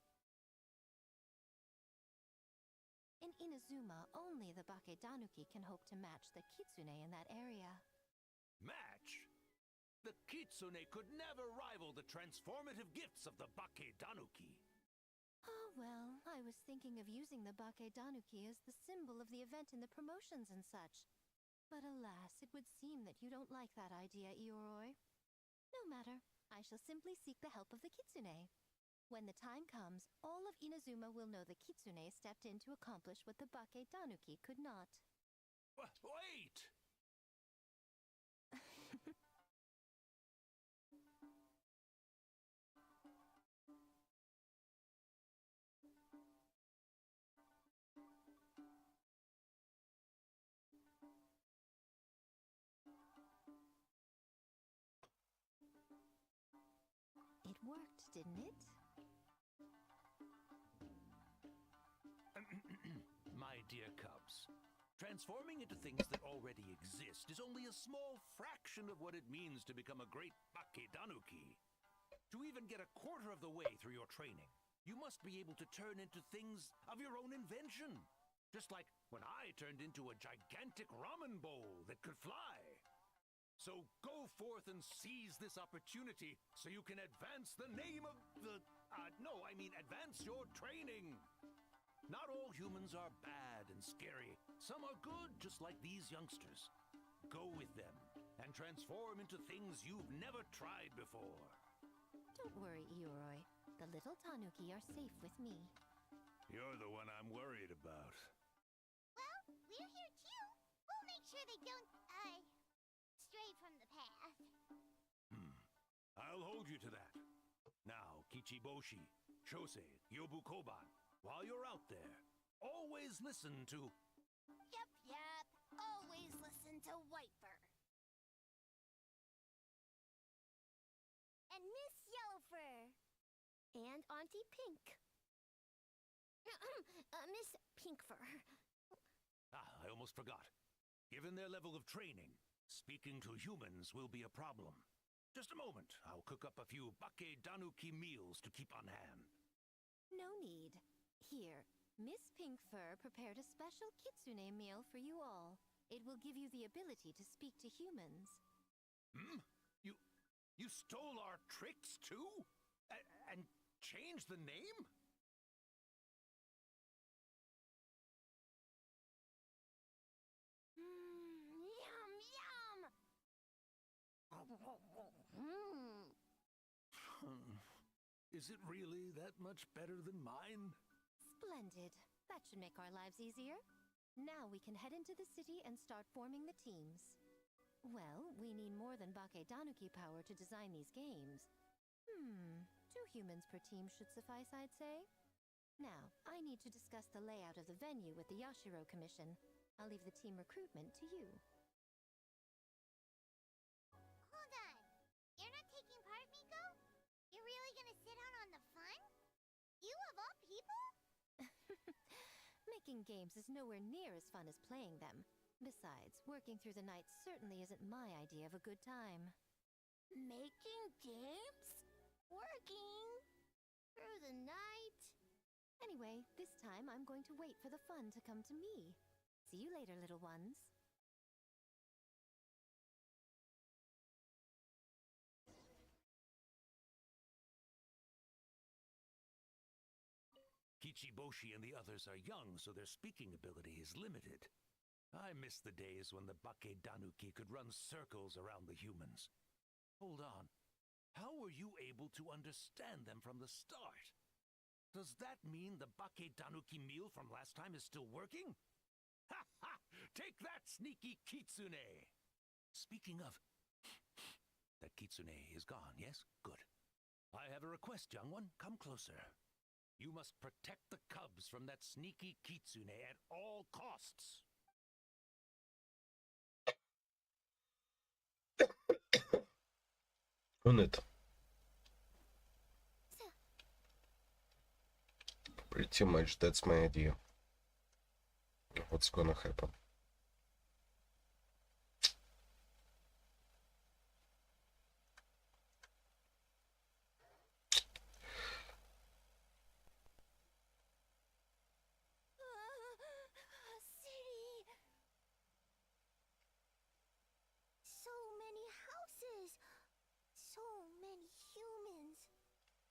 In Inazuma, only the Bake Danuki can hope to match the Kitsune in that area. Match? The Kitsune could never rival the transformative gifts of the Bake Danuki. Oh, well, I was thinking of using the Bake Danuki as the symbol of the event in the promotions and such. But alas, it would seem that you don't like that idea, Ioroi. No matter, I shall simply seek the help of the Kitsune. When the time comes, all of Inazuma will know the Kitsune stepped in to accomplish what the Bake Danuki could not. Wait! It worked, didn't it? My dear cubs, transforming into things that already exist is only a small fraction of what it means to become a great Bake Danuki. To even get a quarter of the way through your training, you must be able to turn into things of your own invention. Just like when I turned into a gigantic ramen bowl that could fly. So go forth and seize this opportunity so you can advance the name of the... advance your training. Not all humans are bad and scary. Some are good, just like these youngsters. Go with them and transform into things you've never tried before. Don't worry, Ioroi. The little Tanuki are safe with me. You're the one I'm worried about. Well, we're here too. We'll make sure they don't, stray from the path. I'll hold you to that. Now, Kichiboshi, Chosei, Yobukoban, while you're out there, always listen to... Yep. Always listen to Whitefur. And Miss Yellowfur. And Auntie Pink. Miss Pinkfur. I almost forgot. Given their level of training, speaking to humans will be a problem. Just a moment, I'll cook up a few Bake Danuki meals to keep on hand. No need. Here, Miss Pinkfur prepared a special Kitsune meal for you all. It will give you the ability to speak to humans. You stole our tricks too? And changed the name? Yum! Is it really that much better than mine? Splendid. That should make our lives easier. Now we can head into the city and start forming the teams. Well, we need more than Bake Danuki power to design these games. 2 humans per team should suffice, I'd say. Now, I need to discuss the layout of the venue with the Yashiro Commission. I'll leave the team recruitment to you. Making games is nowhere near as fun as playing them. Besides, working through the night certainly isn't my idea of a good time. Making games? Working? Through the night? Anyway, this time I'm going to wait for the fun to come to me. See you later, little ones. Kichiboshi and the others are young, so their speaking ability is limited. I miss the days when the Bake Danuki could run circles around the humans. Hold on. How were you able to understand them from the start? Does that mean the Bake Danuki meal from last time is still working? Ha ha! Take that, sneaky Kitsune! Speaking of... that Kitsune is gone, yes? Good. I have a request, young one. Come closer. You must protect the cubs from that sneaky Kitsune at all costs. On it. Pretty much that's my idea. What's gonna happen? So many houses. So many humans.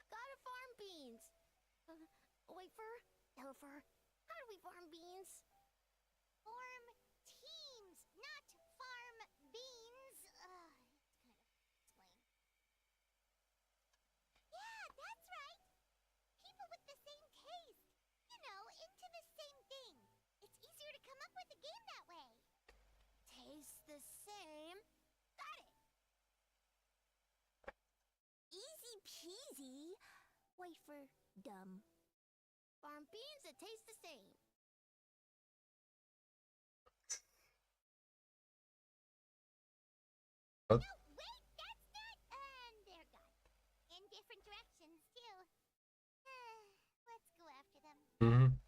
Gotta farm beans. Wafer? Yellowfur? How do we farm beans? Farm teams, not farm beans. It's kind of explain. Yeah, that's right. People with the same taste. You know, into the same thing. It's easier to come up with a game that way. Taste the same. Got it. Easy peasy. Wafer dumb. Farm beans that taste the same. What? No, wait, that's not. And they're gone. In different directions, too. Let's go after them. Mm-hmm.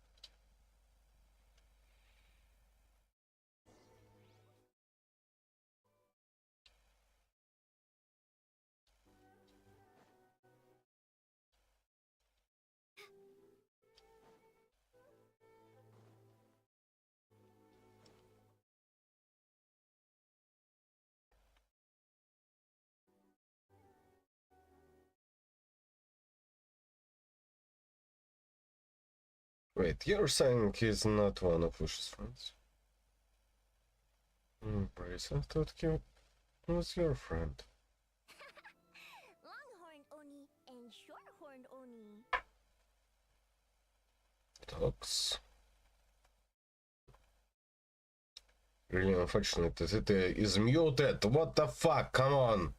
Wait, you're saying he's not one of Wish's friends? Brace, I thought he was your friend. Longhorn Oni and Shorthorn Oni. Dogs. Really unfortunate that it is muted. What the fuck? Come on.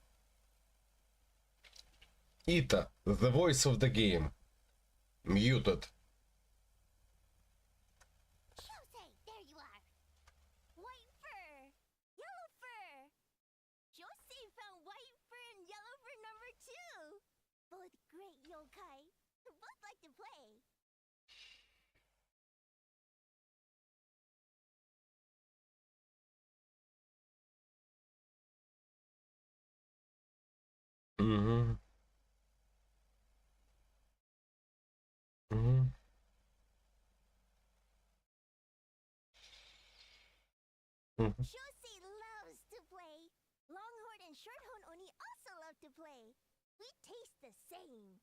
Ita, the voice of the game. Muted. Jose, there you are. White fur. Yellow fur. Jose found white fur and yellow fur number 2. Both great yokai. Both like to play. Mm-hmm. Mm-hmm. Jose loves to play. Longhorn and Shorthorn Oni also love to play. We taste the same.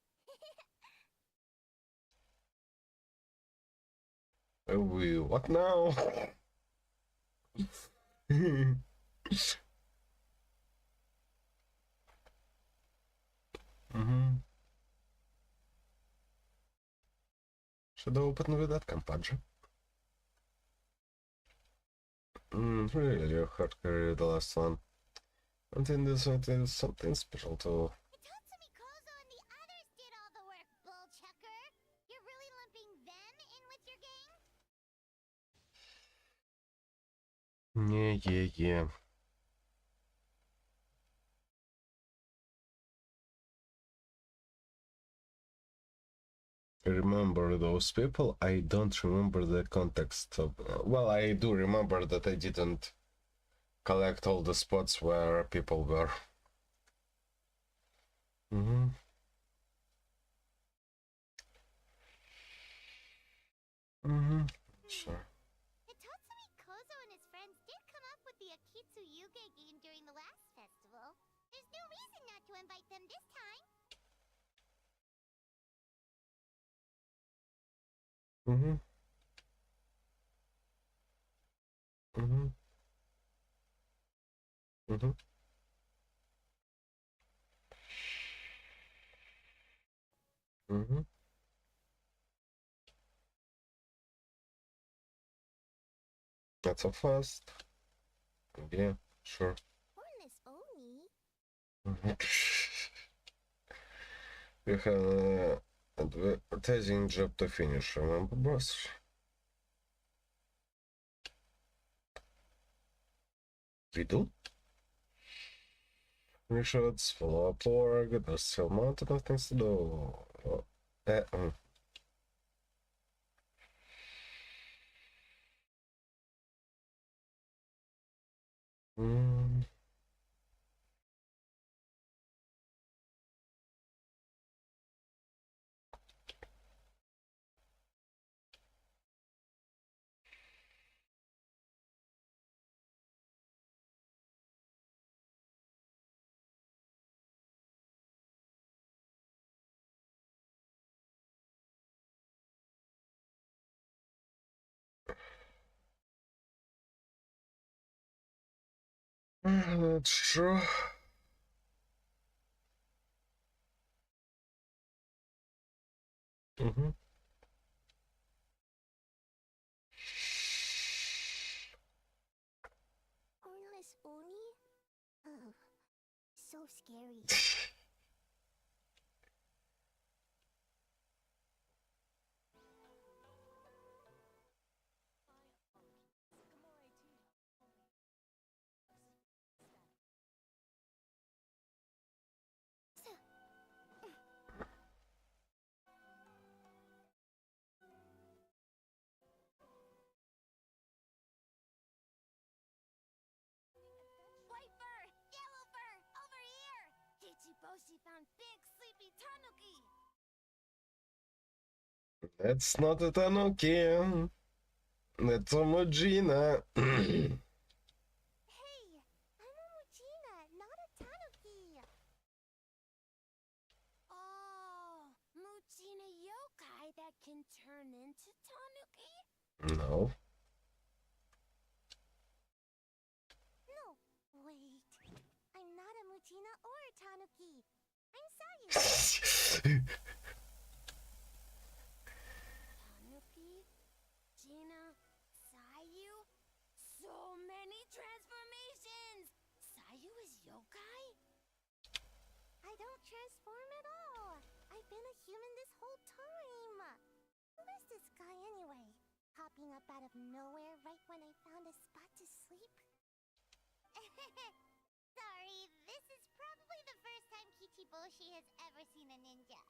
We what now? Угу. Shadow open with that компаньше. Really hard carry the last one. I think this one is something special too. Tatsumi Kozo and the others did all the work, Bullchucker. You're really lumping them in with your game? Не-е-е. remember those people. I don't remember the context of. Well, I do remember that I didn't collect all the spots where people were. Sure. Tatsumi Kozo and his friends did come up with the Akitsu Yuge game during the last festival. There's no reason not to invite them this time. Not so fast. Yeah, sure. Hornless Oni. We have an advertising job to finish, remember, boss? We do? Reshots, follow up org, there's still a mountain of things to do. That's true. Hornless Oni? Oh, so scary. White fur! Yellow fur! Over here! Ichiboshi found big sleepy tanuki! That's not a Tanuki. That's a Mujina. Hey! I'm a Mujina, not a tanuki! Oh, Mujina yokai that can turn into tanuki? No. No, wait. I'm not a Mujina or a tanuki. I'm Sayu. Tanuki, Gina, Sayu. So many transformations! Sayu is yokai? I don't transform at all. I've been a human this whole time. Who is this guy anyway? Popping up out of nowhere right when I found a spot to sleep? Sorry, this is probably the first time Kichiboshi has ever seen a ninja.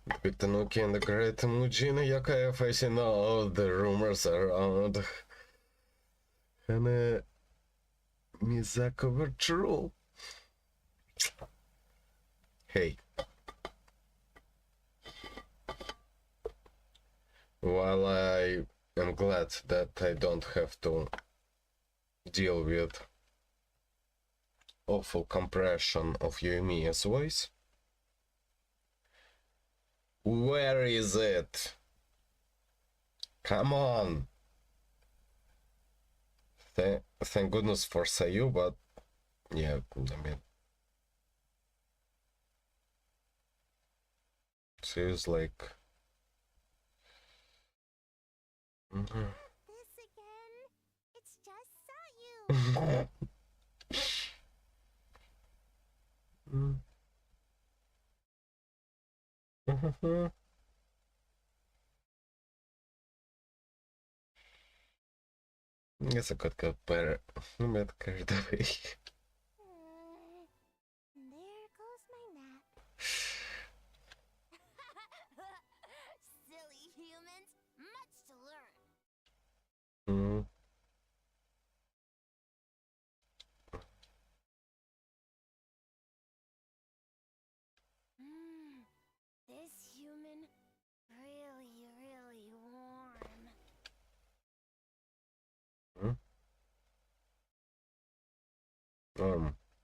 The big Tanuki and the great Mujina yokai are facing all the rumors around. And Misako were true. Hey. While I am glad that I don't have to deal with awful compression of Yumiya's voice. Where is it? Come on! Thank goodness for Sayu, but yeah, I mean, Sayu's like This again? It's just Sayu. Guess I could go better. I'm not carried away. Silly humans, much to learn. Hmm. This human really warm.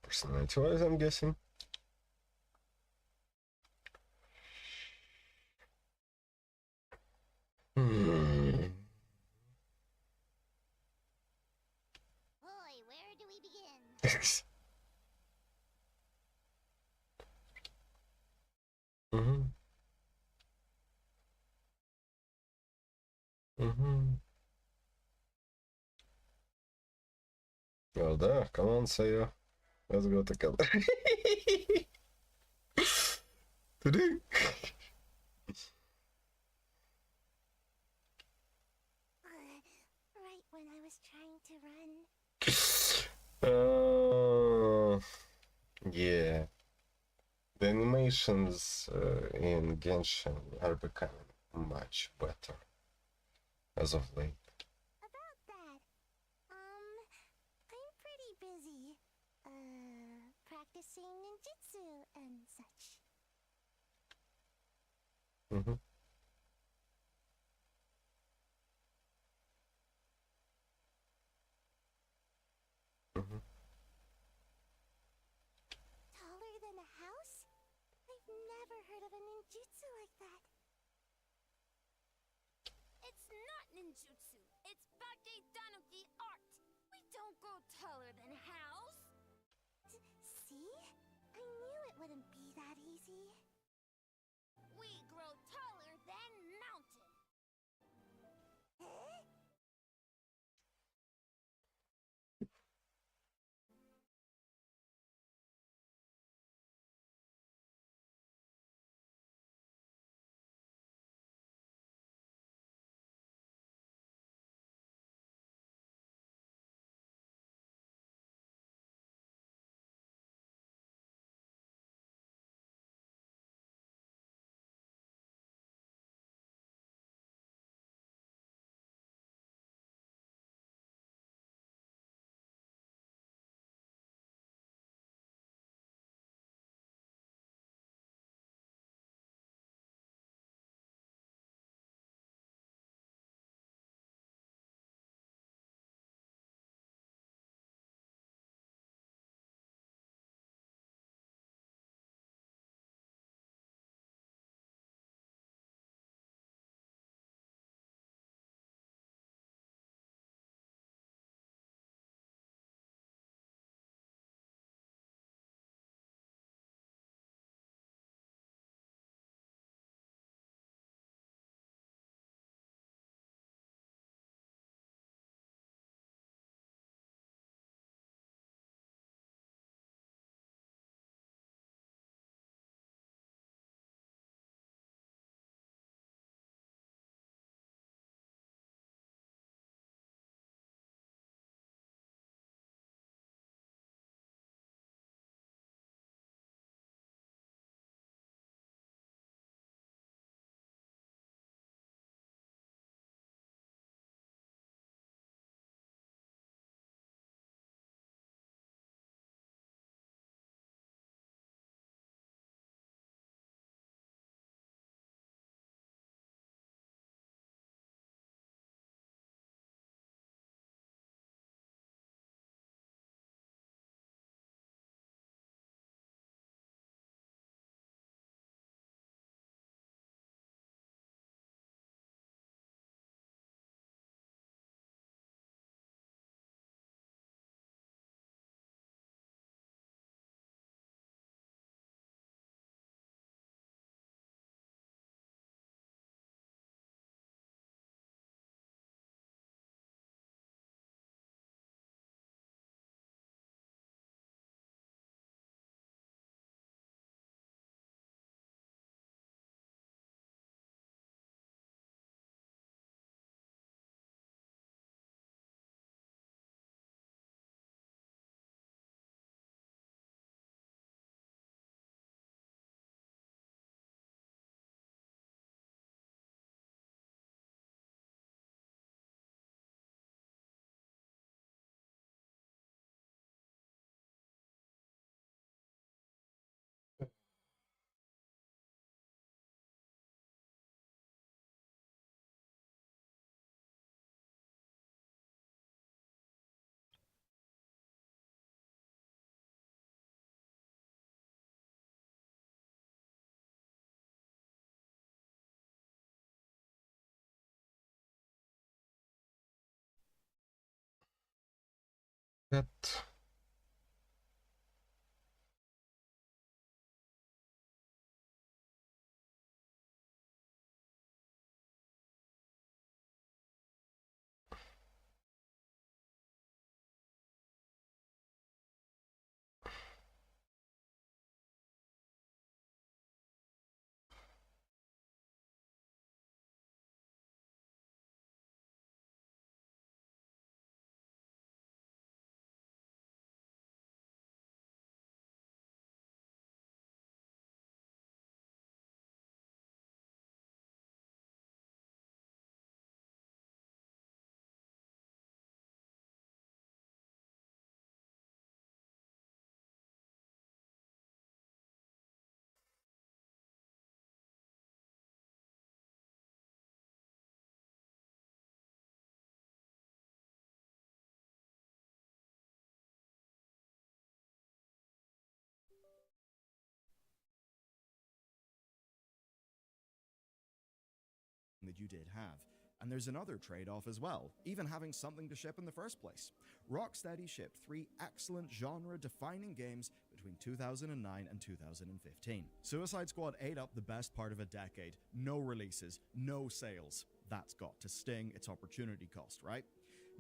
Personality-wise, I'm guessing. Hmm. Boy, where do we begin? Mhm. Mhm. Well, да, come on, Saya. Let's go together. Today. Right when I was trying to run. Yeah. The animations in Genshin are becoming much better as of late. About that, I'm pretty busy, practicing ninjutsu and such. Mhm. Mhm. Taller than a house? I've never heard of a ninjutsu like that. It's not ninjutsu. It's Bake Danuki art. We don't grow taller than a house. See? I knew it wouldn't be that easy. We grow taller than mountain. Huh? that. That you did have. And there's another trade-off as well, even having something to ship in the first place. Rocksteady shipped 3 excellent genre-defining games between 2009 and 2015. Suicide Squad ate up the best part of a decade. No releases, no sales. That's got to sting. Its opportunity cost, right?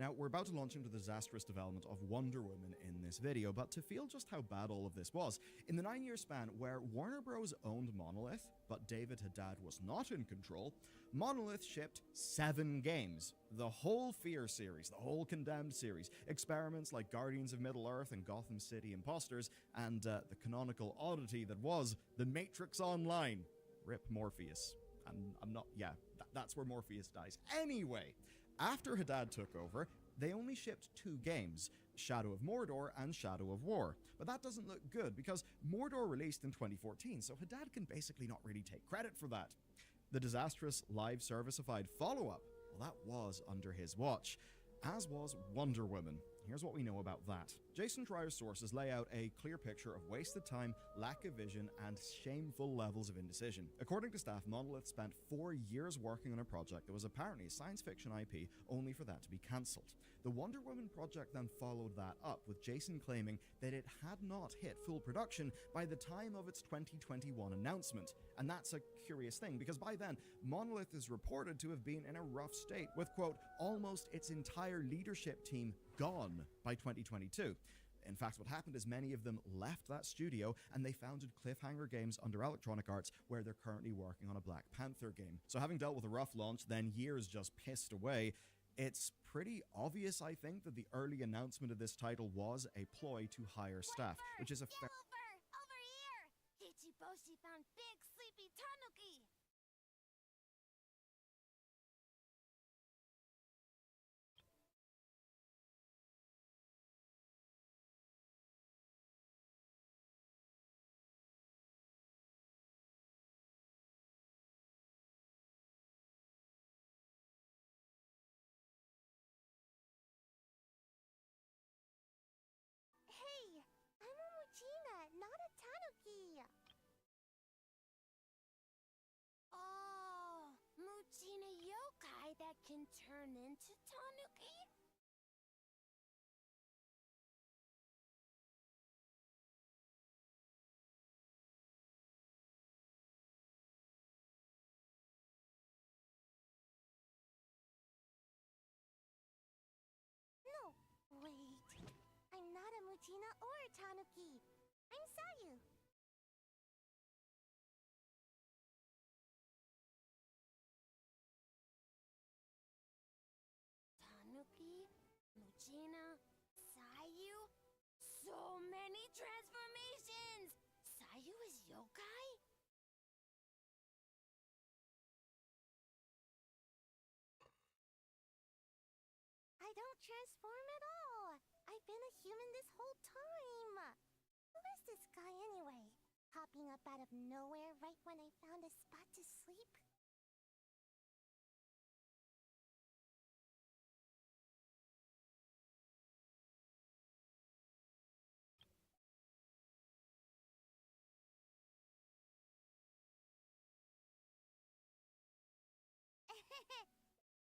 Now, we're about to launch into the disastrous development of Wonder Woman in this video, but to feel just how bad all of this was, in the 9-year span where Warner Bros. Owned Monolith, but David Haddad was not in control, Monolith shipped 7 games. The whole Fear series, the whole Condemned series, experiments like Guardians of Middle-earth and Gotham City Imposters, and the canonical oddity that was The Matrix Online. Rip Morpheus. I'm not, yeah, that's where Morpheus dies. Anyway, after Haddad took over, they only shipped 2 games, Shadow of Mordor and Shadow of War. But that doesn't look good because Mordor released in 2014, so Haddad can basically not really take credit for that. The disastrous live servicified follow-up, well, that was under his watch, as was Wonder Woman. Here's what we know about that. Jason Schreier's sources lay out a clear picture of wasted time, lack of vision, and shameful levels of indecision. According to staff, Monolith spent 4 years working on a project that was apparently a science fiction IP, only for that to be cancelled. The Wonder Woman project then followed that up, with Jason claiming that it had not hit full production by the time of its 2021 announcement. And that's a curious thing, because by then, Monolith is reported to have been in a rough state, with, quote, almost its entire leadership team gone by 2022. In fact, what happened is many of them left that studio and they founded Cliffhanger Games under Electronic Arts, where they're currently working on a Black Panther game. So having dealt with a rough launch, then years just pissed away, it's pretty obvious, I think, that the early announcement of this title was a ploy to hire staff, which is a fair... Over here! Ichiboshi found Big Sleepy Tanuki! Hey, I'm a Muchina, not a Tanuki! Oh, Muchina yokai that can turn into Tanuki? No, wait. I'm not a Muchina or a Tanuki. I'm Sayu. Tanuki, Muchina, Sayu? So many transformations! Sayu is yokai? I don't transform at all. I've been a human this whole time. Who is this guy anyway? Popping up out of nowhere right when I found a spot to sleep?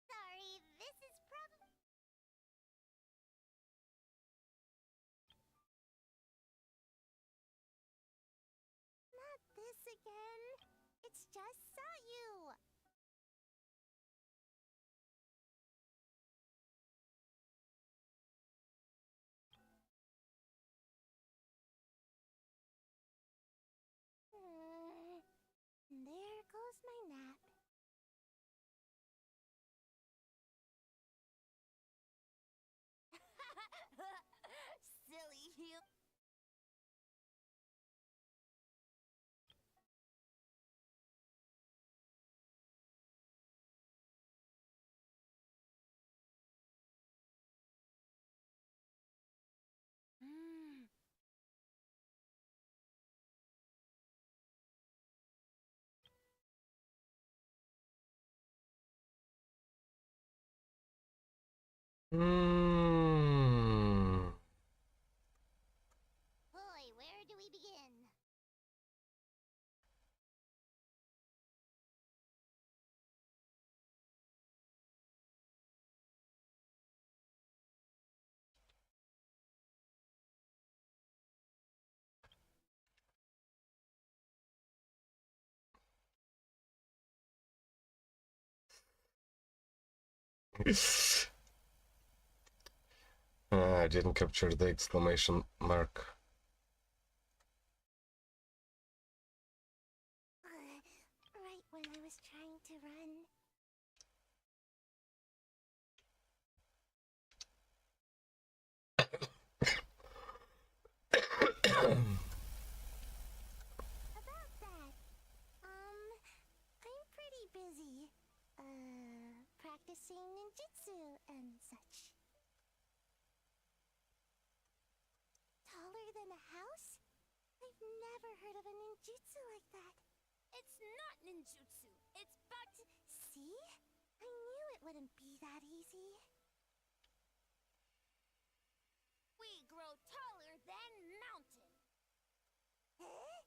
Sorry, this is probably... It's just Sayu! There goes my nap. Silly you. Boy, where do we begin? I didn't capture the exclamation mark. Right when I was trying to run. About that, I'm pretty busy, practicing ninjutsu and such. Taller than a house? I've never heard of a ninjutsu like that. It's not ninjutsu. It's See? I knew it wouldn't be that easy. We grow taller than mountain. Huh?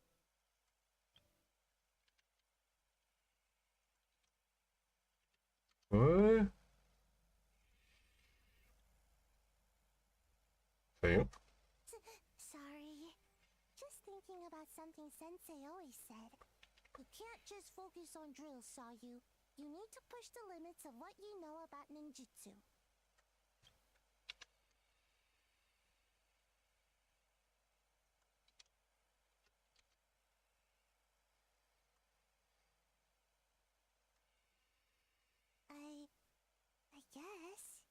What? For you? Sorry. Just thinking about something Sensei always said. You can't just focus on drills, Sayu. You need to push the limits of what you know about ninjutsu. I guess.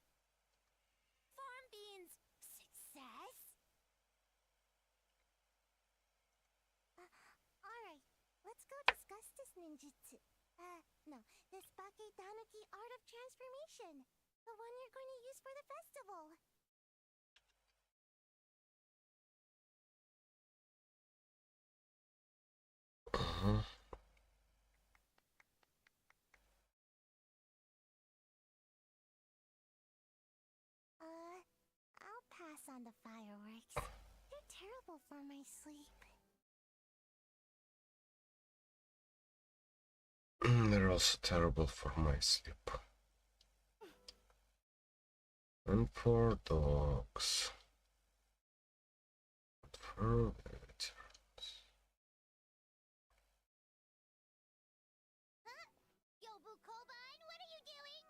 Farm beans success? Alright, let's go discuss this ninjutsu. No, this Bake Tanuki Art of Transformation. The one you're going to use for the festival. I'll pass on the fireworks. They're terrible for my sleep. They're also terrible for my sleep. And for dogs. And for veterans. Yobu Kobun, what are you doing?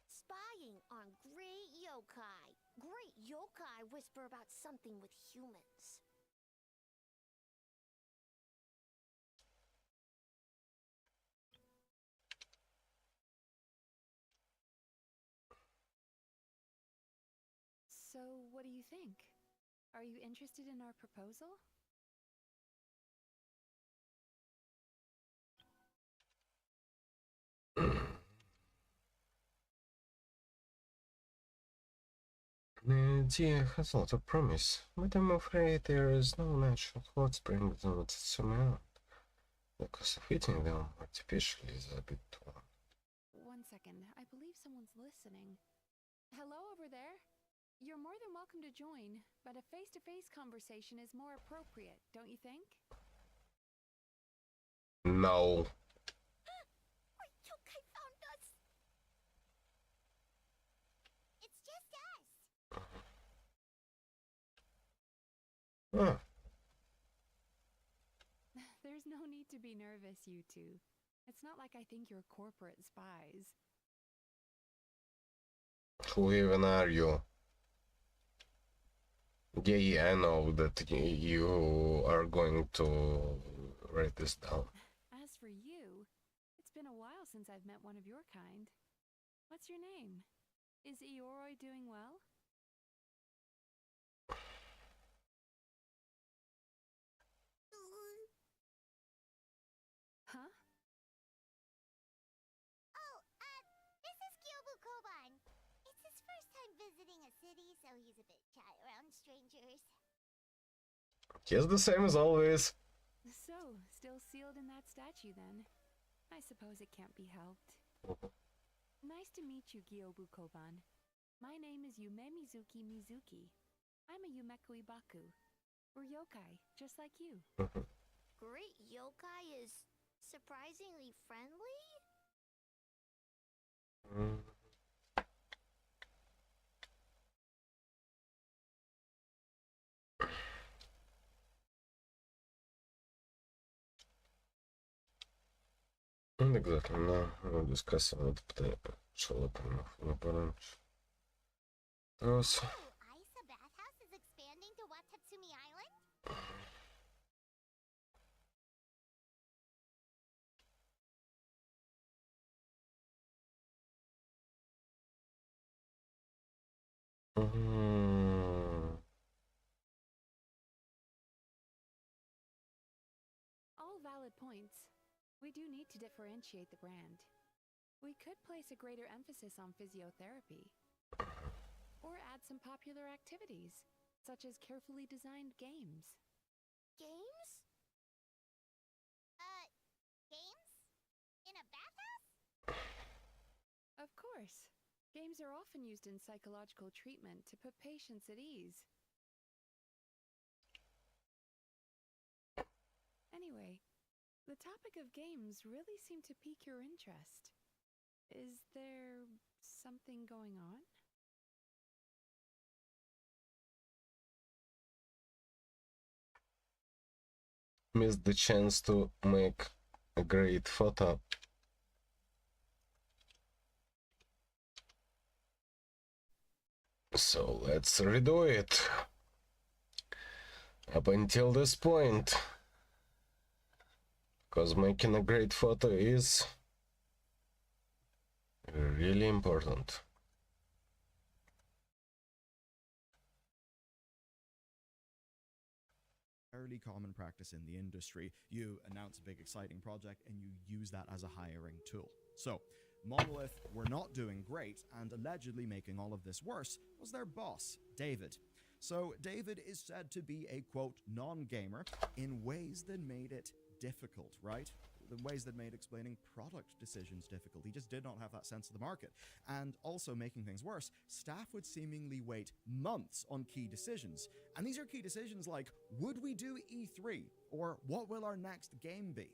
Spying on great yokai. Great yokai whisper about something with humans. So, what do you think? Are you interested in our proposal? The idea has a lot of promise, but I'm afraid there is no natural hot spring that Natsume out. The cost of heating them artificially is a bit too long. 1 second, I believe someone's listening. Hello over there? You're more than welcome to join, but a face-to-face conversation is more appropriate, don't you think? No. Great yokai found us! It's just us! Ah. There's no need to be nervous. nervous, you two. It's not like I think you're corporate spies. Who even are you? Yeah, I know that you are going to write this down. As for you, it's been a while since I've met one of your kind. What's your name? Is Ioroi doing well? Huh? This is Kyobu Koban. It's his first time visiting a city, so he's a bit shy around strangers. He's the same as always. So, still sealed in that statue then. I suppose it can't be helped. Nice to meet you, Kyobu Koban. My name is Yume Mizuki Mizuki. I'm a Yumeku Ibaku. We're yokai, just like you. Great yokai is surprisingly friendly? Not exactly, no. We'll discuss some of the potential opponents. Those. Aisa Bathhouse is expanding to Watatsumi Island? All valid points. We do need to differentiate the brand. We could place a greater emphasis on physiotherapy. Or add some popular activities, such as carefully designed games. Games? Games? In a bathhouse? Of course. Games are often used in psychological treatment to put patients at ease. Anyway, the topic of games really seemed to pique your interest. Is there something going on? Missed the chance to make a great photo. So let's redo it. Up until this point. Because making a great photo is really important. Fairly common practice in the industry. You announce a big exciting project and you use that as a hiring tool. So, Monolith were not doing great, and allegedly making all of this worse was their boss, David. So, David is said to be a, quote, non-gamer in ways that made it difficult, right? The ways that made explaining product decisions difficult. He just did not have that sense of the market. And also, making things worse, staff would seemingly wait months on key decisions. And these are key decisions like, would we do E3? Or what will our next game be?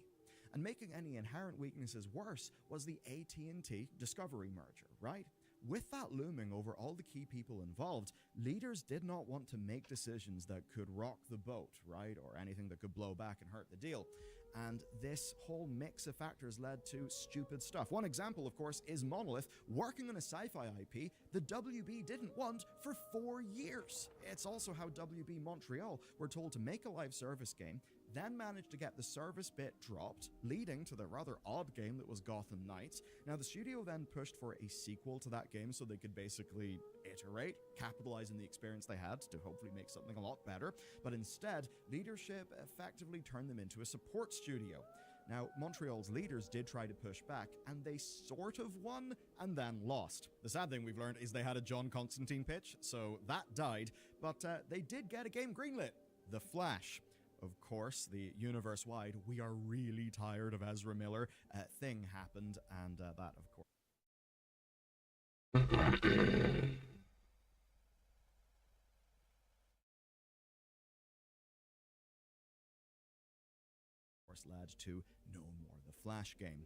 And making any inherent weaknesses worse was the AT&T Discovery merger, right? With that looming over all the key people involved, leaders did not want to make decisions that could rock the boat, right? Or anything that could blow back and hurt the deal. And this whole mix of factors led to stupid stuff. One example, of course, is Monolith working on a sci-fi IP the WB didn't want for 4 years. It's also how WB Montreal were told to make a live service game, then managed to get the service bit dropped, leading to the rather odd game that was Gotham Knights. Now, the studio then pushed for a sequel to that game so they could basically iterate, capitalize on the experience they had to hopefully make something a lot better. But instead, leadership effectively turned them into a support studio. Now, Montreal's leaders did try to push back, and they sort of won, and then lost. The sad thing we've learned is they had a John Constantine pitch, so that died, but they did get a game greenlit, The Flash. Of course, the universe-wide, we are really tired of Ezra Miller thing happened, and that, of course, led to no more The Flash game.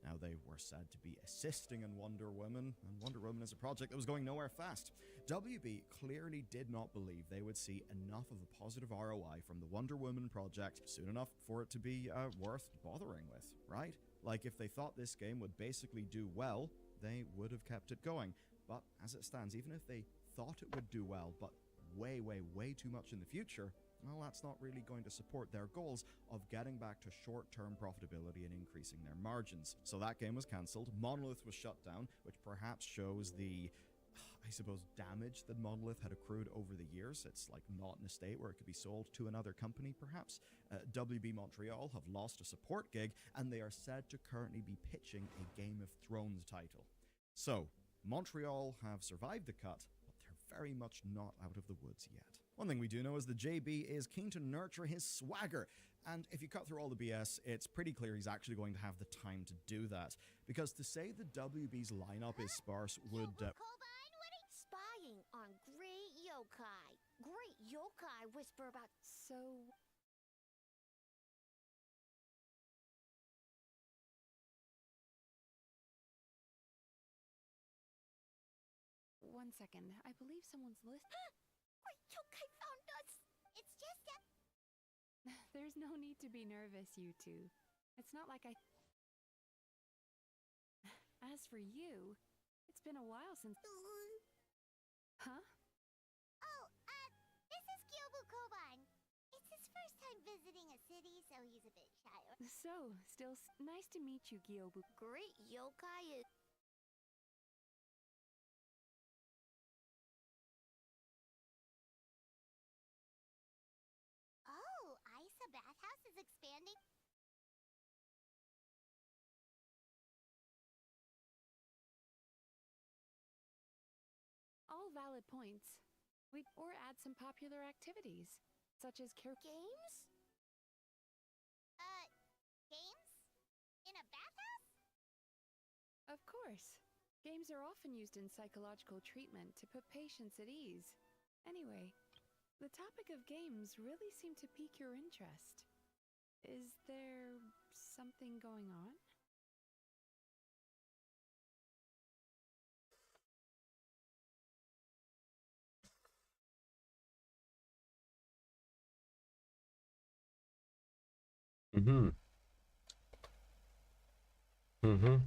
Now, they were said to be assisting in Wonder Woman, and Wonder Woman is a project that was going nowhere fast. WB clearly did not believe they would see enough of a positive ROI from the Wonder Woman project soon enough for it to be worth bothering with, right? Like, if they thought this game would basically do well, they would have kept it going. But as it stands, even if they thought it would do well, but way, way, way too much in the future, well, that's not really going to support their goals of getting back to short-term profitability and increasing their margins. So that game was cancelled, Monolith was shut down, which perhaps shows the, I suppose, damage that Monolith had accrued over the years. It's like not in a state where it could be sold to another company, perhaps. WB Montreal have lost a support gig, and they are said to currently be pitching a Game of Thrones title. So, Montreal have survived the cut, but they're very much not out of the woods yet. One thing we do know is that JB is keen to nurture his swagger, and if you cut through all the BS, it's pretty clear he's actually going to have the time to do that. Because to say that WB's lineup is sparse would... Spying on great yokai. Great yokai whisper about... So... One second. I believe someone's listening. Great yokai found us! It's just a... There's no need to be nervous, you two. It's not like I... As for you, it's been a while since... Huh? Oh, this is Kyobu Koban. It's his first time visiting a city, so he's a bit shy. So, still nice to meet you, Gyobu. Great yokai is... Oh, Isa Bathhouse is expanding? All valid points. Or add some popular activities, such as games? Games? In a bathhouse? Of course. Games are often used in psychological treatment to put patients at ease. Anyway, the topic of games really seemed to pique your interest. Is there something going on? Mm-hmm. Mm-hmm.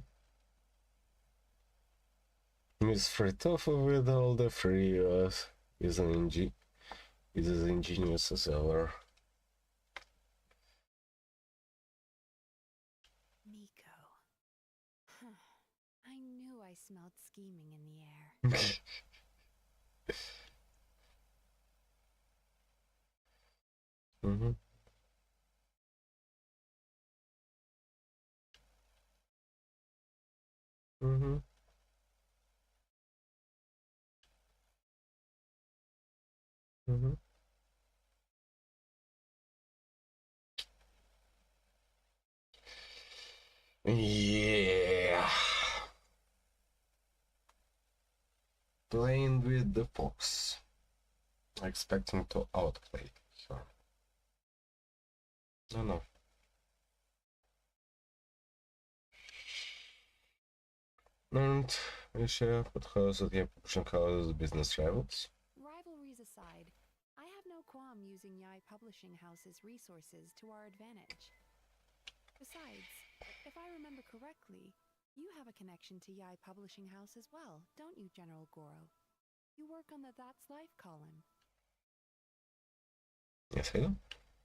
Miss Free Tofu with all the free is as ingenious as ever. Miko. Huh. I knew I smelled scheming in the air. Mm-hmm. Mm-hmm. Mm-hmm. Yeah. Playing with the fox. Expecting to outplay her. No. And ще подходит я publishing business rivals. Rivalries aside, I have no qualm using Yai Publishing House's resources to our advantage. Besides, if I remember correctly, you have a connection to Yai Publishing House as well, don't you, General Goro? You work on the That's Life column. Yes, I do.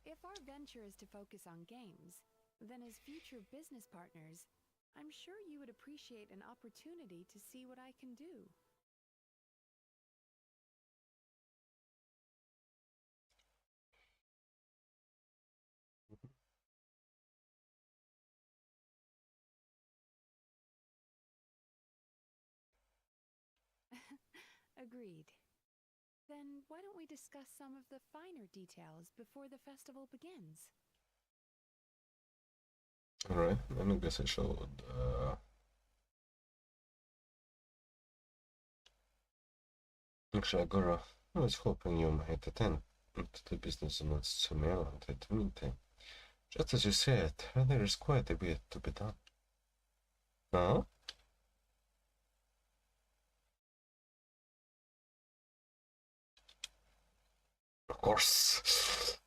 If our venture is to focus on games, then as future business partners, I'm sure you would appreciate an opportunity to see what I can do. Agreed. Then why don't we discuss some of the finer details before the festival begins? Alright, then I guess I should actually, Goro, I was hoping you might attend to the business on Tsumela at the meantime. Just as you said, there is quite a bit to be done. Huh? Of course.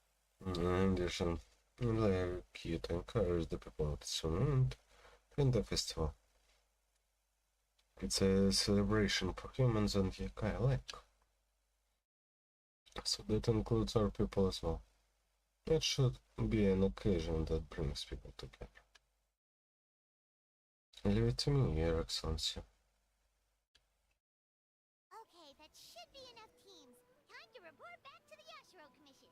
In addition, they key to encourage the people to tune in the festival. It's a celebration for humans and yokai alike. So that includes our people as well. It should be an occasion that brings people together. Leave it to me, Your Excellency. Okay, that should be enough teams. Time to report back to the Yashiro Commission.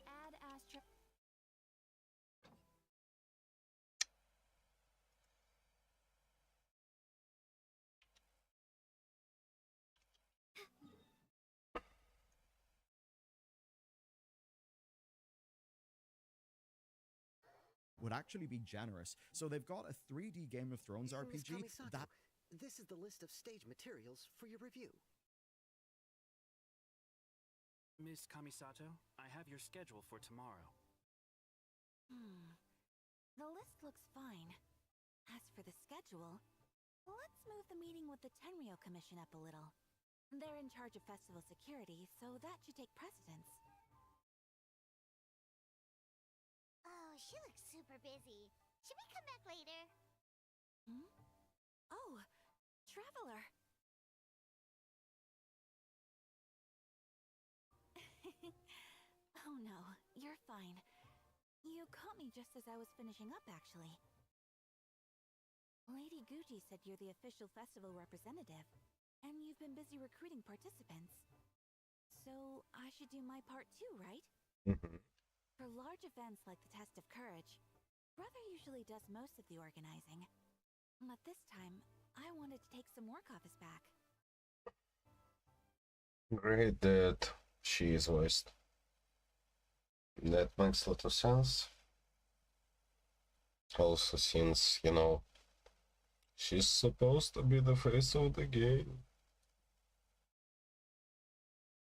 Add Astra. Would actually be generous. So they've got a 3D Game of Thrones Miss RPG Kamisato, that this is the list of stage materials for your review. Miss Kamisato, I have your schedule for tomorrow. The list looks fine. As for the schedule, let's move the meeting with the Tenryo Commission up a little. They're in charge of festival security, so that should take precedence. Oh, she looks super busy. Should we come back later? Oh, Traveler! Oh no, you're fine. You caught me just as I was finishing up, actually. Lady Guji said you're the official festival representative, and you've been busy recruiting participants. So I should do my part too, right? For large events like the Test of Courage, Brother usually does most of the organizing. But this time, I wanted to take some work off his back. Great that she is voiced. That makes a lot of sense. Also, since, you know, she's supposed to be the face of the game.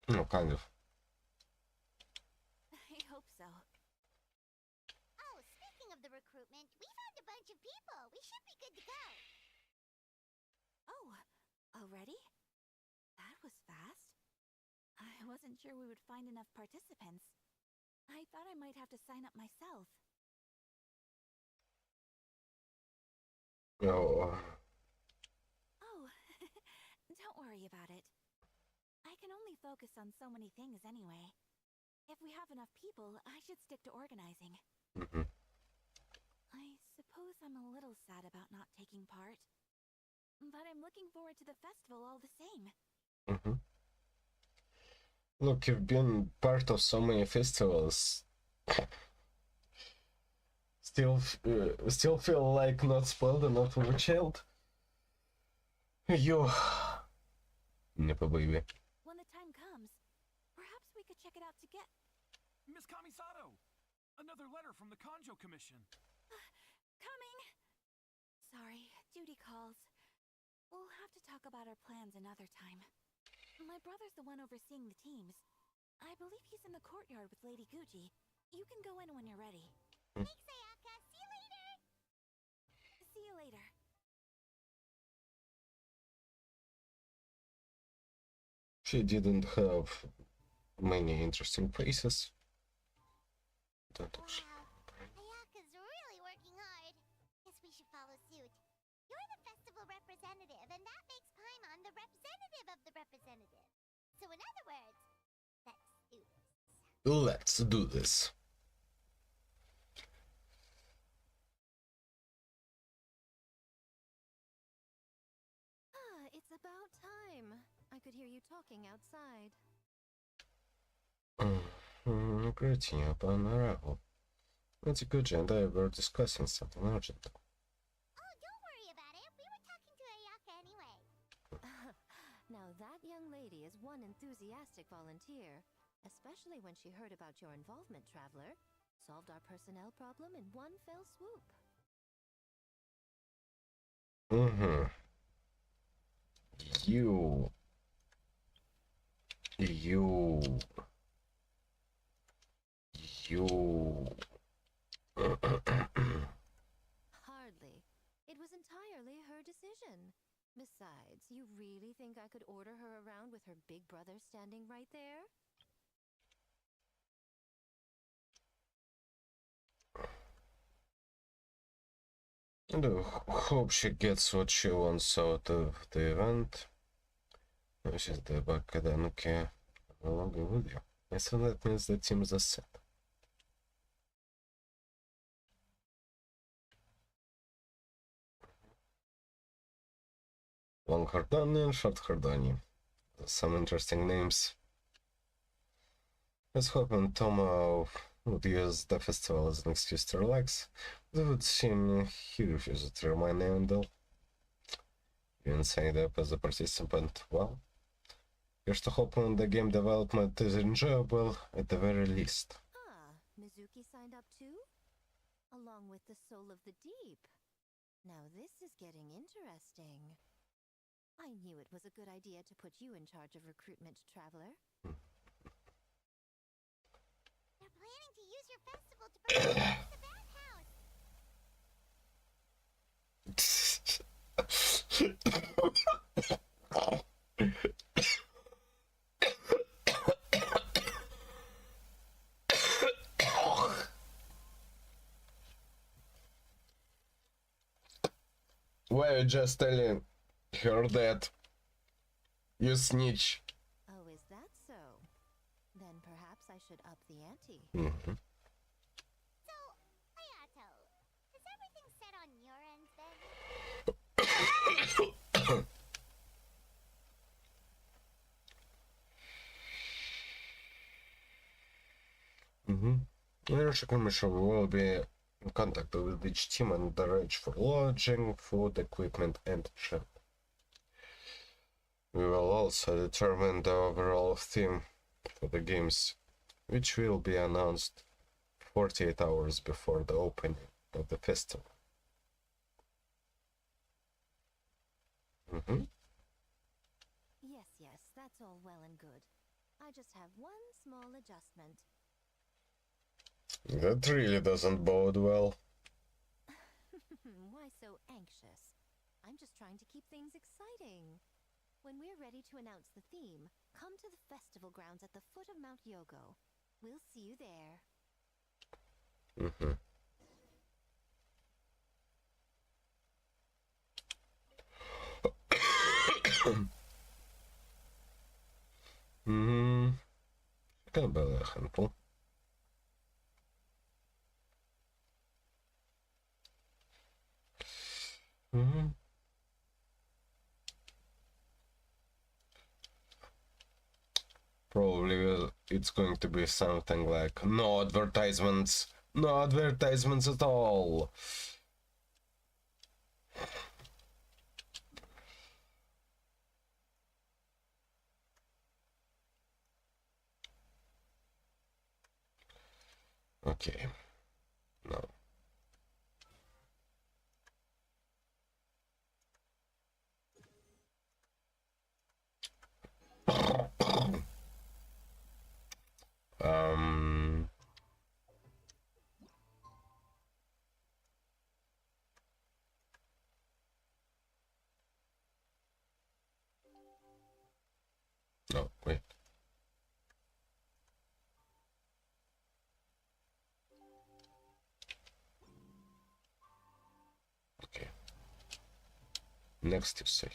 No, kind of. I hope so. Oh, speaking of the recruitment, we found a bunch of people. We should be good to go. Oh, already? That was fast. I wasn't sure we would find enough participants. I thought I might have to sign up myself. Oh. Oh, don't worry about it. I can only focus on so many things anyway. If we have enough people, I should stick to organizing. I suppose I'm a little sad about not taking part. But I'm looking forward to the festival all the same. Look, you've been part of so many festivals. Still feel like not spoiled and not overchilled. You... Nepo baby. When the time comes, perhaps we could check it out together. Miss Kamisato! Another letter from the Kanjo Commission. Coming! Sorry, duty calls. We'll have to talk about our plans another time. My brother's the one overseeing the teams. I believe he's in the courtyard with Lady Guji. You can go in when you're ready. Thanks, Ayaka. See you later. See you later. She didn't have many interesting faces. That actually. Ayaka's really working hard. Guess we should follow suit. You're the festival representative, and that makes Paimon the representative of the representative. So in other words, let's do this. Let's do this. It's about time. I could hear you talking outside. Greeting upon arrival. It's Guji and I were discussing something urgent. Oh, don't worry about it. We were talking to Ayaka anyway. Now that young lady is one enthusiastic volunteer. Especially when she heard about your involvement, Traveler. Solved our personnel problem in one fell swoop. Mm-hmm. You. Hardly. It was entirely her decision. Besides, you really think I could order her around with her big brother standing right there? And I hope she gets what she wants out of the event. She's the back okay. No longer with you. I so that means the team's a set. Long Hardani and Short Hardani. Some interesting names. Let's hope and Toma would use the festival as an excuse to relax. It would seem he refused to remind Evandel. Even signed up as a participant. Well, here's to hope the game development is enjoyable at the very least. Ah, Mizuki signed up too? Along with the Soul of the Deep. Now this is getting interesting. I knew it was a good idea to put you in charge of recruitment, Traveler. They're planning to use your festival to bring the bathhouse. Why you just telling her that? You snitch. Oh, is that so? Then perhaps I should up the ante. Mm-hmm. So, Hayato, is everything set on your end then? Mm-hmm. Leadership Commission will be in contact with each team and arrange for lodging, food, equipment, and ship. We will also determine the overall theme for the games, which will be announced 48 hours before the opening of the festival. Mm-hmm. Yes, that's all well and good. I just have one small adjustment. That really doesn't bode well. Why so anxious? I'm just trying to keep things exciting. When we're ready to announce the theme, come to the festival grounds at the foot of Mount Yogo. We'll see you there. Mm-hmm. Mm-hmm. Kan wel ejemplo. Mm-hmm. Probably it's going to be something like no advertisements at all. Okay, no. No, wait. Okay. Next you say.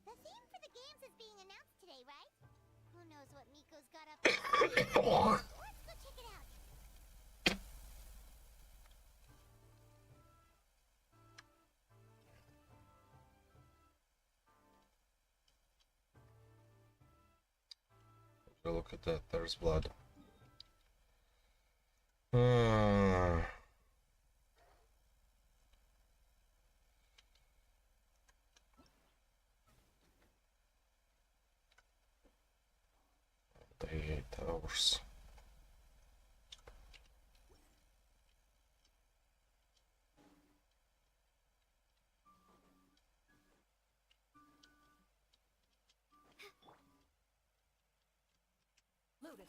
The theme for the games is being announced today, right? Who knows what Miko's got up to? Let's go check it out. Look at that, there's blood. Uh, the 8 hours. Loaded.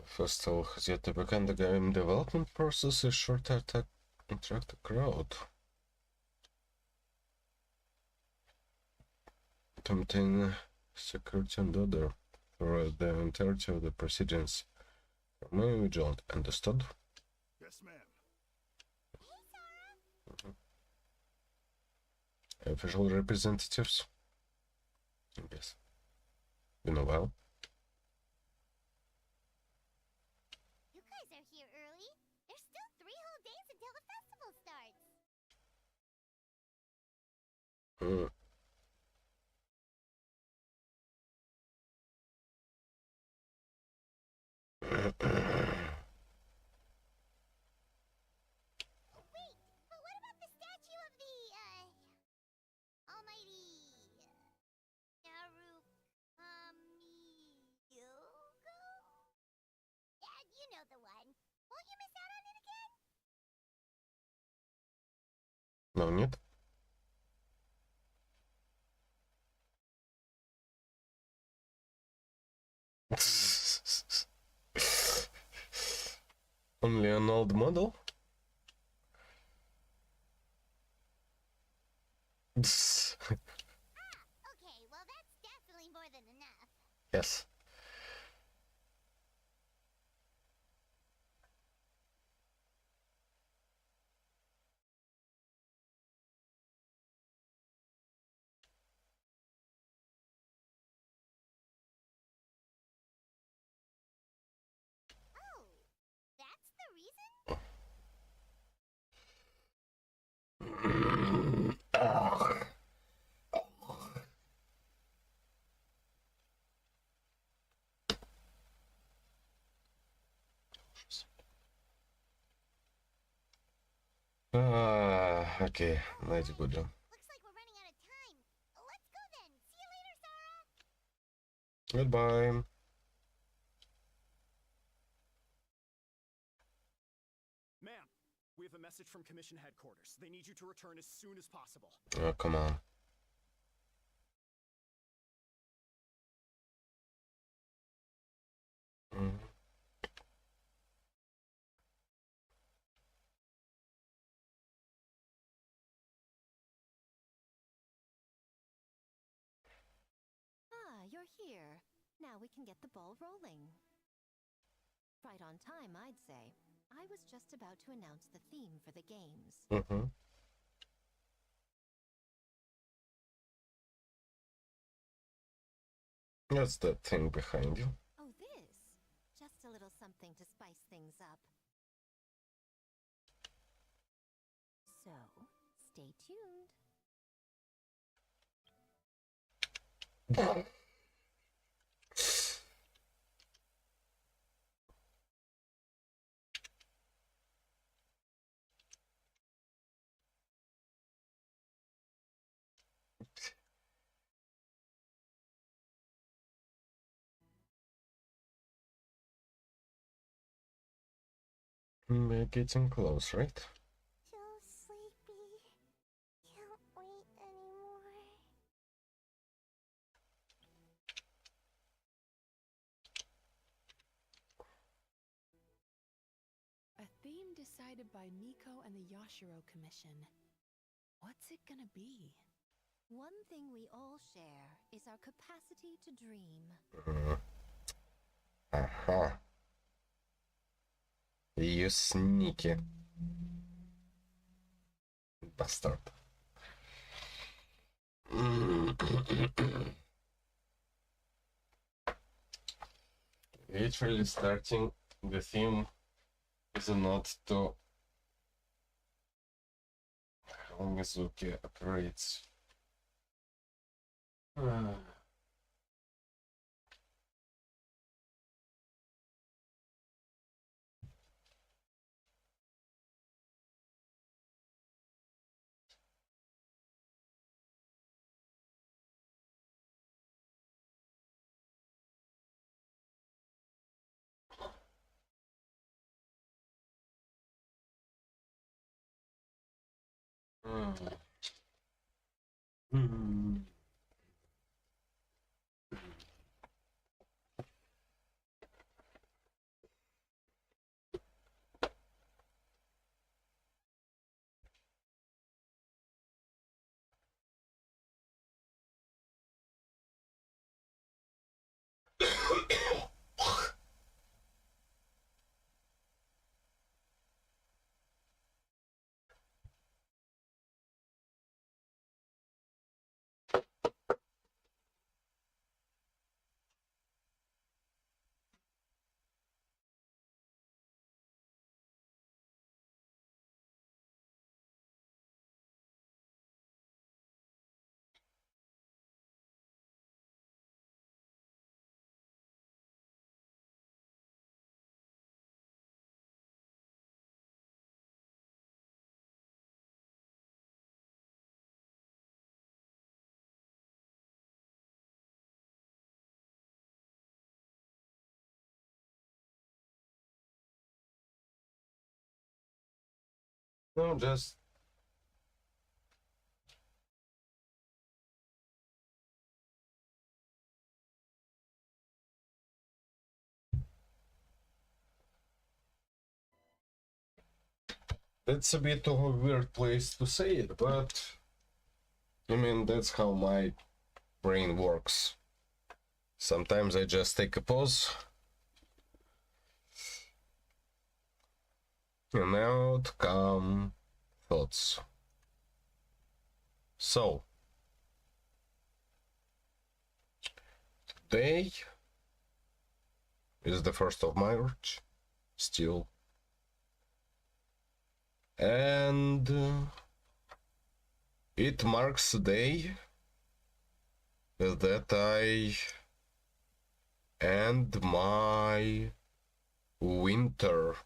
First of all, has yet to begin. The game development process is sure to attract a crowd. To maintain security and order throughout the entirety of the proceedings. Remain vigilant. Understood? Yes, ma'am. Official representatives? Yes. Been a while. You guys are here early. There's still 3 whole days until the festival starts. Wait, but what about the statue of the, almighty Narukami-Yogo? Yeah, you know the one. Won't you miss out on it again? No, нет. Only an old model? Okay, well that's definitely more than enough. Yes. Oh, that's the reason? Окей, давайте будем. Looks like we're running out of time. Let's go then. See you later, Sarah. Goodbye. Ma'am, we have a message from Commission Headquarters. They need you to return as soon as possible. Oh, come on. Ah, you're here. Now we can get the ball rolling. Right on time, I'd say. I was just about to announce the theme for the games. What's that thing behind you? Oh, this? Just a little something to spice things up. So, stay tuned. We're getting close, right? So sleepy. Can't wait anymore. A theme decided by Miko and the Yashiro Commission. What's it gonna be? One thing we all share is our capacity to dream. Ага. You sneaky bastard. Literally starting the theme is not to how Mizuki operates. No, just that's a bit of a weird place to say it, but I mean, that's how my brain works. Sometimes I just take a pause and out come thoughts. So, today is the 1st of March, still. And it marks the day that I end my winter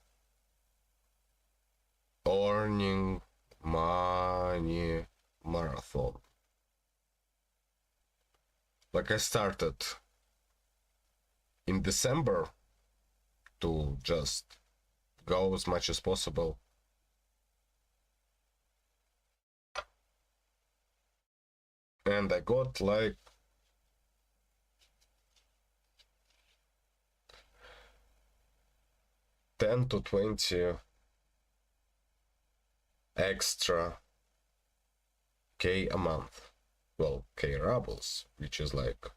earning money marathon. Like I started in December to just go as much as possible. And I got like $10 to $20 extra K a month. Well, K rubles, which is like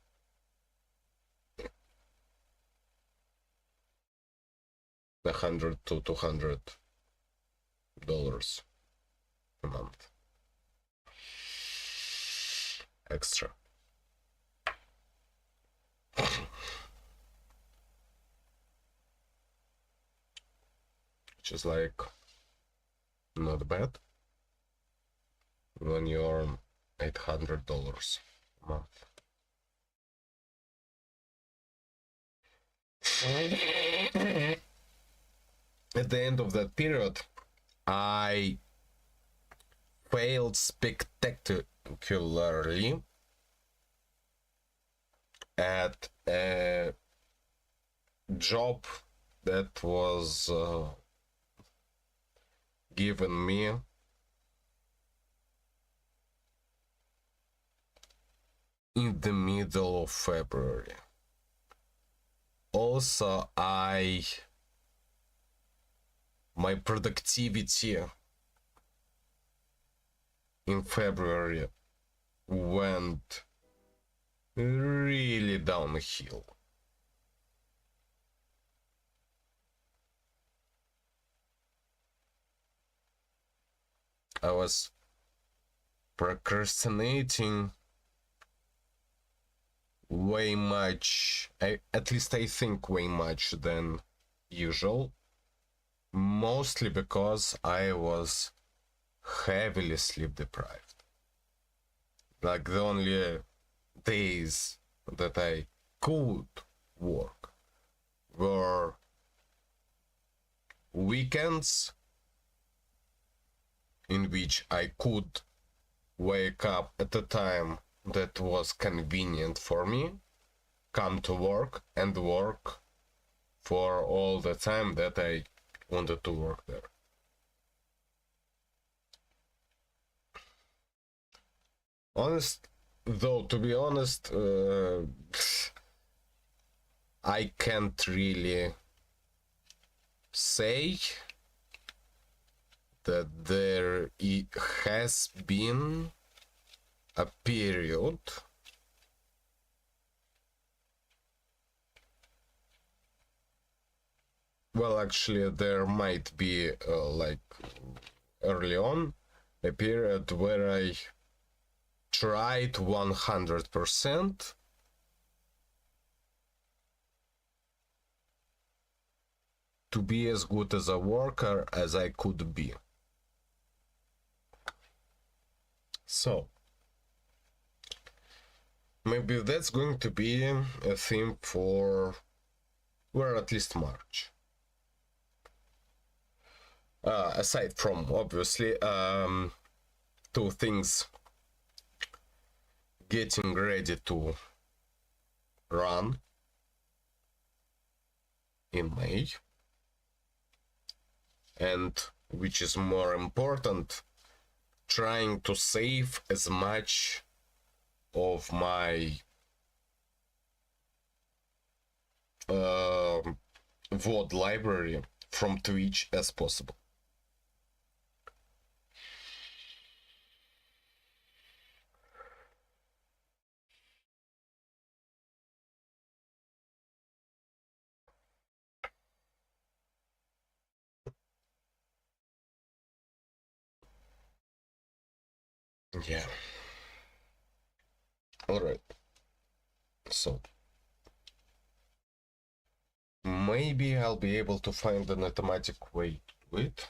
$100 to $200 a month extra. Which is like not bad when you earn $800 a month. At the end of that period, I failed spectacularly at a job that was given me in the middle of February. Also, my productivity in February went really downhill. I was procrastinating way much, at least I think way much than usual, mostly because I was heavily sleep deprived. Like the only days that I could work were weekends in which I could wake up at a time that was convenient for me, come to work and work for all the time that I wanted to work there. To be honest, I can't really say that there has been a period well, actually there might be like early on a period where I tried 100% to be as good as a worker as I could be. So maybe that's going to be a theme for, well, at least March. Aside from, obviously, two things: getting ready to run in May, and, which is more important, trying to save as much of my VOD library from Twitch as possible. Yeah. Alright. So maybe I'll be able to find an automatic way to do it.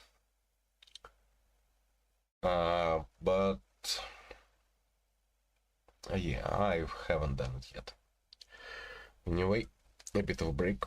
But yeah, I haven't done it yet. Anyway, a bit of a break.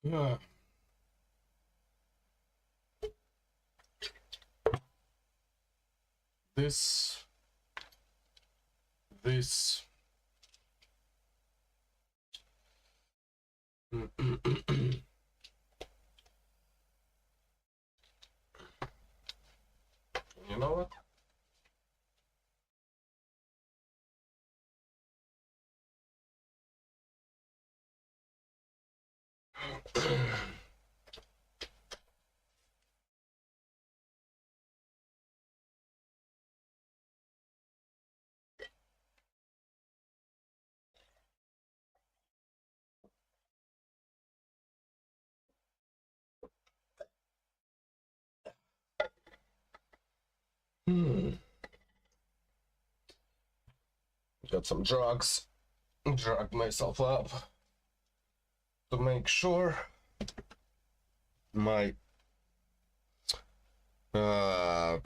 Yeah. This. You know what? Got some drugs. Drug myself up to make sure my now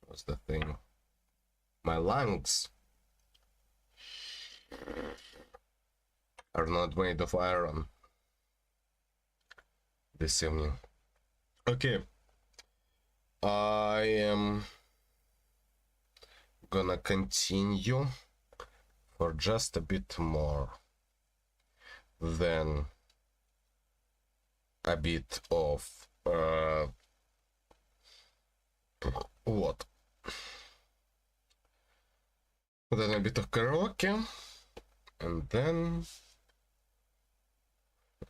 what's the thing? My lungs are not made of iron this evening. Okay, I am gonna continue for just a bit more than a bit of what? Then a bit of karaoke, and then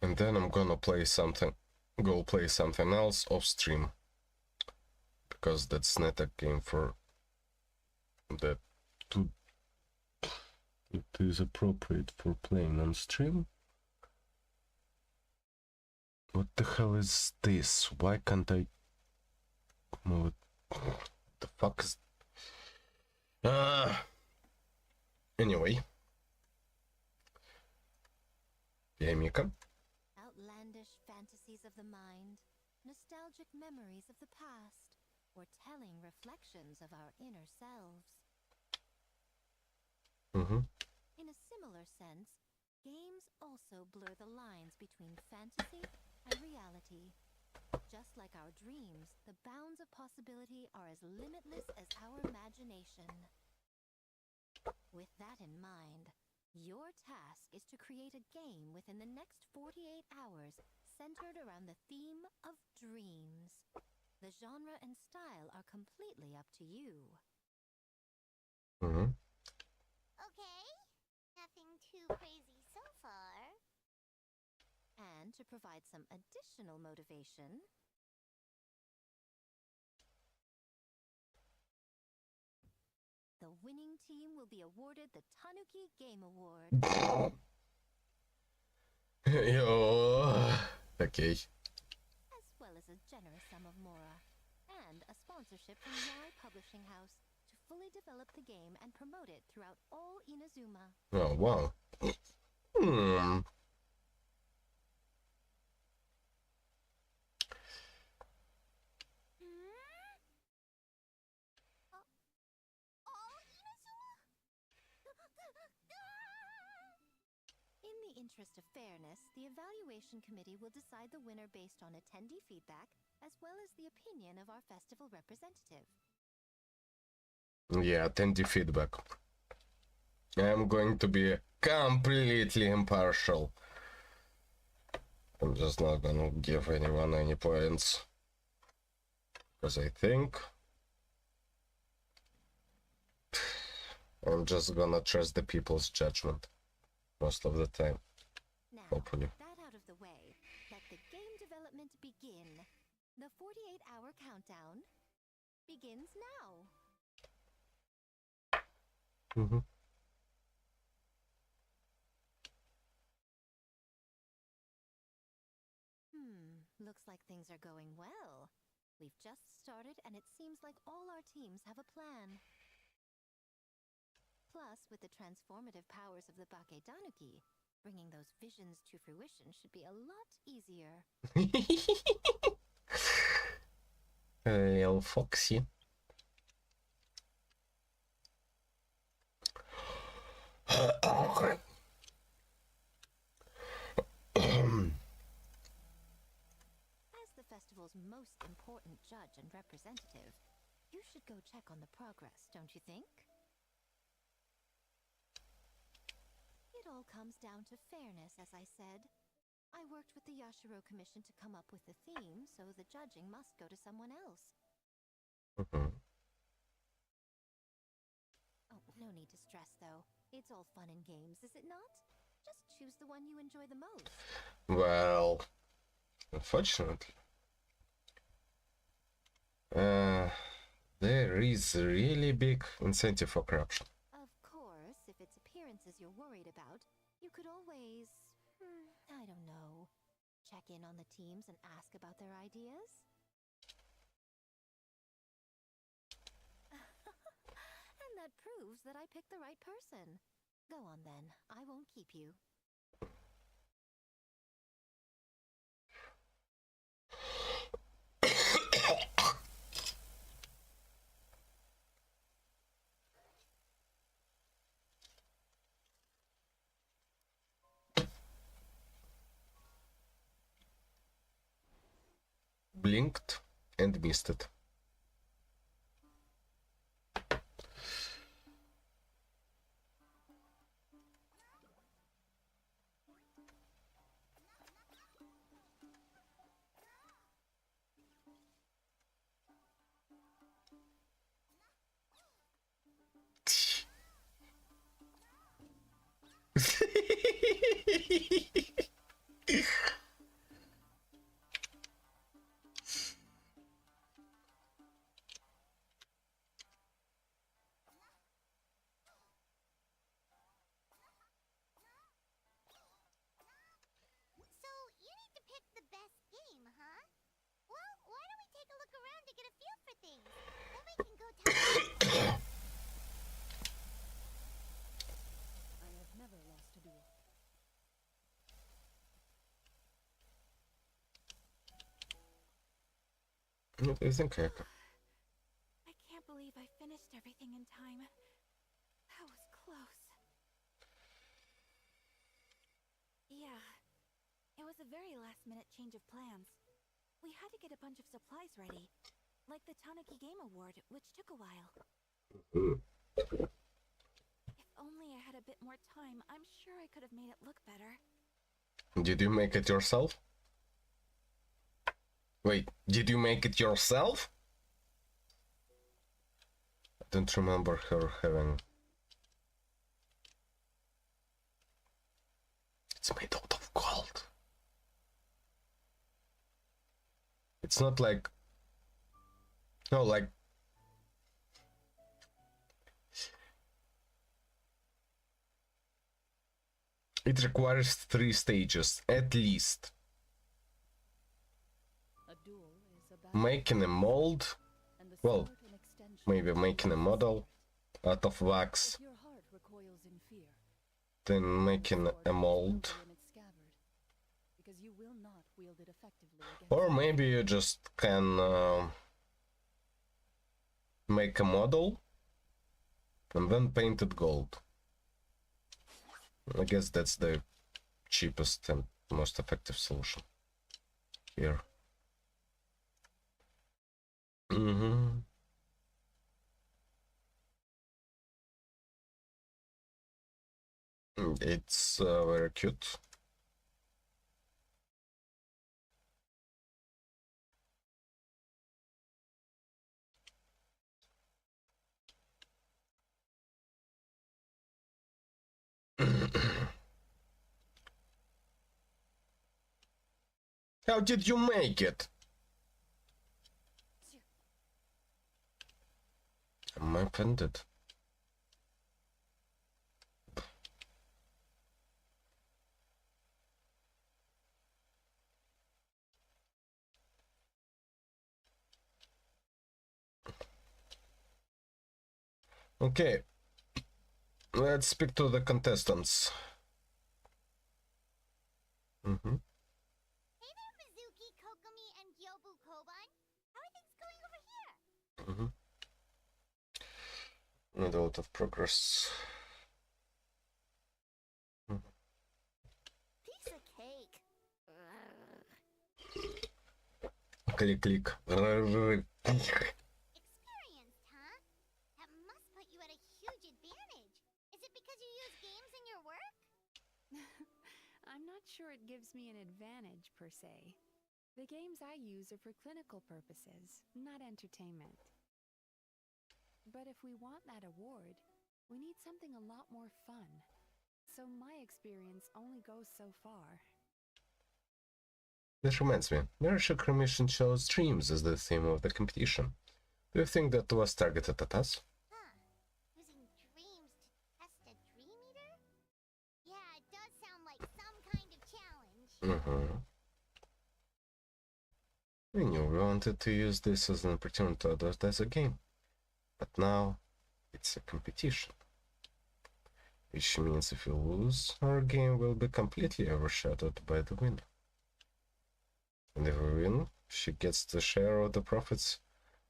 I'm gonna play something else off stream, because that's not a game for that it is appropriate for playing on stream. What the hell is this? Why can't I move it? What the fuck is... Anyway. Yeah, Mika. Outlandish fantasies of the mind, nostalgic memories of the past, or telling reflections of our inner selves. In a similar sense, games also blur the lines between fantasy and reality. Just like our dreams, the bounds of possibility are as limitless as our imagination. With that in mind, your task is to create a game within the next 48 hours centered around the theme of dreams. The genre and style are completely up to you. Okay, nothing too crazy so far. And to provide some additional motivation, the winning team will be awarded the Tanuki Game Award. Yo, okay. As well as a generous sum of mora, and a sponsorship from Yai Publishing House to fully develop the game and promote it throughout all Inazuma. Oh, wow. In the interest of fairness, the evaluation committee will decide the winner based on attendee feedback, as well as the opinion of our festival representative. Yeah, attendee feedback. I'm going to be completely impartial. I'm just not gonna give anyone any points, because I think I'm just gonna trust the people's judgment most of the time. Now, hopefully. that out of the way, let the game development begin. The 48-hour countdown begins now. Looks like things are going well. We've just started, and it seems like all our teams have a plan. Plus, with the transformative powers of the Bakedanuki, bringing those visions to fruition should be a lot easier. Little Foxy. most important judge and representative, you should go check on the progress, don't you think? It all comes down to fairness, as I said. I worked with the Yashiro Commission to come up with the theme, so the judging must go to someone else. Oh, no need to stress, though. It's all fun and games, is it not? Just choose the one you enjoy the most. Well, unfortunately, there is a really big incentive for corruption. Of course, if it's appearances you're worried about, you could always, I don't know, check in on the teams and ask about their ideas? And that proves that I picked the right person. Go on then, I won't keep you. Blinked and missed it. So, you need to pick the best game, huh? Well, why don't we take a look around to get a feel for things? Then we can go tell I have never lost a duel. What do you think, Eka? I can't believe I finished everything in time. That was close. Yeah. It was a very last-minute change of plans. We had to get a bunch of supplies ready, like the Tanuki Game Award, which took a while. If only I had a bit more time, I'm sure I could have made it look better. Did you make it yourself? Wait, did you make it yourself? I don't remember her having... It's made out of gold. It's not like... No, like... It requires 3 stages, at least. Making a mold, well, maybe making a model out of wax, then making a mold, or maybe you just can make a model and then paint it gold. I guess that's the cheapest and most effective solution here. It's very cute. How did you make it? Am I offended? Okay, let's speak to the contestants. Hey there, Mizuki, Kokomi, and Gyobu Koban. How are things going over here? Not a lot of progress. Piece of cake. Click. Experienced, huh? That must put you at a huge advantage. Is it because you use games in your work? I'm not sure it gives me an advantage, per se. The games I use are for clinical purposes, not entertainment. But if we want that award, we need something a lot more fun. So my experience only goes so far. This reminds me, Mirage Commission chose dreams as the theme of the competition. Do you think that was targeted at us? Using dreams to test a dream eater? Yeah, it does sound like some kind of challenge. We knew we wanted to use this as an opportunity to advertise a game, but now it's a competition. Which means if we lose, our game will be completely overshadowed by the winner. And if we win, she gets the share of the profits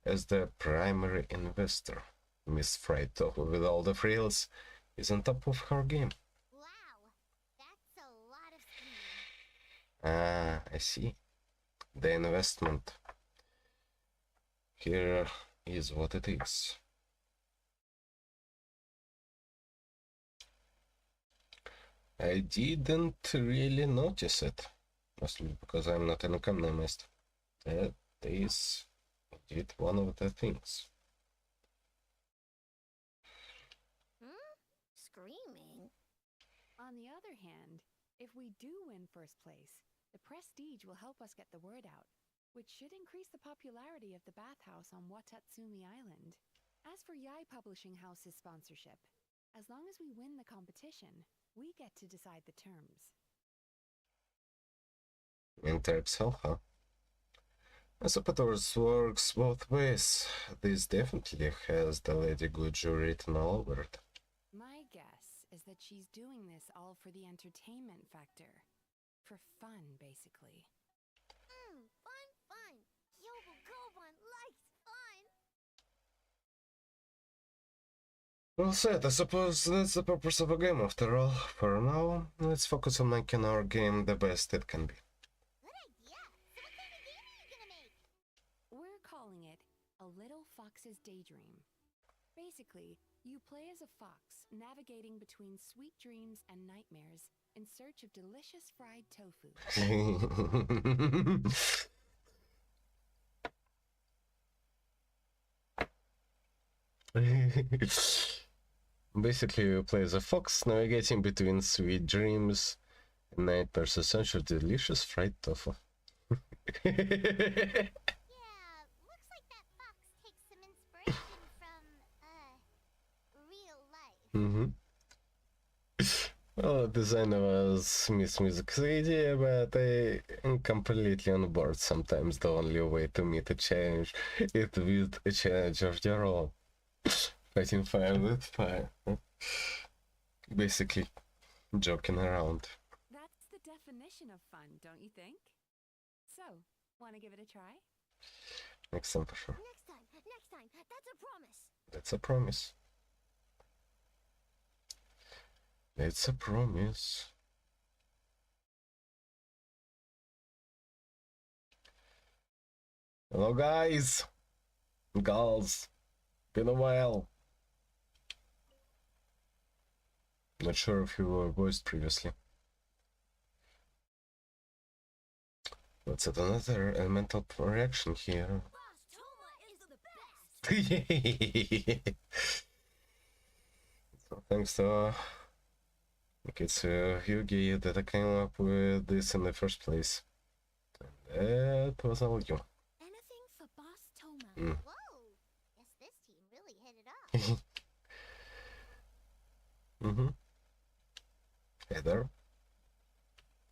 as the primary investor. Miss Fright, with all the frills, is on top of her game. Wow, that's a lot of scheming. Ah, I see. The investment. Here is what it is. I didn't really notice it, mostly because I'm not an economist. That is indeed one of the things. Screaming? On the other hand, if we do win first place, the prestige will help us get the word out, which should increase the popularity of the bathhouse on Watatsumi Island. As for Yai Publishing House's sponsorship, as long as we win the competition, we get to decide the terms. In terms of, huh? I suppose it works both ways. This definitely has the Lady Guju written all over it. My guess is that she's doing this all for the entertainment factor. For fun, basically. Fun. Yobu Koban likes fun. Well said, I suppose that's the purpose of a game after all. For now, let's focus on making our game the best it can be. Good idea. So what kind of game are you gonna make? We're calling it A Little Fox's Daydream. Basically, you play as a fox, navigating between sweet dreams and nightmares in search of delicious fried tofu. Basically, you play as a fox navigating between sweet dreams and nightmares in search of delicious fried tofu. Yeah, looks like that fox takes some inspiration from, real life. Well, the designer was Miss Music's idea, but I am completely on board. Sometimes the only way to meet a challenge is with a challenge of your own. Fighting fire with fire. Basically, joking around. That's the definition of fun, don't you think? So, want to give it a try? Next time for sure. Next time. That's a promise. That's a promise. It's a promise. Hello guys! Gals! Been a while. Not sure if you were voiced previously. Let's add another elemental reaction here. So thanks to it's Yugi that I came up with this in the first place. And that was all you. Anything for Boss Toma. Whoa! Guess this team really hit it off. Hey there.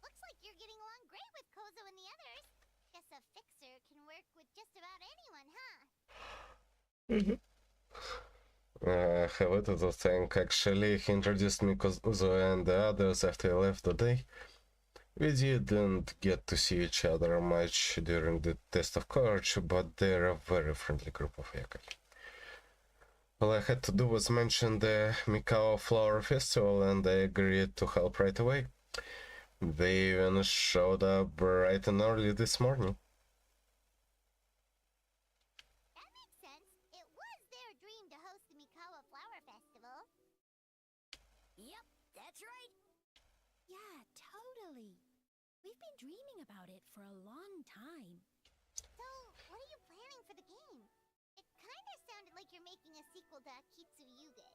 Looks like you're getting along great with Kozo and the others. Guess a fixer can work with just about anyone, huh? Have to thank actually he introduced me Kozo and the others after I left the day. We didn't get to see each other much during the test of courage, but they're a very friendly group of yakai. All I had to do was mention the Mikao Flower Festival and they agreed to help right away. They even showed up bright and early this morning. Yep, that's right. Yeah, totally. We've been dreaming about it for a long time. So, what are you planning for the game? It kinda sounded like you're making a sequel to Kitsuyuge.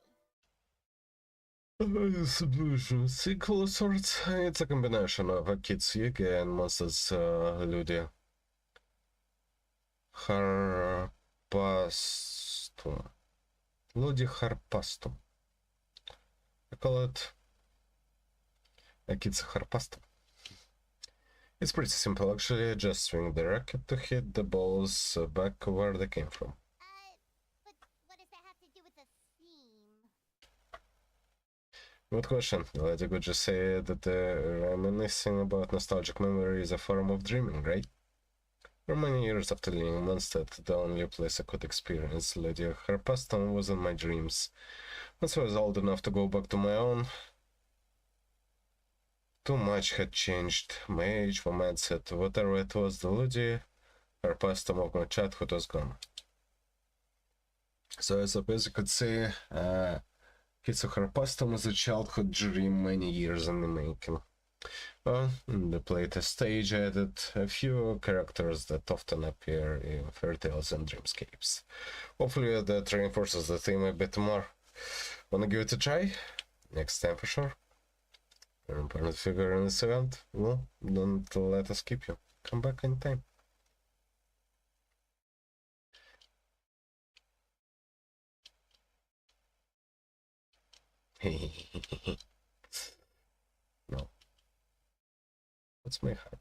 Sequel of sorts. It's a combination of Kitsuyuge and Monsters Ludi Harpastum. Ludi Harpastum. I call it a Kids Harpastum. It's pretty simple actually, just swing the racket to hit the balls back where they came from. But what does that have to do with the theme? Good question. Lady could just say that reminiscing about nostalgic memory is a form of dreaming, right? For many years after leaving Mondstadt, the only place I could experience Lady Harpastum was in my dreams. Once I was old enough to go back to my own, too much had changed. My age, my mindset, whatever it was, the Lady Harpastum of my childhood was gone. So I suppose you could say Kitsu Harpastum is a childhood dream many years in the making. Well, in the playtest stage I added a few characters that often appear in fairy tales and dreamscapes. Hopefully that reinforces the theme a bit more. Wanna give it a try? Next time for sure. You're an important figure in this event. Well, don't let us keep you. Come back anytime. No. What's my heart?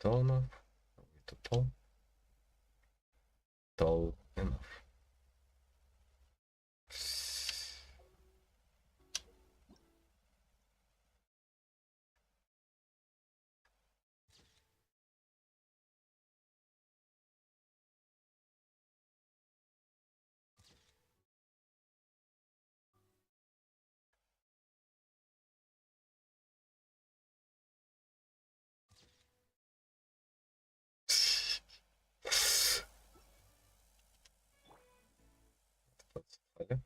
Tall enough? A little tall. Tall enough. Okay.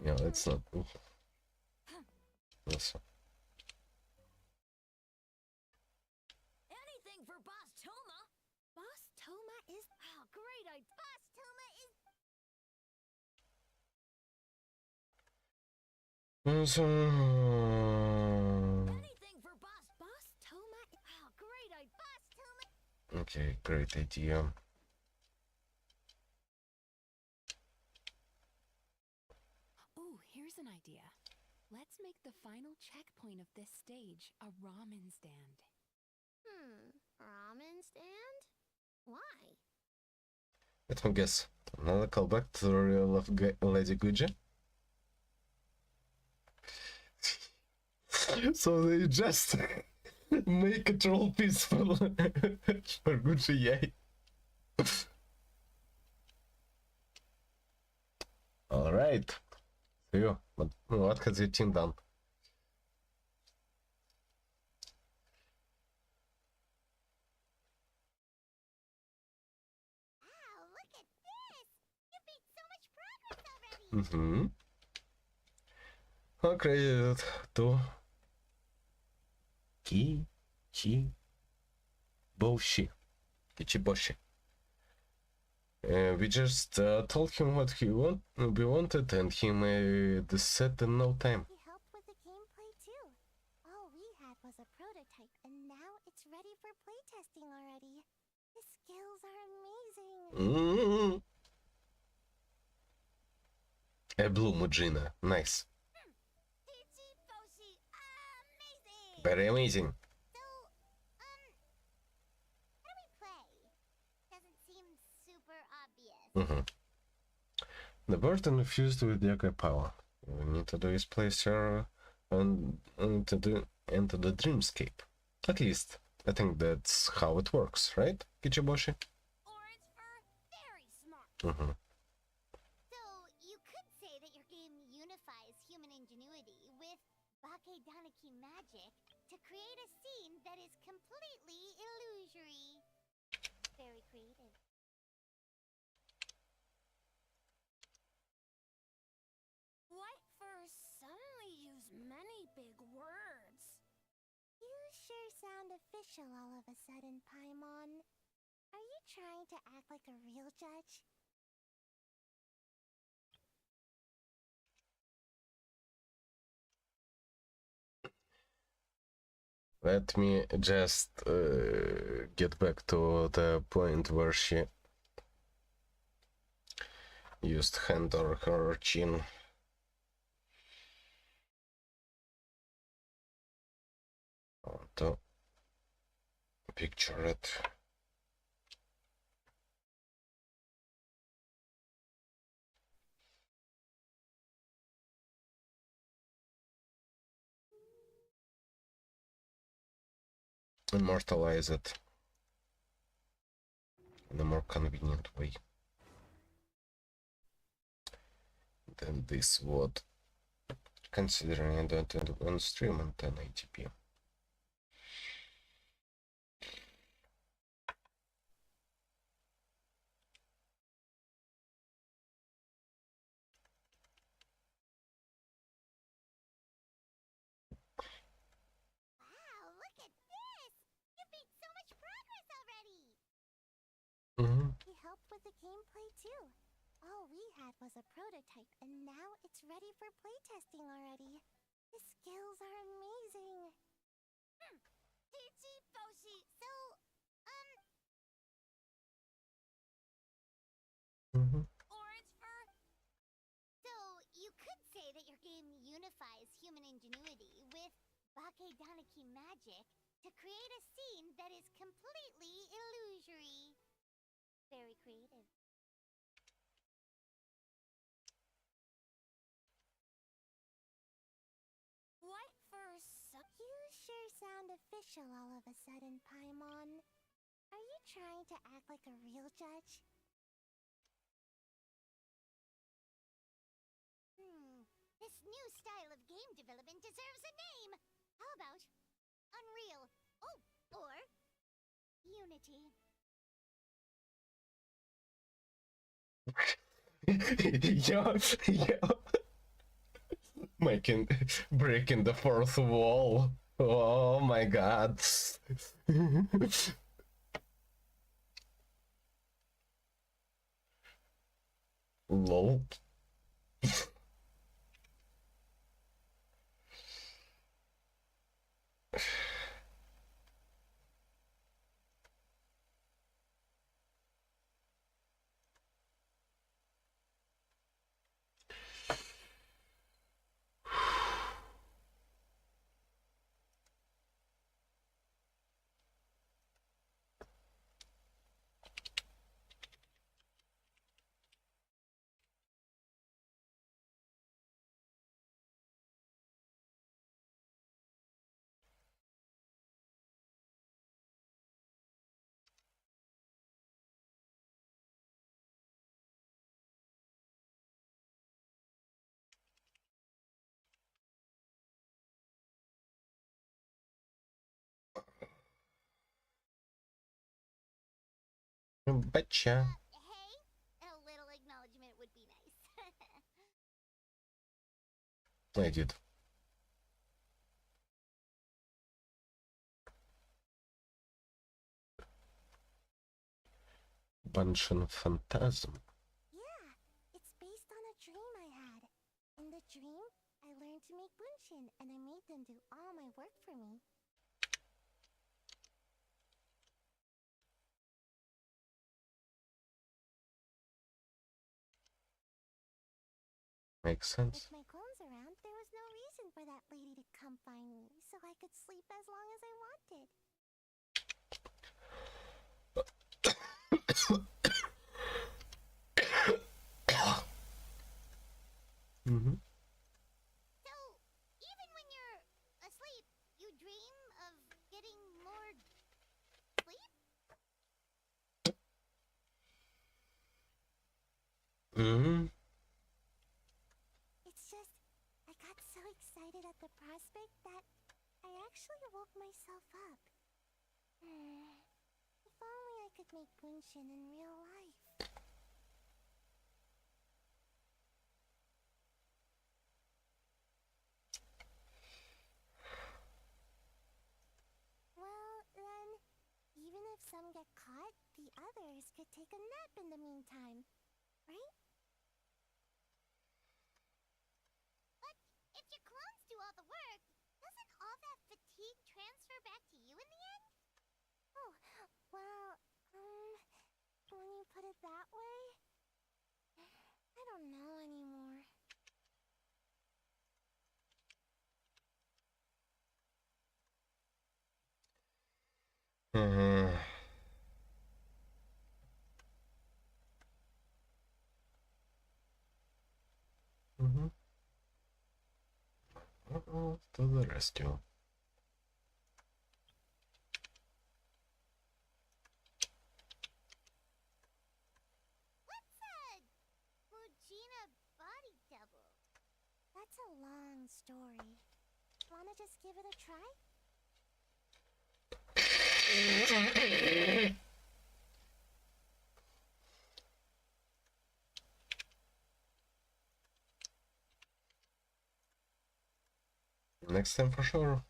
Yeah, it's not. Listen. Anything for Boss Toma! Boss Toma is... Oh, great idea! Boss Toma is... Anything for Boss Toma... Oh, great idea! Boss Toma... Okay, great idea. Ooh, here's an idea. Let's make the final checkpoint of this stage a ramen stand. Ramen stand? Why? Let me guess. Another callback to the real life Lady Guji? So they just make a troll piece for Gucci, yay. Alright. See you. What has your team done? Wow, look at this! You've made so much progress already! Mm-hmm. I'll credit it to Kichiboshi. We just told him what we wanted, and he made the set in no time. He helped with the gameplay too. All we had was a prototype, and now it's ready for playtesting already. His skills are amazing. A blue Mujina, nice. Kitsuyuge, amazing! Very amazing. So, how do we play? The burden infused with yokai power. We need to displace her and into the dreamscape. At least, I think that's how it works, right, Kichiboshi? Very smart. So, you could say that your game unifies human ingenuity with Bakedanaki magic to create a scene that is completely illusory. Very creative. White Fur suddenly used many big words. You sure sound official all of a sudden, Paimon. Are you trying to act like a real judge? Let me just get back to the point where she used hand on her chin. I want to picture it. Immortalize it in a more convenient way than this would, considering I don't on stream on 1080p. Wow, look at this! You've made so much progress already! He helped with the gameplay too. All we had was a prototype, and now it's ready for playtesting already. The skills are amazing. Teachy Boshi, so, Orange Fur? So, you could say that your game unifies human ingenuity with Bakedanaki magic to create a scene that is completely illusory. Very creative. White Fur You sure sound official all of a sudden, Paimon. Are you trying to act like a real judge? This new style of game development deserves a name! How about Unreal? Oh, or Unity. Yo, breaking the fourth wall. Oh my god. Lol. Betcha. Hey, a little acknowledgement would be nice. I did. Banshin Phantasm. Yeah, it's based on a dream I had. In the dream, I learned to make bunshin, and I made them do all my work for me. Makes sense. With my clones around, there was no reason for that lady to come find me, so I could sleep as long as I wanted. Mm-hmm. It's just, I got so excited at the prospect that I actually woke myself up. If only I could make Bunshin in real life. Well, then, even if some get caught, the others could take a nap in the meantime, right? But if your clones do all the work, doesn't all that fatigue transfer back to you in the end? Oh, well, when you put it that way, I don't know anymore. Mm-hmm. Uh-oh, to the rescue. What's a Mujina body double? That's a long story. Wanna just give it a try? Next time for sure.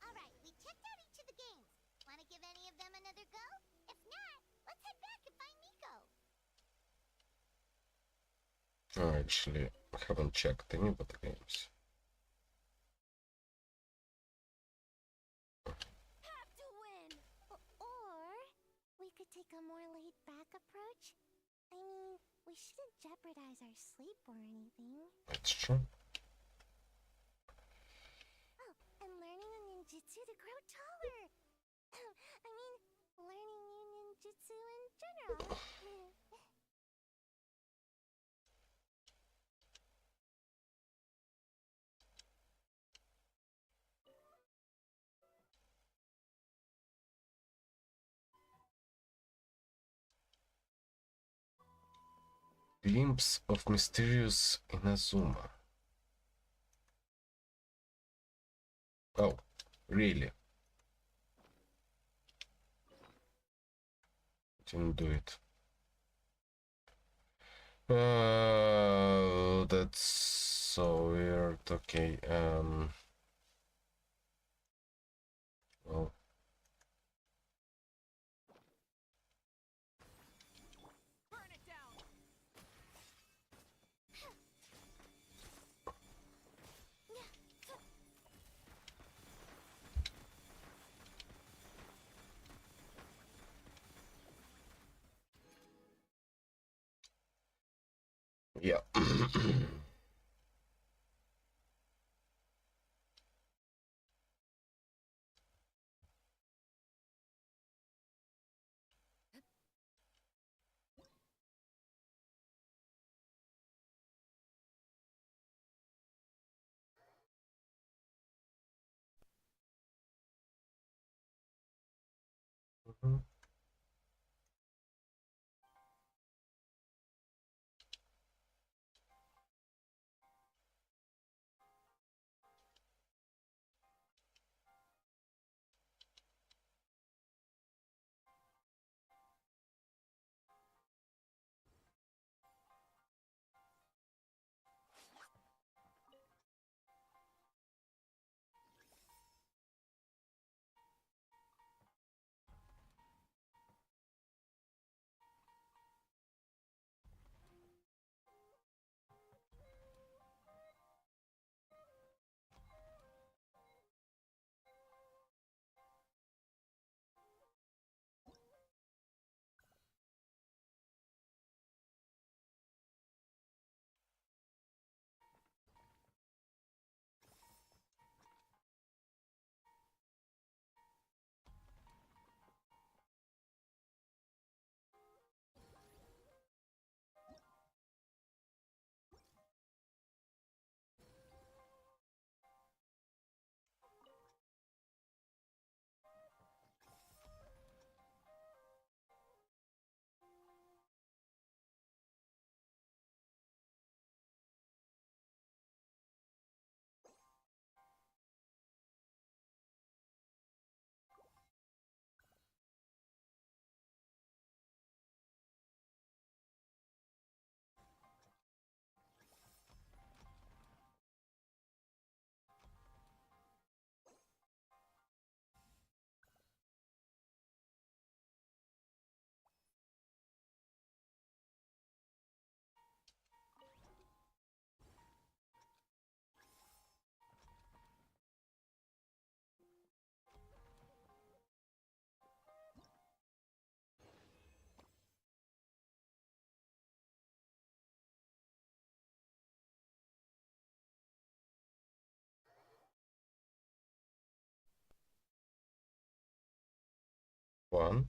Alright, we checked out each of the games. Wanna give any of them another go? If not, let's head back and find Miko. Actually, I haven't checked any of the games. Have to win! Or we could take a more laid-back approach. I mean, we shouldn't jeopardize our sleep or anything. That's true. Oh, and learning a ninjutsu to grow taller! I mean, learning new ninjutsu in general. Glimpse of mysterious Inazuma. Oh, really? Didn't do it. That's so weird. Okay, well. Yeah. Mhm. One.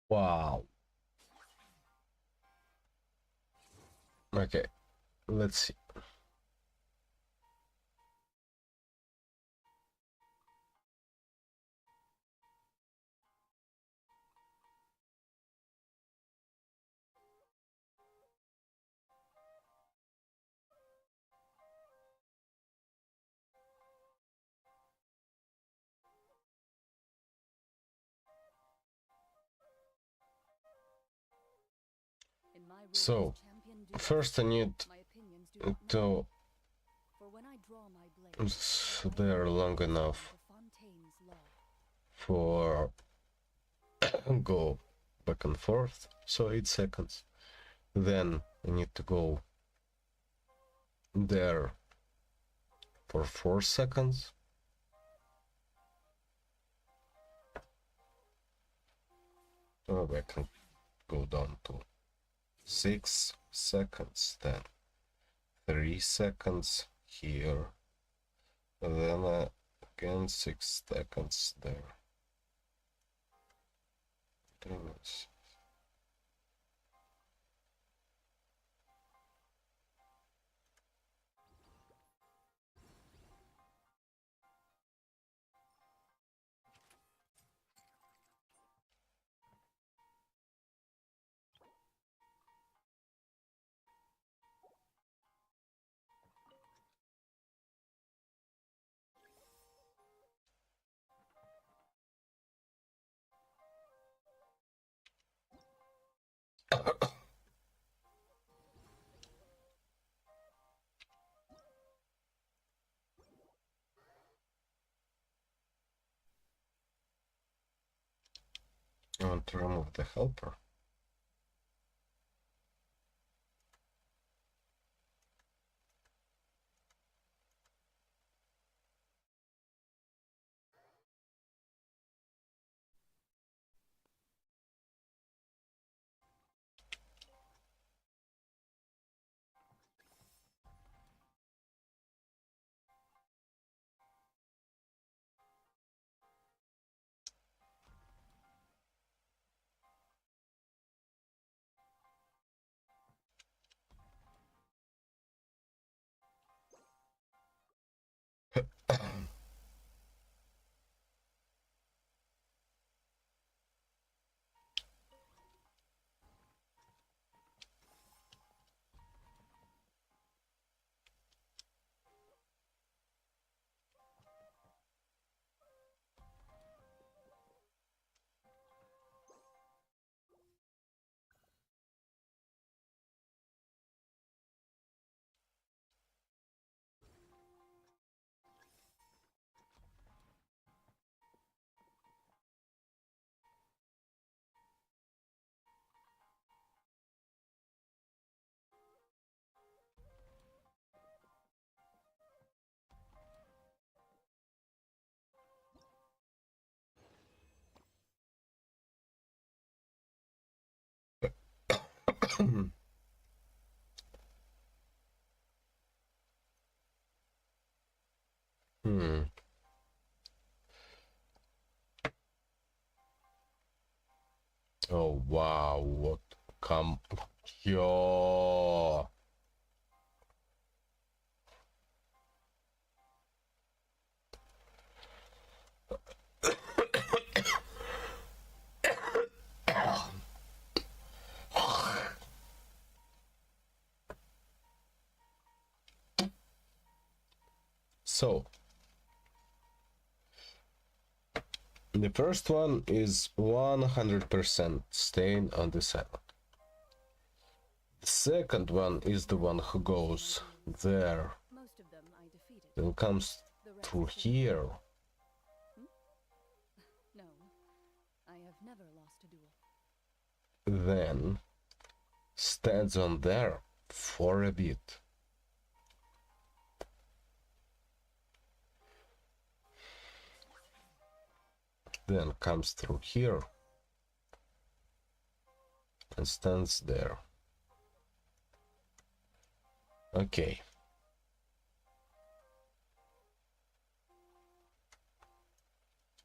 Wow. Okay, let's see. In my role So, as champion duelist, first I need my opinions do not to matter. For when I draw my blade, there long enough Fontaine's law. for go back and forth, so 8 seconds. Then I need to go there for 4 seconds. Oh, I can go down to 6 seconds, then 3 seconds here, and then again 6 seconds there. 3 minutes. to remove the helper. Hmm. Oh wow, what come yo. So the first one is 100% staying on this island. The second one is the one who goes there, Most of them I defeated. then comes The rest through didn't. here, No, I have never lost a duel. then stands on there for a bit. Then comes through here and stands there. Okay.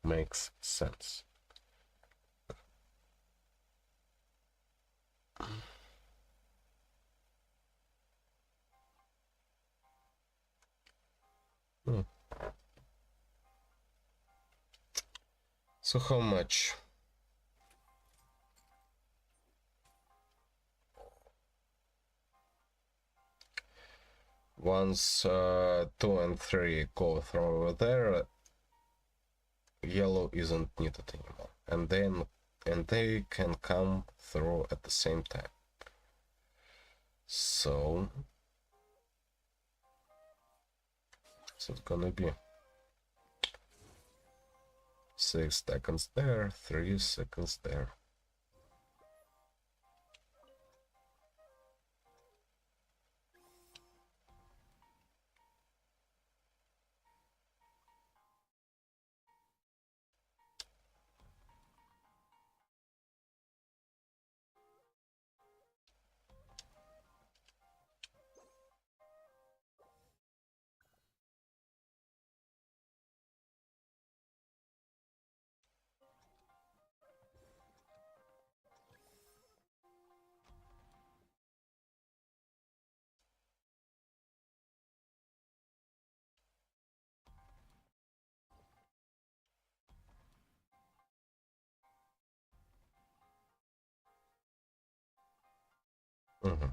Makes sense. Hmm. So how much? Once 2 and 3 go through over there, yellow isn't needed anymore, and they can come through at the same time. So it's gonna be 6 seconds there, 3 seconds there. Mm-hmm.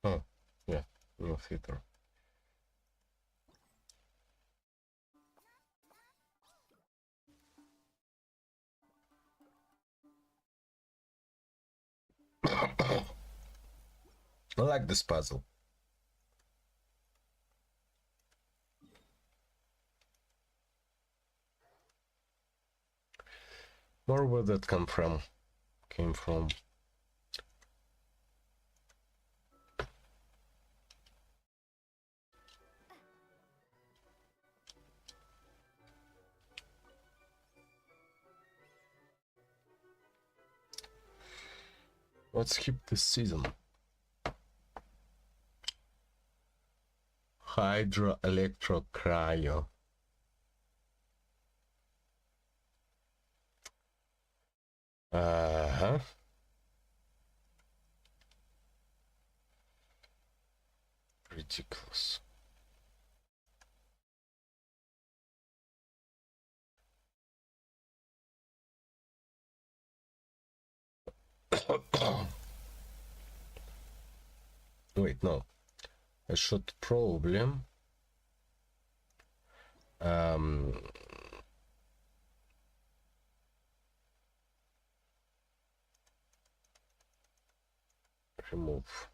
Oh, yeah, new theater. I like this puzzle. Where would that come from? Came from. Let's skip this season. Hydro Electro Cryo. Uh-huh. Ridiculous. Wait, no. I should probably remove.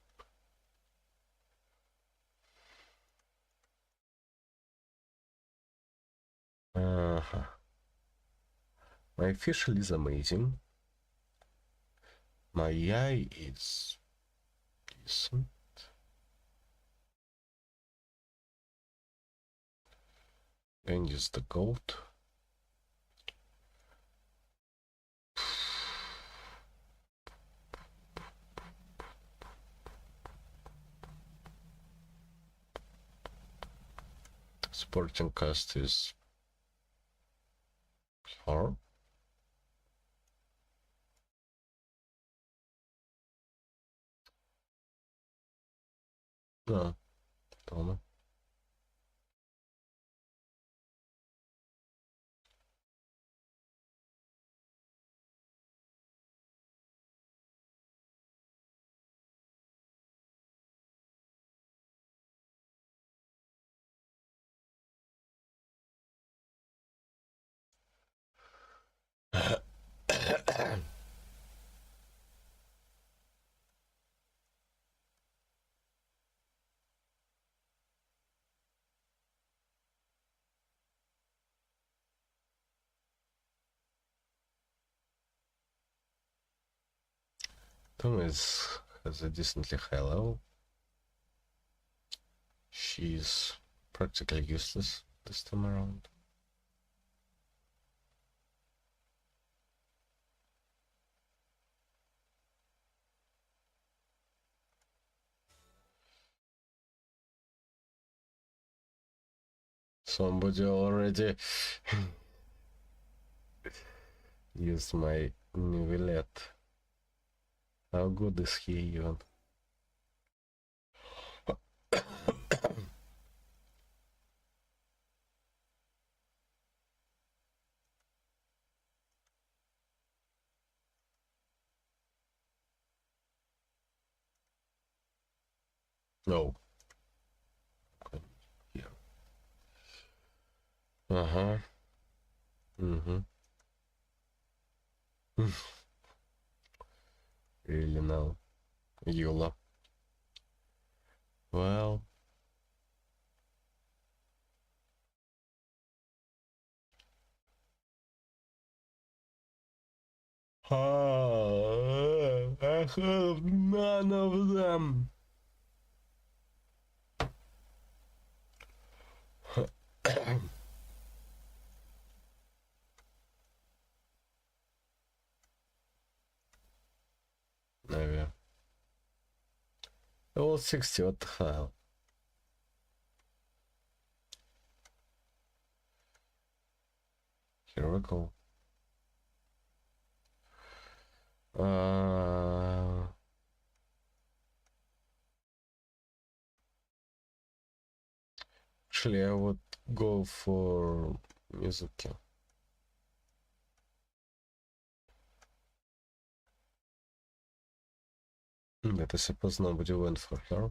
My facial is amazing. My eye is decent. Then use the gold. Supporting cast is hard. No, don't know. Tom has a decently high level. She's practically useless this time around. Somebody already used my Nivelette. How good is he even? No. Okay. Yeah. Uh-huh. Mm-hmm. Really now. Eula. Well. I have none of them. Maybe. Level 60, what the hell? Here we go. Actually, I would go for Mizuki. But I suppose nobody went for her.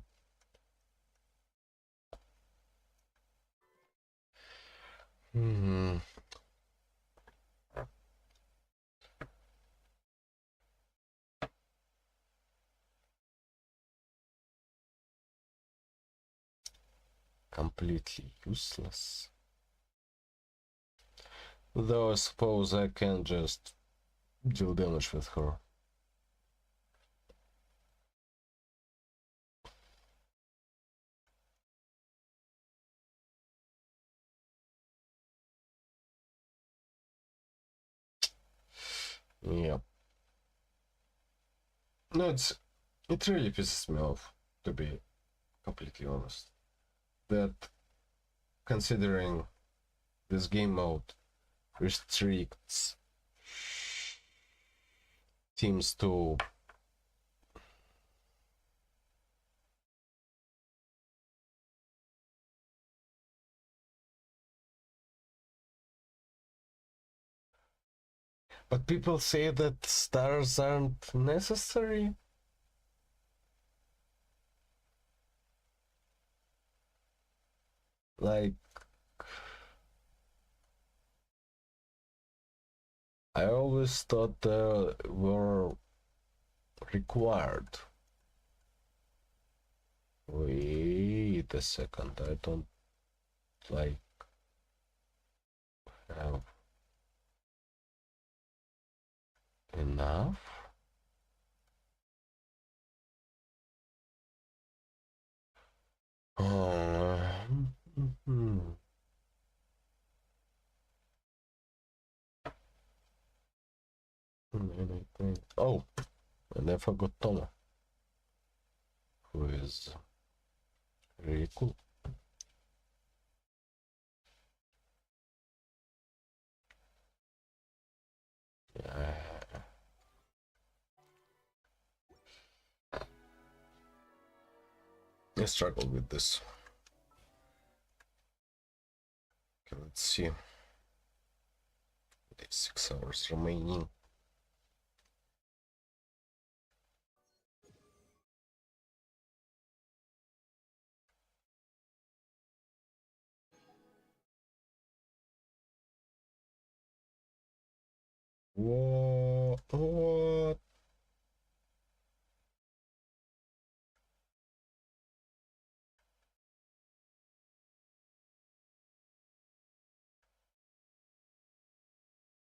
Completely useless. Though I suppose I can just deal damage with her. Yep. No, it really pisses me off, to be completely honest. That considering this game mode restricts teams to but people say that stars aren't necessary. Like, I always thought they were required. Wait a second, I don't like have enough. Oh, and I forgot Toma, who is really cool. Yeah. I struggle with this. Okay, let's see. There's 6 hours remaining. What?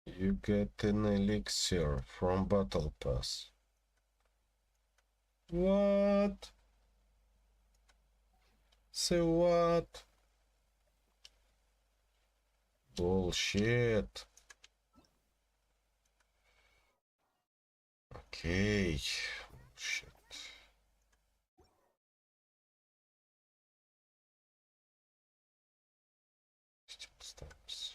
You get an elixir from Battle Pass. What? Say what? Bullshit. Okay. Shit. Still stamps.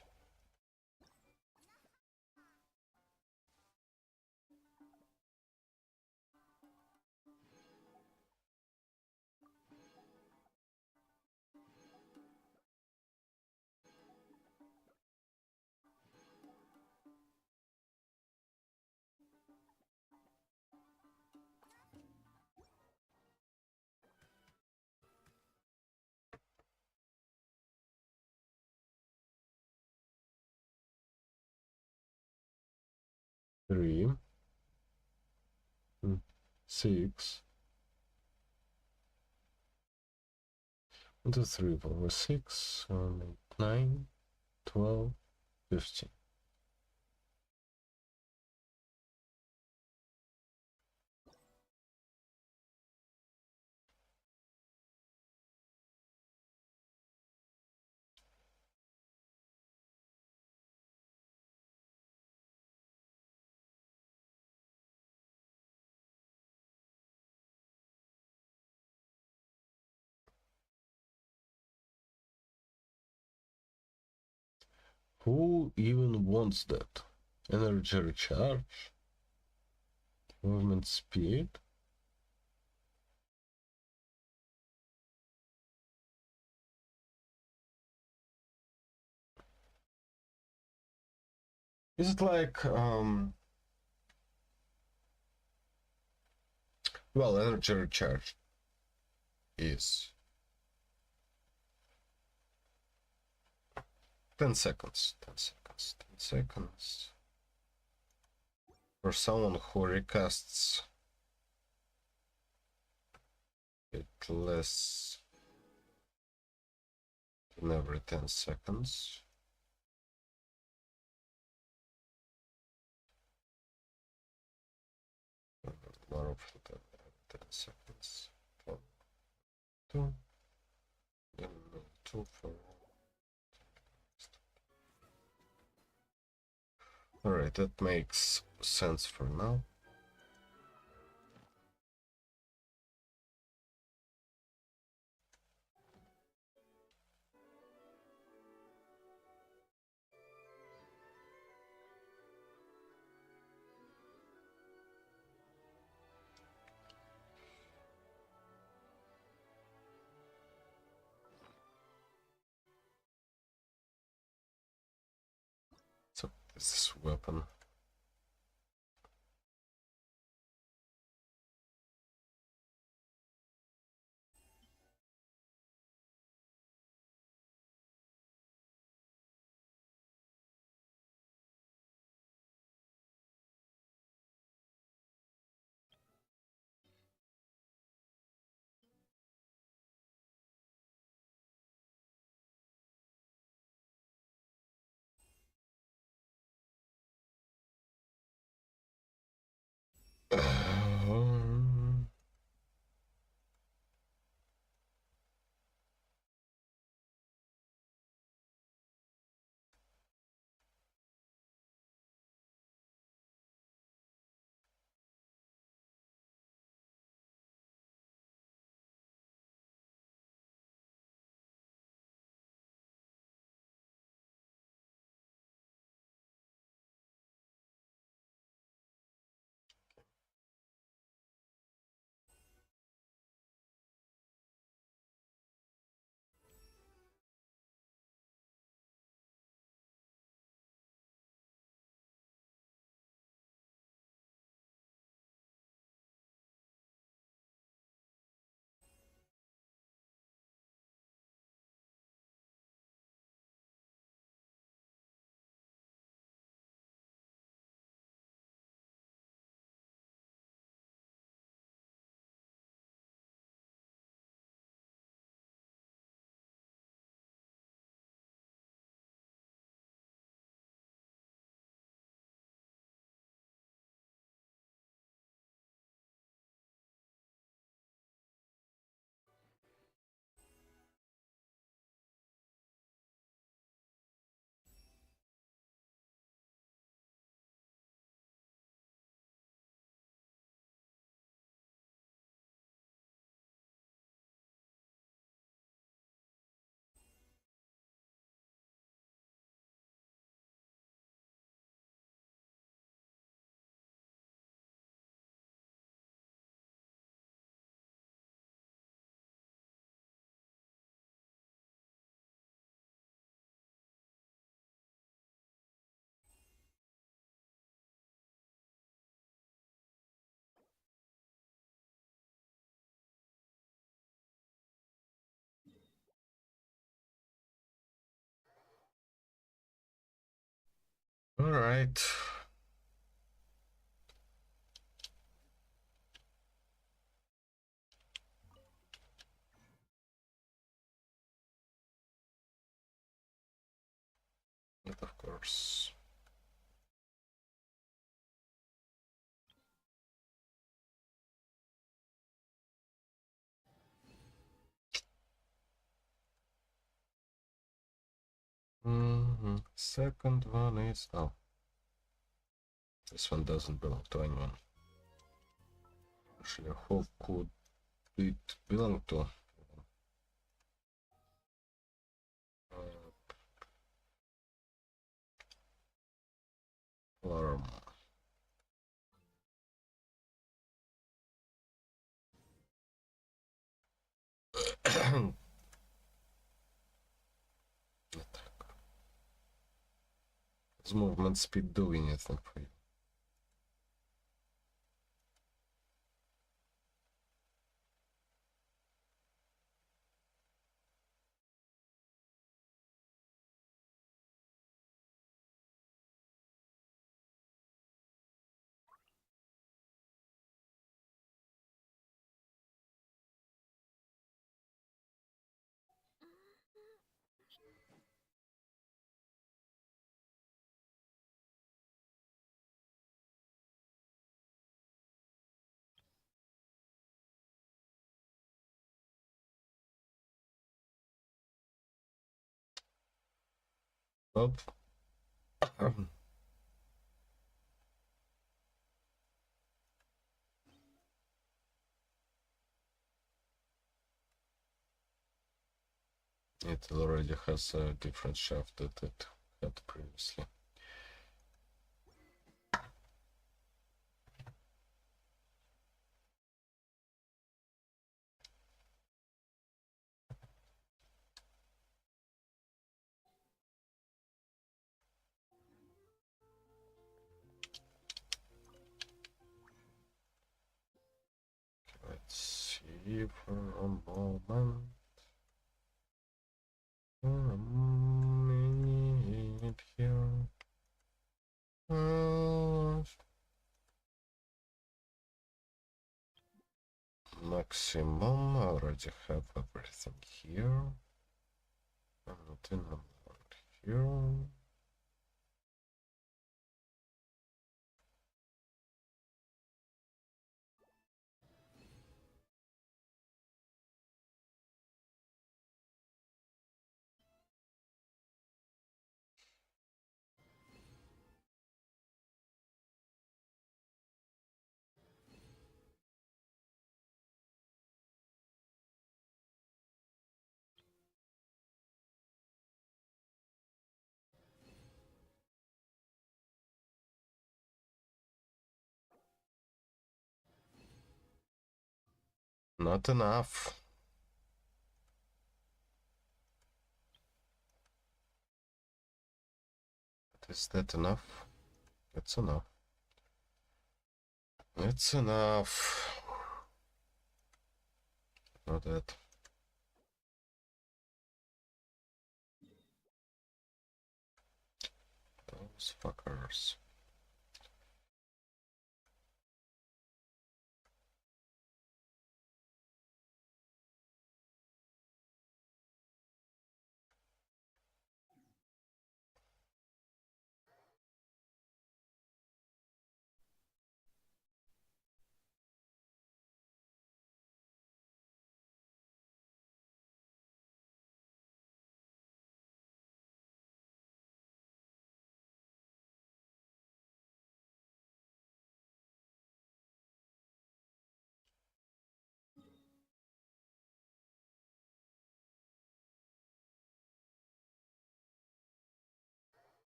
Three. 6. 1, 2, 3, 4, 6, 7, 8, 9, 12, 15. Who even wants that? Energy recharge? Movement speed? Is it like well, energy recharge is 10 seconds. 10 seconds. 10 seconds. For someone who recasts it less than every 10 seconds. More often than every 10 seconds. 2. Then 2 for. Alright, that makes sense for now. So this weapon. All right. And of course. Second one is this one doesn't belong to anyone. Actually, who could it belong to? Alarm. Does movement speed do anything for you? Nope. It already has a different shaft that it had previously. Let's see for a moment. For a minute here. Maximum, I already have everything here. I'm not in here. Not enough. Is that enough? It's enough. It's enough. Not that. Those fuckers.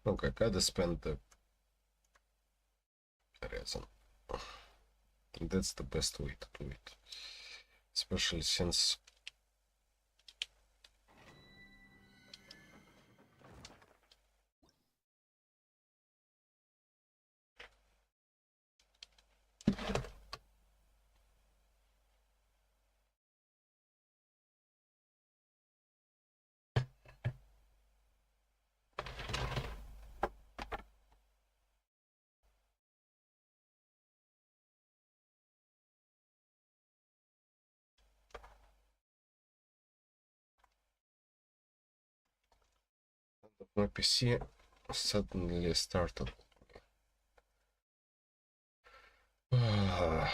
Okay, gotta spend the reason. That's the best way to do it. Especially since my PC suddenly started. Okay,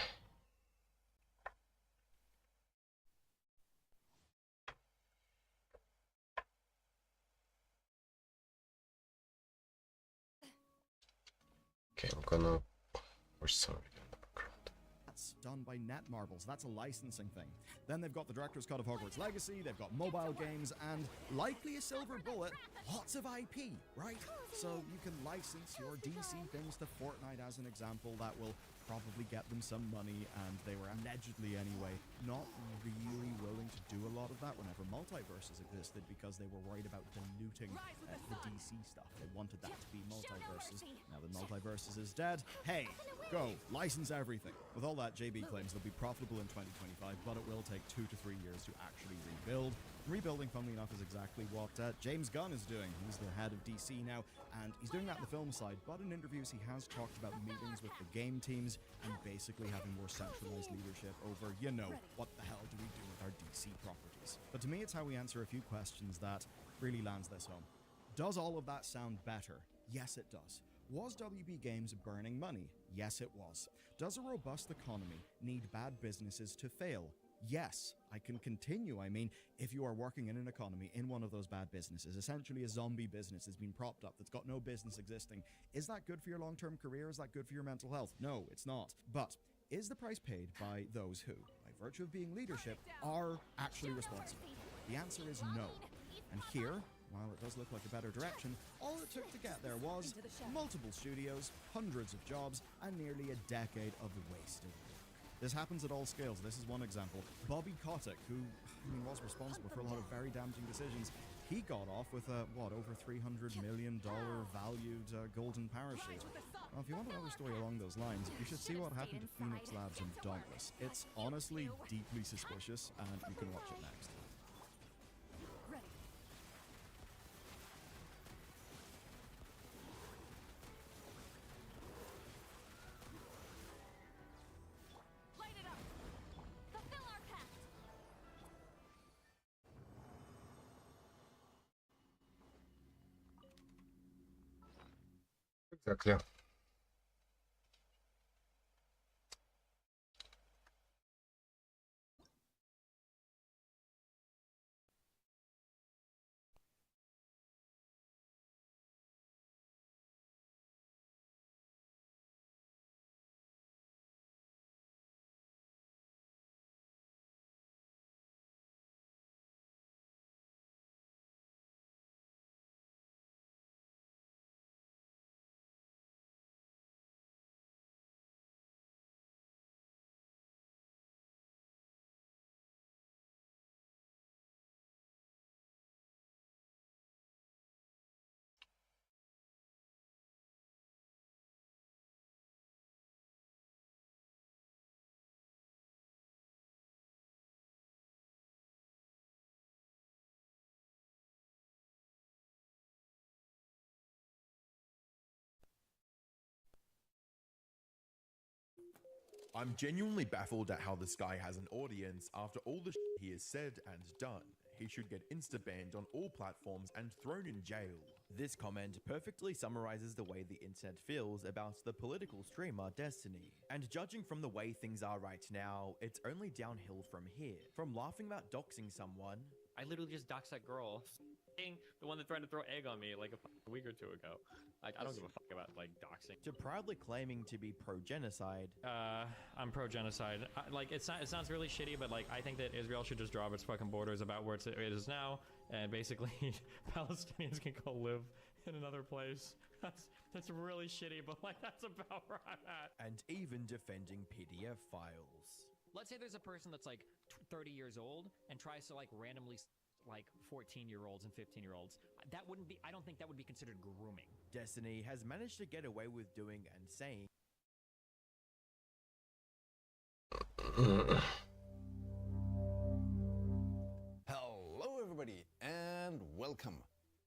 I'm gonna. We're sorry in the background. That's done by Netmarble, so that's a licensing thing. Then they've got the director's cut of Hogwarts Legacy, they've got mobile games, and likely a silver bullet, lots of IP, right? So you can license your DC things to Fortnite as an example. That will probably get them some money, and they were allegedly anyway not really willing to do a lot of that whenever multiverses existed because they were worried about diluting the DC stuff. They wanted that to be multiverses. Now that multiverses is dead, hey, go, license everything. With all that, JB claims they'll be profitable in 2025, but it will take 2 to 3 years to actually rebuild. Rebuilding, funnily enough, is exactly what James Gunn is doing. He's the head of DC now, and he's doing that on the film side, but in interviews he has talked about meetings with the game teams and basically having more centralized leadership over, you know, what the hell do we do with our DC properties? But to me, it's how we answer a few questions that really lands this home. Does all of that sound better? Yes, it does. Was WB Games burning money? Yes, it was. Does a robust economy need bad businesses to fail? Yes, I can continue. I mean, if you are working in an economy in one of those bad businesses, essentially a zombie business has been propped up that's got no business existing, is that good for your long-term career? Is that good for your mental health? No, it's not. But is the price paid by those who, by virtue of being leadership, are actually responsible? The answer is no. And here, while it does look like a better direction, all it took to get there was multiple studios, hundreds of jobs, and nearly a decade of wasted work. This happens at all scales. This is one example. Bobby Kotick, who was responsible for a lot of very damaging decisions, he got off with a, over $300 million valued golden parachute. Now, if you want to know a story along those lines, you should see what happened to Phoenix Labs and Dauntless. It's honestly deeply suspicious, and you can watch it next. Exactly. I'm genuinely baffled at how this guy has an audience after all the shit he has said and done. He should get insta-banned on all platforms and thrown in jail. This comment perfectly summarizes the way the internet feels about the political streamer Destiny. And judging from the way things are right now, it's only downhill from here. From laughing about doxing someone, I literally just doxed that girl. The one that tried to throw egg on me like a week or two ago. Like, I don't give a fuck about, like, doxing. To proudly claiming to be pro-genocide. I'm pro-genocide. It sounds really shitty, but, like, I think that Israel should just draw up its fucking borders about where it is now, and basically Palestinians can go live in another place. That's really shitty, but, like, that's about where I'm at. And even defending PDF files. Let's say there's a person that's, like, 30 years old and tries to, like, randomly... like 14-year-olds and 15-year-olds. That wouldn't be, I don't think that would be considered grooming. Destiny has managed to get away with doing and saying. Hello everybody and welcome.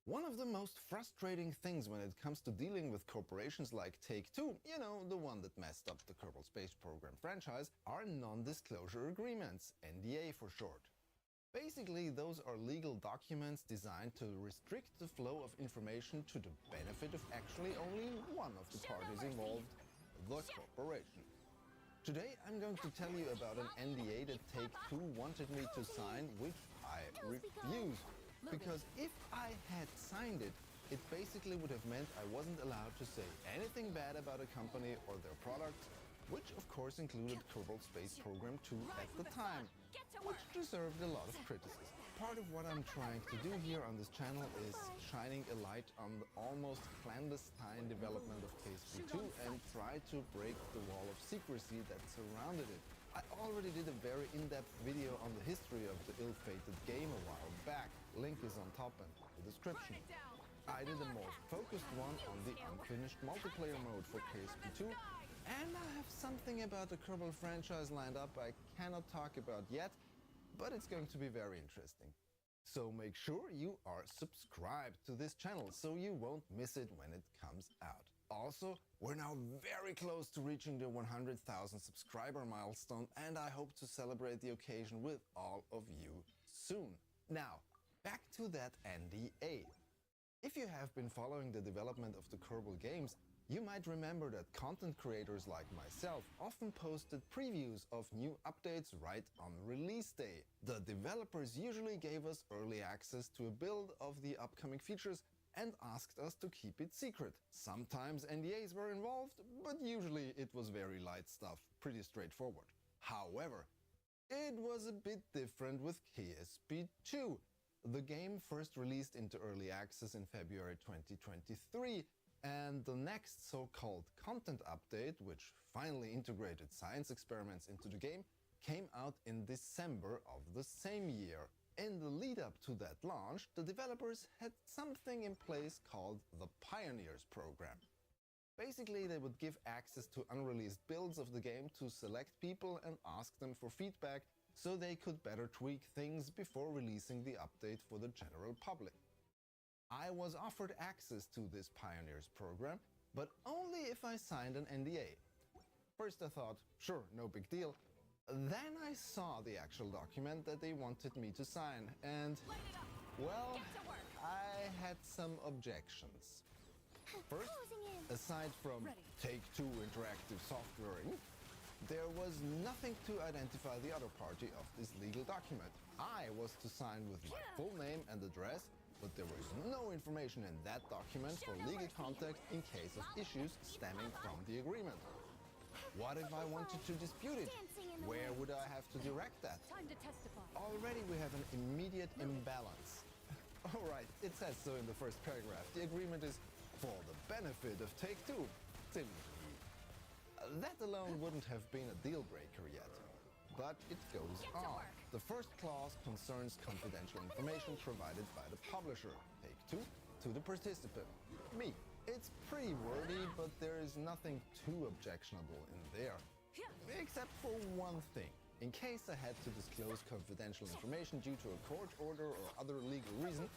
One of the most frustrating things when it comes to dealing with corporations like Take-Two, you know, the one that messed up the Kerbal Space Program franchise, are non-disclosure agreements, NDA for short. Basically, those are legal documents designed to restrict the flow of information to the benefit of actually only one of the parties involved, the corporation. Today, I'm going to tell you about an NDA that Take-Two wanted me to sign, which I refused. Because if I had signed it, it basically would have meant I wasn't allowed to say anything bad about a company or their products, which of course included Kerbal Space Program 2 at the time, which deserved a lot of criticism. Part of what I'm trying to do here on this channel is shining a light on the almost clandestine development of KSP2 and try to break the wall of secrecy that surrounded it. I already did a very in-depth video on the history of the ill-fated game a while back. Link is on top and the description. I did a more focused one on the unfinished multiplayer mode for KSP2, and I have something about the Kerbal franchise lined up I cannot talk about yet, but it's going to be very interesting. So make sure you are subscribed to this channel so you won't miss it when it comes out. Also, we're now very close to reaching the 100,000 subscriber milestone, and I hope to celebrate the occasion with all of you soon. Now, back to that NDA. If you have been following the development of the Kerbal games, you might remember that content creators like myself often posted previews of new updates right on release day. The developers usually gave us early access to a build of the upcoming features and asked us to keep it secret. Sometimes NDAs were involved, but usually it was very light stuff, pretty straightforward. However, it was a bit different with KSP2. The game first released into early access in February 2023, and the next so-called content update, which finally integrated science experiments into the game, came out in December of the same year. In the lead-up to that launch, the developers had something in place called the Pioneers program. Basically, they would give access to unreleased builds of the game to select people and ask them for feedback so they could better tweak things before releasing the update for the general public. I was offered access to this Pioneers program, but only if I signed an NDA. First I thought, sure, no big deal. Then I saw the actual document that they wanted me to sign, and, well, I had some objections. First, aside from Take-Two Interactive Software, there was nothing to identify the other party of this legal document. I was to sign with my full name and address, but there was no information in that document for legal context in case of issues stemming from the agreement. What if I wanted to dispute it? Where would I have to direct that? Time to testify. Already we have an immediate imbalance. Alright, it says so in the first paragraph. The agreement is for the benefit of Take-Two. That alone wouldn't have been a deal breaker yet. But it goes on. The first clause concerns confidential information provided by the publisher, Take-Two, to the participant, me. It's pretty wordy, but there is nothing too objectionable in there. Except for one thing. In case I had to disclose confidential information due to a court order or other legal reason,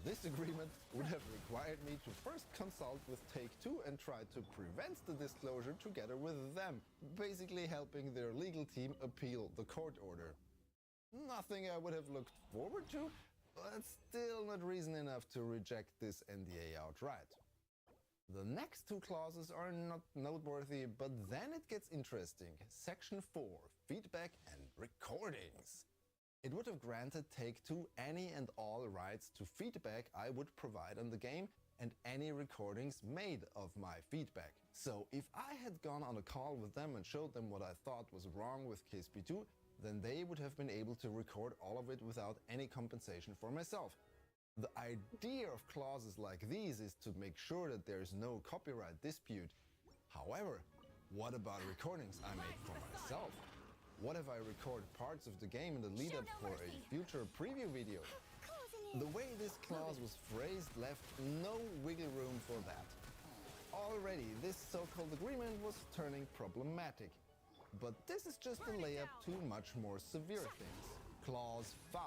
this agreement would have required me to first consult with Take-Two and try to prevent the disclosure together with them, basically helping their legal team appeal the court order. Nothing I would have looked forward to, but still not reason enough to reject this NDA outright. The next two clauses are not noteworthy, but then it gets interesting. Section 4, feedback and recordings. It would have granted Take-Two any and all rights to feedback I would provide on the game and any recordings made of my feedback. So if I had gone on a call with them and showed them what I thought was wrong with KSP2, then they would have been able to record all of it without any compensation for myself. The idea of clauses like these is to make sure that there is no copyright dispute. However, what about recordings I made for myself? What if I record parts of the game in the lead-up for a future preview video? The way this clause was phrased left no wiggle room for that. Already, this so-called agreement was turning problematic. But this is just a layup to much more severe things. Clause 5,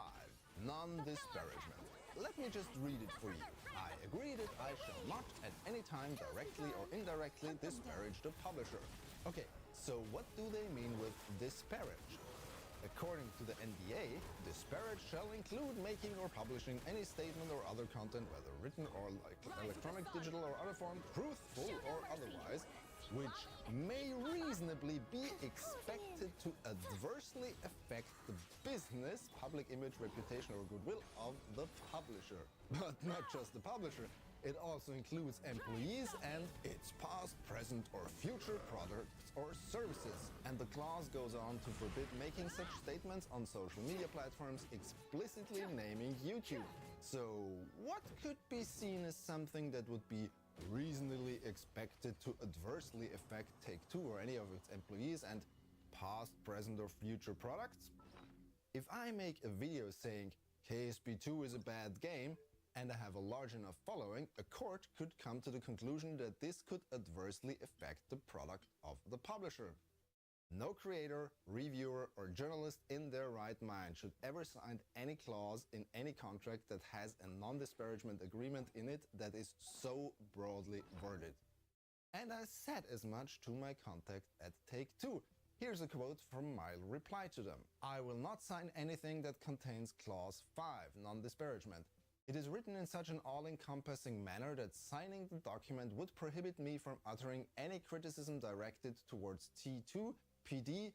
non-disparagement. Let me just read it for you. I agree that I shall not at any time directly or indirectly disparage the publisher. Okay, so what do they mean with disparage? According to the NDA, disparage shall include making or publishing any statement or other content, whether written or electronic, digital or other form, truthful or otherwise, which may reasonably be expected to adversely affect the business, public image, reputation or goodwill of the publisher. But not just the publisher. It also includes employees and its past, present, or future products or services. And the clause goes on to forbid making such statements on social media platforms, explicitly naming YouTube. So, what could be seen as something that would be reasonably expected to adversely affect Take-Two or any of its employees and past, present, or future products? If I make a video saying KSP2 is a bad game, and I have a large enough following, a court could come to the conclusion that this could adversely affect the product of the publisher. No creator, reviewer, or journalist in their right mind should ever sign any clause in any contract that has a non-disparagement agreement in it that is so broadly worded. And I said as much to my contact at Take-Two. Here's a quote from my reply to them. I will not sign anything that contains clause 5, non-disparagement. It is written in such an all-encompassing manner that signing the document would prohibit me from uttering any criticism directed towards T2, PD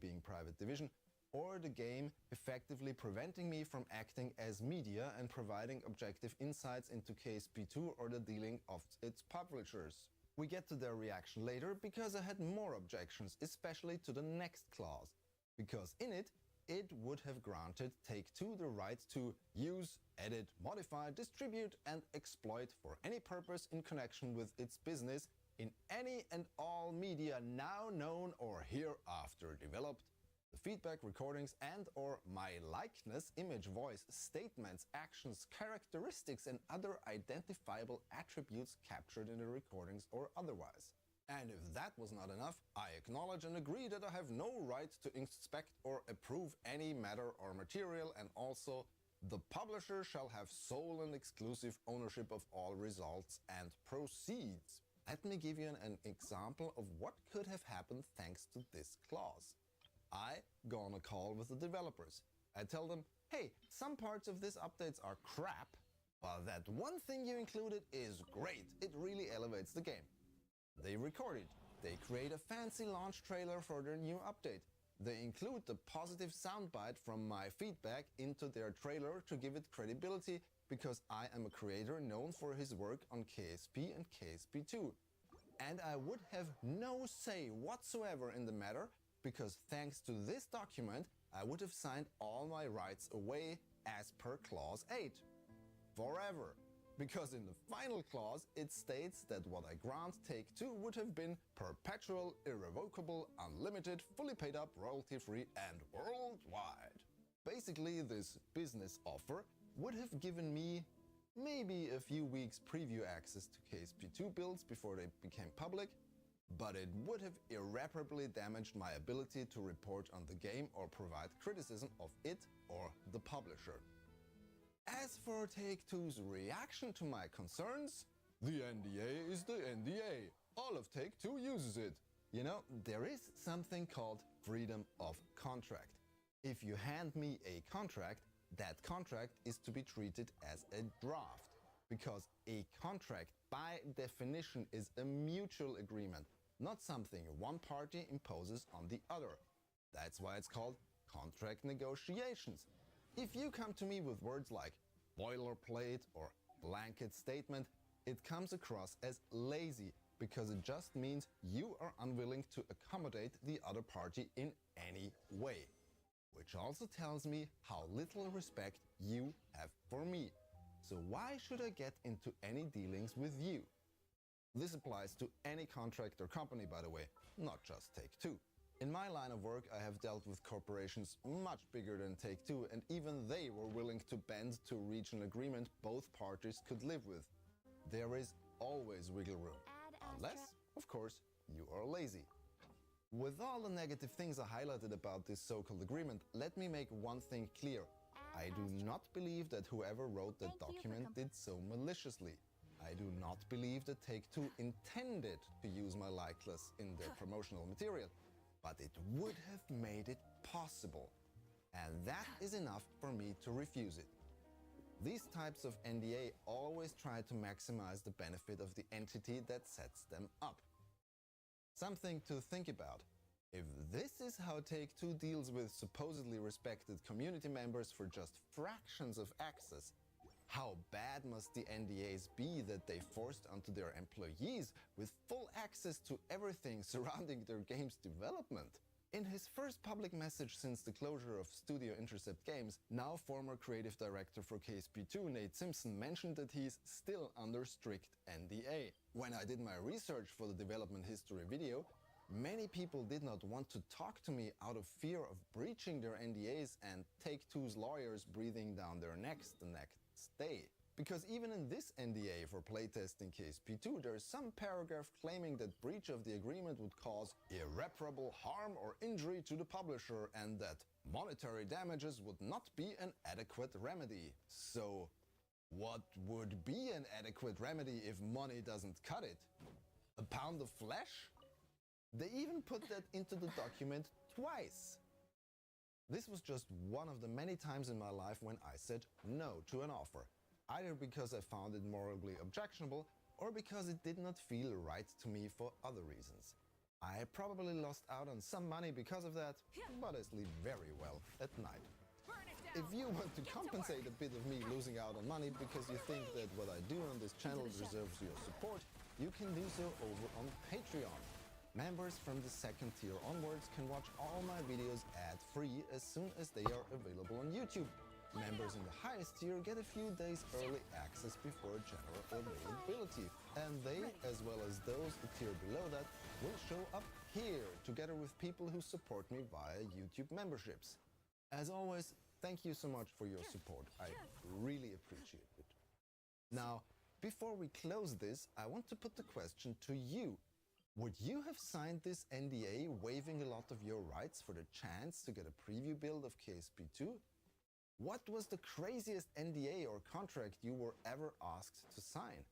being private division, or the game, effectively preventing me from acting as media and providing objective insights into KSP2 or the dealing of its publishers. We get to their reaction later because I had more objections, especially to the next clause, because in it would have granted Take-Two the right to use, edit, modify, distribute, and exploit for any purpose in connection with its business in any and all media now known or hereafter developed. The feedback, recordings, and or my likeness, image, voice, statements, actions, characteristics, and other identifiable attributes captured in the recordings or otherwise. And if that was not enough, I acknowledge and agree that I have no right to inspect or approve any matter or material, and also the publisher shall have sole and exclusive ownership of all results and proceeds. Let me give you an example of what could have happened thanks to this clause. I go on a call with the developers. I tell them, hey, some parts of this updates are crap, but that one thing you included is great. It really elevates the game. They record it. They create a fancy launch trailer for their new update. They include the positive soundbite from my feedback into their trailer to give it credibility because I am a creator known for his work on KSP and KSP2. And I would have no say whatsoever in the matter because thanks to this document, I would have signed all my rights away as per clause 8. Forever. Because in the final clause, it states that what I grant Take-Two would have been perpetual, irrevocable, unlimited, fully paid up, royalty-free, and worldwide. Basically, this business offer would have given me maybe a few weeks preview access to KSP2 builds before they became public, but it would have irreparably damaged my ability to report on the game or provide criticism of it or the publisher. As for Take-Two's reaction to my concerns, the NDA is the NDA. All of Take-Two uses it. You know, there is something called freedom of contract. If you hand me a contract, that contract is to be treated as a draft, because a contract by definition is a mutual agreement, not something one party imposes on the other. That's why it's called contract negotiations. If you come to me with words like boilerplate or blanket statement, it comes across as lazy because it just means you are unwilling to accommodate the other party in any way. Which also tells me how little respect you have for me. So why should I get into any dealings with you? This applies to any contract or company, by the way, not just Take-Two. In my line of work, I have dealt with corporations much bigger than Take-Two, and even they were willing to bend to reach an agreement both parties could live with. There is always wiggle room, unless, of course, you are lazy. With all the negative things I highlighted about this so-called agreement, let me make one thing clear. I do not believe that whoever wrote the document did so maliciously. I do not believe that Take-Two intended to use my likeness in their promotional material. But it would have made it possible. And that is enough for me to refuse it. These types of NDA always try to maximize the benefit of the entity that sets them up. Something to think about. If this is how Take-Two deals with supposedly respected community members for just fractions of access, How bad must the NDAs be that they forced onto their employees with full access to everything surrounding their game's development? In his first public message since the closure of Studio Intercept Games, now former creative director for KSP2 Nate Simpson mentioned that he's still under strict NDA. When I did my research for the development history video, many people did not want to talk to me out of fear of breaching their NDAs and Take-Two's lawyers breathing down their necks the next day. Because even in this NDA for playtesting KSP2, there's some paragraph claiming that breach of the agreement would cause irreparable harm or injury to the publisher and that monetary damages would not be an adequate remedy. So, what would be an adequate remedy if money doesn't cut it? A pound of flesh? They even put that into the document twice. This was just one of the many times in my life when I said no to an offer, either because I found it morally objectionable or because it did not feel right to me for other reasons. I probably lost out on some money because of that, but I sleep very well at night. If you want to compensate a bit of me losing out on money because you think that what I do on this channel deserves your support, you can do so over on Patreon. Members from the second tier onwards can watch all my videos ad-free as soon as they are available on YouTube. Members in the highest tier get a few days early access before general availability, and they, as well as those a tier below that, will show up here together with people who support me via YouTube memberships. As always, thank you so much for your support. I really appreciate it. Now, before we close this, I want to put the question to you. Would you have signed this NDA waiving a lot of your rights for the chance to get a preview build of KSP2? What was the craziest NDA or contract you were ever asked to sign?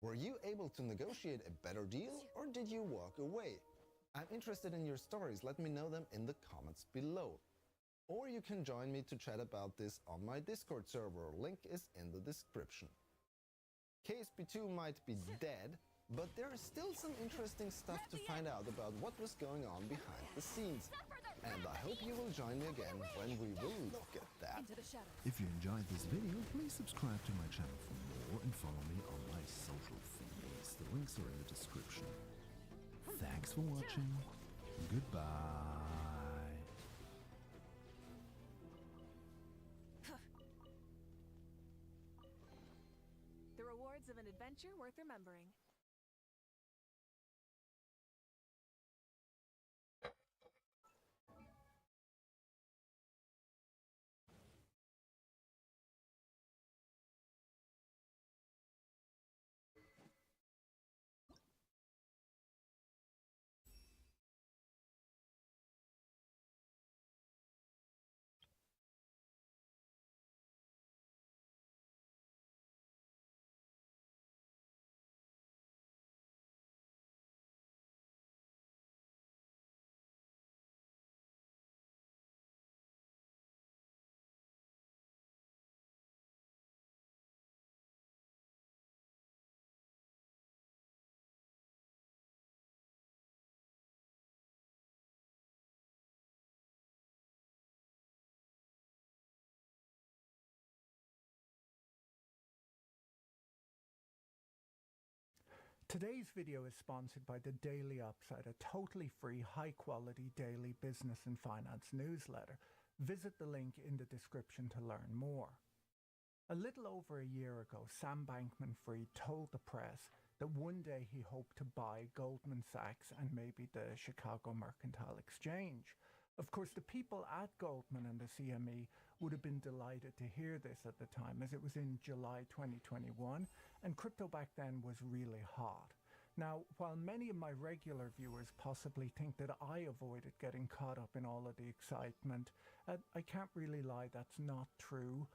Were you able to negotiate a better deal, or did you walk away? I'm interested in your stories, let me know them in the comments below. Or you can join me to chat about this on my Discord server, link is in the description. KSP2 might be dead, but there is still some interesting stuff to find out about what was going on behind the scenes. And I hope you will join me again when we will look at that. If you enjoyed this video, please subscribe to my channel for more and follow me on my social feeds. The links are in the description. Thanks for watching. Goodbye. The rewards of an adventure worth remembering. Today's video is sponsored by the Daily Upside, a totally free, high-quality daily business and finance newsletter. Visit the link in the description to learn more. A little over a year ago, Sam Bankman-Fried told the press that one day he hoped to buy Goldman Sachs and maybe the Chicago Mercantile Exchange. Of course, the people at Goldman and the CME would have been delighted to hear this at the time, as it was in July 2021, and crypto back then was really hot. Now, while many of my regular viewers possibly think that I avoided getting caught up in all of the excitement, I can't really lie, that's not true.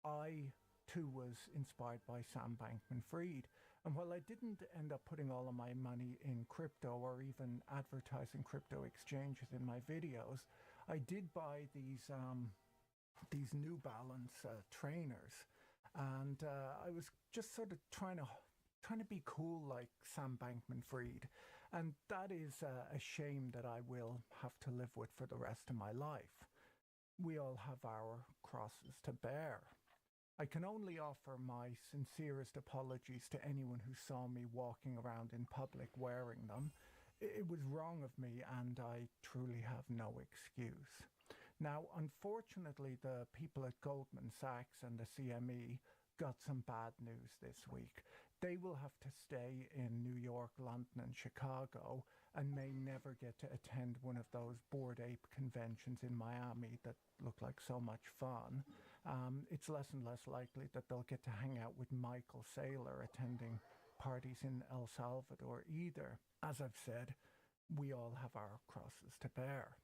I too was inspired by Sam Bankman-Fried. And while I didn't end up putting all of my money in crypto or even advertising crypto exchanges in my videos, I did buy these New Balance trainers, and I was just sort of trying to be cool like Sam Bankman-Fried, and that is a shame that I will have to live with for the rest of my life. We all have our crosses to bear. I can only offer my sincerest apologies to anyone who saw me walking around in public wearing them. It was wrong of me, and I truly have no excuse. Now, unfortunately, the people at Goldman Sachs and the CME got some bad news this week. They will have to stay in New York, London, and Chicago, and may never get to attend one of those Bored Ape conventions in Miami that look like so much fun. It's less and less likely that they'll get to hang out with Michael Saylor attending parties in El Salvador either. As I've said, we all have our crosses to bear.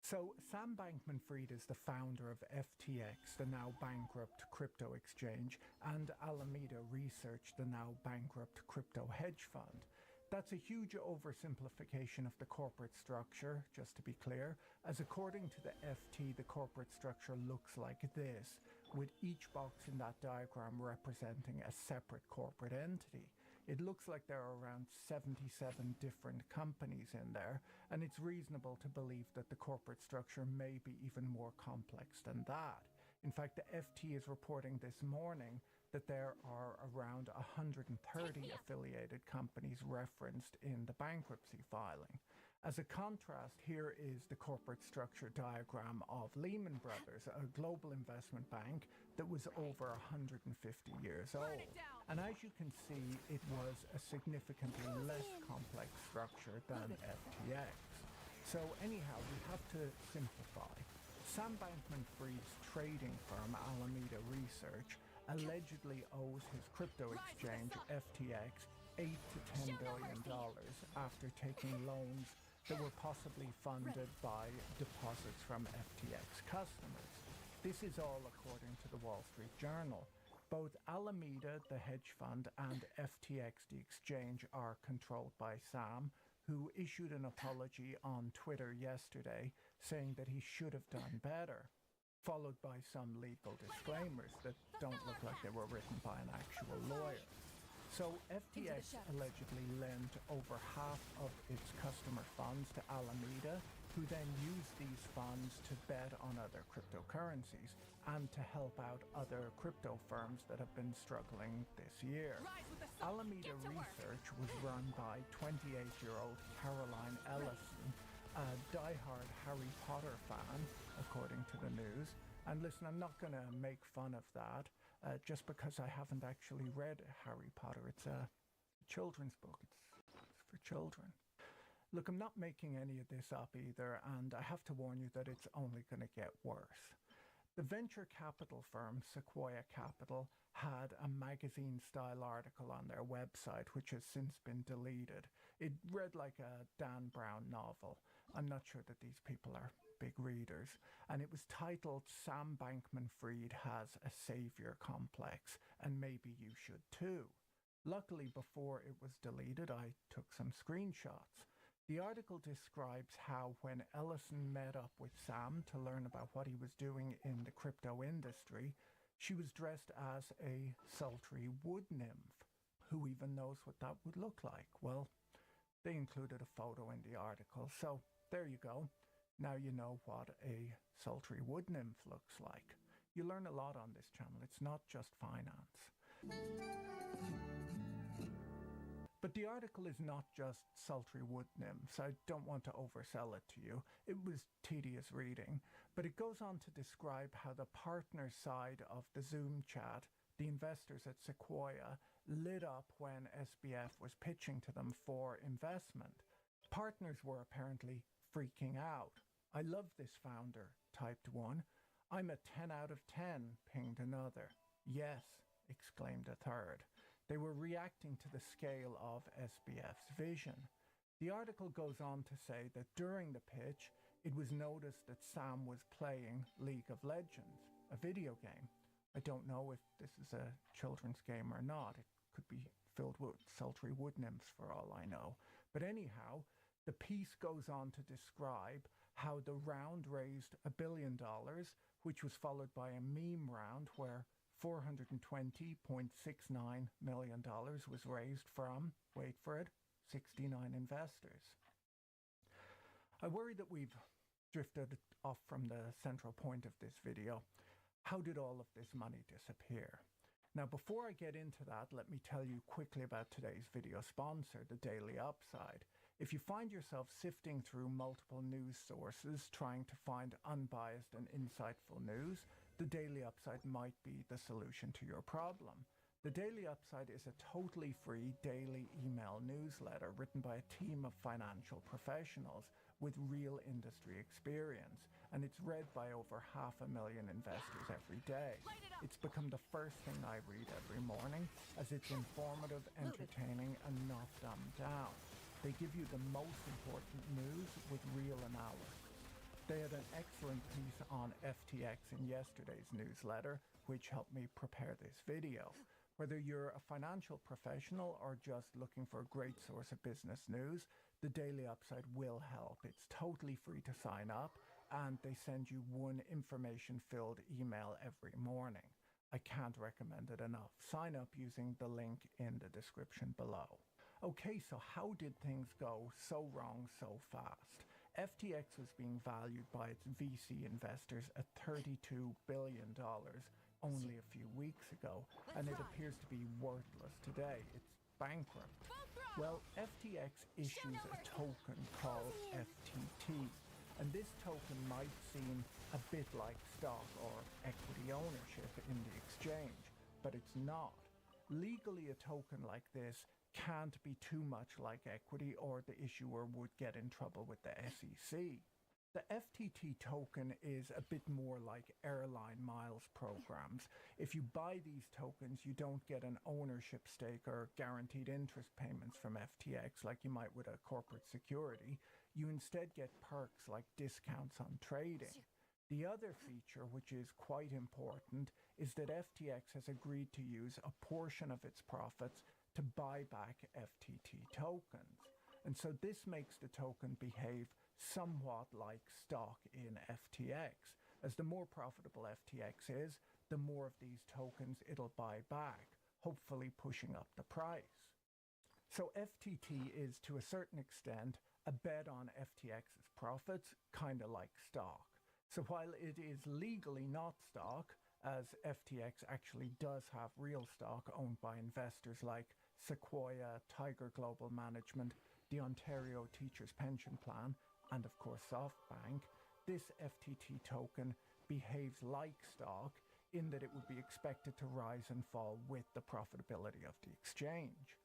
So Sam Bankman-Fried is the founder of FTX, the now bankrupt crypto exchange, and Alameda Research, the now bankrupt crypto hedge fund. That's a huge oversimplification of the corporate structure, just to be clear, as according to the FT, the corporate structure looks like this, with each box in that diagram representing a separate corporate entity. It looks like there are around 77 different companies in there, and it's reasonable to believe that the corporate structure may be even more complex than that. In fact, the FT is reporting this morning that there are around 130 affiliated companies referenced in the bankruptcy filing. As a contrast, here is the corporate structure diagram of Lehman Brothers, a global investment bank that was over 150 years old. And as you can see, it was a significantly less complex structure than FTX. So anyhow, we have to simplify. Sam Bankman-Fried's trading firm, Alameda Research, allegedly owes his crypto exchange, FTX, $8 to $10 billion after taking loans that were possibly funded by deposits from FTX customers. This is all according to the Wall Street Journal. Both Alameda, the hedge fund, and FTX, the exchange, are controlled by Sam, who issued an apology on Twitter yesterday saying that he should have done better, followed by some legal disclaimers that don't look like they were written by an actual lawyer. So FTX allegedly lent over half of its customer funds to Alameda, who then used these funds to bet on other cryptocurrencies and to help out other crypto firms that have been struggling this year. Alameda Research was run by 28-year-old Caroline Ellison, a diehard Harry Potter fan, according to the news. And listen, I'm not going to make fun of that just because I haven't actually read Harry Potter. It's a children's book. It's for children. Look, I'm not making any of this up either, and I have to warn you that it's only going to get worse. The venture capital firm Sequoia Capital had a magazine-style article on their website, which has since been deleted. It read like a Dan Brown novel. I'm not sure that these people are big readers, and it was titled "Sam Bankman-Fried Has a Savior Complex, and Maybe You Should Too." Luckily, before it was deleted, I took some screenshots. The article describes how when Ellison met up with Sam to learn about what he was doing in the crypto industry, she was dressed as a sultry wood nymph. Who even knows what that would look like? Well, they included a photo in the article, so there you go. Now you know what a sultry wood nymph looks like. You learn a lot on this channel. It's not just finance. But the article is not just sultry wood nymphs. I don't want to oversell it to you. It was tedious reading. But it goes on to describe how the partner side of the Zoom chat, the investors at Sequoia, lit up when SBF was pitching to them for investment. Partners were apparently freaking out. "I love this founder," typed one. "I'm a 10 out of 10, pinged another. "Yes," exclaimed a third. They were reacting to the scale of SBF's vision. The article goes on to say that during the pitch, it was noticed that Sam was playing League of Legends, a video game. I don't know if this is a children's game or not. It could be filled with sultry wood nymphs for all I know. But anyhow, the piece goes on to describe how the round raised $1 billion, which was followed by a meme round where $420.69 million was raised from, wait for it, 69 investors. I worry that we've drifted off from the central point of this video. How did all of this money disappear? Now, before I get into that, let me tell you quickly about today's video sponsor, The Daily Upside. If you find yourself sifting through multiple news sources trying to find unbiased and insightful news, The Daily Upside might be the solution to your problem. The Daily Upside is a totally free daily email newsletter written by a team of financial professionals with real industry experience, and it's read by over 500,000 investors every day. It's become the first thing I read every morning, as it's informative, entertaining, and not dumbed down. They give you the most important news with real analysis. They had an excellent piece on FTX in yesterday's newsletter, which helped me prepare this video. Whether you're a financial professional or just looking for a great source of business news, The Daily Upside will help. It's totally free to sign up, and they send you one information-filled email every morning. I can't recommend it enough. Sign up using the link in the description below. Okay, so how did things go so wrong so fast? FTX was being valued by its VC investors at $32 billion only a few weeks ago, and it appears to be worthless today. It's bankrupt. Well, FTX issues a token called FTT, and this token might seem a bit like stock or equity ownership in the exchange, but it's not. Legally, a token like this can't be too much like equity, or the issuer would get in trouble with the SEC. The FTT token is a bit more like airline miles programs. If you buy these tokens, you don't get an ownership stake or guaranteed interest payments from FTX like you might with a corporate security. You instead get perks like discounts on trading. The other feature, which is quite important, is that FTX has agreed to use a portion of its profits to buy back FTT tokens. And so this makes the token behave somewhat like stock in FTX, as the more profitable FTX is, the more of these tokens it'll buy back, hopefully pushing up the price. So FTT is, to a certain extent, a bet on FTX's profits, kind of like stock. So while it is legally not stock, as FTX actually does have real stock owned by investors like Sequoia, Tiger Global Management, the Ontario Teachers Pension Plan, and of course SoftBank, this FTT token behaves like stock in that it would be expected to rise and fall with the profitability of the exchange.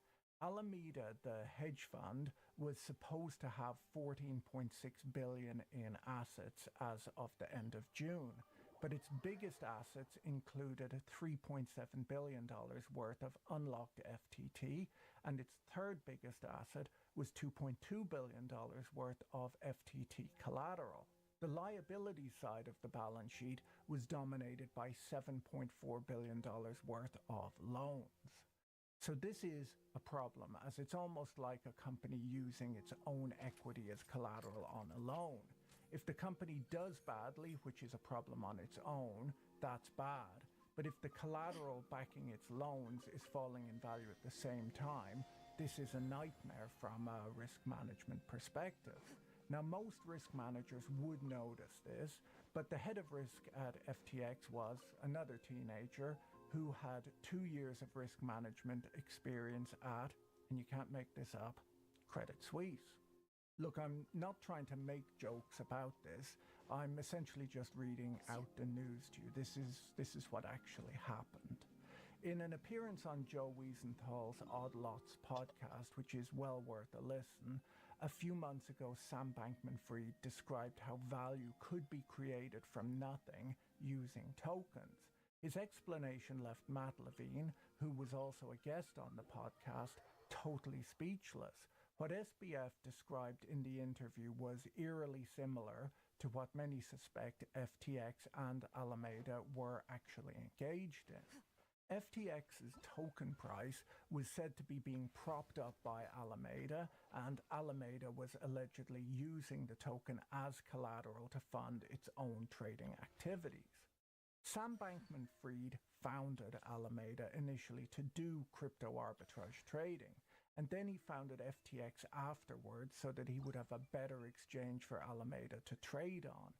Alameda, the hedge fund, was supposed to have $14.6 billion in assets as of the end of June, but its biggest assets included $3.7 billion worth of unlocked FTT, and its third biggest asset was $2.2 billion worth of FTT collateral. The liability side of the balance sheet was dominated by $7.4 billion worth of loans. So this is a problem, as it's almost like a company using its own equity as collateral on a loan. If the company does badly, which is a problem on its own, that's bad. But if the collateral backing its loans is falling in value at the same time, this is a nightmare from a risk management perspective. Now, most risk managers would notice this, but the head of risk at FTX was another teenager who had 2 years of risk management experience at, and you can't make this up, Credit Suisse. Look, I'm not trying to make jokes about this. I'm essentially just reading out the news to you. This is what actually happened. In an appearance on Joe Wiesenthal's Odd Lots podcast, which is well worth a listen, a few months ago Sam Bankman-Fried described how value could be created from nothing using tokens. His explanation left Matt Levine, who was also a guest on the podcast, totally speechless. What SBF described in the interview was eerily similar to what many suspect FTX and Alameda were actually engaged in. FTX's token price was said to be being propped up by Alameda, and Alameda was allegedly using the token as collateral to fund its own trading activities. Sam Bankman-Fried founded Alameda initially to do crypto arbitrage trading, and then he founded FTX afterwards so that he would have a better exchange for Alameda to trade on.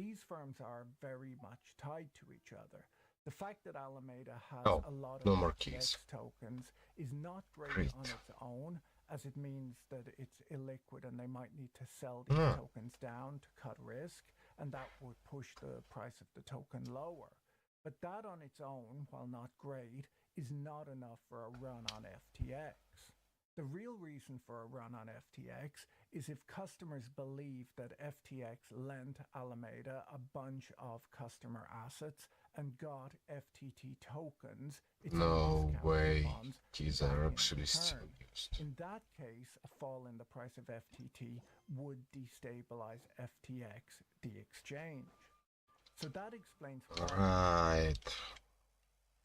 These firms are very much tied to each other. The fact that Alameda has Oh, a lot of no more FTX keys. tokens is not great Great. on its own, as it means that it's illiquid and they might need to sell these Hmm. tokens down to cut risk, and that would push the price of the token lower. But that on its own, while not great, is not enough for a run on FTX. The real reason for a run on FTX is if customers believe that FTX lent Alameda a bunch of customer assets and got FTT tokens. its own No discounted way. bonds, Keys back are in actually still return. used. In that case, a fall in the price of FTT would destabilize FTX, the exchange. So that explains why. Right.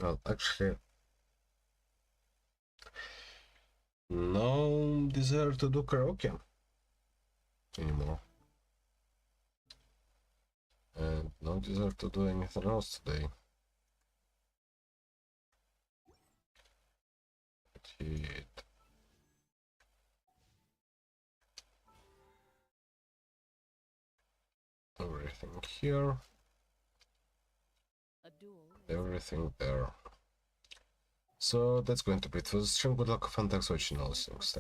Well, actually, no desire to do karaoke anymore. And no desire to do anything else today. It. Everything here. Everything there. So that's going to be it for the stream. Good luck and thanks for watching all things.